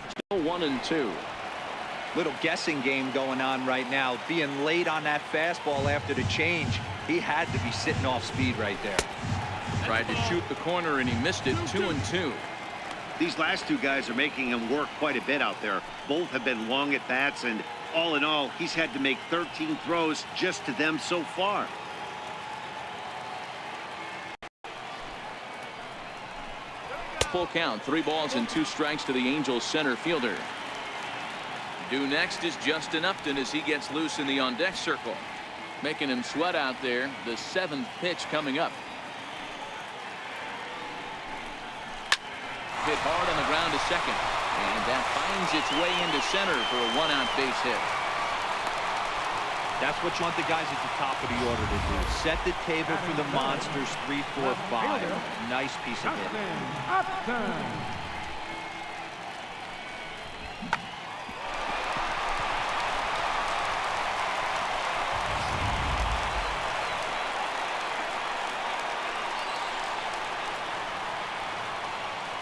Still 1-2. Little guessing game going on right now. Being late on that fastball after the change. He had to be sitting off speed right there. Tried to shoot the corner and he missed it. 2-2. These last 2 guys are making him work quite a bit out there. Both have been long at bats, and all in all, he's had to make 13 throws just to them so far. Full count, 3 balls and 2 strikes to the Angels center fielder. Due next is Justin Upton as he gets loose in the on-deck circle. Making him sweat out there. The 7th pitch coming up. Hit hard on the ground to second. And that finds its way into center for a 1-out base hit. That's what you want the guys at the top of the order to do. Set the table for the monsters. 3, 4, 5. Nice piece of hitting.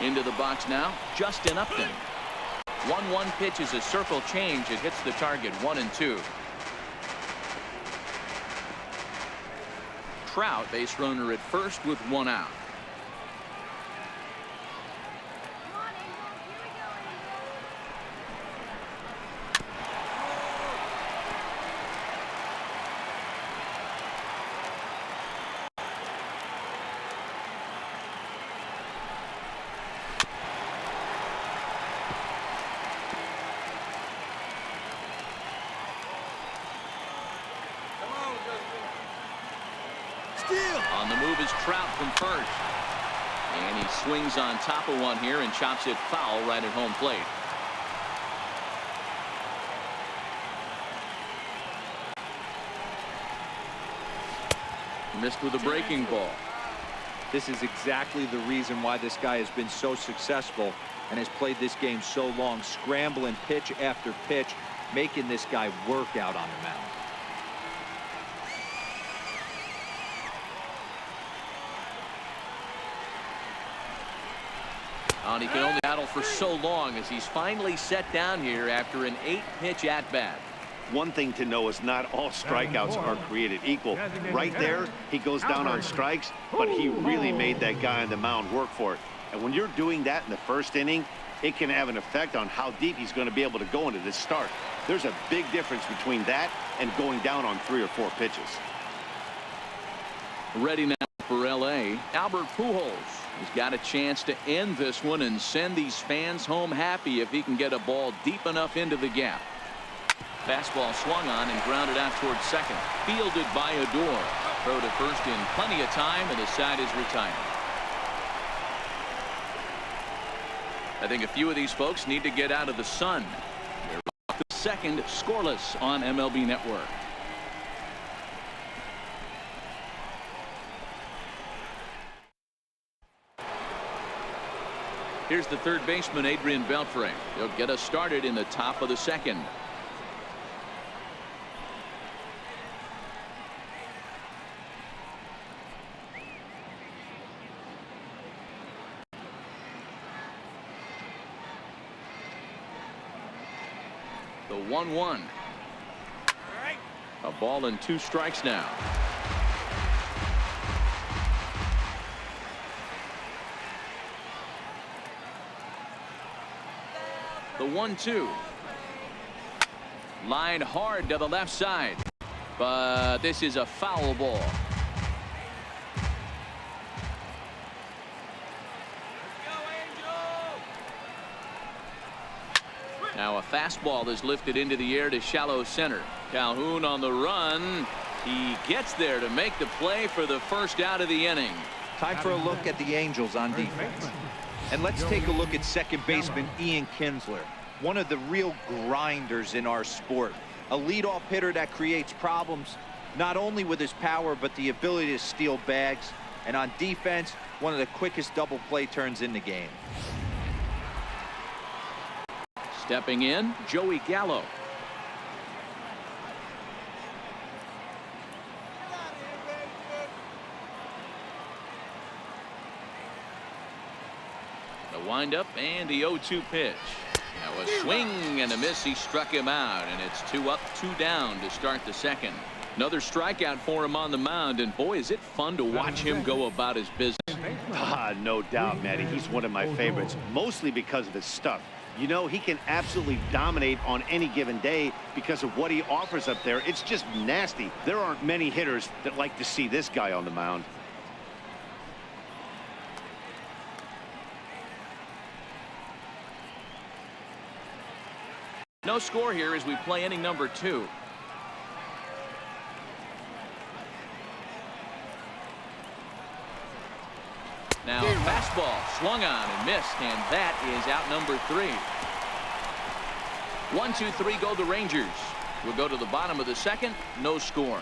Into the box now, Justin Upton. 1-1 pitch is a circle change. It hits the target. 1-2. Trout, base runner at first with 1 out. On the move is Trout from first. And he swings on top of one here and chops it foul right at home plate. Missed with a breaking ball. This is exactly the reason why this guy has been so successful and has played this game so long, scrambling pitch after pitch, making this guy work out on the mound. And he can only battle for so long as he's finally set down here after an 8-pitch at-bat. One thing to know is not all strikeouts are created equal. Right there, he goes down on strikes, but he really made that guy on the mound work for it. And when you're doing that in the first inning, it can have an effect on how deep he's going to be able to go into this start. There's a big difference between that and going down on 3 or 4 pitches. Ready now for L.A., Albert Pujols. He's got a chance to end this one and send these fans home happy if he can get a ball deep enough into the gap. Fastball swung on and grounded out towards second. Fielded by Odor. Throw to first in plenty of time, and the side is retired. I think a few of these folks need to get out of the sun. We're off to second, scoreless on MLB Network. Here's the third baseman, Adrian Beltre. He'll get us started in the top of the second. The 1-1. A ball and 2 strikes now. The 1-2. Line hard to the left side. But this is a foul ball. Now a fastball is lifted into the air to shallow center. Calhoun on the run. He gets there to make the play for the first out of the inning. Time for a look at the Angels on defense. And let's take a look at second baseman Ian Kinsler, one of the real grinders in our sport. A leadoff hitter that creates problems, not only with his power, but the ability to steal bags. And on defense, one of the quickest double play turns in the game. Stepping in, Joey Gallo. The windup and the 0-2 pitch. Now a swing and a miss. He struck him out, and it's 2 up, 2 down to start the second. Another strikeout for him on the mound, and boy, is it fun to watch him go about his business. No doubt, Matty. He's one of my favorites, mostly because of his stuff. You know, he can absolutely dominate on any given day because of what he offers up there. It's just nasty. There aren't many hitters that like to see this guy on the mound. No score here as we play inning number 2. Now a fastball swung on and missed, and that is out number 3. 1, 2, 3 go the Rangers. We'll go to the bottom of the second. No score.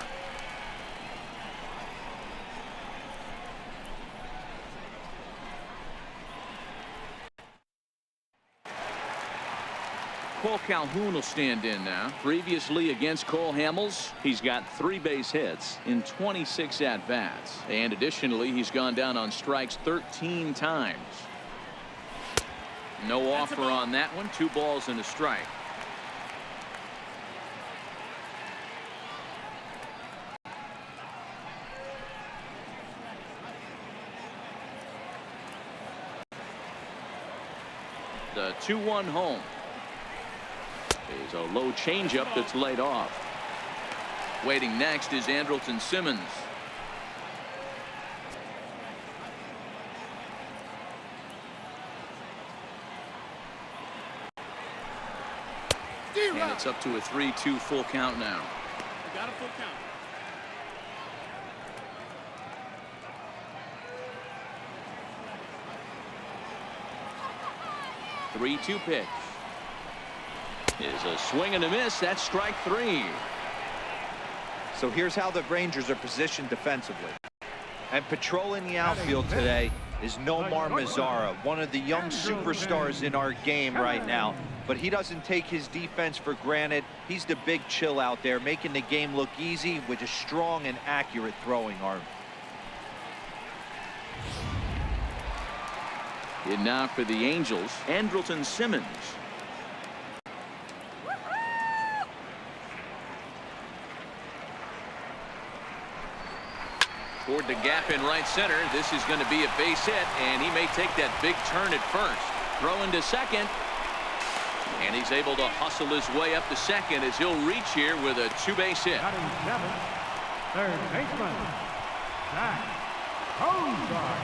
Cole Calhoun will stand in now. Previously against Cole Hamels, he's got 3 base hits in 26 at-bats. And additionally, he's gone down on strikes 13 times. No offer on that one. 2 balls and a strike. The 2-1 home. Is a low changeup that's laid off. Waiting next is Andrelton Simmons. And it's up to a 3-2 full count now. We got a full count. The 3-2 pitch. Is a swing and a miss. That's strike 3. So here's how the Rangers are positioned defensively. And patrolling the outfield today is Nomar Mazara, one of the young superstars in our game right now. But he doesn't take his defense for granted. He's the big chill out there, making the game look easy with a strong and accurate throwing arm. And now for the Angels, Andrelton Simmons. Toward the gap in right center. This is going to be a base hit, and he may take that big turn at first. Throw into second. And he's able to hustle his way up to second as he'll reach here with a 2-base hit. Batting 7, third baseman, Zach Kozar.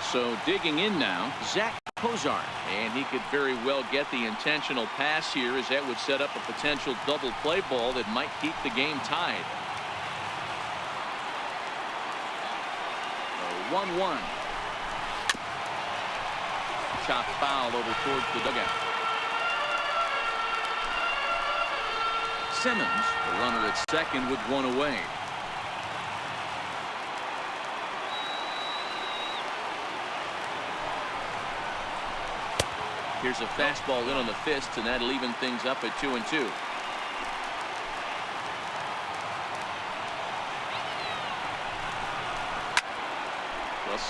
So digging in now, Zach Kozar. And he could very well get the intentional pass here, as that would set up a potential double play ball that might keep the game tied. 1-1. Chop foul over towards the dugout. Simmons, the runner at second with 1 away. Here's a fastball in on the fist, and that'll even things up at 2-2.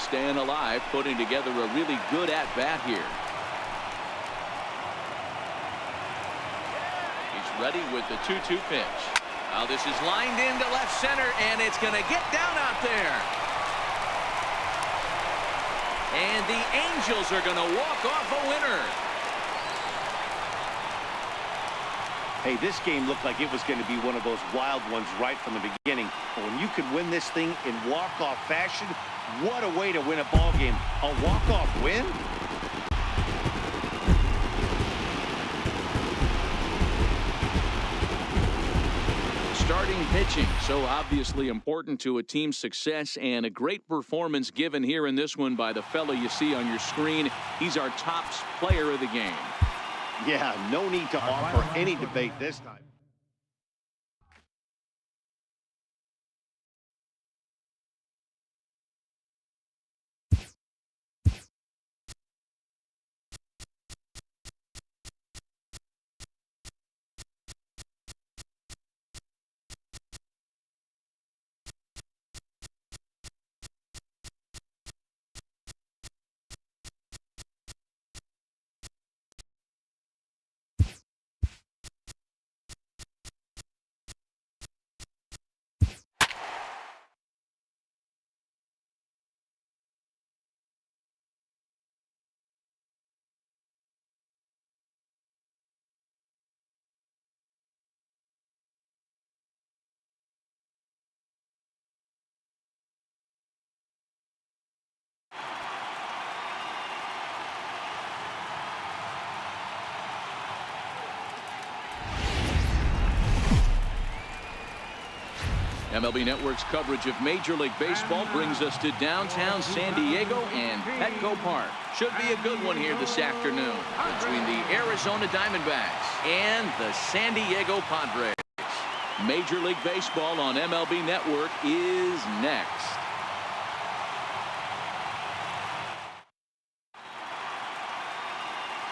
Staying alive, putting together a really good at-bat here. He's ready with the 2-2 pitch. Now this is lined into left center, and it's going to get down out there. And the Angels are going to walk off a winner. Hey, this game looked like it was going to be one of those wild ones right from the beginning. But when you could win this thing in walk-off fashion, what a way to win a ball game. A walk-off win? Starting pitching, so obviously important to a team's success, and a great performance given here in this one by the fellow you see on your screen. He's our top player of the game. Yeah, no need to offer any debate this time. MLB Network's coverage of Major League Baseball brings us to downtown San Diego and Petco Park. Should be a good one here this afternoon between the Arizona Diamondbacks and the San Diego Padres. Major League Baseball on MLB Network is next.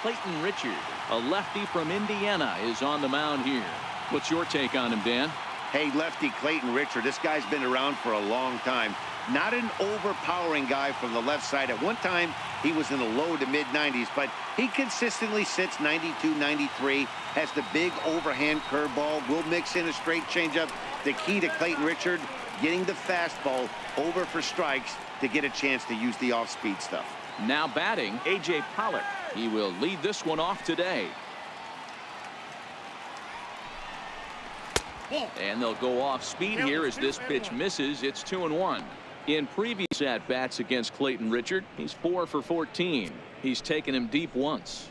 Clayton Richard, a lefty from Indiana, is on the mound here. What's your take on him, Dan? Hey, lefty Clayton Richard, this guy's been around for a long time. Not an overpowering guy from the left side. At one time, he was in the low to mid-90s, but he consistently sits 92, 93, has the big overhand curveball, will mix in a straight changeup. The key to Clayton Richard, getting the fastball over for strikes to get a chance to use the off-speed stuff. Now batting, A.J. Pollock. He will lead this one off today. And they'll go off speed here as this pitch misses. It's 2-1. In previous at-bats against Clayton Richard, he's 4 for 14. He's taken him deep once.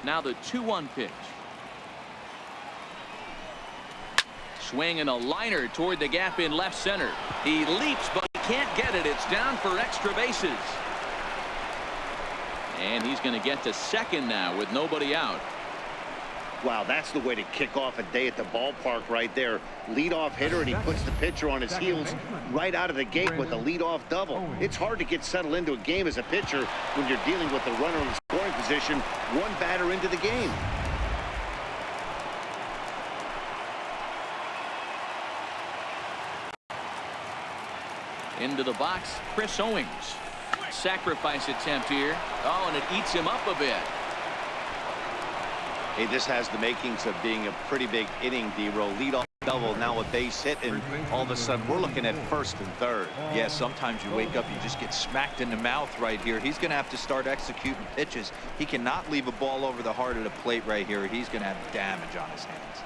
Now the 2-1 pitch. Swing and a liner toward the gap in left center. He leaps, but he can't get it. It's down for extra bases. And he's going to get to second now with nobody out. Wow, that's the way to kick off a day at the ballpark right there. Leadoff hitter, and he puts the pitcher on his heels right out of the gate with a leadoff double. It's hard to get settled into a game as a pitcher when you're dealing with the runner in scoring position, one batter into the game. Into the box, Chris Owings. Sacrifice attempt here. Oh, and it eats him up a bit. Hey, this has the makings of being a pretty big inning, D-Row. Leadoff double, now a base hit, and all of a sudden we're looking at first and third. Yeah, sometimes you wake up, you just get smacked in the mouth right here. He's going to have to start executing pitches. He cannot leave a ball over the heart of the plate right here. He's going to have damage on his hands.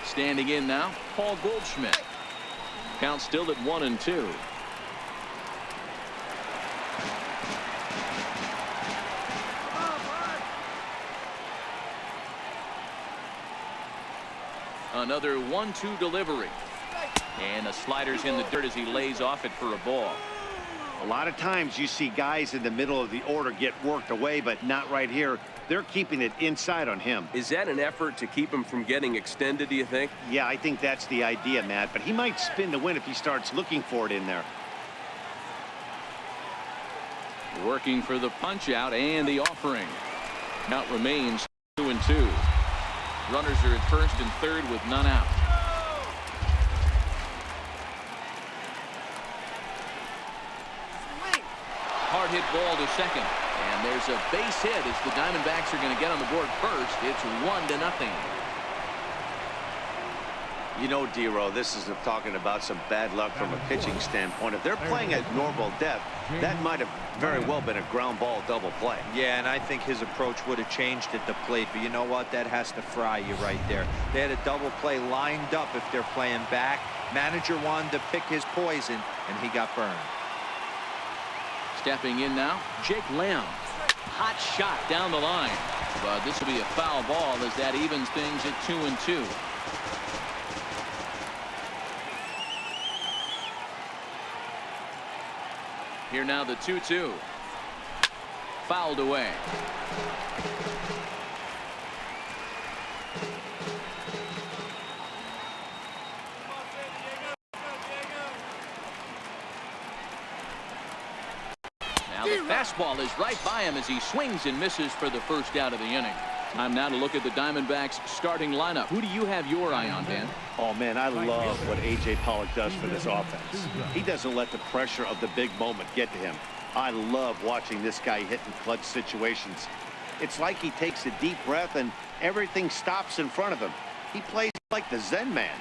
Standing in now, Paul Goldschmidt. Count still at 1-2. Another 1-2 delivery. And the slider's in the dirt as he lays off it for a ball. A lot of times you see guys in the middle of the order get worked away, but not right here. They're keeping it inside on him. Is that an effort to keep him from getting extended, do you think? Yeah, I think that's the idea, Matt, but he might spin to win if he starts looking for it in there. Working for the punch out and the offering. Count remains 2-2. Runners are at first and third with none out. Hard hit ball to second. And there's a base hit as the Diamondbacks are going to get on the board first. It's 1-0. You know, D-Row, this is talking about some bad luck from a pitching standpoint. If they're playing at normal depth, that might have very well been a ground ball double play. Yeah, and I think his approach would have changed at the plate, but you know what? That has to fry you right there. They had a double play lined up if they're playing back. Manager wanted to pick his poison, and he got burned. Stepping in now, Jake Lamb. Hot shot down the line. But this will be a foul ball as that evens things at 2-2. Here now the 2-2. Fouled away. Now the fastball is right by him as he swings and misses for the first out of the inning. Time now to look at the Diamondbacks starting lineup. Who do you have your eye on, Dan? Oh, man, I love what A.J. Pollock does for this offense. He doesn't let the pressure of the big moment get to him. I love watching this guy hit in clutch situations. It's like he takes a deep breath and everything stops in front of him. He plays like the Zen man.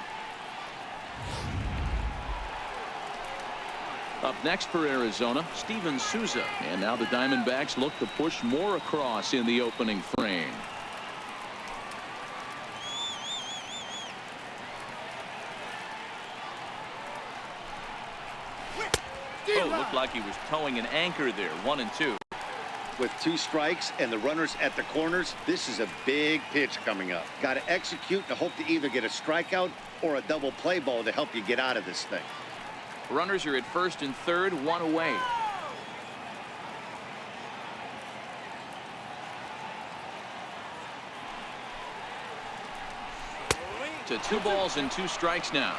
Up next for Arizona, Steven Souza. And now the Diamondbacks look to push more across in the opening frame. Oh, looked like he was towing an anchor there. 1-2. With 2 strikes and the runners at the corners, this is a big pitch coming up. Got to execute and hope to either get a strikeout or a double play ball to help you get out of this thing. Runners are at first and third, 1 away. To 2 balls and 2 strikes now.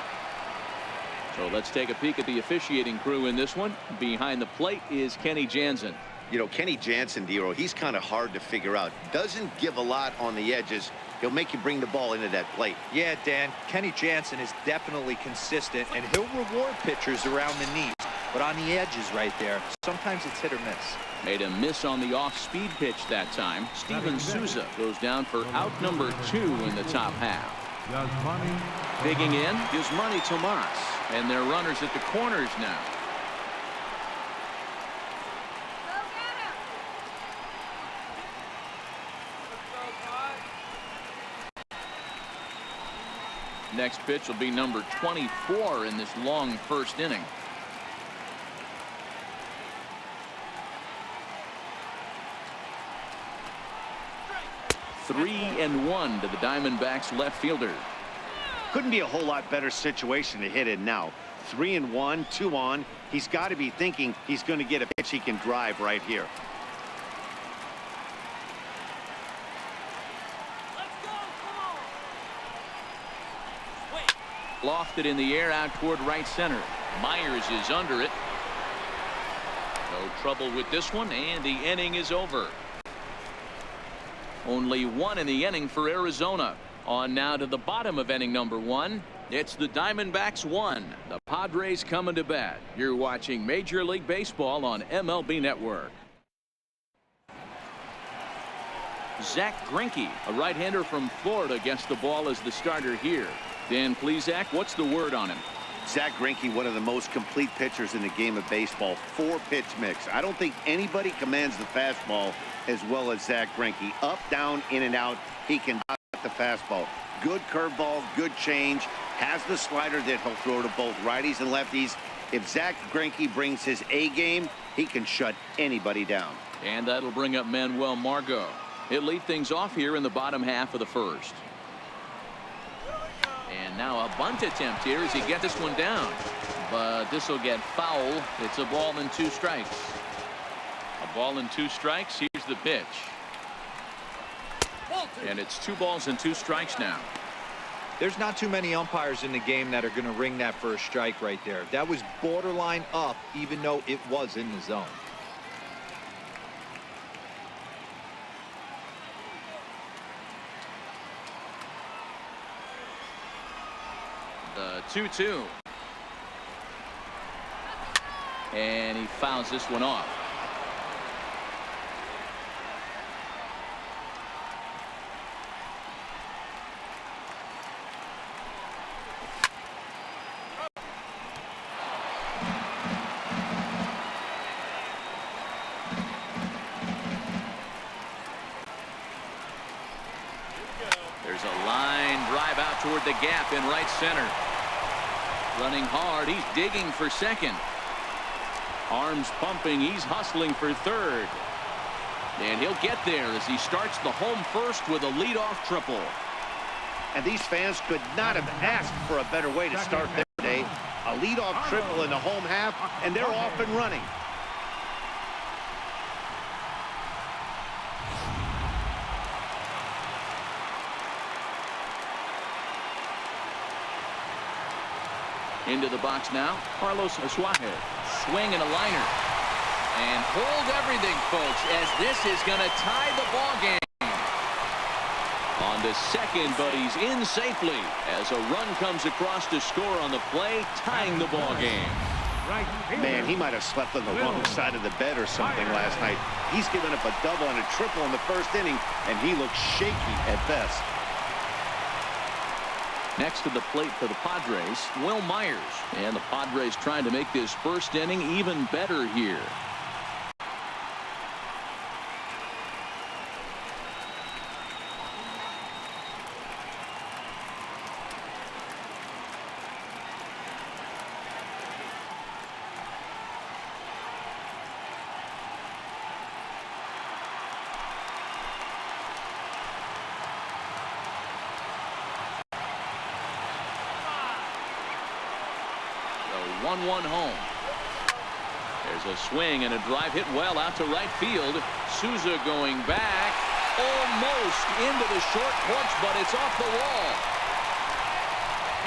So let's take a peek at the officiating crew in this one. Behind the plate is Kenny Jansen. You know, Kenny Jansen, D-Row, he's kind of hard to figure out. Doesn't give a lot on the edges. He'll make you bring the ball into that plate. Yeah, Dan, Kenny Jansen is definitely consistent, and he'll reward pitchers around the knees. But on the edges right there, sometimes it's hit or miss. Made a miss on the off-speed pitch that time. Steven Souza goes down for out number 2 in the top half. Digging in is Manny Tomas. And they're runners at the corners now. Next pitch will be number 24 in this long first inning. Three and 1 to the Diamondbacks left fielder. Couldn't be a whole lot better situation to hit in now. 3-1, 2 on. He's got to be thinking he's going to get a pitch he can drive right here. Lofted in the air out toward right center. Myers is under it. No trouble with this one, and the inning is over. Only 1 in the inning for Arizona. On now to the bottom of inning number 1. It's the Diamondbacks 1. The Padres coming to bat. You're watching Major League Baseball on MLB Network. Zach Greinke, a right-hander from Florida, gets the ball as the starter here. Dan Plesac, what's the word on him? Zach Greinke, one of the most complete pitchers in the game of baseball. 4-pitch mix. I don't think anybody commands the fastball as well as Zach Greinke. Up, down, in and out. He can dot the fastball. Good curveball, good change. Has the slider that he'll throw to both righties and lefties. If Zach Greinke brings his A game, he can shut anybody down. And that'll bring up Manuel Margot. He'll lead things off here in the bottom half of the first. And now a bunt attempt here as he gets this one down. But this will get foul. It's a ball and 2 strikes. A ball and 2 strikes. Here's the pitch. And it's 2 balls and 2 strikes now. There's not too many umpires in the game that are going to ring that first strike right there. That was borderline up, even though it was in the zone. The 2-2. And he fouls this one off. the gap in right center. Running hard. He's digging for second. Arms pumping. He's hustling for third. And he'll get there as he starts the home first with a leadoff triple. And these fans could not have asked for a better way to start their day. A leadoff triple in the home half, and they're off and running. Into the box now, Carlos Suarez. Swing and a liner. And hold everything, folks, as this is going to tie the ball game. On the second, but he's in safely as a run comes across to score on the play, tying the ball game. Man, he might have slept on the wrong side of the bed or something last night. He's given up a double and a triple in the first inning, and he looks shaky at best. Next to the plate for the Padres, Will Myers. And the Padres trying to make this first inning even better here. The 1-1 home. There's a swing and a drive hit well out to right field. Souza going back. Almost into the short porch, but it's off the wall.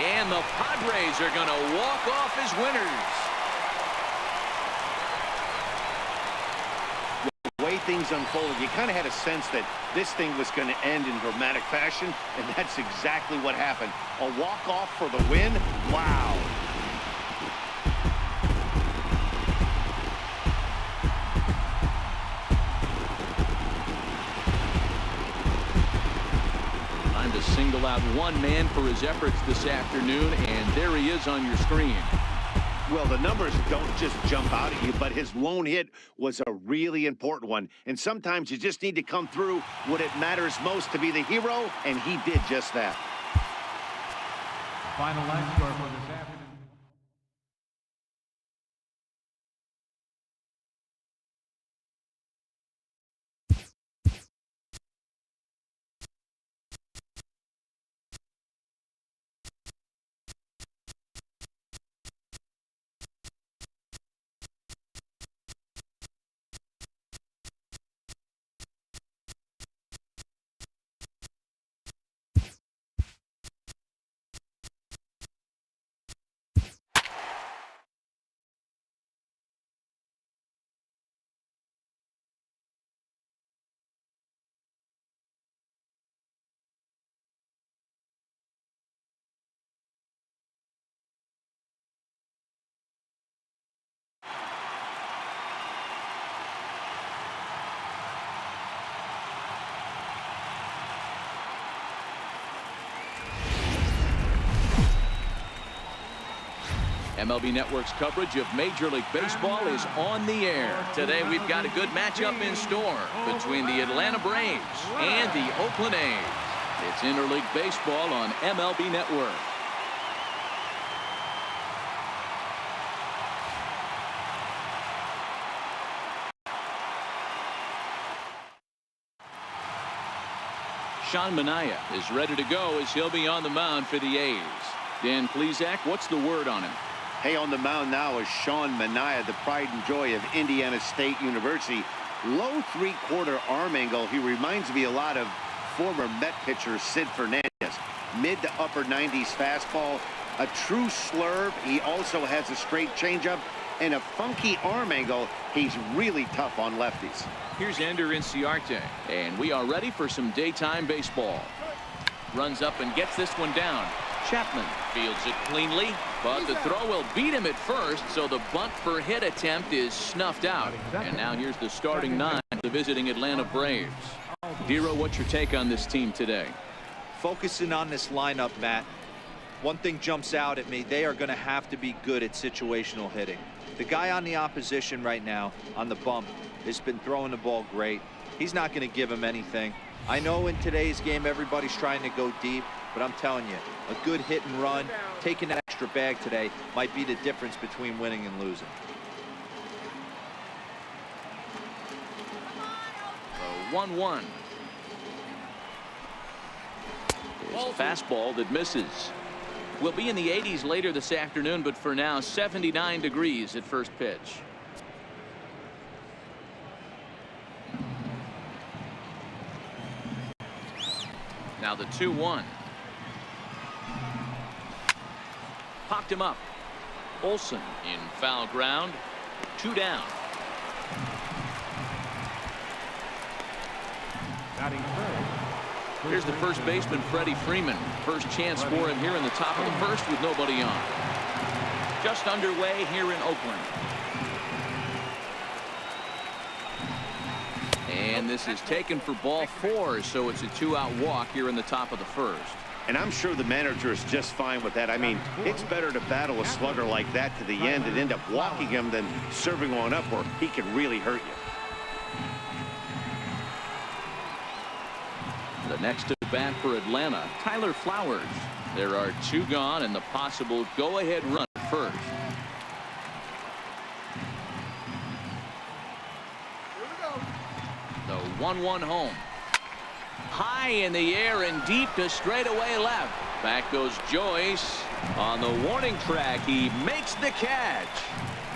And the Padres are going to walk off as winners. The way things unfolded, you kind of had a sense that this thing was going to end in dramatic fashion, and that's exactly what happened. A walk-off for the win? Wow. Time to single out one man for his efforts this afternoon, and there he is on your screen. Well, the numbers don't just jump out at you, but his lone hit was a really important one. And sometimes you just need to come through when it matters most to be the hero, and he did just that. Final line score for this afternoon. MLB Network's coverage of Major League Baseball is on the air. Today we've got a good matchup in store between the Atlanta Braves and the Oakland A's. It's Interleague Baseball on MLB Network. Sean Manaea is ready to go as he'll be on the mound for the A's. Dan Plesac, what's the word on him? Hey, on the mound now is Sean Manaea, the pride and joy of Indiana State University. Low three-quarter arm angle. He reminds me a lot of former Met pitcher Sid Fernandez. Mid to upper 90s fastball. A true slurve. He also has a straight changeup and a funky arm angle. He's really tough on lefties. Here's Ender Inciarte, and we are ready for some daytime baseball. Runs up and gets this one down. Chapman fields it cleanly, but the throw will beat him at first, so the bunt for hit attempt is snuffed out. And now here's the starting nine of the visiting Atlanta Braves. Dero, what's your take on this team today? Focusing on this lineup, Matt, one thing jumps out at me. They are going to have to be good at situational hitting. The guy on the opposition right now on the bump has been throwing the ball great. He's not going to give him anything. I know in today's game everybody's trying to go deep, but I'm telling you, a good hit and run, taking that extra bag today might be the difference between winning and losing. 1-1. There's a fastball that misses. We'll be in the 80s later this afternoon, but for now 79 degrees at first pitch. Now the 2-1. Popped him up. Olsen in foul ground. 2 down. Batting third. Here's the first baseman, Freddie Freeman. First chance for him here in the top of the first with nobody on. Just underway here in Oakland. And this is taken for ball 4, so it's a 2-out walk here in the top of the first. And I'm sure the manager is just fine with that. I mean, it's better to battle a slugger like that to the end and end up walking him than serving one up where he can really hurt you. The next to bat for Atlanta, Tyler Flowers. There are 2 gone and the possible go-ahead run at first. The 1-1 home. High in the air and deep to straightaway left. Back goes Joyce. On the warning track, he makes the catch.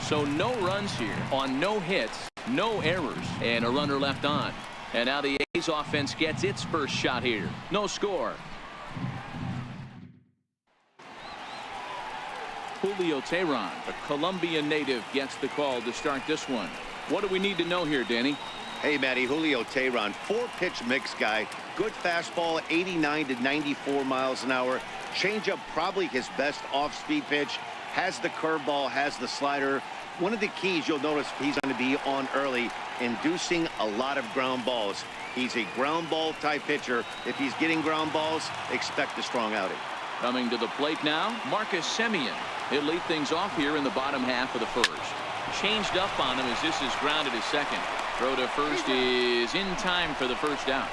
So no runs here on no hits, no errors, and a runner left on. And now the A's offense gets its first shot here. No score. Julio Teheran, a Colombian native, gets the call to start this one. What do we need to know here, Danny? Hey, Matty, Julio Teheran, 4-pitch mix guy. Good fastball, 89 to 94 miles an hour. Changeup, probably his best off-speed pitch. Has the curveball, has the slider. One of the keys you'll notice he's going to be on early, inducing a lot of ground balls. He's a ground ball type pitcher. If he's getting ground balls, expect a strong outing. Coming to the plate now, Marcus Semien. He'll lead things off here in the bottom half of the first. Changed up on him as this is grounded to second. Throw to first is in time for the first out.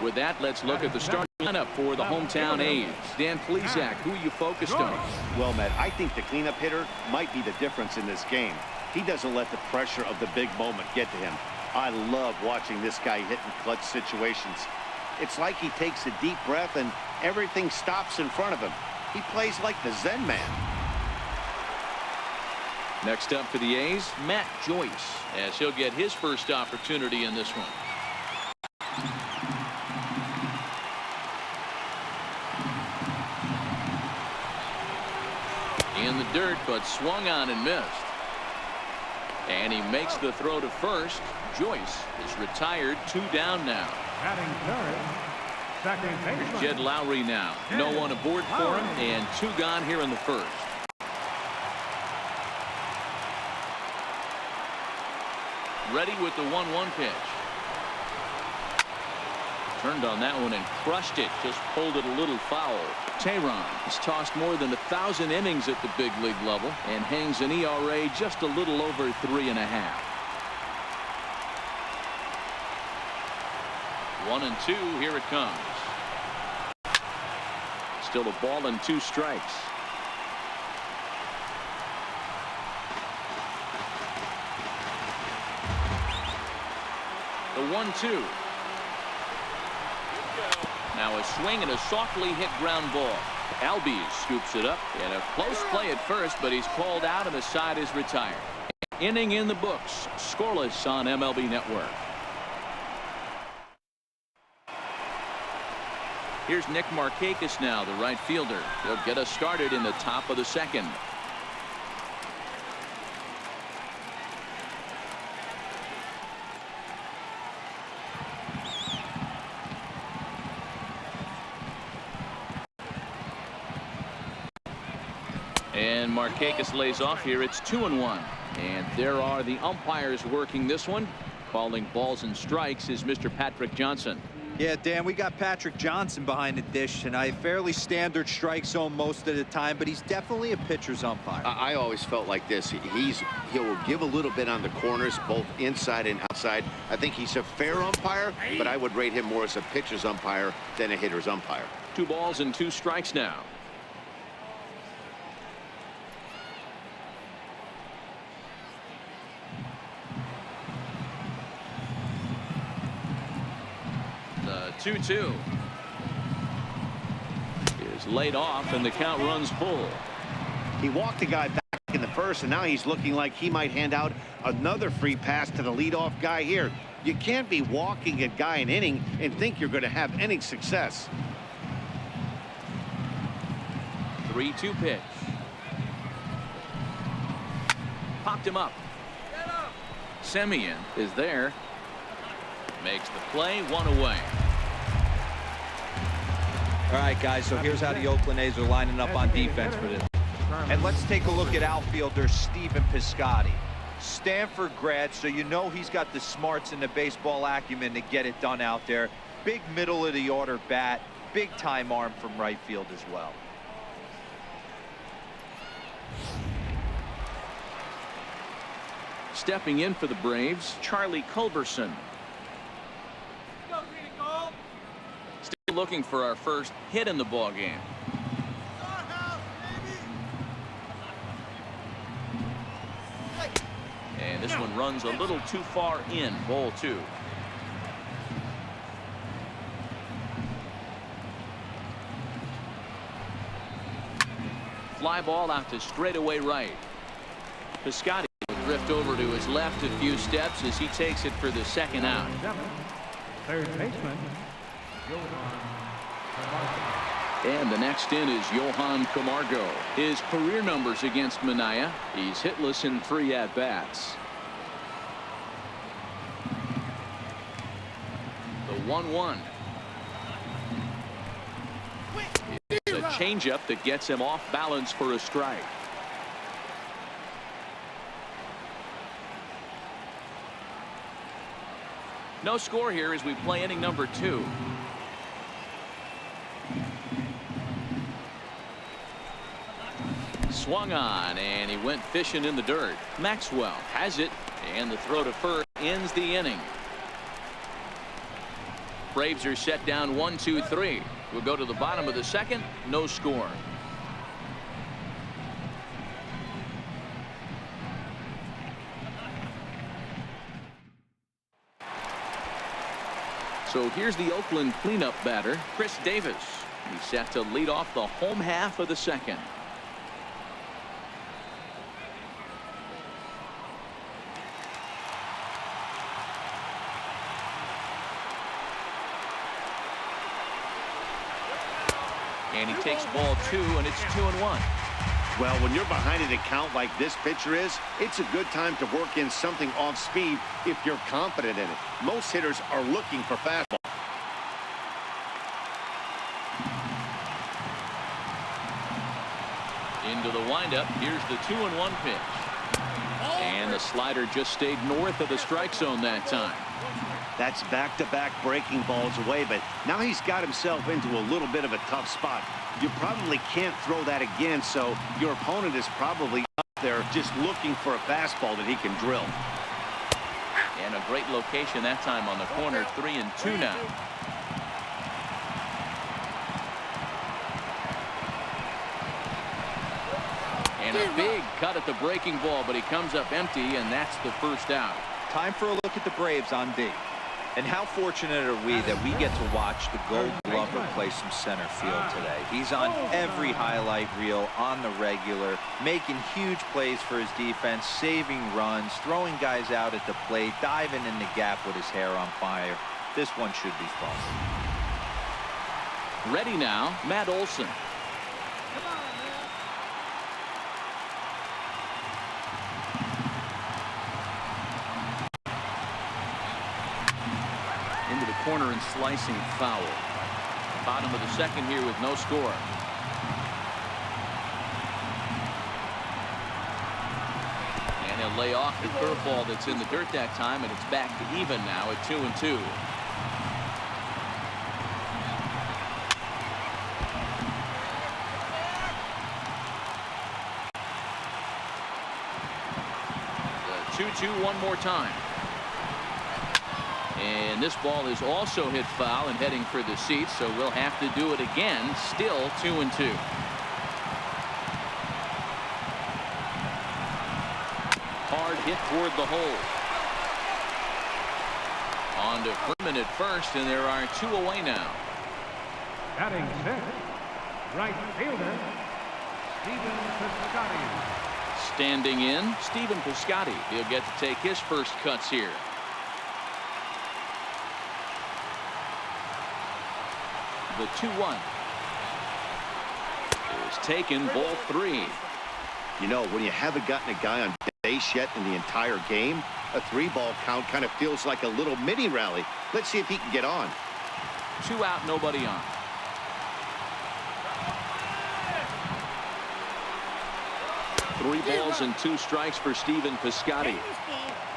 With that, let's look at the starting lineup for the hometown A's. Dan Plesac, who are you focused on? Well, Matt, I think the cleanup hitter might be the difference in this game. He doesn't let the pressure of the big moment get to him. I love watching this guy hit in clutch situations. It's like he takes a deep breath and everything stops in front of him. He plays like the Zen man. Next up for the A's, Matt Joyce, as he'll get his first opportunity in this one. In the dirt, but swung on and missed. And he makes the throw to first. Joyce is retired, 2 down now. Batting third. Second baseman. Jed Lowry now. No one aboard for him, and 2 gone here in the first. Ready with the 1-1 pitch. Turned on that one and crushed it. Just pulled it a little foul. Teheran has tossed more than 1,000 innings at the big league level and hangs an ERA just a little over 3.5. 1-2. Here it comes. Still a ball and 2 strikes. The 1-2. Now a swing and a softly hit ground ball. Albies scoops it up and a close play at first, but he's called out and the side is retired. Inning in the books. Scoreless on MLB Network. Here's Nick Markakis now, the right fielder. He'll get us started in the top of the second. And Markakis lays off here. It's 2-1. And there are the umpires working this one. Calling balls and strikes is Mr. Patrick Johnson. Yeah, Dan, we got Patrick Johnson behind the dish, and a fairly standard strike zone most of the time, but he's definitely a pitcher's umpire. I always felt like this. He'll give a little bit on the corners, both inside and outside. I think he's a fair umpire, but I would rate him more as a pitcher's umpire than a hitter's umpire. 2 balls and 2 strikes now. The 2-2 is laid off, and the count runs full. He walked the guy back in the first, and now he's looking like he might hand out another free pass to the leadoff guy here. You can't be walking a guy an inning and think you're going to have any success. 3-2 pitch. Popped him up. Semien is there. Makes the play, 1 away. All right, guys, so here's how the Oakland A's are lining up on defense for this. And let's take a look at outfielder Stephen Piscotty. Stanford grad, so you know he's got the smarts and the baseball acumen to get it done out there. Big middle of the order bat, big time arm from right field as well. Stepping in for the Braves, Charlie Culberson. Still looking for our first hit in the ball game. And this one runs a little too far in. Ball 2. Fly ball out to straightaway right. Piscotty will drift over to his left a few steps as he takes it for the second out. Third baseman, And the next in is Johan Camargo. His career numbers against Minaya. He's hitless in 3 at-bats. The 1-1. It's a changeup that gets him off balance for a strike. No score here as we play inning number 2. Swung on, and he went fishing in the dirt. Maxwell has it, and the throw to first ends the inning. Braves are set down 1-2-3. We'll go to the bottom of the second. No score. So here's the Oakland cleanup batter, Chris Davis. He's set to lead off the home half of the second. And he takes ball 2, and it's 2-1. Well, when you're behind an account like this pitcher is, it's a good time to work in something off speed if you're confident in it. Most hitters are looking for fastball. Into the windup. Here's the 2-1 pitch. And the slider just stayed north of the strike zone that time. That's back-to-back breaking balls away, but now he's got himself into a little bit of a tough spot. You probably can't throw that again, so your opponent is probably up there just looking for a fastball that he can drill. And a great location that time on the corner. 3-2 now. And a big cut at the breaking ball, but he comes up empty, and that's the first out. Time for a look at the Braves on D. And how fortunate are we that we get to watch the Gold Glover play some center field today. He's on every highlight reel on the regular, making huge plays for his defense, saving runs, throwing guys out at the plate, diving in the gap with his hair on fire. This one should be fun. Ready now, Matt Olson. Into the corner and slicing foul. Bottom of the second here with no score. And he'll lay off the curveball that's in the dirt that time, and it's back to even now at 2-2. The 2-2 one more time. And this ball is also hit foul and heading for the seats, so we'll have to do it again. Still 2-2. Hard hit toward the hole. On to Freeman at first, and there are 2 away now. Batting sixth, right fielder, Stephen Piscotty. Standing in, Stephen Piscotty. He'll get to take his first cuts here. The 2-1 is taken, ball 3. You know, when you haven't gotten a guy on base yet in the entire game, a 3-ball count kind of feels like a little mini rally. Let's see if he can get on. 2 out, nobody on. Three balls and 2 strikes for Stephen Piscotty.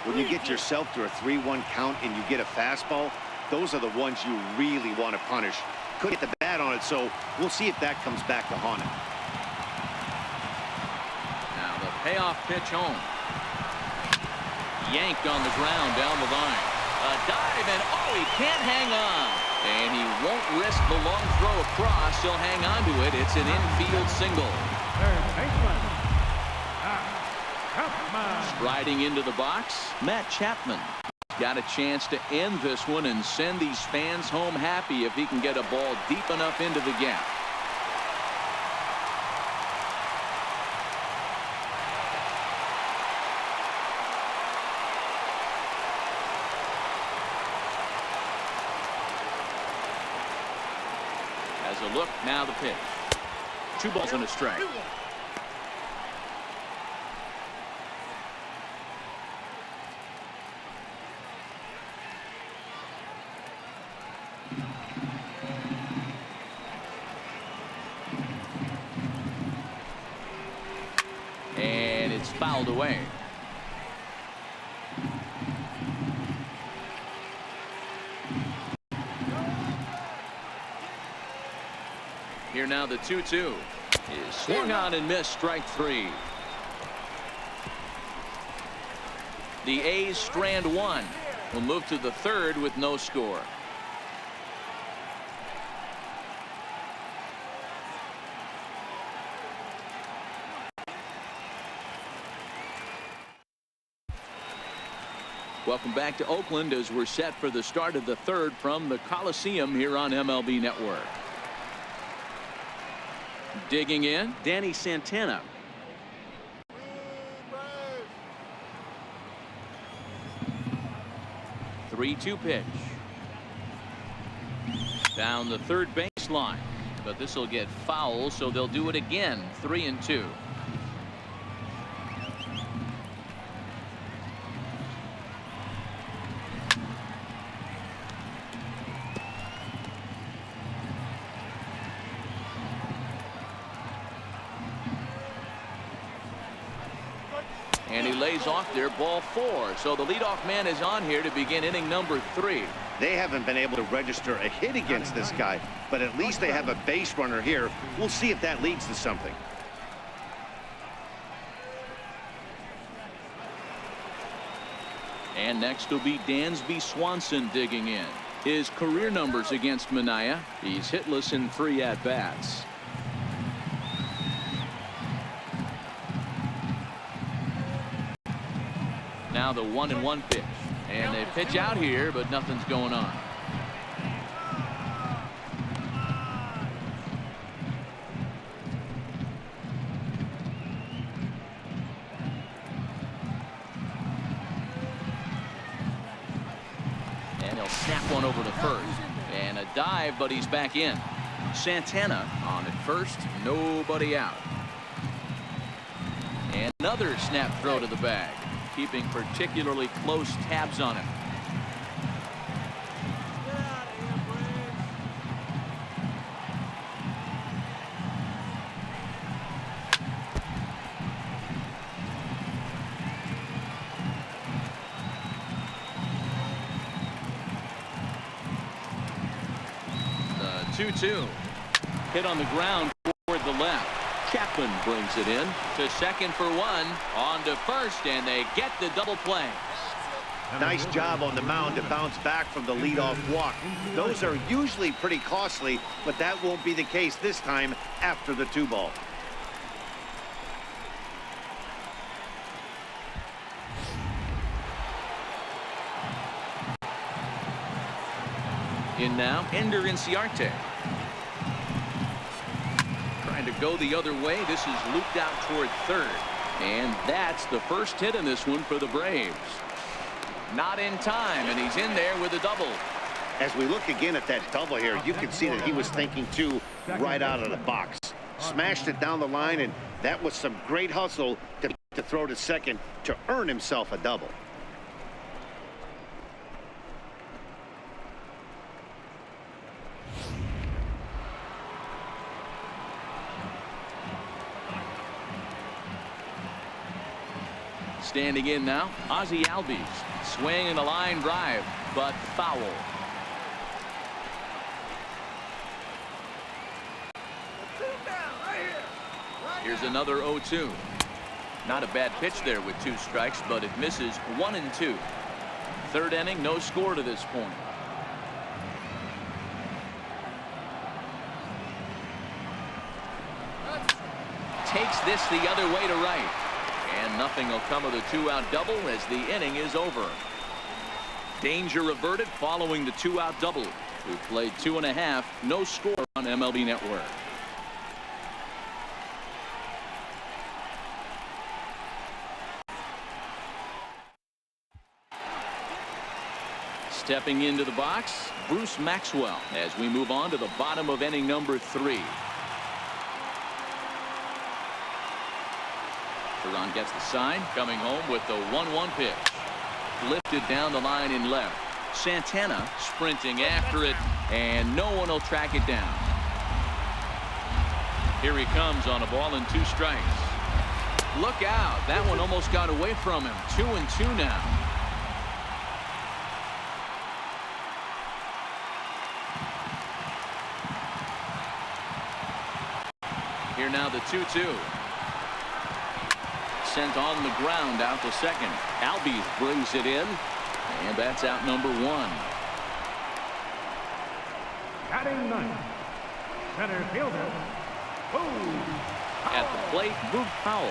When you get yourself to a 3-1 count and you get a fastball, those are the ones you really want to punish. Couldn't get the bat on it, so we'll see if that comes back to haunt him. Now the payoff pitch home. Yanked on the ground down the line. A dive, and oh, he can't hang on. And he won't risk the long throw across. He'll hang on to it. It's an infield single. Third baseman, Chapman. Striding into the box, Matt Chapman. Got a chance to end this one and send these fans home happy if he can get a ball deep enough into the gap. As a look, now the pitch. 2 balls and a strike. And it's fouled away. Here now the 2-2 is swung on and missed, strike 3. The A's strand 1. Will move to the 3rd with no score. Welcome back to Oakland as we're set for the start of the 3rd from the Coliseum here on MLB Network. Digging in, Danny Santana. The 3-2 pitch. Down the 3rd baseline, but this will get foul, so they'll do it again. 3-2. And he lays off there, ball 4. So the leadoff man is on here to begin inning number 3. They haven't been able to register a hit against this guy, but at least they have a base runner here. We'll see if that leads to something. And next will be Dansby Swanson digging in. His career numbers against Manaea. He's hitless in 3 at-bats. Now the 1-1 pitch, and they pitch out here, but nothing's going on. And he'll snap one over to first, and a dive, but he's back in. Santana on at first, nobody out. And another snap throw to the bag, keeping particularly close tabs on him. The 2-2 hit on the ground toward the left. Chapman brings it in to second for 1, on to first, and they get the double play. Nice job on the mound to bounce back from the leadoff walk. Those are usually pretty costly, but that won't be the case this time after the 2-ball. In now, Ender Inciarte. Trying to go the other way. This is looped out toward third. And that's the first hit in this one for the Braves. Not in time, and he's in there with a double. As we look again at that double here, you can see that he was thinking too right out of the box. Smashed it down the line, and that was some great hustle to throw to second to earn himself a double. Standing in now, Ozzie Albies. Swing and a line drive, but foul. Here's another 0-2. Not a bad pitch there with 2 strikes, but it misses 1 and 2. Third inning, no score to this point. Takes this the other way to right. And nothing will come of the 2-out double as the inning is over. Danger averted following the 2-out double. We played 2.5, no score on MLB Network. Stepping into the box, Bruce Maxwell, as we move on to the bottom of inning number 3. Ron gets the sign, coming home with the 1-1 pitch. Lifted down the line in left. Santana sprinting after it, and no one will track it down. Here he comes on a ball and 2 strikes. Look out. That one almost got away from him. 2-2 now. Here now the 2-2. Sent on the ground out to second. Albies brings it in, and that's out number 1. Batting ninth, center fielder, Boog. At the plate, Boog Powell.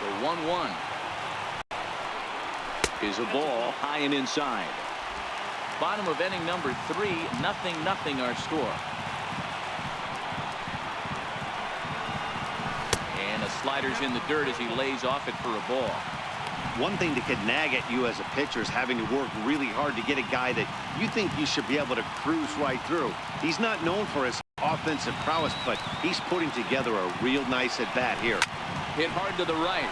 The 1-1 is a ball high and inside. Bottom of inning number 3, 0-0 our score. And a slider's in the dirt as he lays off it for a ball. One thing that could nag at you as a pitcher is having to work really hard to get a guy that you think you should be able to cruise right through. He's not known for his offensive prowess, but he's putting together a real nice at-bat here. Hit hard to the right.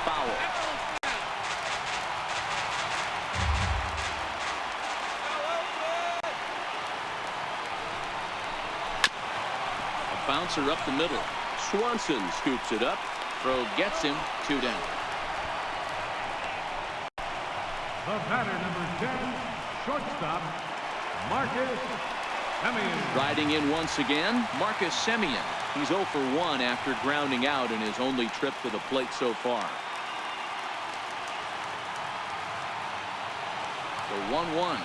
Foul. Bouncer up the middle. Swanson scoops it up. Throw gets him. 2 down. The batter, number 10, shortstop, Marcus Semien. Riding in once again, Marcus Semien. He's 0 for 1 after grounding out in his only trip to the plate so far. The 1-1.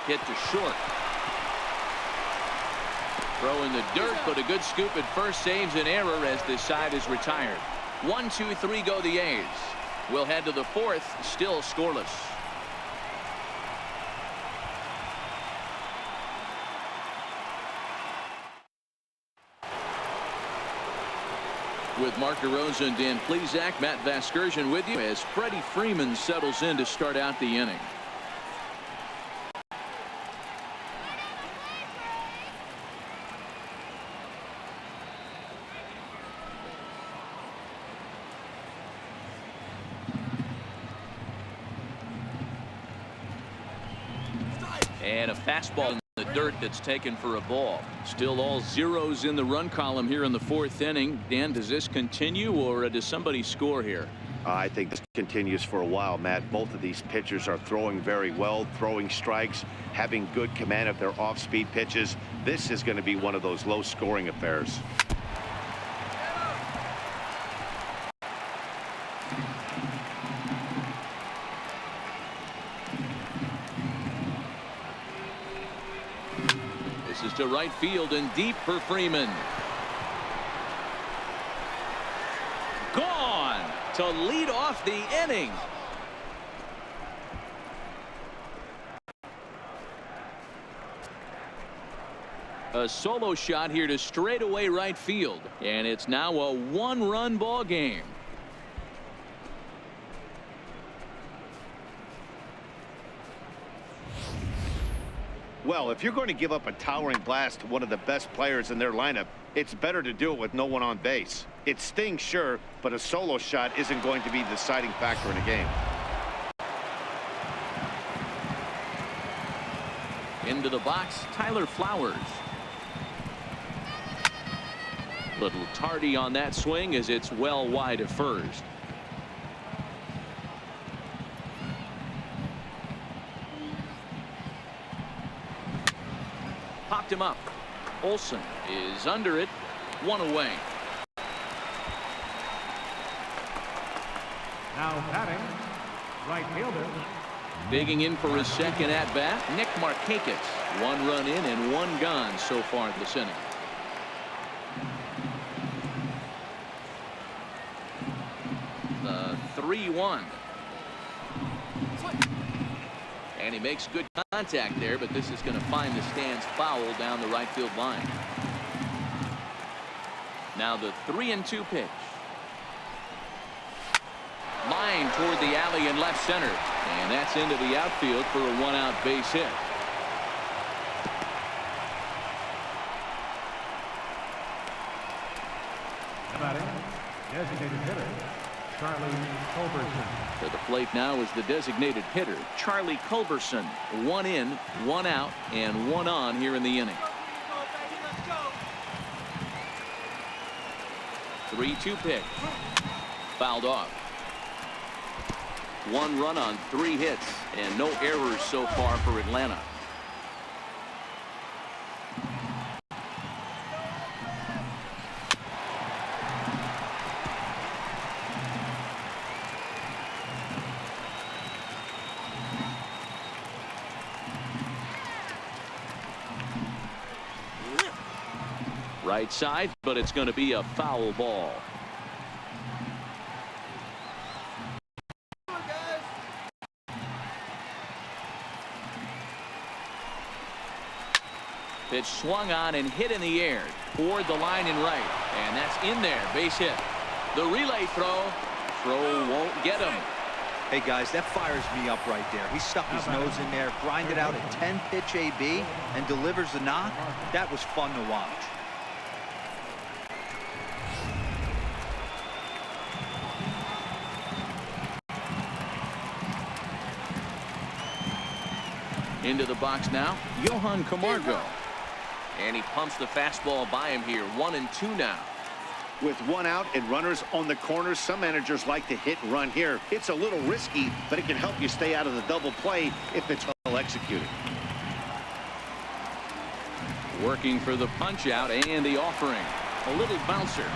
Hit to short. Throw in the dirt, but a good scoop at first saves an error as this side is retired. 1, 2, 3 go the A's. We'll head to the 4th, still scoreless. With Mark DeRosa and Dan Plesac, Matt Vasgersian with you as Freddie Freeman settles in to start out the inning. And a fastball in the dirt that's taken for a ball. Still all zeros in the run column here in the 4th inning. Dan, does this continue, or does somebody score here? I think this continues for a while, Matt. Both of these pitchers are throwing very well, throwing strikes, having good command of their off-speed pitches. This is going to be one of those low-scoring affairs. to right field and deep for Freeman. Gone to lead off the inning. A solo shot here to straightaway right field, and it's now a one-run ball game. Well, if you're going to give up a towering blast to one of the best players in their lineup, it's better to do it with no one on base. It stings, sure, but a solo shot isn't going to be the deciding factor in a game. Into the box, Tyler Flowers. Little tardy on that swing as it's well wide of first. Popped him up. Olsen is under it. One away. Now batting, right fielder. Digging in for his second at bat, Nick Markakis. One run in and one gone so far this inning. The 3-1. And he makes good contact there, but this is going to find the stands foul down the right field line. Now the 3-2 pitch. Line toward the alley in left center. And that's into the outfield for a one-out base hit. Batting, designated hitter, Charlie Culberson. To the plate now is the designated hitter, Charlie Culberson. One in, one out, and one on here in the inning. 3-2 pitch. Fouled off. One run on 3 hits and no errors so far for Atlanta. Right side, but it's going to be a foul ball. Pitch swung on and hit in the air toward the line and right, and that's in there. Base hit. The relay throw won't get him. Hey guys, that fires me up right there. He stuck his nose in there, grinded out a 10-pitch AB, and delivers the knock. That was fun to watch. Into the box now, Johan Camargo. And he pumps the fastball by him here. 1-2 now. With one out and runners on the corners, some managers like to hit and run here. It's a little risky, but it can help you stay out of the double play if it's well executed. Working for the punch out and the offering. A little bouncer.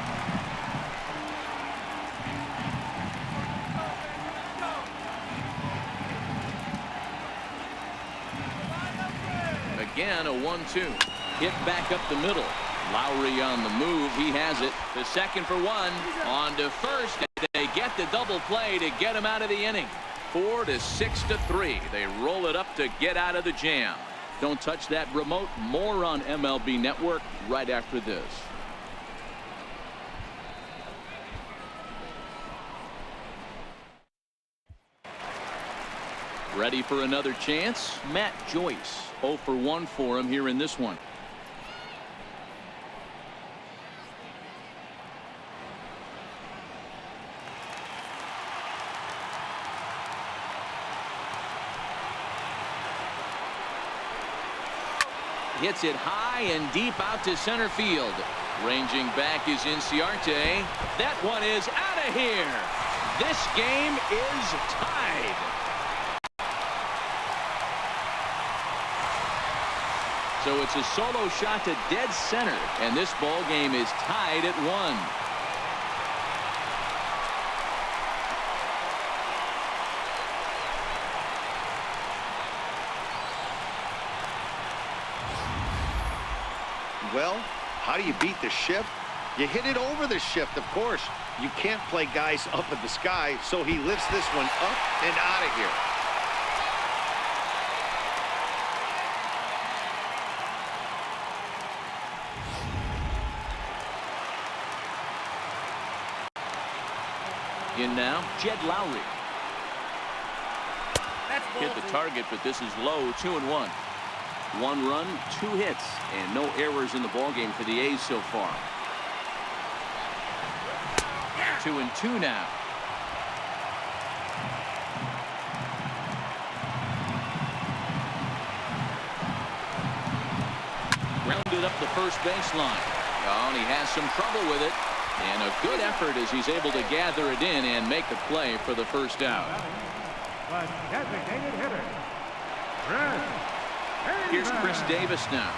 Again, a 1-2. Hit back up the middle. Lowry on the move. He has it. To second for one. On to first. They get the double play to get him out of the inning. 4-6-3. They roll it up to get out of the jam. Don't touch that remote. More on MLB Network right after this. Ready for another chance? Matt Joyce. 0 for 1 for him here in this one. Hits it high and deep out to center field. Ranging back is Inciarte. That one is out of here. This game is tied. So it's a solo shot to dead center, and this ball game is tied at 1. Well, how do you beat the shift? You hit it over the shift, of course. You can't play guys up in the sky, so he lifts this one up and out of here. In now, Jed Lowry. Hit the target, but this is low, 2-1. 1 run, 2 hits, and no errors in the ballgame for the A's so far. 2-2 now. Rounded up the first baseline. Oh, and he has some trouble with it. And a good effort as he's able to gather it in and make the play for the first out. The designated hitter, Here's Chris Davis now.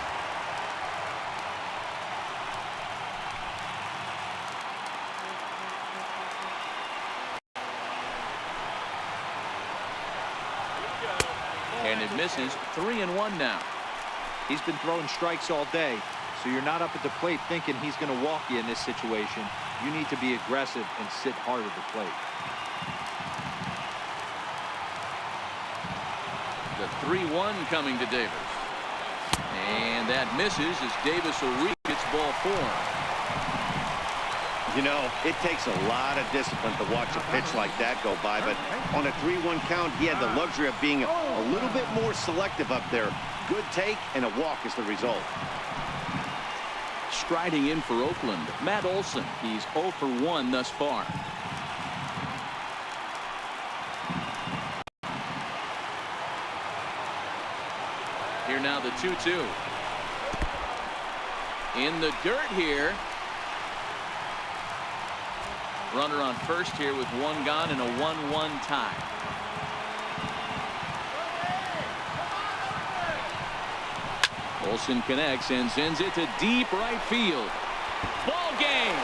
And it misses. 3-1 now. He's been throwing strikes all day, so you're not up at the plate thinking he's going to walk you in this situation. You need to be aggressive and sit hard at the plate. The 3-1 coming to Davis. And that misses as Davis will reach its ball 4. You know, it takes a lot of discipline to watch a pitch like that go by, but on a 3-1 count, he had the luxury of being a little bit more selective up there. Good take and a walk is the result. Striding in for Oakland, Matt Olson. He's 0 for 1 thus far. Here now the 2-2. In the dirt here. Runner on first here with 1 gone and a 1-1 tie. Olson connects and sends it to deep right field. Ball game.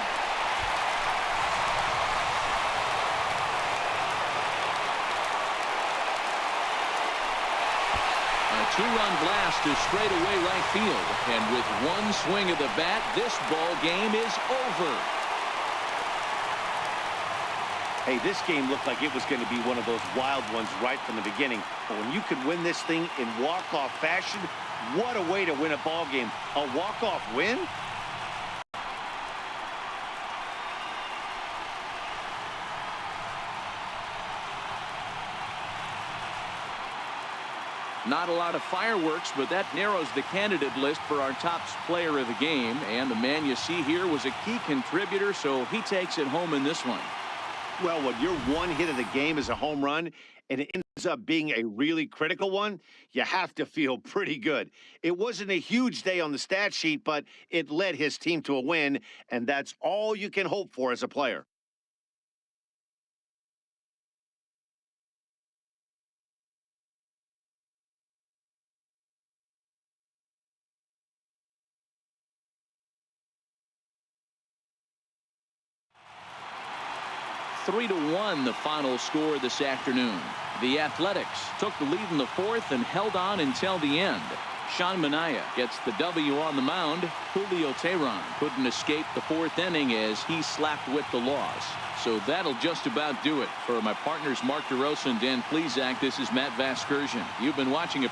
A 2-run blast to straightaway right field, and with 1 swing of the bat, this ball game is over. Hey, this game looked like it was going to be one of those wild ones right from the beginning. But when you could win this thing in walk-off fashion, what a way to win a ball game. A walk-off win? Not a lot of fireworks, but that narrows the candidate list for our top player of the game. And the man you see here was a key contributor, so he takes it home in this one. Well, when your 1 hit of the game is a home run and it ends up being a really critical one, you have to feel pretty good. It wasn't a huge day on the stat sheet, but it led his team to a win, and that's all you can hope for as a player. Three to 1 the final score this afternoon. The Athletics took the lead in the 4th and held on until the end. Sean Manaea gets the W on the mound. Julio Teheran couldn't escape the 4th inning as he slapped with the loss. So that'll just about do it. For my partners Mark DeRosa and Dan Plesac, this is Matt Vasgersian. You've been watching a